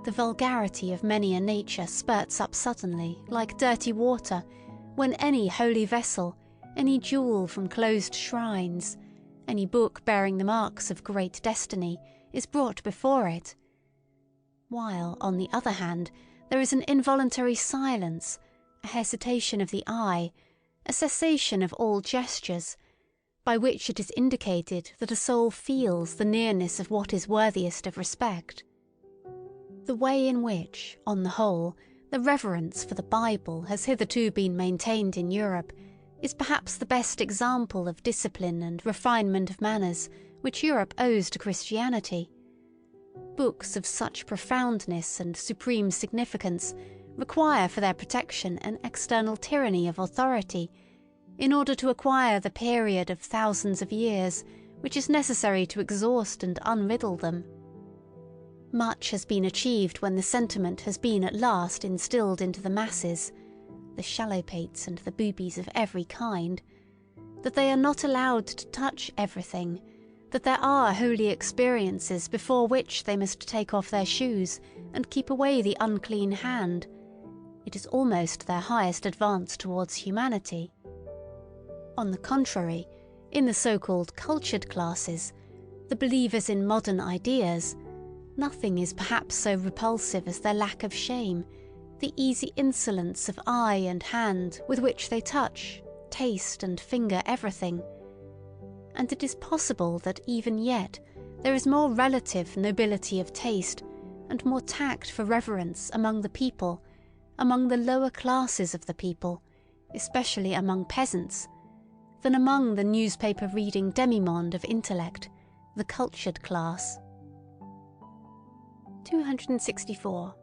The vulgarity of many a nature spurts up suddenly, like dirty water, when any holy vessel, any jewel from closed shrines, any book bearing the marks of great destiny, is brought before it. While, on the other hand, there is an involuntary silence, a hesitation of the eye, a cessation of all gestures, by which it is indicated that a soul feels the nearness of what is worthiest of respect. The way in which, on the whole, the reverence for the Bible has hitherto been maintained in Europe is perhaps the best example of discipline and refinement of manners which Europe owes to Christianity. Books of such profoundness and supreme significance require for their protection an external tyranny of authority, in order to acquire the period of thousands of years which is necessary to exhaust and unriddle them. Much has been achieved when the sentiment has been at last instilled into the masses, the shallow-pates and the boobies of every kind, that they are not allowed to touch everything, that there are holy experiences before which they must take off their shoes and keep away the unclean hand. It is almost their highest advance towards humanity. On the contrary, in the so-called cultured classes, the believers in modern ideas, nothing is perhaps so repulsive as their lack of shame, the easy insolence of eye and hand with which they touch, taste and finger everything. And it is possible that even yet there is more relative nobility of taste and more tact for reverence among the people, among the lower classes of the people, especially among peasants, than among the newspaper-reading demimonde of intellect, the cultured class. 264.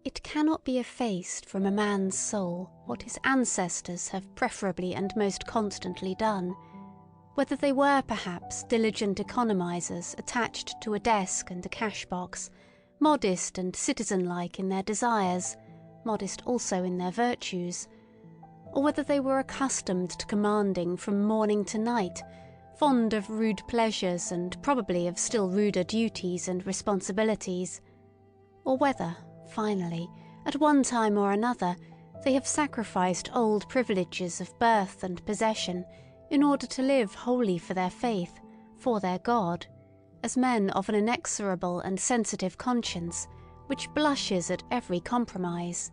It cannot be effaced from a man's soul what his ancestors have preferably and most constantly done, whether they were perhaps diligent economizers attached to a desk and a cash-box, modest and citizen-like in their desires, modest also in their virtues, or whether they were accustomed to commanding from morning to night, fond of rude pleasures and probably of still ruder duties and responsibilities, or whether, finally, at one time or another, they have sacrificed old privileges of birth and possession in order to live wholly for their faith, for their God, as men of an inexorable and sensitive conscience, which blushes at every compromise.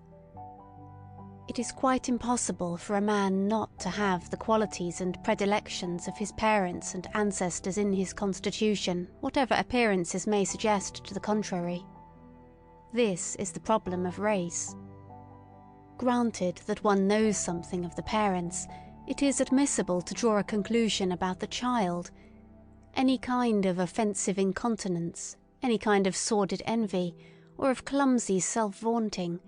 It is quite impossible for a man not to have the qualities and predilections of his parents and ancestors in his constitution, whatever appearances may suggest to the contrary. This is the problem of race. Granted that one knows something of the parents, it is admissible to draw a conclusion about the child. Any kind of offensive incontinence, any kind of sordid envy, or of clumsy self-vaunting,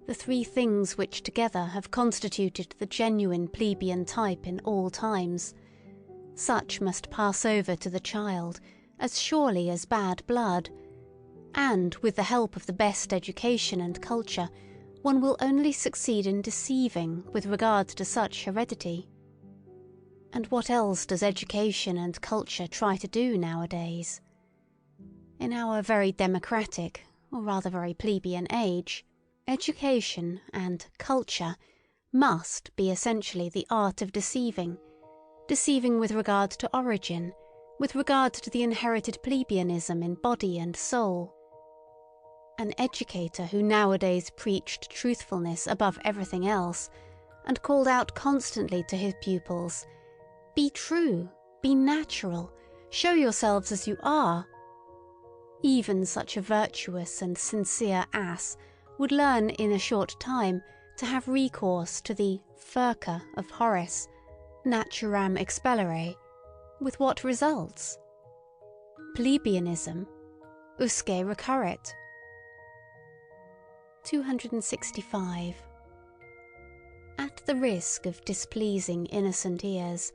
the three things which together have constituted the genuine plebeian type in all times, such must pass over to the child as surely as bad blood, and with the help of the best education and culture, one will only succeed in deceiving with regard to such heredity. And what else does education and culture try to do nowadays? In our very democratic, or rather very plebeian age, education and culture must be essentially the art of deceiving, deceiving with regard to origin, with regard to the inherited plebeianism in body and soul. An educator who nowadays preached truthfulness above everything else, and called out constantly to his pupils, "Be true, be natural, show yourselves as you are," even such a virtuous and sincere ass would learn in a short time to have recourse to the furca of Horace, naturam expellere, with what results? Plebeianism, usque recurret. 265. At the risk of displeasing innocent ears,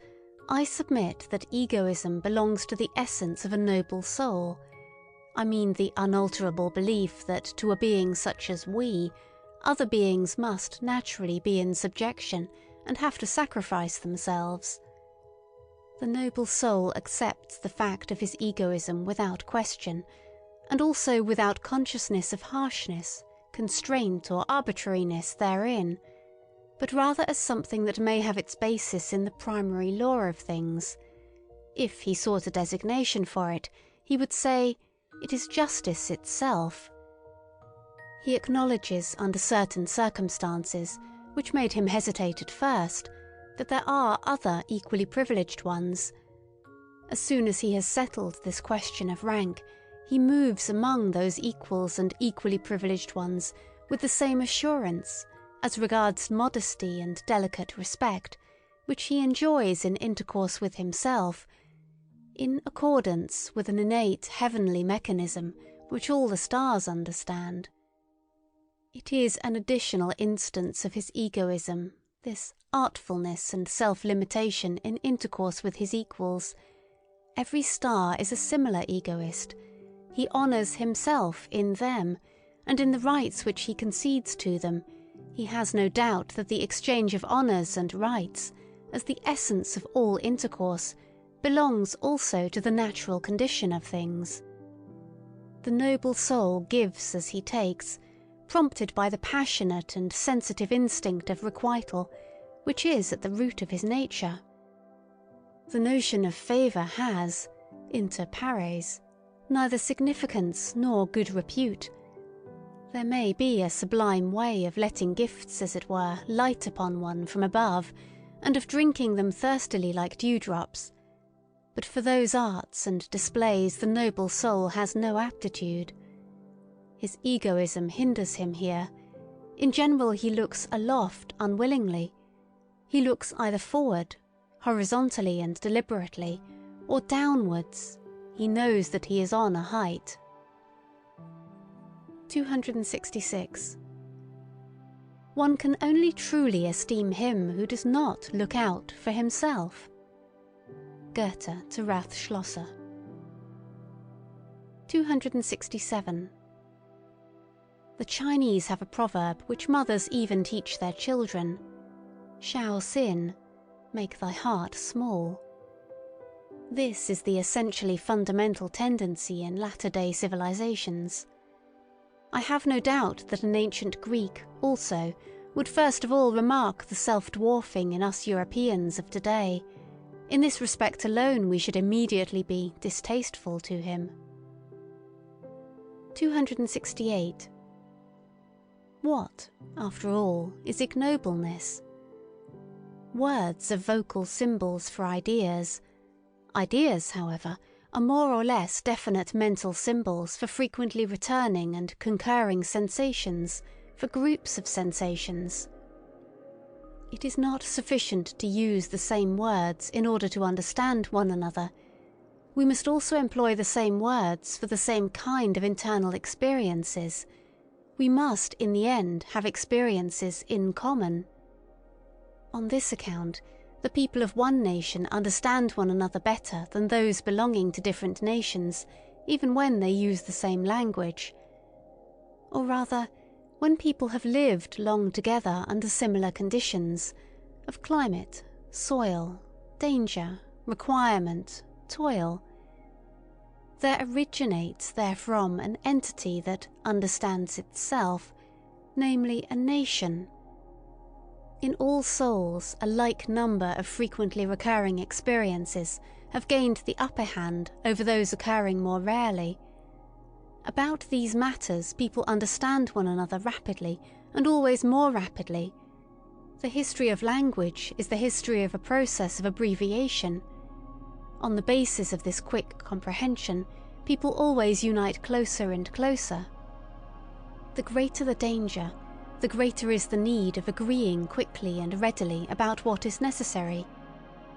I submit that egoism belongs to the essence of a noble soul. I mean the unalterable belief that to a being such as we, other beings must naturally be in subjection and have to sacrifice themselves. The noble soul accepts the fact of his egoism without question, and also without consciousness of harshness, constraint or arbitrariness therein, but rather as something that may have its basis in the primary law of things. If he sought a designation for it, he would say, it is justice itself. He acknowledges under certain circumstances, which made him hesitate at first, that there are other equally privileged ones. As soon as he has settled this question of rank, he moves among those equals and equally privileged ones with the same assurance, as regards modesty and delicate respect, which he enjoys in intercourse with himself, in accordance with an innate heavenly mechanism which all the stars understand. It is an additional instance of his egoism, this artfulness and self-limitation in intercourse with his equals. Every star is a similar egoist. He honours himself in them, and in the rights which he concedes to them, he has no doubt that the exchange of honours and rights, as the essence of all intercourse, belongs also to the natural condition of things. The noble soul gives as he takes, prompted by the passionate and sensitive instinct of requital, which is at the root of his nature. The notion of favour has, inter pares, neither significance nor good repute. There may be a sublime way of letting gifts, as it were, light upon one from above, and of drinking them thirstily like dewdrops. But for those arts and displays the noble soul has no aptitude. His egoism hinders him here. In general he looks aloft unwillingly. He looks either forward, horizontally and deliberately, or downwards. He knows that he is on a height. 266. One can only truly esteem him who does not look out for himself. Goethe to Rathschlosser. 267. The Chinese have a proverb which mothers even teach their children. Shao Xin, make thy heart small. This is the essentially fundamental tendency in latter-day civilizations. I have no doubt that an ancient Greek, also, would first of all remark the self-dwarfing in us Europeans of today. In this respect alone we should immediately be distasteful to him. 268. What, after all, is ignobleness? Words are vocal symbols for ideas. Ideas, however, are more or less definite mental symbols for frequently returning and concurring sensations, for groups of sensations. It is not sufficient to use the same words in order to understand one another. We must also employ the same words for the same kind of internal experiences. We must, in the end, have experiences in common. On this account, the people of one nation understand one another better than those belonging to different nations, even when they use the same language. Or rather, when people have lived long together under similar conditions of climate, soil, danger, requirement, toil, there originates therefrom an entity that understands itself, namely a nation. In all souls, a like number of frequently recurring experiences have gained the upper hand over those occurring more rarely. About these matters people understand one another rapidly, and always more rapidly. The history of language is the history of a process of abbreviation. On the basis of this quick comprehension, people always unite closer and closer. The greater the danger, the greater is the need of agreeing quickly and readily about what is necessary,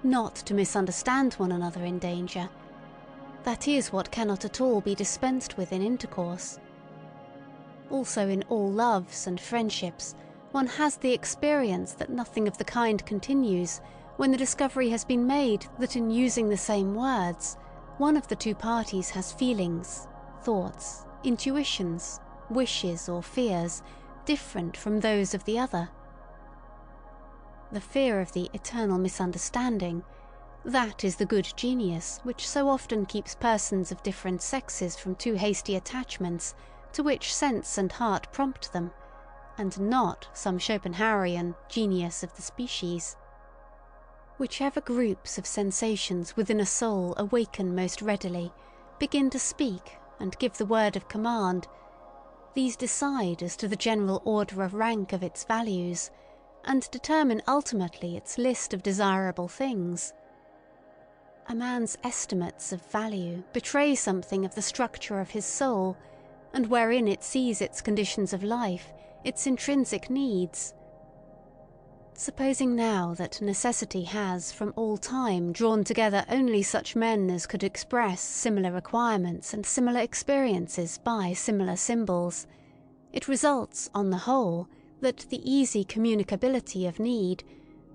not to misunderstand one another in danger. That is what cannot at all be dispensed with in intercourse. Also in all loves and friendships, one has the experience that nothing of the kind continues when the discovery has been made that in using the same words, one of the two parties has feelings, thoughts, intuitions, wishes or fears different from those of the other. The fear of the eternal misunderstanding, that is the good genius which so often keeps persons of different sexes from too hasty attachments to which sense and heart prompt them, and not some Schopenhauerian genius of the species. Whichever groups of sensations within a soul awaken most readily, begin to speak and give the word of command, these decide as to the general order of rank of its values, and determine ultimately its list of desirable things. A man's estimates of value betray something of the structure of his soul, and wherein it sees its conditions of life, its intrinsic needs. Supposing now that necessity has from all time drawn together only such men as could express similar requirements and similar experiences by similar symbols, it results, on the whole, that the easy communicability of need,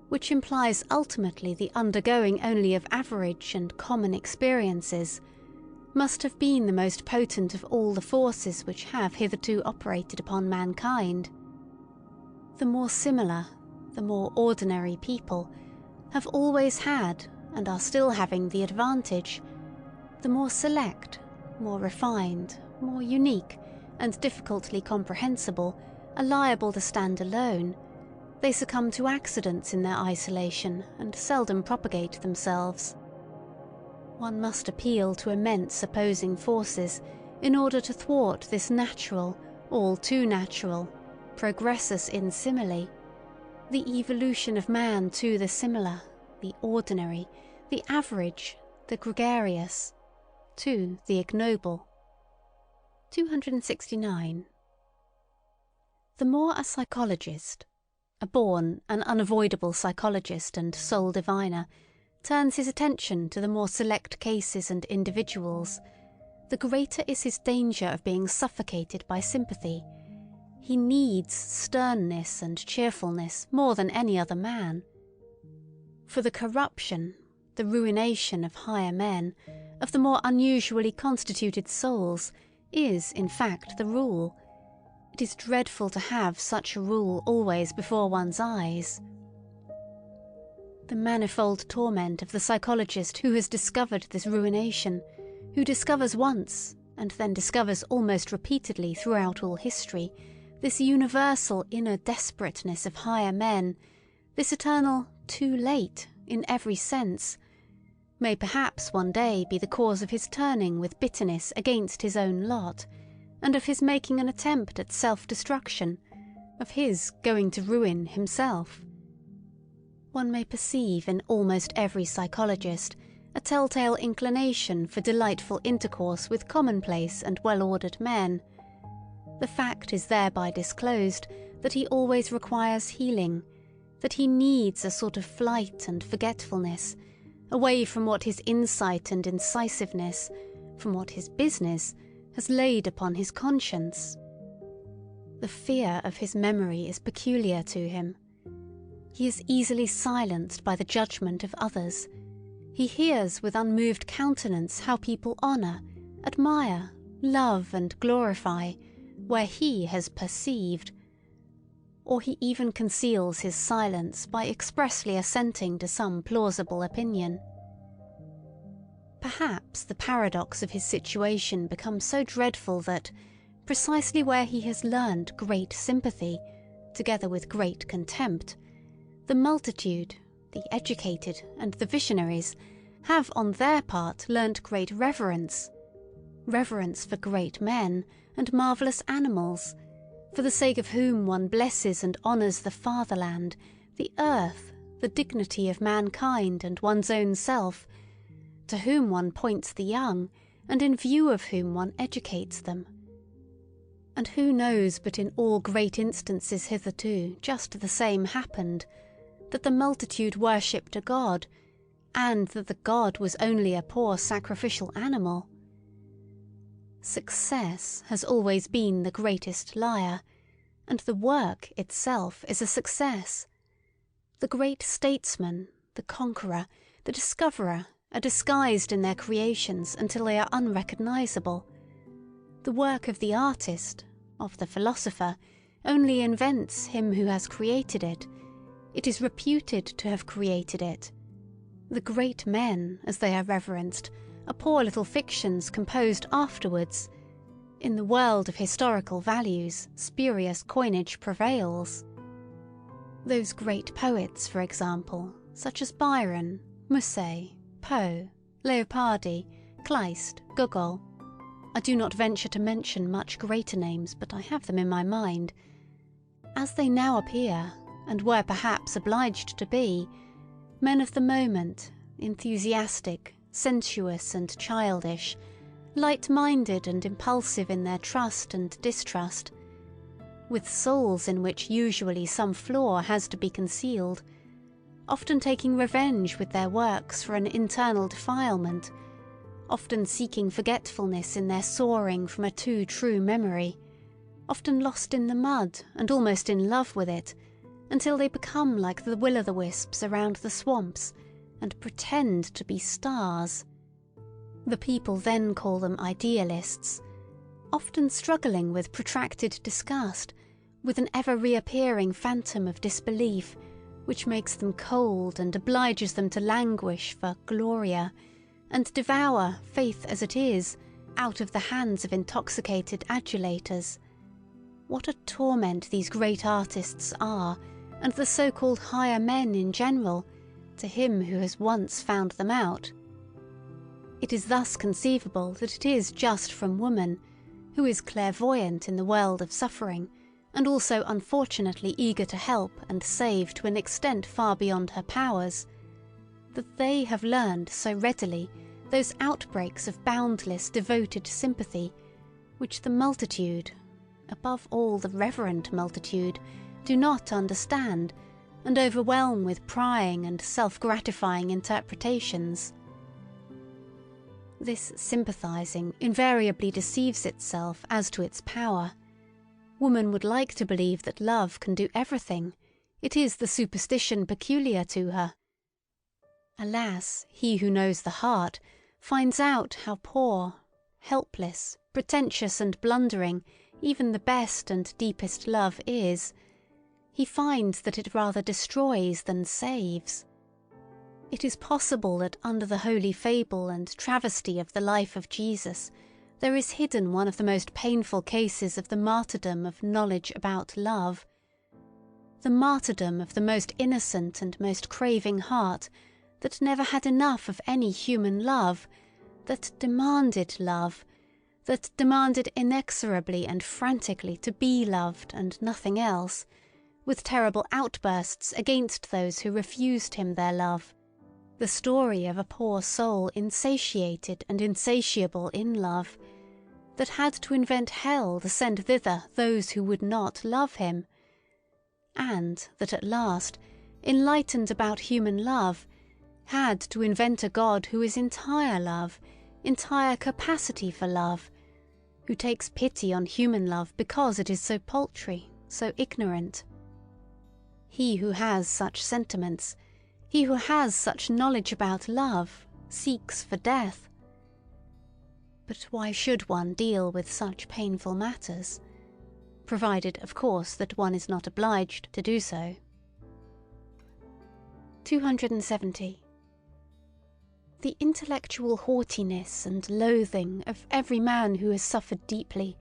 which implies ultimately the undergoing only of average and common experiences, must have been the most potent of all the forces which have hitherto operated upon mankind. The more similar, the more ordinary people have always had, and are still having, the advantage. The more select, more refined, more unique, and difficultly comprehensible are liable to stand alone. They succumb to accidents in their isolation and seldom propagate themselves. One must appeal to immense opposing forces in order to thwart this natural, all too natural, progressus in simile, the evolution of man to the similar, the ordinary, the average, the gregarious, to the ignoble. 269. The more a psychologist, a born and unavoidable psychologist and soul diviner, turns his attention to the more select cases and individuals, the greater is his danger of being suffocated by sympathy. He needs sternness and cheerfulness more than any other man. For the corruption, the ruination of higher men, of the more unusually constituted souls, is, in fact, the rule. It is dreadful to have such a rule always before one's eyes. The manifold torment of the psychologist who has discovered this ruination, who discovers once, and then discovers almost repeatedly throughout all history, this universal inner desperateness of higher men, this eternal too late in every sense, may perhaps one day be the cause of his turning with bitterness against his own lot, and of his making an attempt at self-destruction, of his going to ruin himself. One may perceive in almost every psychologist a telltale inclination for delightful intercourse with commonplace and well-ordered men. The fact is thereby disclosed that he always requires healing, that he needs a sort of flight and forgetfulness, away from what his insight and incisiveness, from what his business, has laid upon his conscience. The fear of his memory is peculiar to him. He is easily silenced by the judgment of others. He hears with unmoved countenance how people honour, admire, love, and glorify, where he has perceived. Or he even conceals his silence by expressly assenting to some plausible opinion. Perhaps the paradox of his situation becomes so dreadful that, precisely where he has learned great sympathy, together with great contempt, the multitude, the educated, and the visionaries have on their part learnt great reverence for great men and marvellous animals, for the sake of whom one blesses and honours the fatherland, the earth, the dignity of mankind and one's own self, to whom one points the young, and in view of whom one educates them. And who knows but in all great instances hitherto just the same happened, that the multitude worshipped a god, and that the god was only a poor sacrificial animal? Success has always been the greatest liar, and the work itself is a success. The great statesman, the conqueror, the discoverer are disguised in their creations until they are unrecognizable. The work of the artist, of the philosopher, only invents him who has created it. It is reputed to have created it. The great men, as they are reverenced, are poor little fictions composed afterwards. In the world of historical values, spurious coinage prevails. Those great poets, for example, such as Byron, Musset, Poe, Leopardi, Kleist, Gogol. I do not venture to mention much greater names, but I have them in my mind. As they now appear, and were perhaps obliged to be, men of the moment, enthusiastic, sensuous and childish, light-minded and impulsive in their trust and distrust, with souls in which usually some flaw has to be concealed, often taking revenge with their works for an internal defilement, often seeking forgetfulness in their soaring from a too true memory, often lost in the mud and almost in love with it, until they become like the will-o'-the-wisps around the swamps and pretend to be stars. The people then call them idealists, often struggling with protracted disgust, with an ever-reappearing phantom of disbelief, which makes them cold and obliges them to languish for gloria, and devour, faith as it is, out of the hands of intoxicated adulators. What a torment these great artists are, and the so-called higher men in general, to him who has once found them out. It is thus conceivable that it is just from woman, who is clairvoyant in the world of suffering, and also unfortunately eager to help and save to an extent far beyond her powers, that they have learned so readily those outbreaks of boundless, devoted sympathy, which the multitude, above all the reverent multitude, do not understand, and overwhelm with prying and self-gratifying interpretations. This sympathizing invariably deceives itself as to its power. Woman would like to believe that love can do everything. It is the superstition peculiar to her. Alas, he who knows the heart finds out how poor, helpless, pretentious and blundering even the best and deepest love is. He finds that it rather destroys than saves. It is possible that under the holy fable and travesty of the life of Jesus, there is hidden one of the most painful cases of the martyrdom of knowledge about love. The martyrdom of the most innocent and most craving heart that never had enough of any human love, that demanded love, that demanded inexorably and frantically to be loved and nothing else, with terrible outbursts against those who refused him their love. The story of a poor soul insatiated and insatiable in love, that had to invent hell to send thither those who would not love him, and that at last, enlightened about human love, had to invent a God who is entire love, entire capacity for love, who takes pity on human love because it is so paltry, so ignorant. He who has such sentiments, he who has such knowledge about love, seeks for death. But why should one deal with such painful matters? Provided, of course, that one is not obliged to do so. 270. The intellectual haughtiness and loathing of every man who has suffered deeply,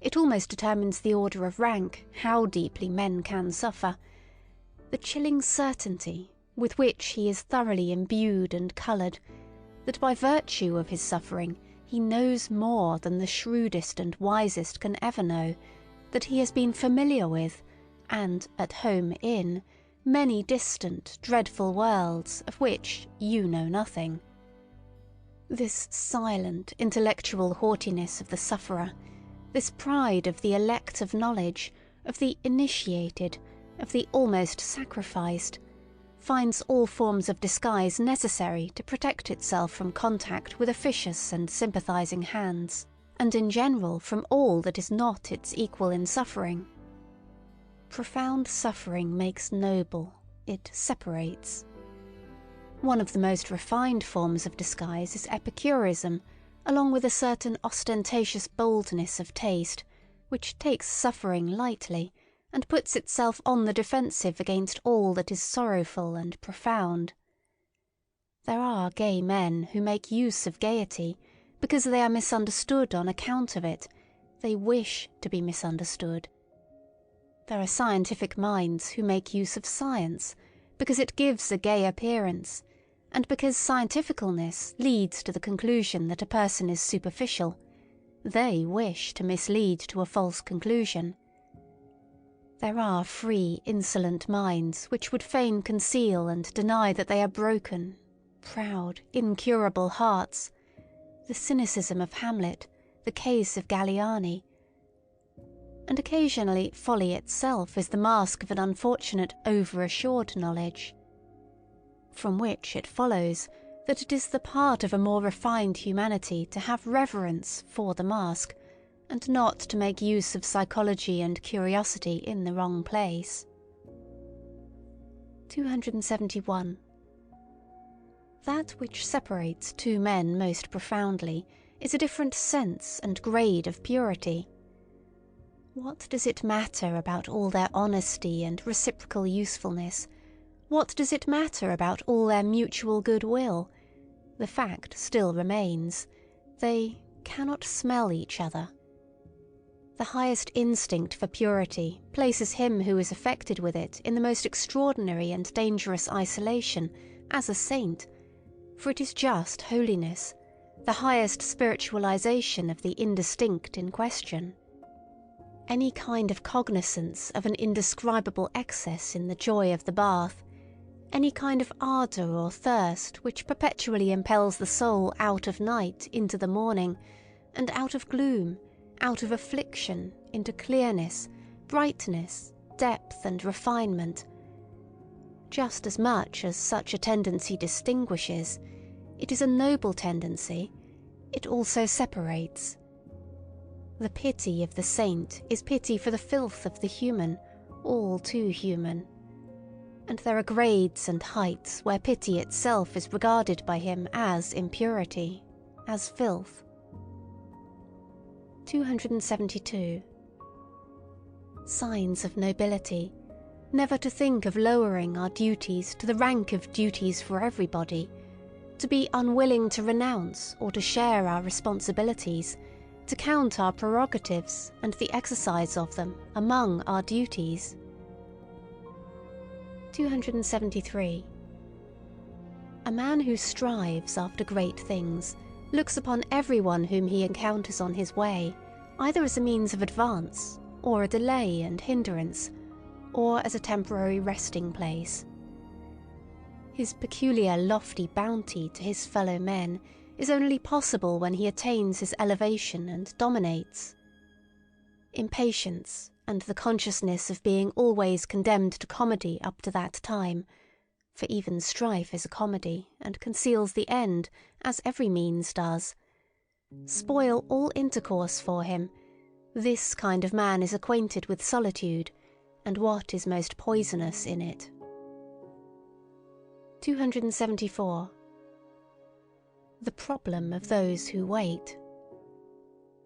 it almost determines the order of rank how deeply men can suffer, the chilling certainty with which he is thoroughly imbued and coloured, that by virtue of his suffering he knows more than the shrewdest and wisest can ever know, that he has been familiar with, and at home in, many distant, dreadful worlds of which you know nothing. This silent, intellectual haughtiness of the sufferer, this pride of the elect of knowledge, of the initiated, of the almost sacrificed, finds all forms of disguise necessary to protect itself from contact with officious and sympathizing hands, and in general from all that is not its equal in suffering. Profound suffering makes noble, it separates. One of the most refined forms of disguise is epicurism, along with a certain ostentatious boldness of taste, which takes suffering lightly, and puts itself on the defensive against all that is sorrowful and profound. There are gay men who make use of gaiety, because they are misunderstood on account of it. They wish to be misunderstood. There are scientific minds who make use of science, because it gives a gay appearance, and because scientificalness leads to the conclusion that a person is superficial. They wish to mislead to a false conclusion. There are free, insolent minds which would fain conceal and deny that they are broken, proud, incurable hearts. The cynicism of Hamlet, the case of Galliani. and occasionally folly itself is the mask of an unfortunate over-assured knowledge. From which it follows that it is the part of a more refined humanity to have reverence for the mask, and not to make use of psychology and curiosity in the wrong place. 271. That which separates two men most profoundly is a different sense and grade of purity. What does it matter about all their honesty and reciprocal usefulness? What does it matter about all their mutual goodwill? The fact still remains: they cannot smell each other. The highest instinct for purity places him who is affected with it in the most extraordinary and dangerous isolation, as a saint, for it is just holiness, the highest spiritualization of the indistinct in question. Any kind of cognizance of an indescribable excess in the joy of the bath, any kind of ardour or thirst which perpetually impels the soul out of night into the morning, and out of gloom, out of affliction, into clearness, brightness, depth and refinement. Just as much as such a tendency distinguishes, it is a noble tendency, it also separates. The pity of the saint is pity for the filth of the human, all too human. And there are grades and heights where pity itself is regarded by him as impurity, as filth. 272. Signs of nobility: never to think of lowering our duties to the rank of duties for everybody, to be unwilling to renounce or to share our responsibilities, to count our prerogatives and the exercise of them among our duties. 273. A man who strives after great things looks upon everyone whom he encounters on his way either as a means of advance, or a delay and hindrance, or as a temporary resting place. His peculiar lofty bounty to his fellow men is only possible when he attains his elevation and dominates. Impatience, and the consciousness of being always condemned to comedy up to that time, for even strife is a comedy, and conceals the end, as every means does, spoil all intercourse for him. This kind of man is acquainted with solitude, and what is most poisonous in it. 274. The problem of those who wait.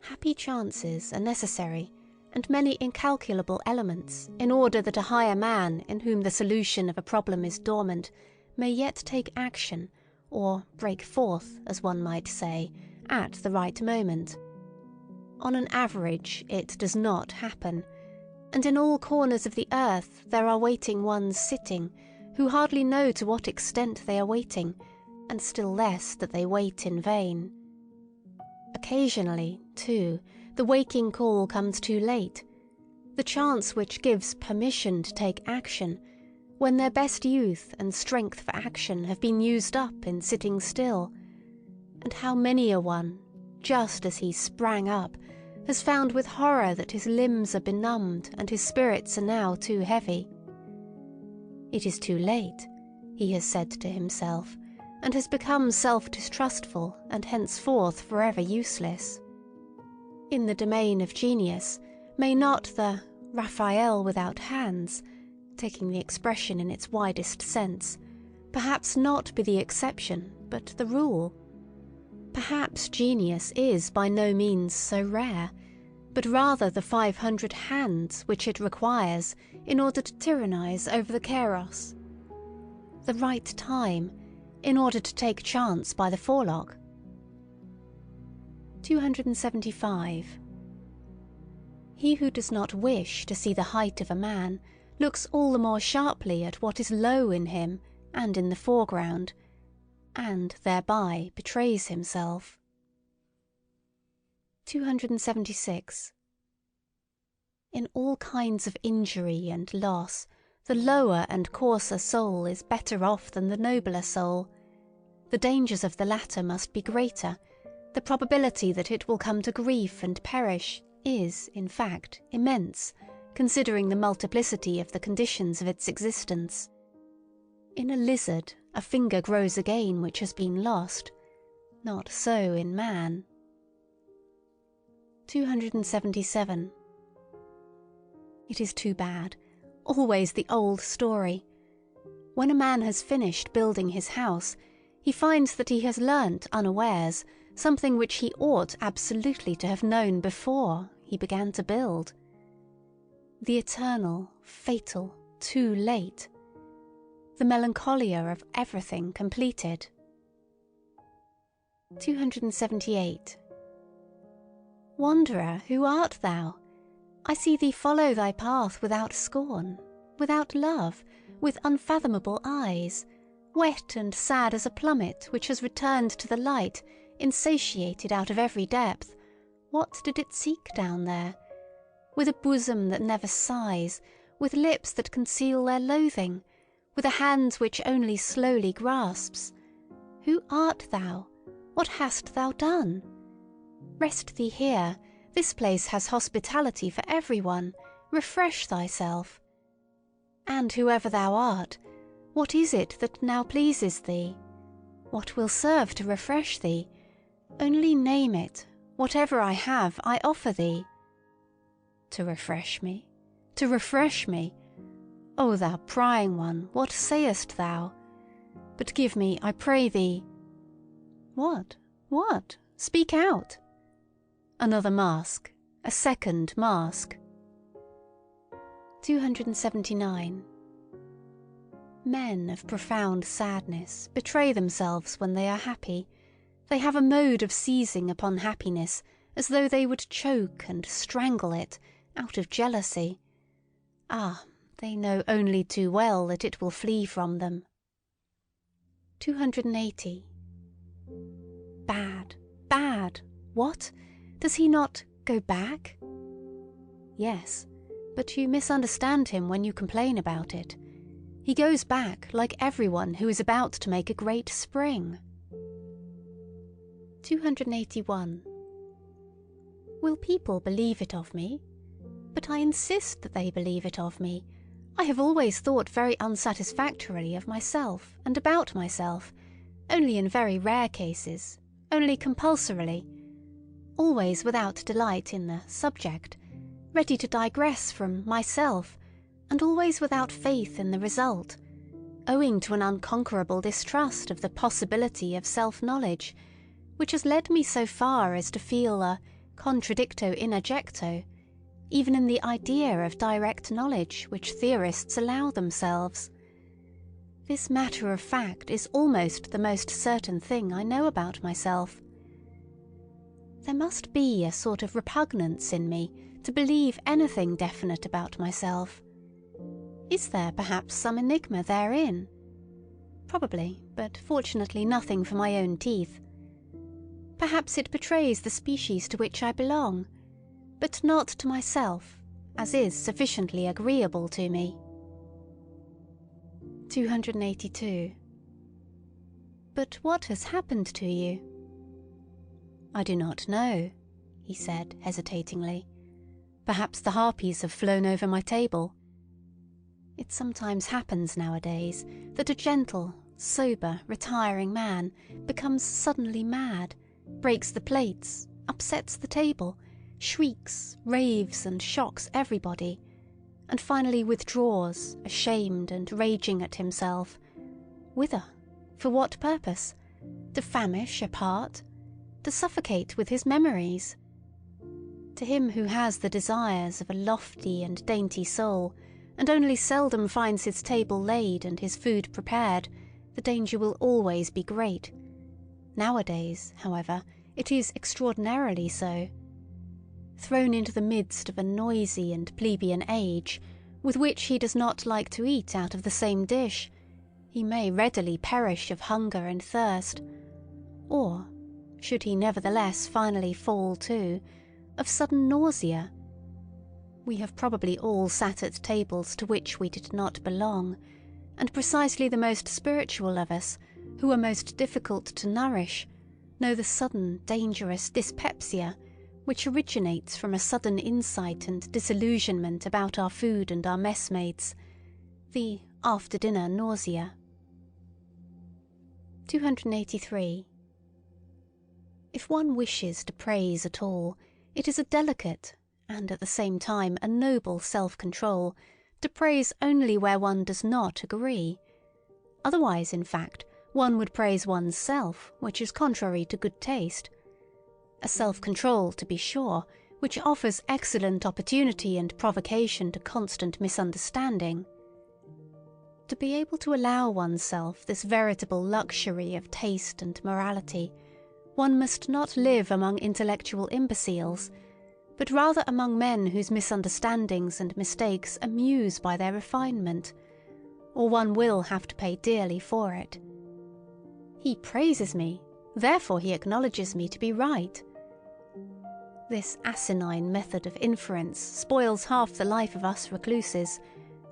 Happy chances are necessary, and many incalculable elements, in order that a higher man, in whom the solution of a problem is dormant, may yet take action, or break forth, as one might say, at the right moment. On an average, it does not happen, and in all corners of the earth there are waiting ones sitting, who hardly know to what extent they are waiting, and still less that they wait in vain. Occasionally, too, the waking call comes too late, the chance which gives permission to take action, when their best youth and strength for action have been used up in sitting still, and how many a one, just as he sprang up, has found with horror that his limbs are benumbed and his spirits are now too heavy. It is too late, he has said to himself, and has become self-distrustful and henceforth forever useless. In the domain of genius, may not the Raphael without hands, taking the expression in its widest sense, perhaps not be the exception, but the rule? Perhaps genius is by no means so rare, but rather the 500 hands which it requires in order to tyrannize over the Kairos. The right time, in order to take chance by the forelock. 275. He who does not wish to see the height of a man looks all the more sharply at what is low in him and in the foreground, and thereby betrays himself. 276. In all kinds of injury and loss, the lower and coarser soul is better off than the nobler soul. The dangers of the latter must be greater, the probability that it will come to grief and perish is, in fact, immense, considering the multiplicity of the conditions of its existence. In a lizard, a finger grows again which has been lost. Not so in man. 277. It is too bad. Always the old story. When a man has finished building his house, he finds that he has learnt unawares something which he ought absolutely to have known before he began to build. The eternal, fatal, too late. The melancholia of everything completed. 278. Wanderer, who art thou? I see thee follow thy path without scorn, without love, with unfathomable eyes, wet and sad as a plummet which has returned to the light, insatiated out of every depth. What did it seek down there? With a bosom that never sighs, with lips that conceal their loathing, with a hand which only slowly grasps. Who art thou? What hast thou done? Rest thee here. This place has hospitality for everyone. Refresh thyself. And whoever thou art, what is it that now pleases thee? What will serve to refresh thee? Only name it. Whatever I have, I offer thee. To refresh me? To refresh me? O thou prying one, what sayest thou? But give me, I pray thee— What? What? Speak out. Another mask. A second mask. 279. Men of profound sadness betray themselves when they are happy. They have a mode of seizing upon happiness as though they would choke and strangle it, out of jealousy. Ah, they know only too well that it will flee from them. 280. Bad, bad. What? Does he not go back? Yes, but you misunderstand him when you complain about it. He goes back like everyone who is about to make a great spring. 281. Will people believe it of me? But I insist that they believe it of me. I have always thought very unsatisfactorily of myself and about myself, only in very rare cases, only compulsorily, always without delight in the subject, ready to digress from myself, and always without faith in the result, owing to an unconquerable distrust of the possibility of self-knowledge, which has led me so far as to feel a contradicto in adjecto, even in the idea of direct knowledge which theorists allow themselves. This matter of fact is almost the most certain thing I know about myself. There must be a sort of repugnance in me to believe anything definite about myself. Is there perhaps some enigma therein? Probably, but fortunately nothing for my own teeth. Perhaps it betrays the species to which I belong, but not to myself, as is sufficiently agreeable to me. 282. But what has happened to you? I do not know, he said hesitatingly. Perhaps the harpies have flown over my table. It sometimes happens nowadays that a gentle, sober, retiring man becomes suddenly mad, breaks the plates, upsets the table, shrieks, raves and shocks everybody, and finally withdraws, ashamed and raging at himself. Whither? For what purpose? To famish apart? To suffocate with his memories? To him who has the desires of a lofty and dainty soul, and only seldom finds his table laid and his food prepared, the danger will always be great. Nowadays, however, it is extraordinarily so. Thrown into the midst of a noisy and plebeian age, with which he does not like to eat out of the same dish, he may readily perish of hunger and thirst, or, should he nevertheless finally fall to, of sudden nausea. We have probably all sat at tables to which we did not belong, and precisely the most spiritual of us, who are most difficult to nourish, know the sudden dangerous dyspepsia which originates from a sudden insight and disillusionment about our food and our messmates, the after-dinner nausea. 283. If one wishes to praise at all, it is a delicate, and at the same time a noble self-control, to praise only where one does not agree. Otherwise, in fact, one would praise one's self, which is contrary to good taste. A self-control, to be sure, which offers excellent opportunity and provocation to constant misunderstanding. To be able to allow oneself this veritable luxury of taste and morality, one must not live among intellectual imbeciles, but rather among men whose misunderstandings and mistakes amuse by their refinement, or one will have to pay dearly for it. He praises me, therefore he acknowledges me to be right. This asinine method of inference spoils half the life of us recluses,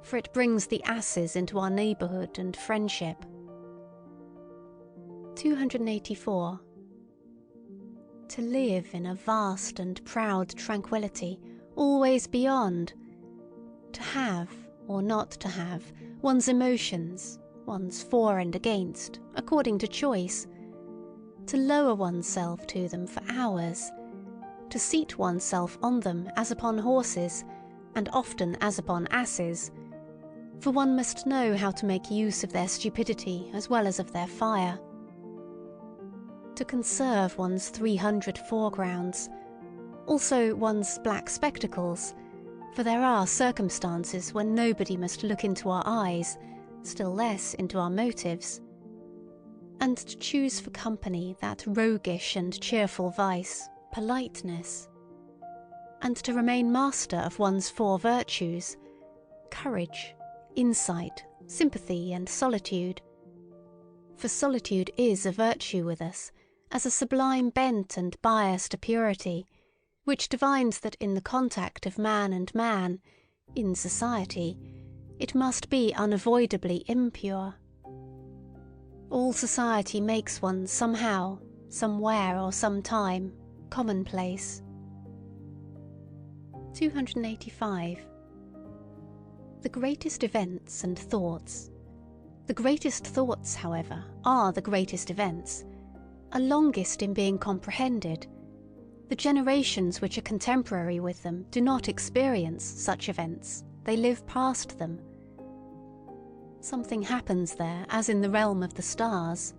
for it brings the asses into our neighbourhood and friendship. 284. To live in a vast and proud tranquillity, always beyond. To have, or not to have, one's emotions, one's for and against, according to choice. To lower oneself to them for hours. To seat oneself on them as upon horses, and often as upon asses, for one must know how to make use of their stupidity as well as of their fire. To conserve one's 300 foregrounds, also one's black spectacles, for there are circumstances when nobody must look into our eyes, still less into our motives. And to choose for company that roguish and cheerful vice, politeness. And to remain master of one's 4 virtues, courage, insight, sympathy, and solitude. For solitude is a virtue with us, as a sublime bent and bias to purity, which divines that in the contact of man and man, in society, it must be unavoidably impure. All society makes one somehow, somewhere or sometime, commonplace. 285. The greatest events and thoughts. The greatest thoughts, however, are the greatest events, are longest in being comprehended. The generations which are contemporary with them do not experience such events, they live past them. Something happens there as in the realm of the stars.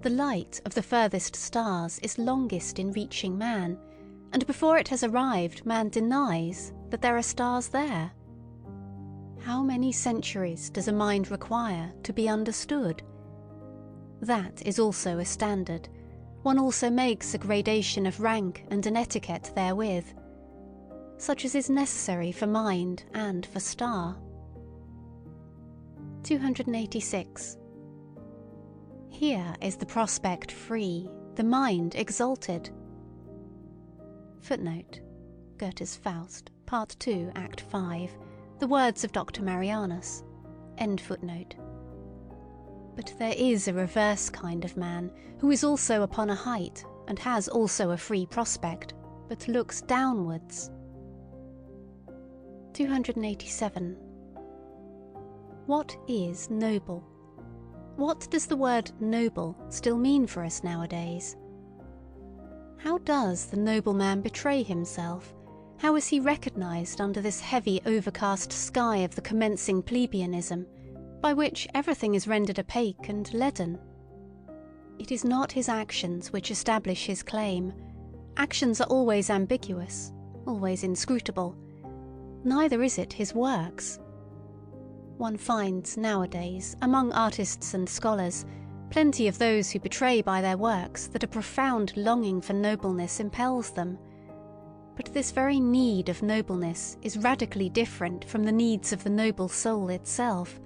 The light of the furthest stars is longest in reaching man, and before it has arrived man denies that there are stars there. How many centuries does a mind require to be understood? That is also a standard. One also makes a gradation of rank and an etiquette therewith, such as is necessary for mind and for star. 286. Here is the prospect free, the mind exalted. Footnote: Goethe's Faust, Part 2, Act 5. The words of Dr. Marianus. End footnote. But there is a reverse kind of man, who is also upon a height, and has also a free prospect, but looks downwards. 287. What is noble? What does the word noble still mean for us nowadays? How does the nobleman betray himself? How is he recognized under this heavy overcast sky of the commencing plebeianism, by which everything is rendered opaque and leaden? It is not his actions which establish his claim. Actions are always ambiguous, always inscrutable. Neither is it his works. One finds nowadays, among artists and scholars, plenty of those who betray by their works that a profound longing for nobleness impels them. But this very need of nobleness is radically different from the needs of the noble soul itself,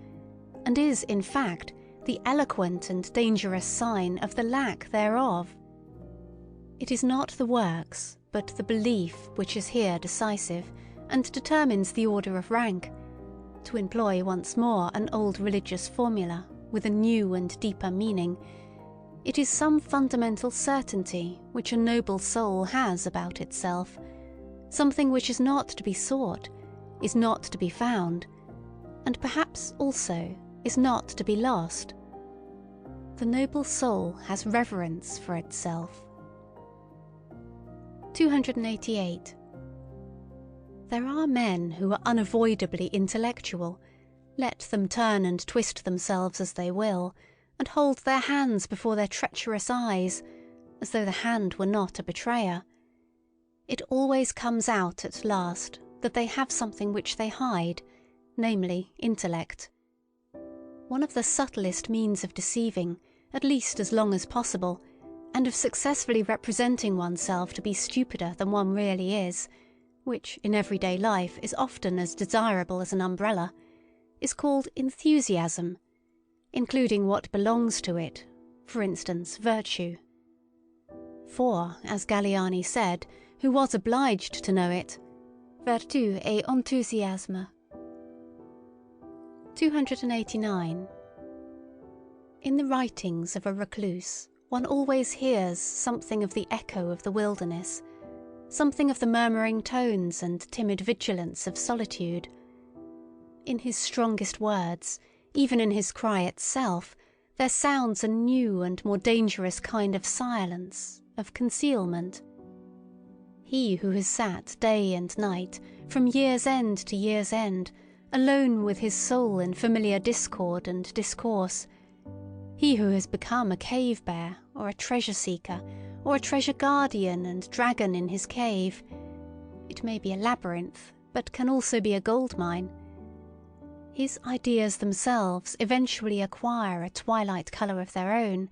and is, in fact, the eloquent and dangerous sign of the lack thereof. It is not the works, but the belief which is here decisive, and determines the order of rank, to employ once more an old religious formula, with a new and deeper meaning. It is some fundamental certainty which a noble soul has about itself, something which is not to be sought, is not to be found, and perhaps also is not to be lost. The noble soul has reverence for itself. 288. There are men who are unavoidably intellectual, let them turn and twist themselves as they will, and hold their hands before their treacherous eyes, as though the hand were not a betrayer. It always comes out at last that they have something which they hide, namely intellect. One of the subtlest means of deceiving, at least as long as possible, and of successfully representing oneself to be stupider than one really is, which in everyday life is often as desirable as an umbrella, is called enthusiasm, including what belongs to it, for instance, virtue. For, as Galiani said, who was obliged to know it, vertu et enthousiasme. 289. In the writings of a recluse, one always hears something of the echo of the wilderness, something of the murmuring tones and timid vigilance of solitude. In his strongest words, even in his cry itself, there sounds a new and more dangerous kind of silence, of concealment. He who has sat day and night, from year's end to year's end, alone with his soul in familiar discord and discourse, he who has become a cave-bear, or a treasure-seeker, or a treasure-guardian and dragon in his cave, it may be a labyrinth, but can also be a gold-mine, his ideas themselves eventually acquire a twilight colour of their own,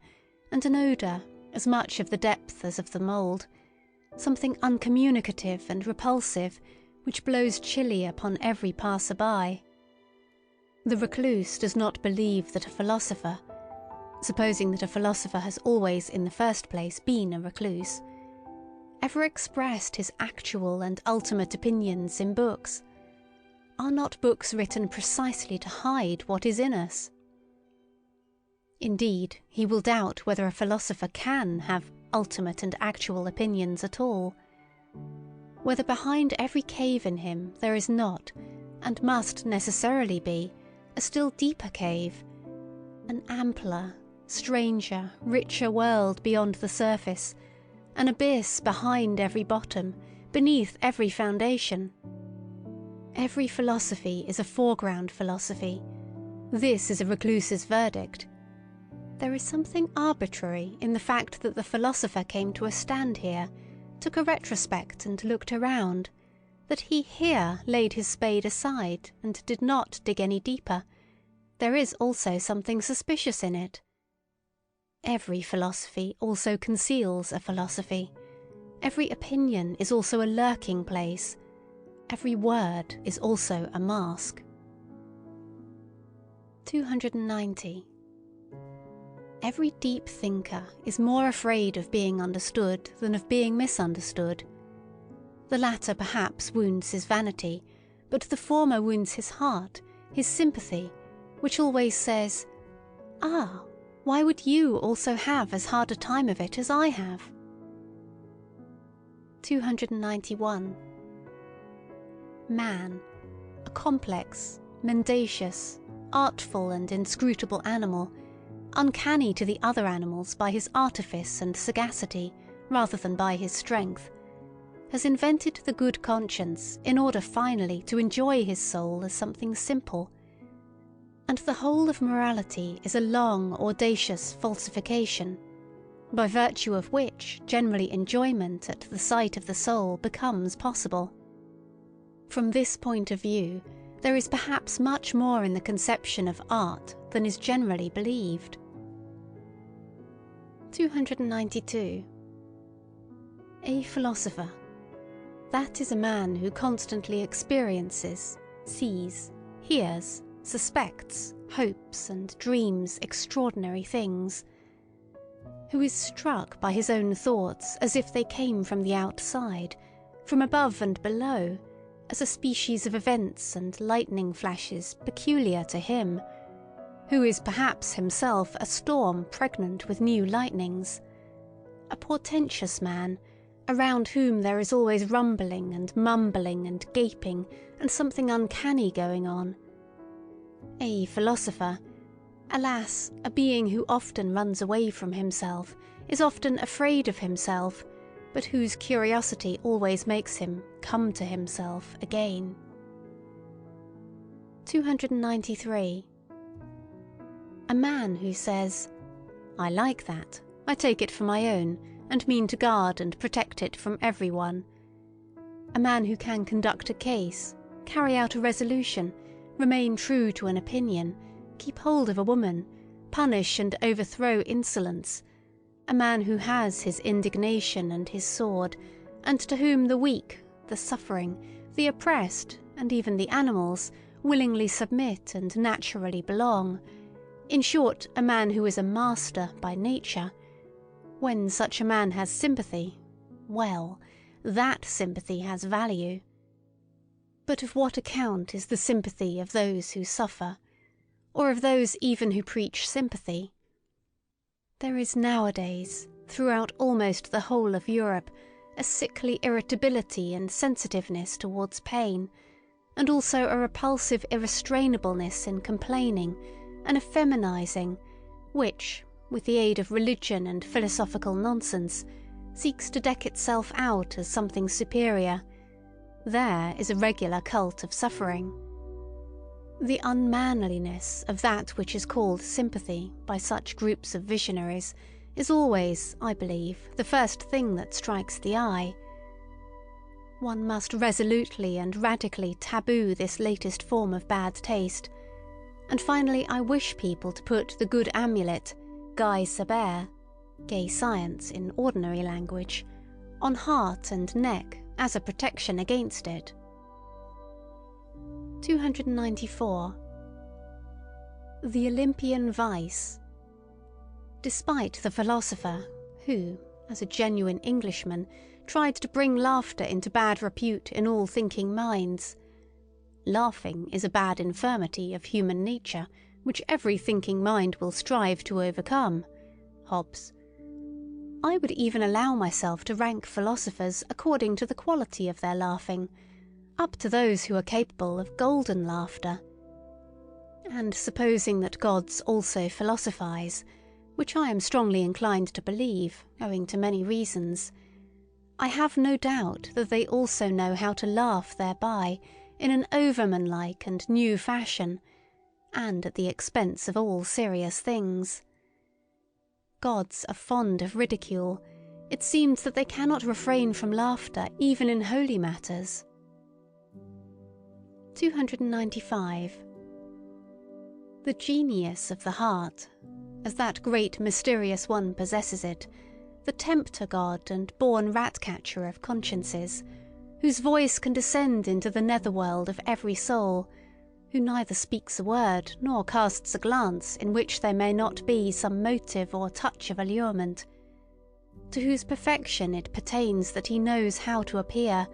and an odour, as much of the depth as of the mould, something uncommunicative and repulsive, which blows chilly upon every passer-by. The recluse does not believe that a philosopher, supposing that a philosopher has always in the first place been a recluse, ever expressed his actual and ultimate opinions in books. Are not books written precisely to hide what is in us? Indeed, he will doubt whether a philosopher can have ultimate and actual opinions at all, whether behind every cave in him there is not, and must necessarily be, a still deeper cave, an ampler, stranger, richer world beyond the surface, an abyss behind every bottom, beneath every foundation. Every philosophy is a foreground philosophy. This is a recluse's verdict. There is something arbitrary in the fact that the philosopher came to a stand here, took a retrospect and looked around, that he here laid his spade aside and did not dig any deeper. There is also something suspicious in it. Every philosophy also conceals a philosophy. Every opinion is also a lurking place. Every word is also a mask. 290. Every deep thinker is more afraid of being understood than of being misunderstood. The latter perhaps wounds his vanity, but the former wounds his heart, his sympathy, which always says, "Ah, why would you also have as hard a time of it as I have?" 291. Man, a complex, mendacious, artful and inscrutable animal, uncanny to the other animals by his artifice and sagacity rather than by his strength, has invented the good conscience in order finally to enjoy his soul as something simple. And the whole of morality is a long, audacious falsification, by virtue of which generally enjoyment at the sight of the soul becomes possible. From this point of view, there is perhaps much more in the conception of art than is generally believed. 292. A philosopher. That is a man who constantly experiences, sees, hears, suspects, hopes and dreams extraordinary things, who is struck by his own thoughts as if they came from the outside, from above and below, as a species of events and lightning flashes peculiar to him, who is perhaps himself a storm pregnant with new lightnings, a portentous man, around whom there is always rumbling and mumbling and gaping and something uncanny going on. A philosopher, alas, a being who often runs away from himself, is often afraid of himself, but whose curiosity always makes him come to himself again. 293. A man who says, "I like that, I take it for my own, and mean to guard and protect it from everyone." A man who can conduct a case, carry out a resolution, remain true to an opinion, keep hold of a woman, punish and overthrow insolence. A man who has his indignation and his sword, and to whom the weak, the suffering, the oppressed, and even the animals willingly submit and naturally belong. In short, a man who is a master by nature. When such a man has sympathy, well, that sympathy has value. But of what account is the sympathy of those who suffer, or of those even who preach sympathy? There is nowadays, throughout almost the whole of Europe, a sickly irritability and sensitiveness towards pain, and also a repulsive irrestrainableness in complaining, an effeminizing, which, with the aid of religion and philosophical nonsense, seeks to deck itself out as something superior. There is a regular cult of suffering. The unmanliness of that which is called sympathy by such groups of visionaries is always, I believe, the first thing that strikes the eye. One must resolutely and radically taboo this latest form of bad taste. And finally, I wish people to put the good amulet, Guy Saber, gay science in ordinary language, on heart and neck as a protection against it. 294. The Olympian Vice. Despite the philosopher, who, as a genuine Englishman, tried to bring laughter into bad repute in all thinking minds, laughing is a bad infirmity of human nature, which every thinking mind will strive to overcome. Hobbes. I would even allow myself to rank philosophers according to the quality of their laughing, up to those who are capable of golden laughter. And supposing that gods also philosophize, which I am strongly inclined to believe, owing to many reasons, I have no doubt that they also know how to laugh thereby in an overman-like and new fashion, and at the expense of all serious things. Gods are fond of ridicule. It seems that they cannot refrain from laughter even in holy matters. 295. The genius of the heart, as that great mysterious one possesses it, the tempter god and born rat-catcher of consciences, whose voice can descend into the netherworld of every soul, who neither speaks a word nor casts a glance in which there may not be some motive or touch of allurement, to whose perfection it pertains that he knows how to appear,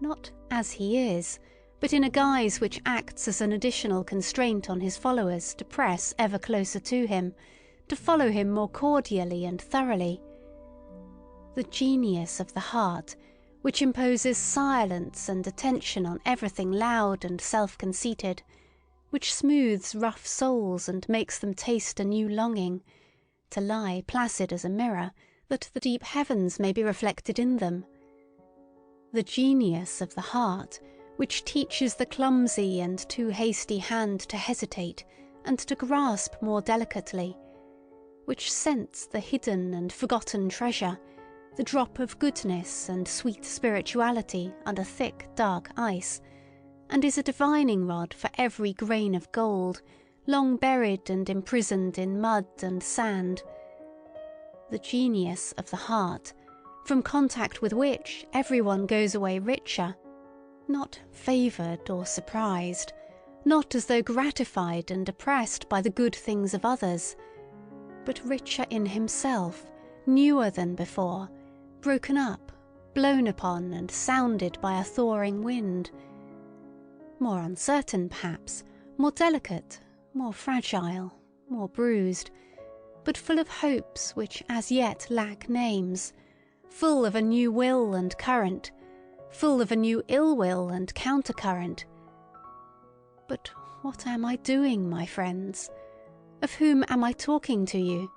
not as he is, but in a guise which acts as an additional constraint on his followers to press ever closer to him, to follow him more cordially and thoroughly. The genius of the heart, which imposes silence and attention on everything loud and self-conceited, which smooths rough souls and makes them taste a new longing, to lie placid as a mirror, that the deep heavens may be reflected in them. The genius of the heart, which teaches the clumsy and too hasty hand to hesitate and to grasp more delicately, which scents the hidden and forgotten treasure, the drop of goodness and sweet spirituality under thick, dark ice, and is a divining rod for every grain of gold, long buried and imprisoned in mud and sand. The genius of the heart, from contact with which everyone goes away richer, not favoured or surprised, not as though gratified and oppressed by the good things of others, but richer in himself, newer than before, broken up, blown upon and sounded by a thawing wind, more uncertain perhaps, more delicate, more fragile, more bruised, but full of hopes which as yet lack names, full of a new will and current, full of a new ill-will and countercurrent. But what am I doing, my friends? Of whom am I talking to you?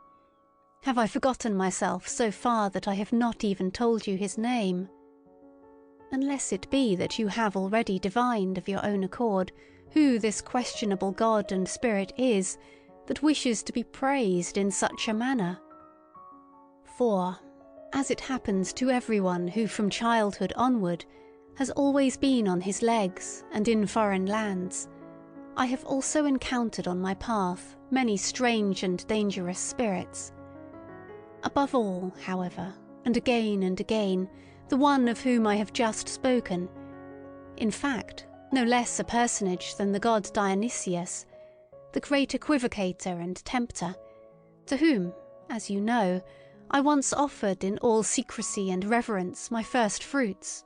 Have I forgotten myself so far that I have not even told you his name? Unless it be that you have already divined of your own accord who this questionable God and Spirit is that wishes to be praised in such a manner. For, as it happens to everyone who from childhood onward has always been on his legs and in foreign lands, I have also encountered on my path many strange and dangerous spirits. Above all, however, and again, the one of whom I have just spoken, in fact, no less a personage than the god Dionysius, the great equivocator and tempter, to whom, as you know, I once offered in all secrecy and reverence my first fruits.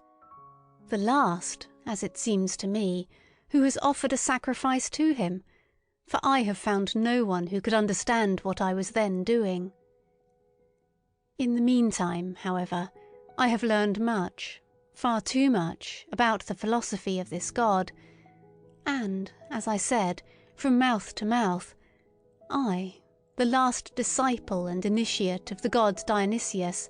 The last, as it seems to me, who has offered a sacrifice to him, for I have found no one who could understand what I was then doing. In the meantime, however, I have learned much, far too much, about the philosophy of this god, and, as I said, from mouth to mouth, I, the last disciple and initiate of the god Dionysius,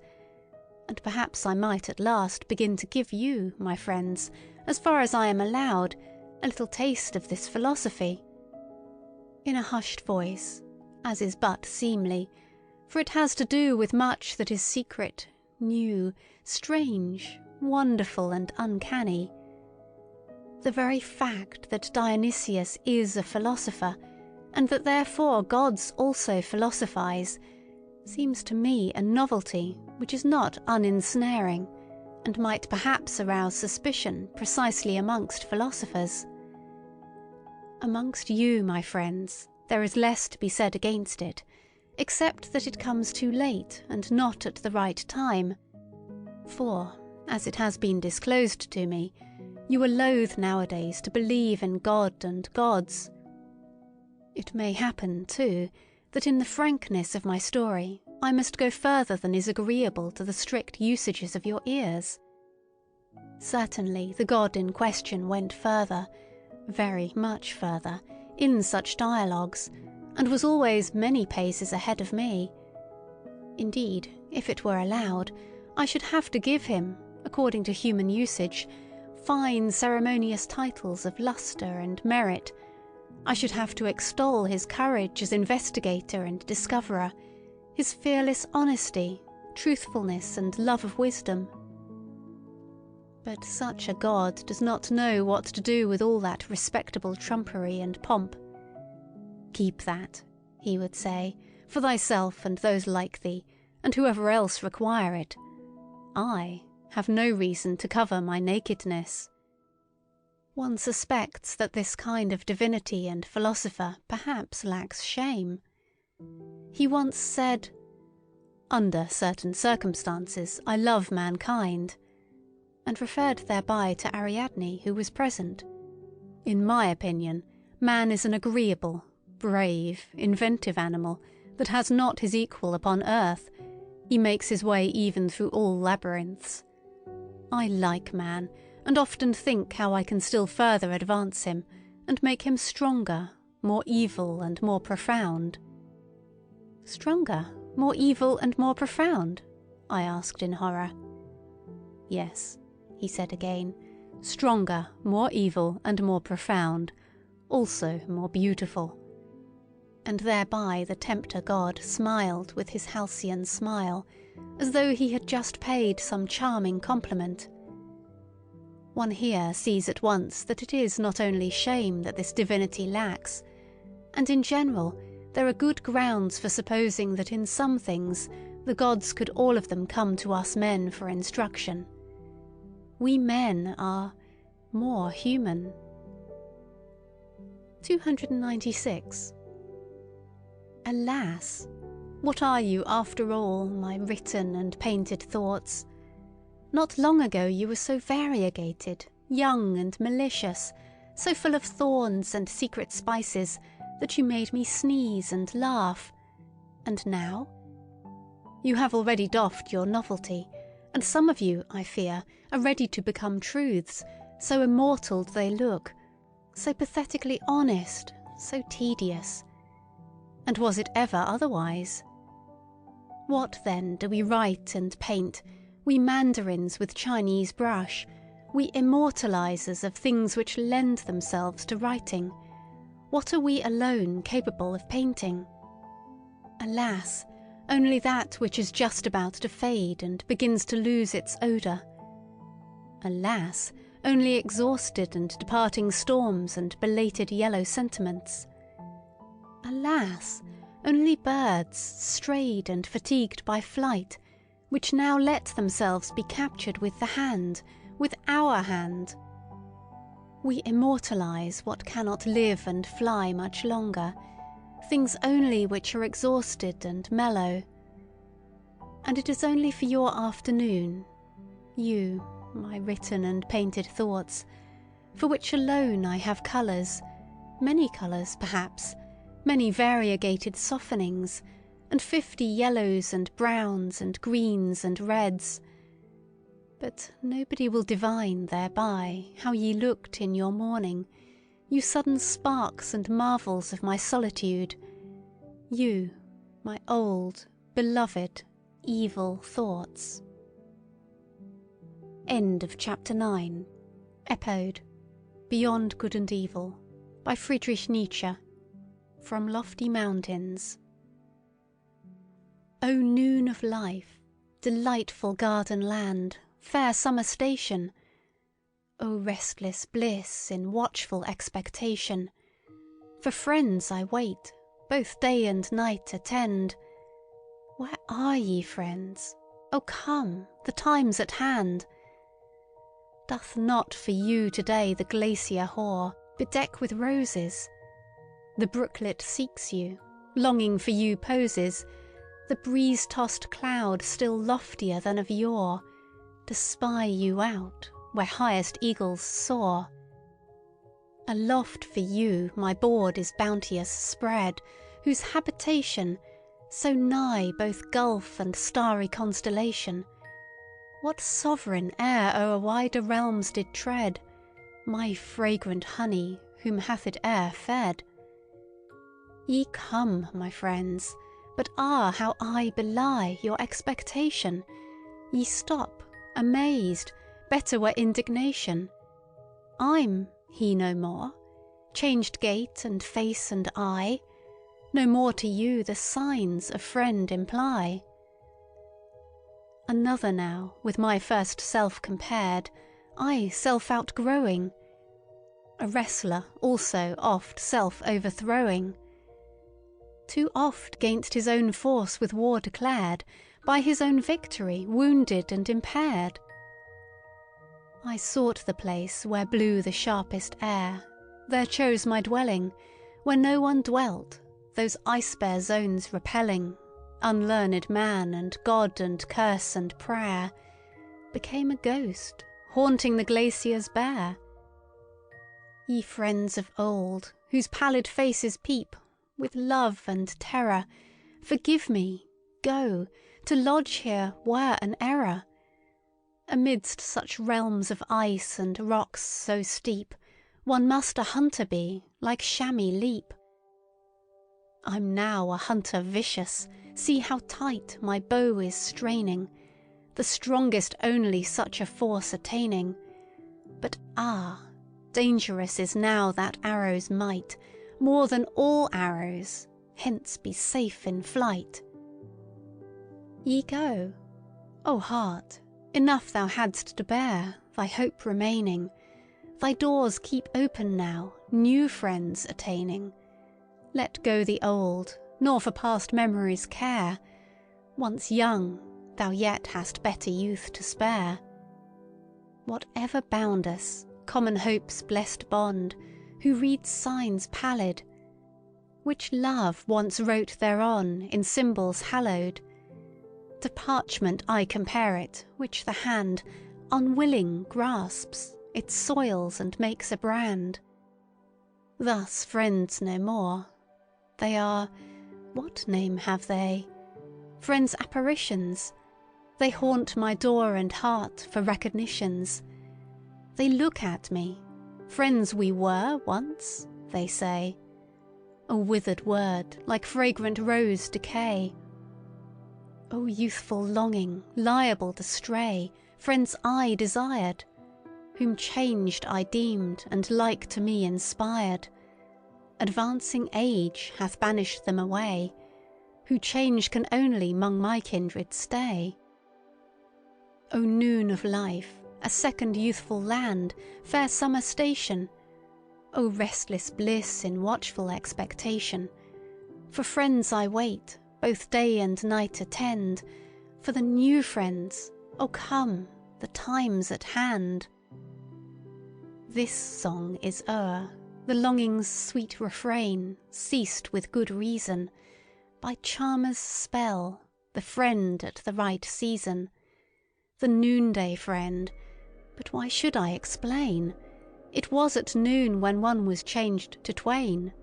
and perhaps I might at last begin to give you, my friends, as far as I am allowed, a little taste of this philosophy. In a hushed voice, as is but seemly, for it has to do with much that is secret, new, strange, wonderful, and uncanny. The very fact that Dionysius is a philosopher, and that therefore gods also philosophize, seems to me a novelty which is not uninsnaring, and might perhaps arouse suspicion precisely amongst philosophers. Amongst you, my friends, there is less to be said against it, except that it comes too late and not at the right time. For, as it has been disclosed to me, you are loath nowadays to believe in God and gods. It may happen, too, that in the frankness of my story I must go further than is agreeable to the strict usages of your ears. Certainly the god in question went further, very much further, in such dialogues, and was always many paces ahead of me. Indeed, if it were allowed, I should have to give him, according to human usage, fine ceremonious titles of lustre and merit. I should have to extol his courage as investigator and discoverer, his fearless honesty, truthfulness, and love of wisdom. But such a god does not know what to do with all that respectable trumpery and pomp. "Keep that," he would say, "for thyself and those like thee, and whoever else require it. I have no reason to cover my nakedness." One suspects that this kind of divinity and philosopher perhaps lacks shame. He once said, "Under certain circumstances I love mankind," and referred thereby to Ariadne, who was present. "In my opinion, man is an agreeable, brave, inventive animal that has not his equal upon earth. He makes his way even through all labyrinths. I like man, and often think how I can still further advance him, and make him stronger, more evil, and more profound." "Stronger, more evil, and more profound?" I asked in horror. "Yes," he said again, "stronger, more evil, and more profound, also more beautiful." And thereby the tempter god smiled with his halcyon smile, as though he had just paid some charming compliment. One here sees at once that it is not only shame that this divinity lacks, and in general there are good grounds for supposing that in some things the gods could all of them come to us men for instruction. We men are more human. 296. Alas! What are you after all, my written and painted thoughts? Not long ago you were so variegated, young and malicious, so full of thorns and secret spices, that you made me sneeze and laugh. And now? You have already doffed your novelty, and some of you, I fear, are ready to become truths, so immortal do they look, so pathetically honest, so tedious. And was it ever otherwise? What then do we write and paint, we mandarins with Chinese brush, we immortalizers of things which lend themselves to writing? What are we alone capable of painting? Alas, only that which is just about to fade and begins to lose its odour. Alas, only exhausted and departing storms and belated yellow sentiments. Alas, only birds, strayed and fatigued by flight, which now let themselves be captured with the hand, with our hand. We immortalize what cannot live and fly much longer, things only which are exhausted and mellow. And it is only for your afternoon, you, my written and painted thoughts, for which alone I have colours, many colours perhaps, many variegated softenings, and 50 yellows and browns and greens and reds. But nobody will divine thereby how ye looked in your morning, you sudden sparks and marvels of my solitude, you, my old, beloved, evil thoughts. End of Chapter 9. Epode. Beyond Good and Evil, by Friedrich Nietzsche. From Lofty Mountains. O noon of life, delightful garden land, fair summer station! O restless bliss in watchful expectation! For friends I wait, both day and night attend. Where are ye, friends? O come, the time's at hand. Doth not for you today the glacier hoar, bedeck with roses? The brooklet seeks you, longing for you poses, the breeze-tossed cloud still loftier than of yore, to spy you out, where highest eagles soar. Aloft for you my board is bounteous spread, whose habitation, so nigh both gulf and starry constellation, what sovereign e'er o'er wider realms did tread, my fragrant honey, whom hath it e'er fed? Ye come, my friends, but how I belie your expectation! Ye stop, amazed, better were indignation. I'm he no more, changed gait and face and eye, no more to you the signs a friend imply. Another now, with my first self compared, I self outgrowing, a wrestler also oft self overthrowing. Too oft gainst his own force with war declared, by his own victory wounded and impaired. I sought the place where blew the sharpest air, there chose my dwelling, where no one dwelt, those ice-bare zones repelling, unlearned man and god and curse and prayer, became a ghost, haunting the glaciers bare. Ye friends of old, whose pallid faces peep, with love and terror, forgive me, go, to lodge here were an error. Amidst such realms of ice and rocks so steep, one must a hunter be, like chamois leap. I'm now a hunter vicious, see how tight my bow is straining, the strongest only such a force attaining. But dangerous is now that arrow's might, more than all arrows, hence be safe in flight. Ye go, O heart, enough thou hadst to bear, thy hope remaining, thy doors keep open now, new friends attaining. Let go the old, nor for past memories care, once young, thou yet hast better youth to spare. Whatever bound us, common hope's blessed bond, who reads signs pallid, which love once wrote thereon in symbols hallowed, to parchment I compare it, which the hand, unwilling, grasps, it soils and makes a brand. Thus friends no more, They are, what name have they? Friends' apparitions. They haunt my door and heart for recognitions. They look at me. Friends we were once, they say. A withered word, like fragrant rose decay. O youthful longing, liable to stray, friends I desired, whom changed I deemed and like to me inspired. Advancing age hath banished them away, who change can only 'mong my kindred stay. O noon of life, a second youthful land, fair summer station, O restless bliss in watchful expectation, for friends I wait, both day and night attend, for the new friends, O come, the time's at hand. This song is o'er, the longing's sweet refrain ceased with good reason, by charmer's spell, the friend at the right season, the noonday friend, but why should I explain? It was at noon when one was changed to twain.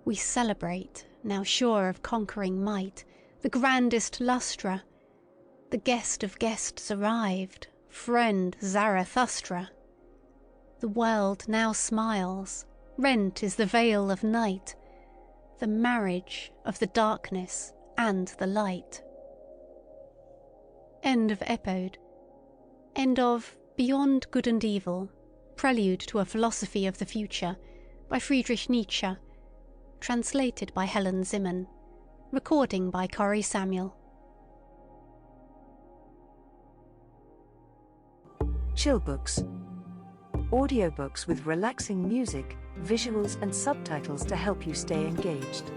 We celebrate, now sure of conquering might, the grandest lustra. The guest of guests arrived, friend Zarathustra. The world now smiles, rent is the veil of night, the marriage of the darkness and the light. End of Epode. End of Beyond Good and Evil, Prelude to a Philosophy of the Future, by Friedrich Nietzsche. Translated by Helen Zimmern. Recording by Cori Samuel. Chillbooks. Audiobooks with relaxing music, visuals and subtitles to help you stay engaged.